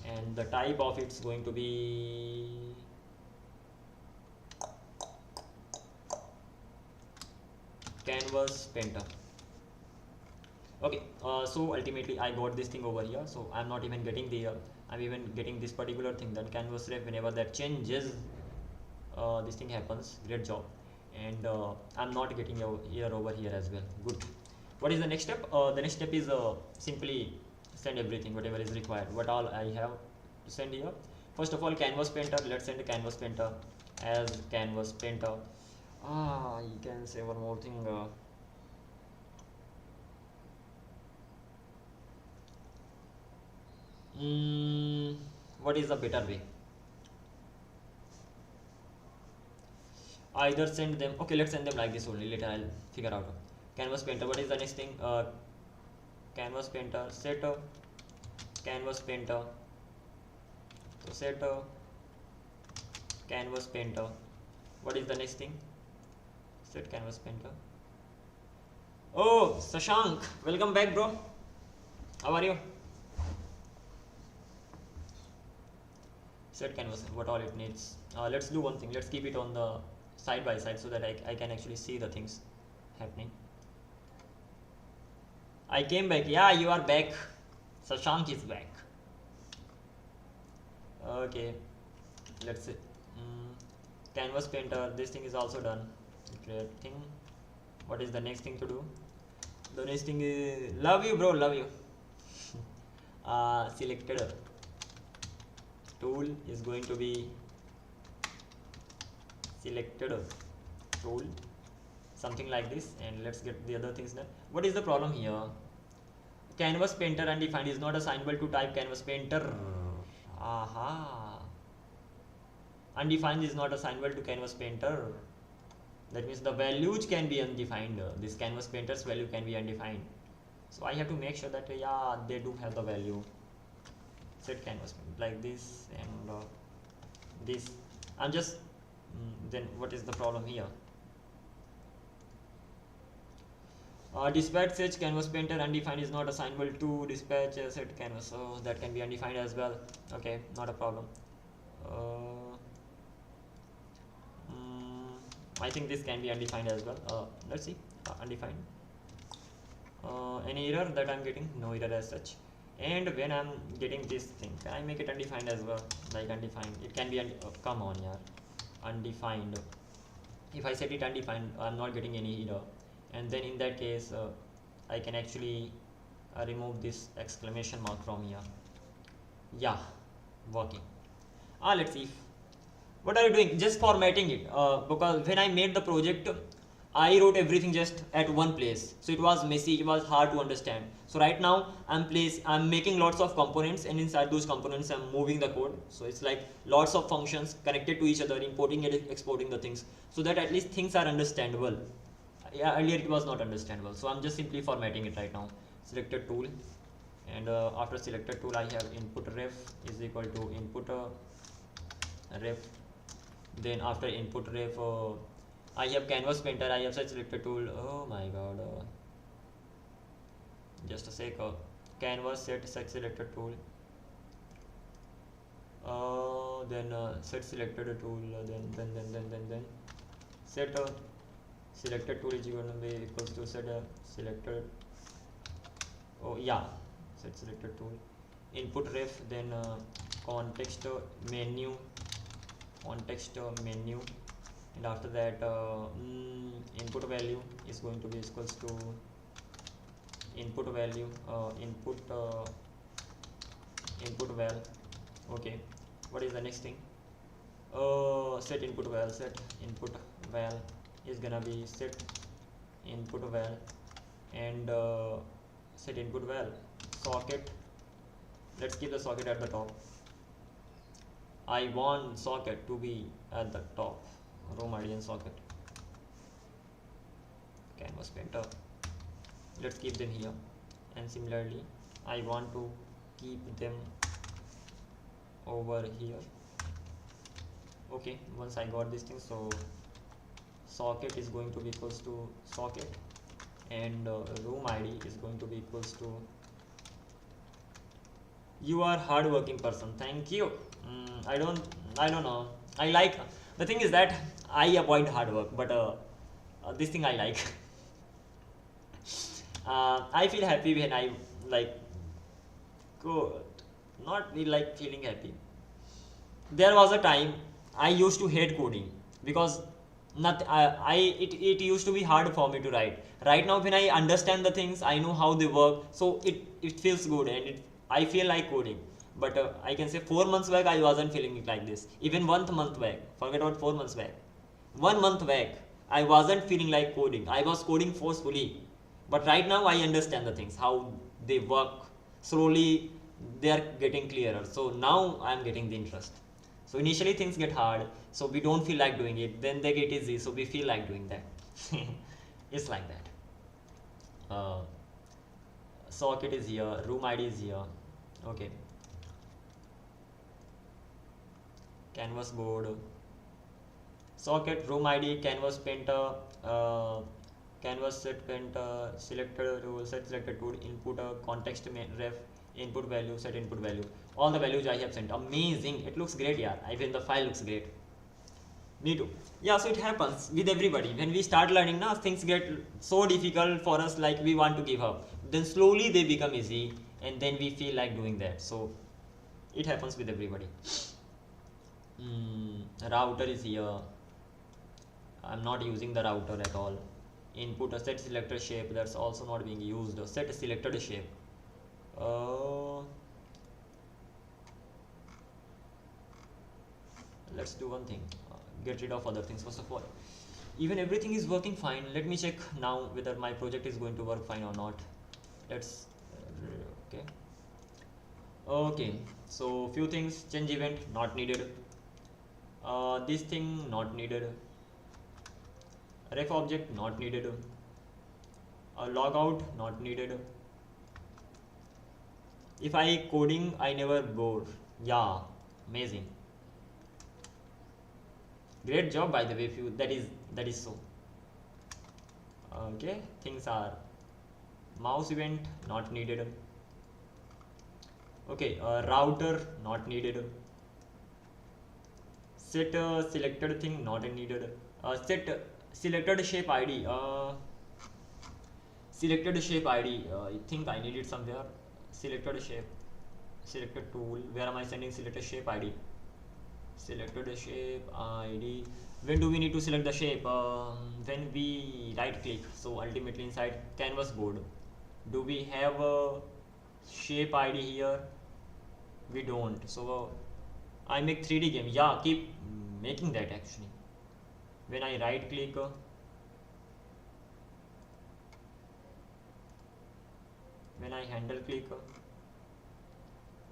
and the type of it's going to be canvas painter. Okay, so ultimately I got this thing over here, so I'm not even getting the I'm even getting this particular thing, that canvas ref. Whenever that changes, this thing happens. Great job. And I'm not getting here over here as well. Good. What is the next step? The next step is simply send everything, whatever is required. What all I have to send here? First of all, canvas painter. Let's send a canvas painter as canvas painter. You can say one more thing. What is the better way? Either send them. Okay, let's send them like this only. Later I'll figure out. Canvas painter. What is the next thing? Canvas painter. Set canvas painter. So set canvas painter. What is the next thing? Set canvas painter. Oh, Sashank, welcome back, bro. How are you? Set canvas. What all it needs? Let's do one thing. Let's keep it on the side by side so that I can actually see the things happening. I came back. Yeah, you are back. Sashank is back. Okay, let's see. Canvas painter. This thing is also done. Great thing. What is the next thing to do? The next thing is love you, bro. Love you. Selected tool is going to be selected tool, something like this, and let's get the other things done. What is the problem here? Canvas painter undefined is not assignable to type canvas painter. Aha. Undefined is not assignable to canvas painter. That means the values can be undefined. This canvas painter's value can be undefined. So I have to make sure that yeah, they do have the value. Set canvas like this and this. I'm just then what is the problem here? Dispatch set canvas painter undefined is not assignable to dispatch set canvas, so that can be undefined as well. Okay, not a problem. I think this can be undefined as well. Let's see. Undefined. Any error that I'm getting? No error as such. And when I'm getting this thing, can I make it undefined as well? Like undefined, it can be come on, yeah, undefined. If I set it undefined, I'm not getting any error, and then in that case I can actually remove this exclamation mark from here. Yeah, working. Let's see. What are you doing? Just formatting it, because when I made the project, I wrote everything just at one place, so it was messy, it was hard to understand. So right now I'm making lots of components, and inside those components I'm moving the code. So it's like lots of functions connected to each other, importing and exporting the things, so that at least things are understandable. Yeah, earlier it was not understandable, so I'm just simply formatting it right now. Selected tool, and after selected tool I have input ref is equal to input ref. Then after input ref I have canvas painter, I have such selected tool. Oh my god, just a sec. Canvas set such selected tool, then set selected tool, then set selected tool is going to be equals to set selected. Oh yeah, set selected tool, input ref, then context menu, and after that input value is going to be equals to input value, input val. Okay, what is the next thing? Set input val is gonna be set input val, and set input val socket. Let's keep the socket at the top. I want socket to be at the top, room ID and socket. Canvas painter, let's keep them here, and similarly I want to keep them over here. Okay, once I got this thing, so socket is going to be equals to socket, and room ID is going to be equals to. You are hardworking person, thank you. I don't know, I like, the thing is that I avoid hard work, but this thing I like. I feel happy when I like good, not be like feeling happy. There was a time I used to hate coding because it used to be hard for me to write. Right now when I understand the things, I know how they work, so it feels good, and I feel like coding. But I can say 4 months back I wasn't feeling it like this. Even 1 month back, forget about 4 months back, 1 month back I wasn't feeling like coding. I was coding forcefully, but right now I understand the things, how they work. Slowly they are getting clearer, so now I am getting the interest. So initially things get hard, so we don't feel like doing it, then they get easy, so we feel like doing that. It's like that. Socket is here, room ID is here. Okay, canvas board, socket, room ID, canvas painter, canvas set painter, selected role, set selected tool, input context ref, input value, set input value. All the values I have sent. Amazing, it looks great. Yeah, even the file looks great. Me too. Yeah, so it happens with everybody. When we start learning now, things get so difficult for us, like we want to give up. Then slowly they become easy, and then we feel like doing that. So it happens with everybody. Router is here. I'm not using the router at all. Input a set selector shape, that's also not being used. Set selected shape. Let's do one thing. Get rid of other things first of all. Even everything is working fine. Let me check now whether my project is going to work fine or not. Let's okay. Okay, so few things. Change event not needed. This thing not needed. Ref object not needed. Logout not needed. If I coding, I never bore. Yeah, amazing. Great job, by the way. If you that is so. Okay, things are mouse event not needed. Okay, router not needed. Set selected thing not needed. Set selected shape ID. Selected shape ID. I think I need it somewhere. Selected shape. Selected tool. Where am I sending selected shape ID? Selected shape ID. When do we need to select the shape? When we right click. So ultimately inside canvas board. Do we have a shape ID here? We don't. So I make 3D game. Yeah, keep making that actually. When I right click, when I handle click,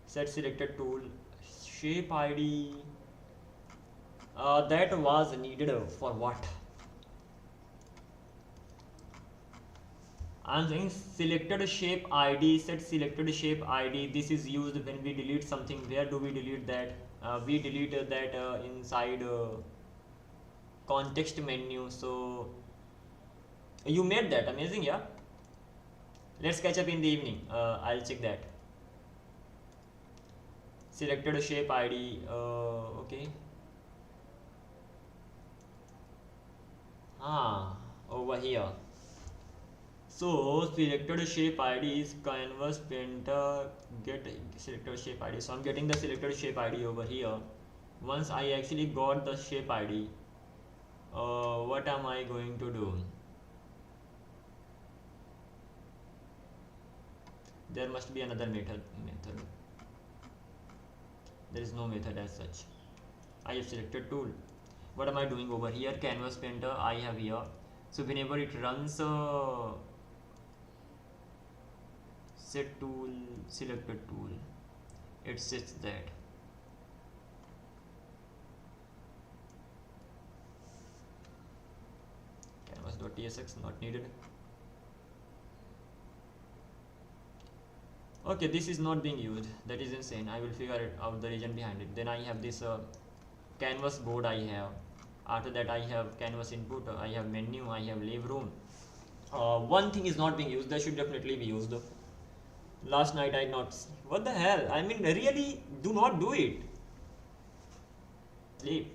set selected tool, shape ID. That was needed for what? I'm saying selected shape ID, set selected shape ID. This is used when we delete something. Where do we delete that? We deleted that inside context menu. So you made that amazing. Yeah, let's catch up in the evening. I'll check that. Selected shape ID. Okay. Over here. So selected shape ID is canvas painter get selected shape ID. So I'm getting the selected shape ID over here. Once I actually got the shape ID, what am I going to do? There must be another method. There is no method as such. I have selected tool. What am I doing over here? Canvas painter I have here. So whenever it runs set tool, selected tool, it sets that. Canvas.tsx not needed. Okay, this is not being used. That is insane. I will figure it out the reason behind it. Then I have this canvas board I have. After that I have canvas input, I have menu, I have leave room. One thing is not being used. That should definitely be used. Last night I not. What the hell? I mean, really, do not do it. Leave.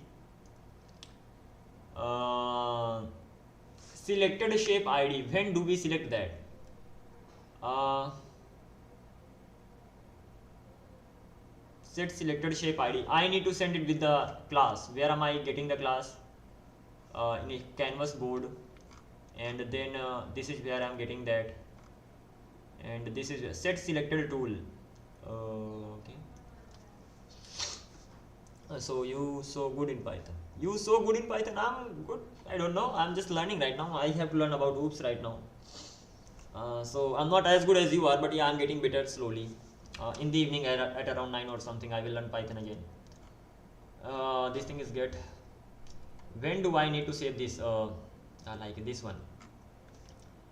Selected shape ID. When do we select that? Set selected shape ID. I need to send it with the class. Where am I getting the class? In a canvas board, and then this is where I am getting that, and this is set selected tool. Okay. So you so good in Python. You so good in Python. I'm good. I don't know. I'm just learning right now. I have to learn about oops right now. So I'm not as good as you are, but yeah, I'm getting better slowly. In the evening at around 9 or something, I will learn Python again. This thing is good. When do I need to save this? Like this one.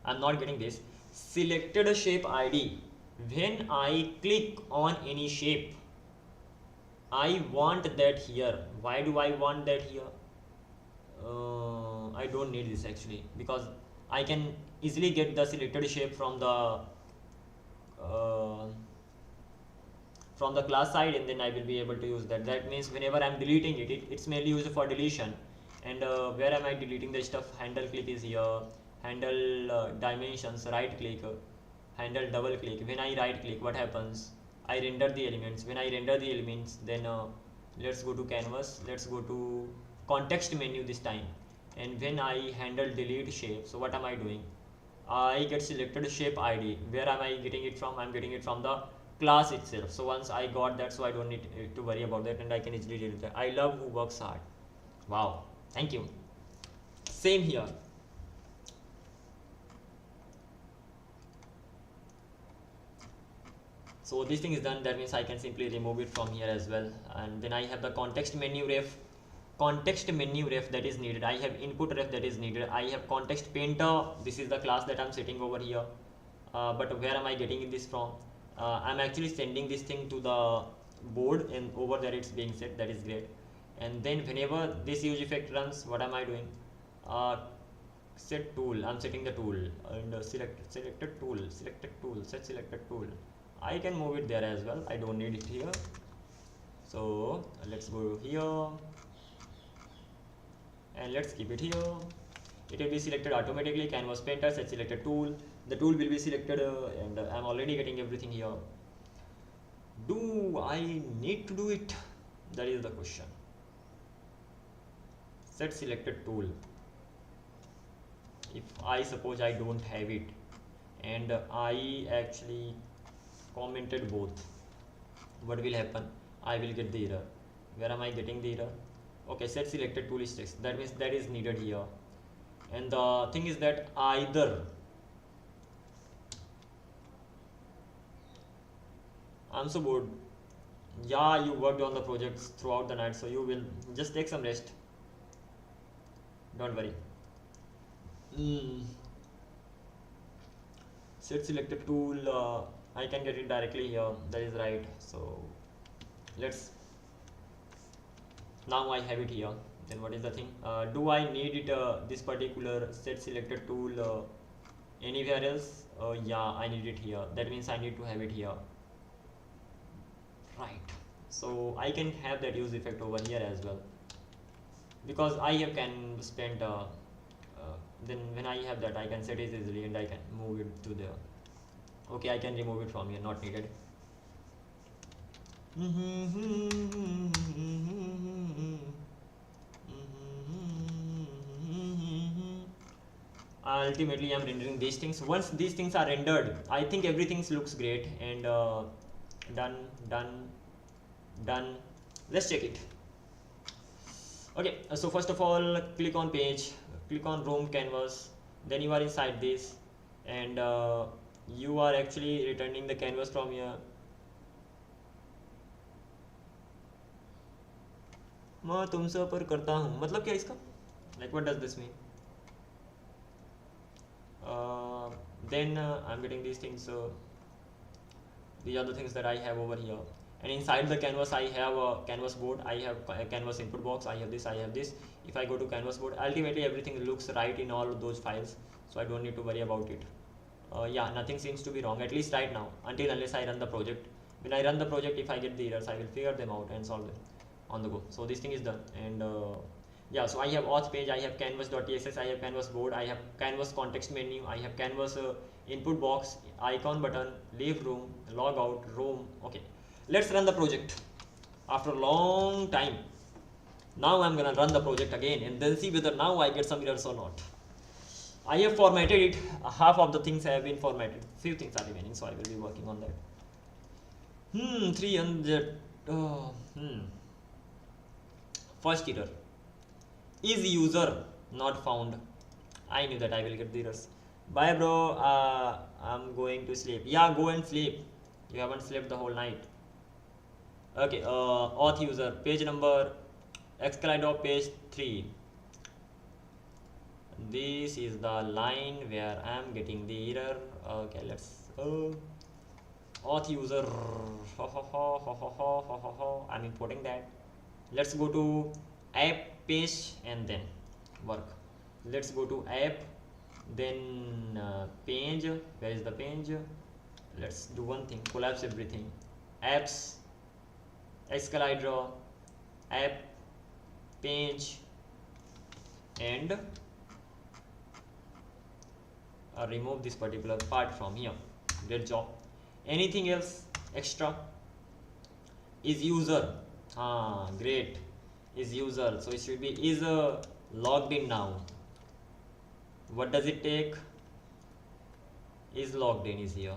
I'm not getting this. Selected shape ID. When I click on any shape, I want that here. Why do I want that here? I don't need this actually, because I can easily get the selected shape from the class side, and then I will be able to use that. That means whenever I'm deleting it, it's mainly used for deletion. And where am I deleting the stuff? Handle click is here. Handle dimensions, right click. Handle double click. When I right click, what happens? I render the elements. When I render the elements, then let's go to canvas. Let's go to context menu this time. And when I handle delete shape, so what am I doing? I get selected shape ID. Where am I getting it from? I'm getting it from the class itself. So once I got that, so I don't need to worry about that, and I can easily delete that. I love who works hard. Wow, thank you. Same here. So this thing is done. That means I can simply remove it from here as well. And then I have the context menu ref that is needed. I have input ref that is needed. I have context painter. This is the class that I'm setting over here. But where am I getting this from? I'm actually sending this thing to the board, and over there it's being set. That is great. And then whenever this use effect runs, what am I doing? Set tool. I'm setting the tool, and selected tool, set selected tool. I can move it there as well. I don't need it here. So let's go here, and let's keep it here. It will be selected automatically. Canvas painter, set selected tool. The tool will be selected, and I'm already getting everything here. Do I need to do it? That is the question. Set selected tool. If I suppose I don't have it, and I actually commented both, what will happen? I will get the error. Where am I getting the error? Okay, set selected tool is text. That means that is needed here. And the thing is that either I'm so bored. Yeah, you worked on the projects throughout the night, so you will just take some rest. Don't worry. Set selected tool. I can get it directly here. That is right. So let's. Now I have it here. Then what is the thing? Do I need it? This particular set selected tool anywhere else? Yeah, I need it here. That means I need to have it here. Right. So I can have that use effect over here as well, because I have can spend. Then when I have that, I can set it easily, and I can move it to there. Okay, I can remove it from here. Not needed. Ultimately, I'm rendering these things. Once these things are rendered, I think everything looks great, and done. Let's check it. Okay, so first of all, click on page, click on room canvas, then you are inside this, and you are actually returning the canvas from here. मैं तुमसे ऊपर करता हूँ मतलब क्या इसका, like what does this mean? Then I'm getting these things. These are the things that I have over here, and inside the canvas I have a canvas board, I have a canvas input box, I have this, I have this. If I go to canvas board, ultimately everything looks right in all those files, so I don't need to worry about it. Yeah, nothing seems to be wrong, at least right now, unless I run the project. When I run the project, if I get the errors, I will figure them out and solve them on the go. So this thing is done, and yeah, so I have auth page, I have canvas.tss, I have canvas board, I have canvas context menu, I have canvas input box, icon button, leave room, log out, room. Okay, let's run the project after a long time. Now I'm gonna run the project again and then see whether now I get some errors or not. I have formatted it, half of the things have been formatted, few things are remaining, so I will be working on that. 300. First error, is user not found. I knew that I will get the errors. Bye bro, I'm going to sleep. Yeah, go and sleep, you haven't slept the whole night. Okay, auth user, page number, Excalidraw page 3. This is the line where I'm getting the error. Okay, let's auth user. I'm importing that. Let's go to app page and then work. Let's go to app, then page. Where is the page? Let's do one thing, collapse everything. Apps, Excalidraw, app, page, and remove this particular part from here. Great job. Anything else extra? Is user. Great. Is user, so it should be is logged in now. What does it take? Is logged in is here.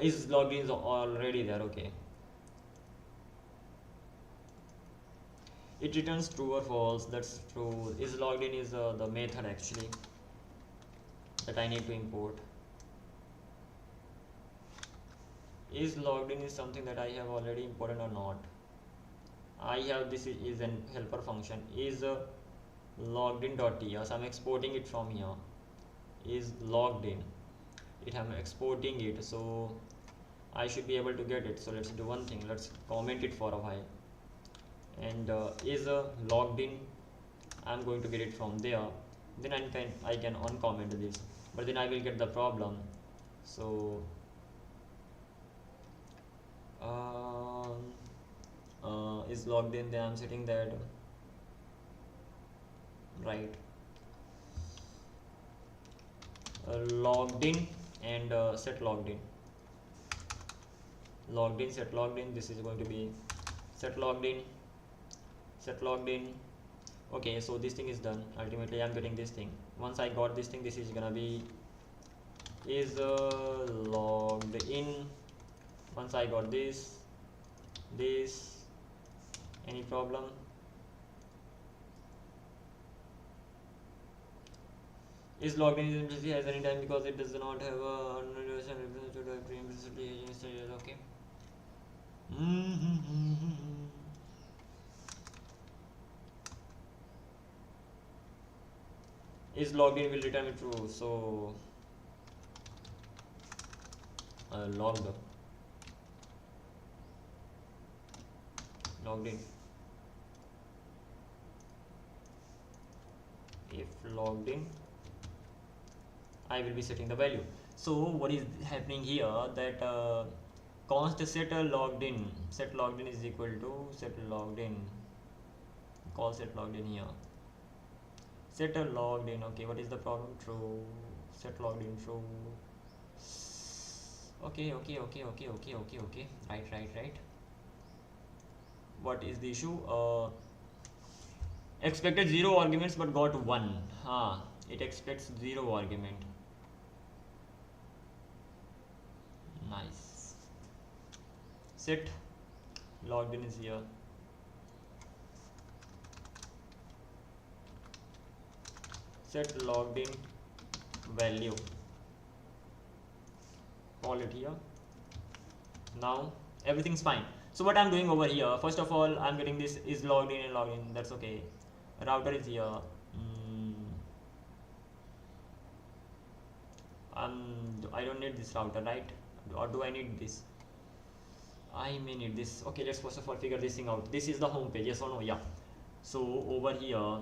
Is logged in is already there. Okay, it returns true or false. That's true. Is logged in is the method actually that I need to import. Is logged in is something that I have already imported or not. I have this is an helper function. Is logged in.ts, I'm exporting it from here. Is logged in, I'm exporting it, so I should be able to get it. So let's do one thing, let's comment it for a while, and is logged in, I'm going to get it from there. Then I can uncomment this, but then I will get the problem. So is logged in, then I'm setting that right. Logged in and set logged in. Logged in, set logged in. This is going to be set logged in, set logged in. Okay, so this thing is done. Ultimately I'm getting this thing. Once I got this thing, this is gonna be is logged in. Once I got this, any problem? Is logged in implicitly has any time because it does not have a okay. Is logged in will return it true. So logged in. If logged in, I will be setting the value. So what is happening here, that const set logged in, set logged in is equal to set logged in, call set logged in here, set logged in. Okay, what is the problem? True. Set logged in true. Okay, right. What is the issue? Expected 0 arguments but got 1. It expects 0 argument. Nice. Set logged in is here. set logged in value, call it here. Now everything's fine. So what I'm doing over here, first of all, I'm getting this is logged in and logged in, that's okay. Router is here. I don't need this router, right? Or do I need this? I may need this. Okay, let's first of all figure this thing out. This is the home page, yes or no? Yeah. So over here,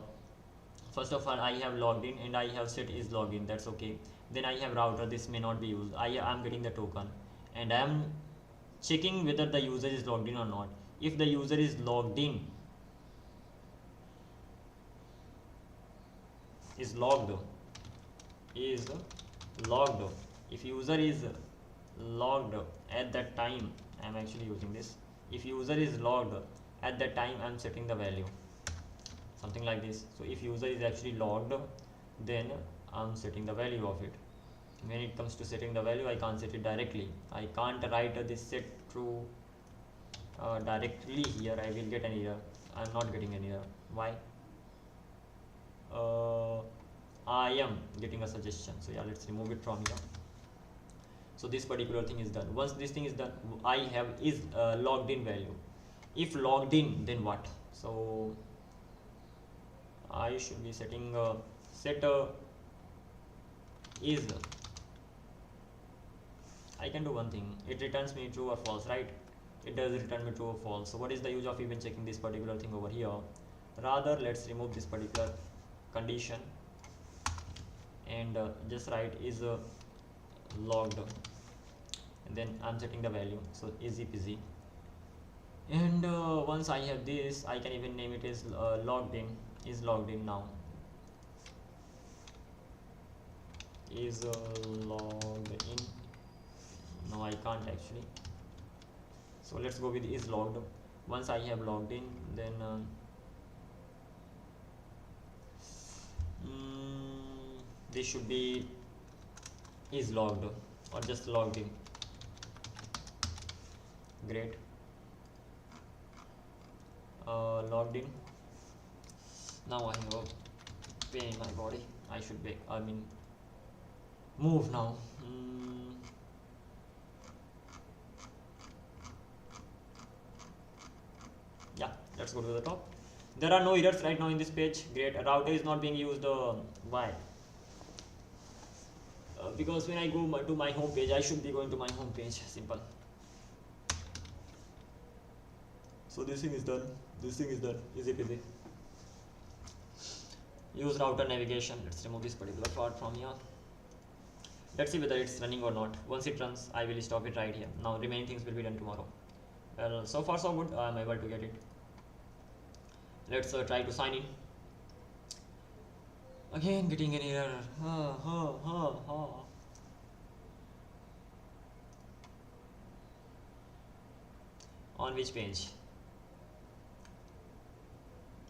first of all, I have logged in and I have set is login, that's okay. Then I have router, this may not be used. I am getting the token and I am checking whether the user is logged in or not. If the user is logged in, is logged, if user is logged at that time, I am actually using this. If user is logged at that time, I am setting the value, something like this. So if user is actually logged, then I am setting the value of it. When it comes to setting the value, I can't set it directly. I can't write this set true directly here. I will get an error. I am not getting an error. Why? I am getting a suggestion. So yeah, let's remove it from here. So this particular thing is done. Once this thing is done, I have is logged in value. If logged in, then what? So I should be setting set is. I can do one thing. It returns me true or false, right? It does return me true or false. So what is the use of even checking this particular thing over here? Rather, let's remove this particular condition and just write is logged, and then I'm setting the value. So easy peasy. And once I have this, I can even name it as logged in. Is logged in now. Is logged in. No, I can't actually. So let's go with is logged. Once I have logged in, then this should be is logged or just logged in. Great. Logged in. Now I have a pain in my body. I should be, move now. Yeah, let's go to the top. There are no errors right now in this page. Great. A router is not being used. Why? Because when I go to my home page, I should be going to my home page. Simple. So this thing is done. This thing is done. Easy peasy. Use router navigation. Let's remove this particular part from here. Let's see whether it's running or not. Once it runs, I will stop it right here. Now remaining things will be done tomorrow. Well, so far so good. I'm able to get it. Let's try to sign in. Again getting an error. On which page?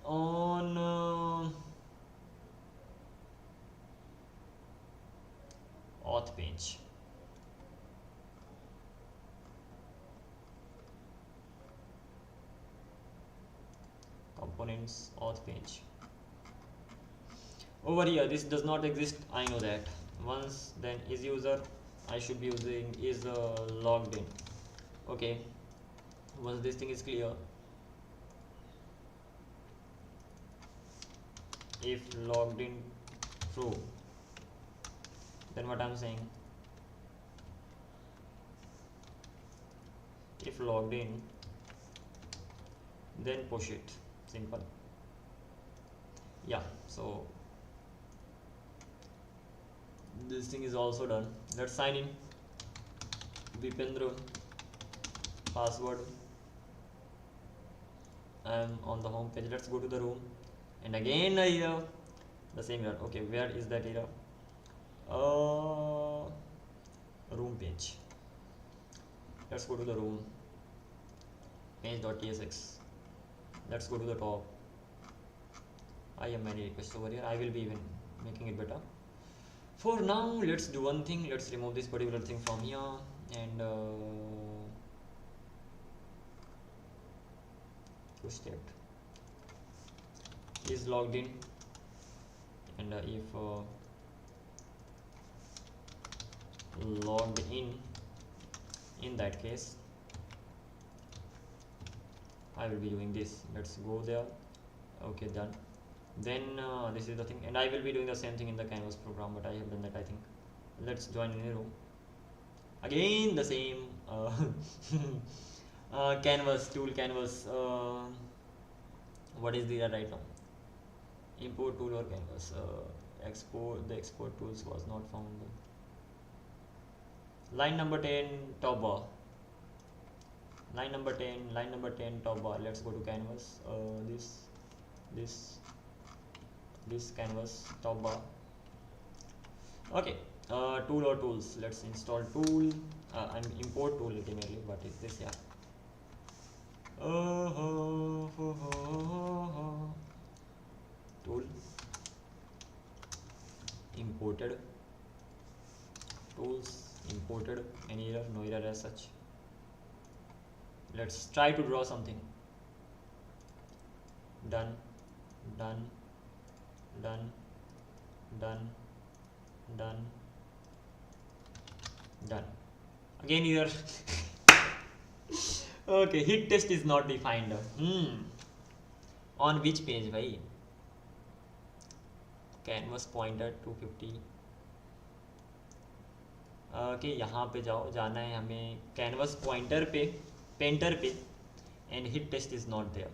On auth page. Components auth page. Over here, this does not exist. I know that. Once then is user, I should be using is logged in. Okay. Once this thing is clear, if logged in true, then what I'm saying, if logged in, then push it. Simple. Yeah, so this thing is also done. Let's sign in. Vipendra, password. I'm on the home page. Let's go to the room, and again here the same error. Okay, where is that error? Room page. Let's go to the room page.tsx. Let's go to the top. I have many requests over here. I will be even making it better. For now, let's do one thing. Let's remove this particular thing from here and push that is logged in, and and if logged in that case I will be doing this. Let's go there. Okay, done. Then this is the thing, and I will be doing the same thing in the canvas program, but I have done that, I think. Let's join in a row again, the same canvas tool, canvas what is the right now, import tool or canvas, export, the export tools was not found. Line number 10 top bar, line number 10 top bar. Let's go to canvas, this canvas top bar. Okay, tool or tools, let's install tool and import tool ultimately. What is this? Yeah, tool, imported, tools, imported. Any error? No error as such. Let's try to draw something. Done, done, done, done, done, done. Again error. Okay, hit test is not defined. On which page भाई? Canvas pointer 250. Okay, यहाँ पे जाओ, जाना है हमें canvas pointer पे, painter पे, and hit test is not there.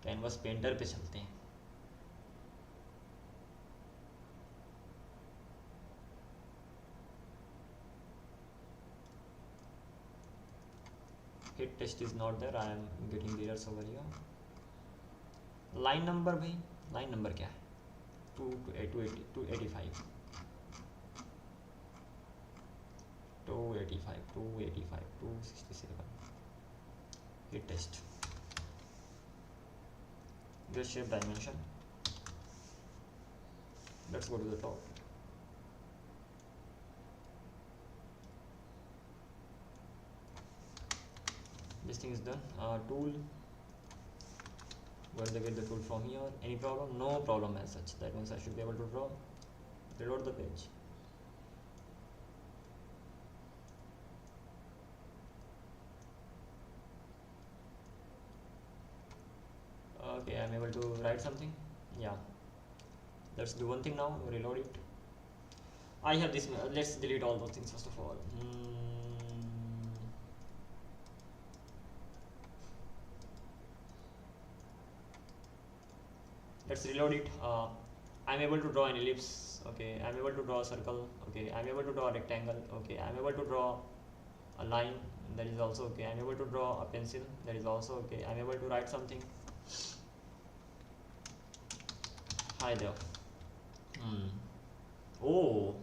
Canvas painter पे चलते हैं. Hit test is not there. I am getting errors over here. Line number भाई, लाइन नंबर क्या है? 285 267. hit test. Just shape dimension. Let's go to the top. This thing is done. Tool, where they get the tool from here. Any problem? No problem as such. That means I should be able to draw. Reload the page. Okay, I'm able to write something. Yeah, let's do one thing now. Reload it. I have this. Let's delete all those things first of all. Let's reload it. I'm able to draw an ellipse. Okay, I'm able to draw a circle. Okay, I'm able to draw a rectangle. Okay, I'm able to draw a line. That is also okay. I'm able to draw a pencil. That is also okay. I'm able to write something. Hi there. Oh.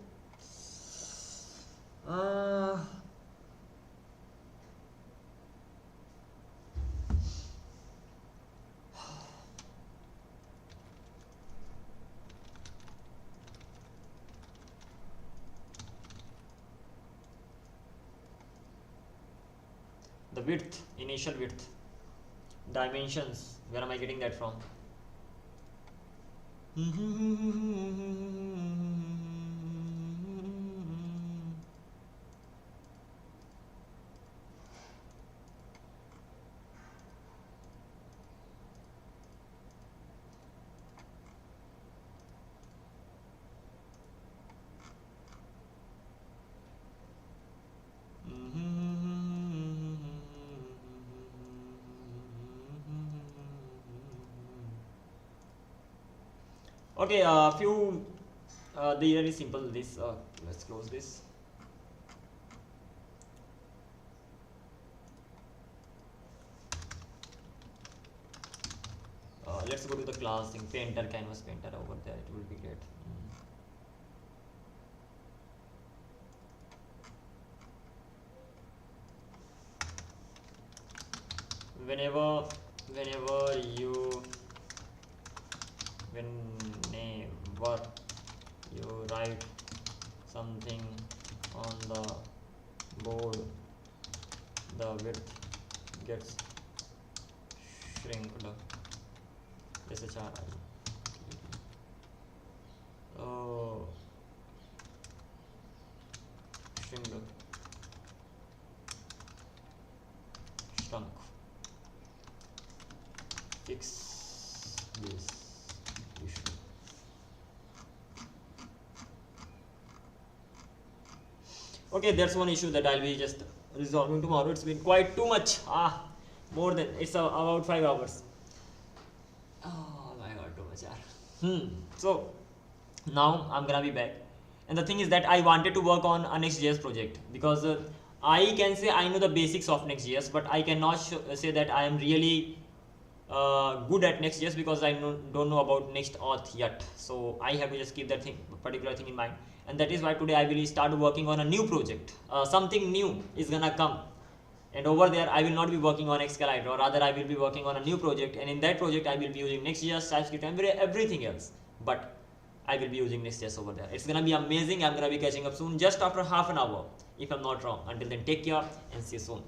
The width, initial width, dimensions, where am I getting that from? Okay, few the error is simple. This let's close this. Let's go to the class thing, painter, canvas painter over there. It will be great. Whenever you write something on the board, the width gets shrinked. SHRI. Okay, that's one issue that I'll be just resolving tomorrow. It's been quite too much. More than it's about 5 hours. Oh my god, too much. So now I'm gonna be back, and the thing is that I wanted to work on a Next.js project because I can say I know the basics of Next.js, but I cannot say that I am really good at Next.js because I don't know about Next auth yet. So I have to just keep that particular thing in mind, and that is why today I will start working on a new project. Something new is gonna come, and over there I will not be working on Excalidraw, rather I will be working on a new project, and in that project I will be using Next.js, TypeScript, and everything else, but I will be using Next.js over there. It's gonna be amazing. I'm gonna be catching up soon, just after half an hour if I'm not wrong. Until then, take care and see you soon.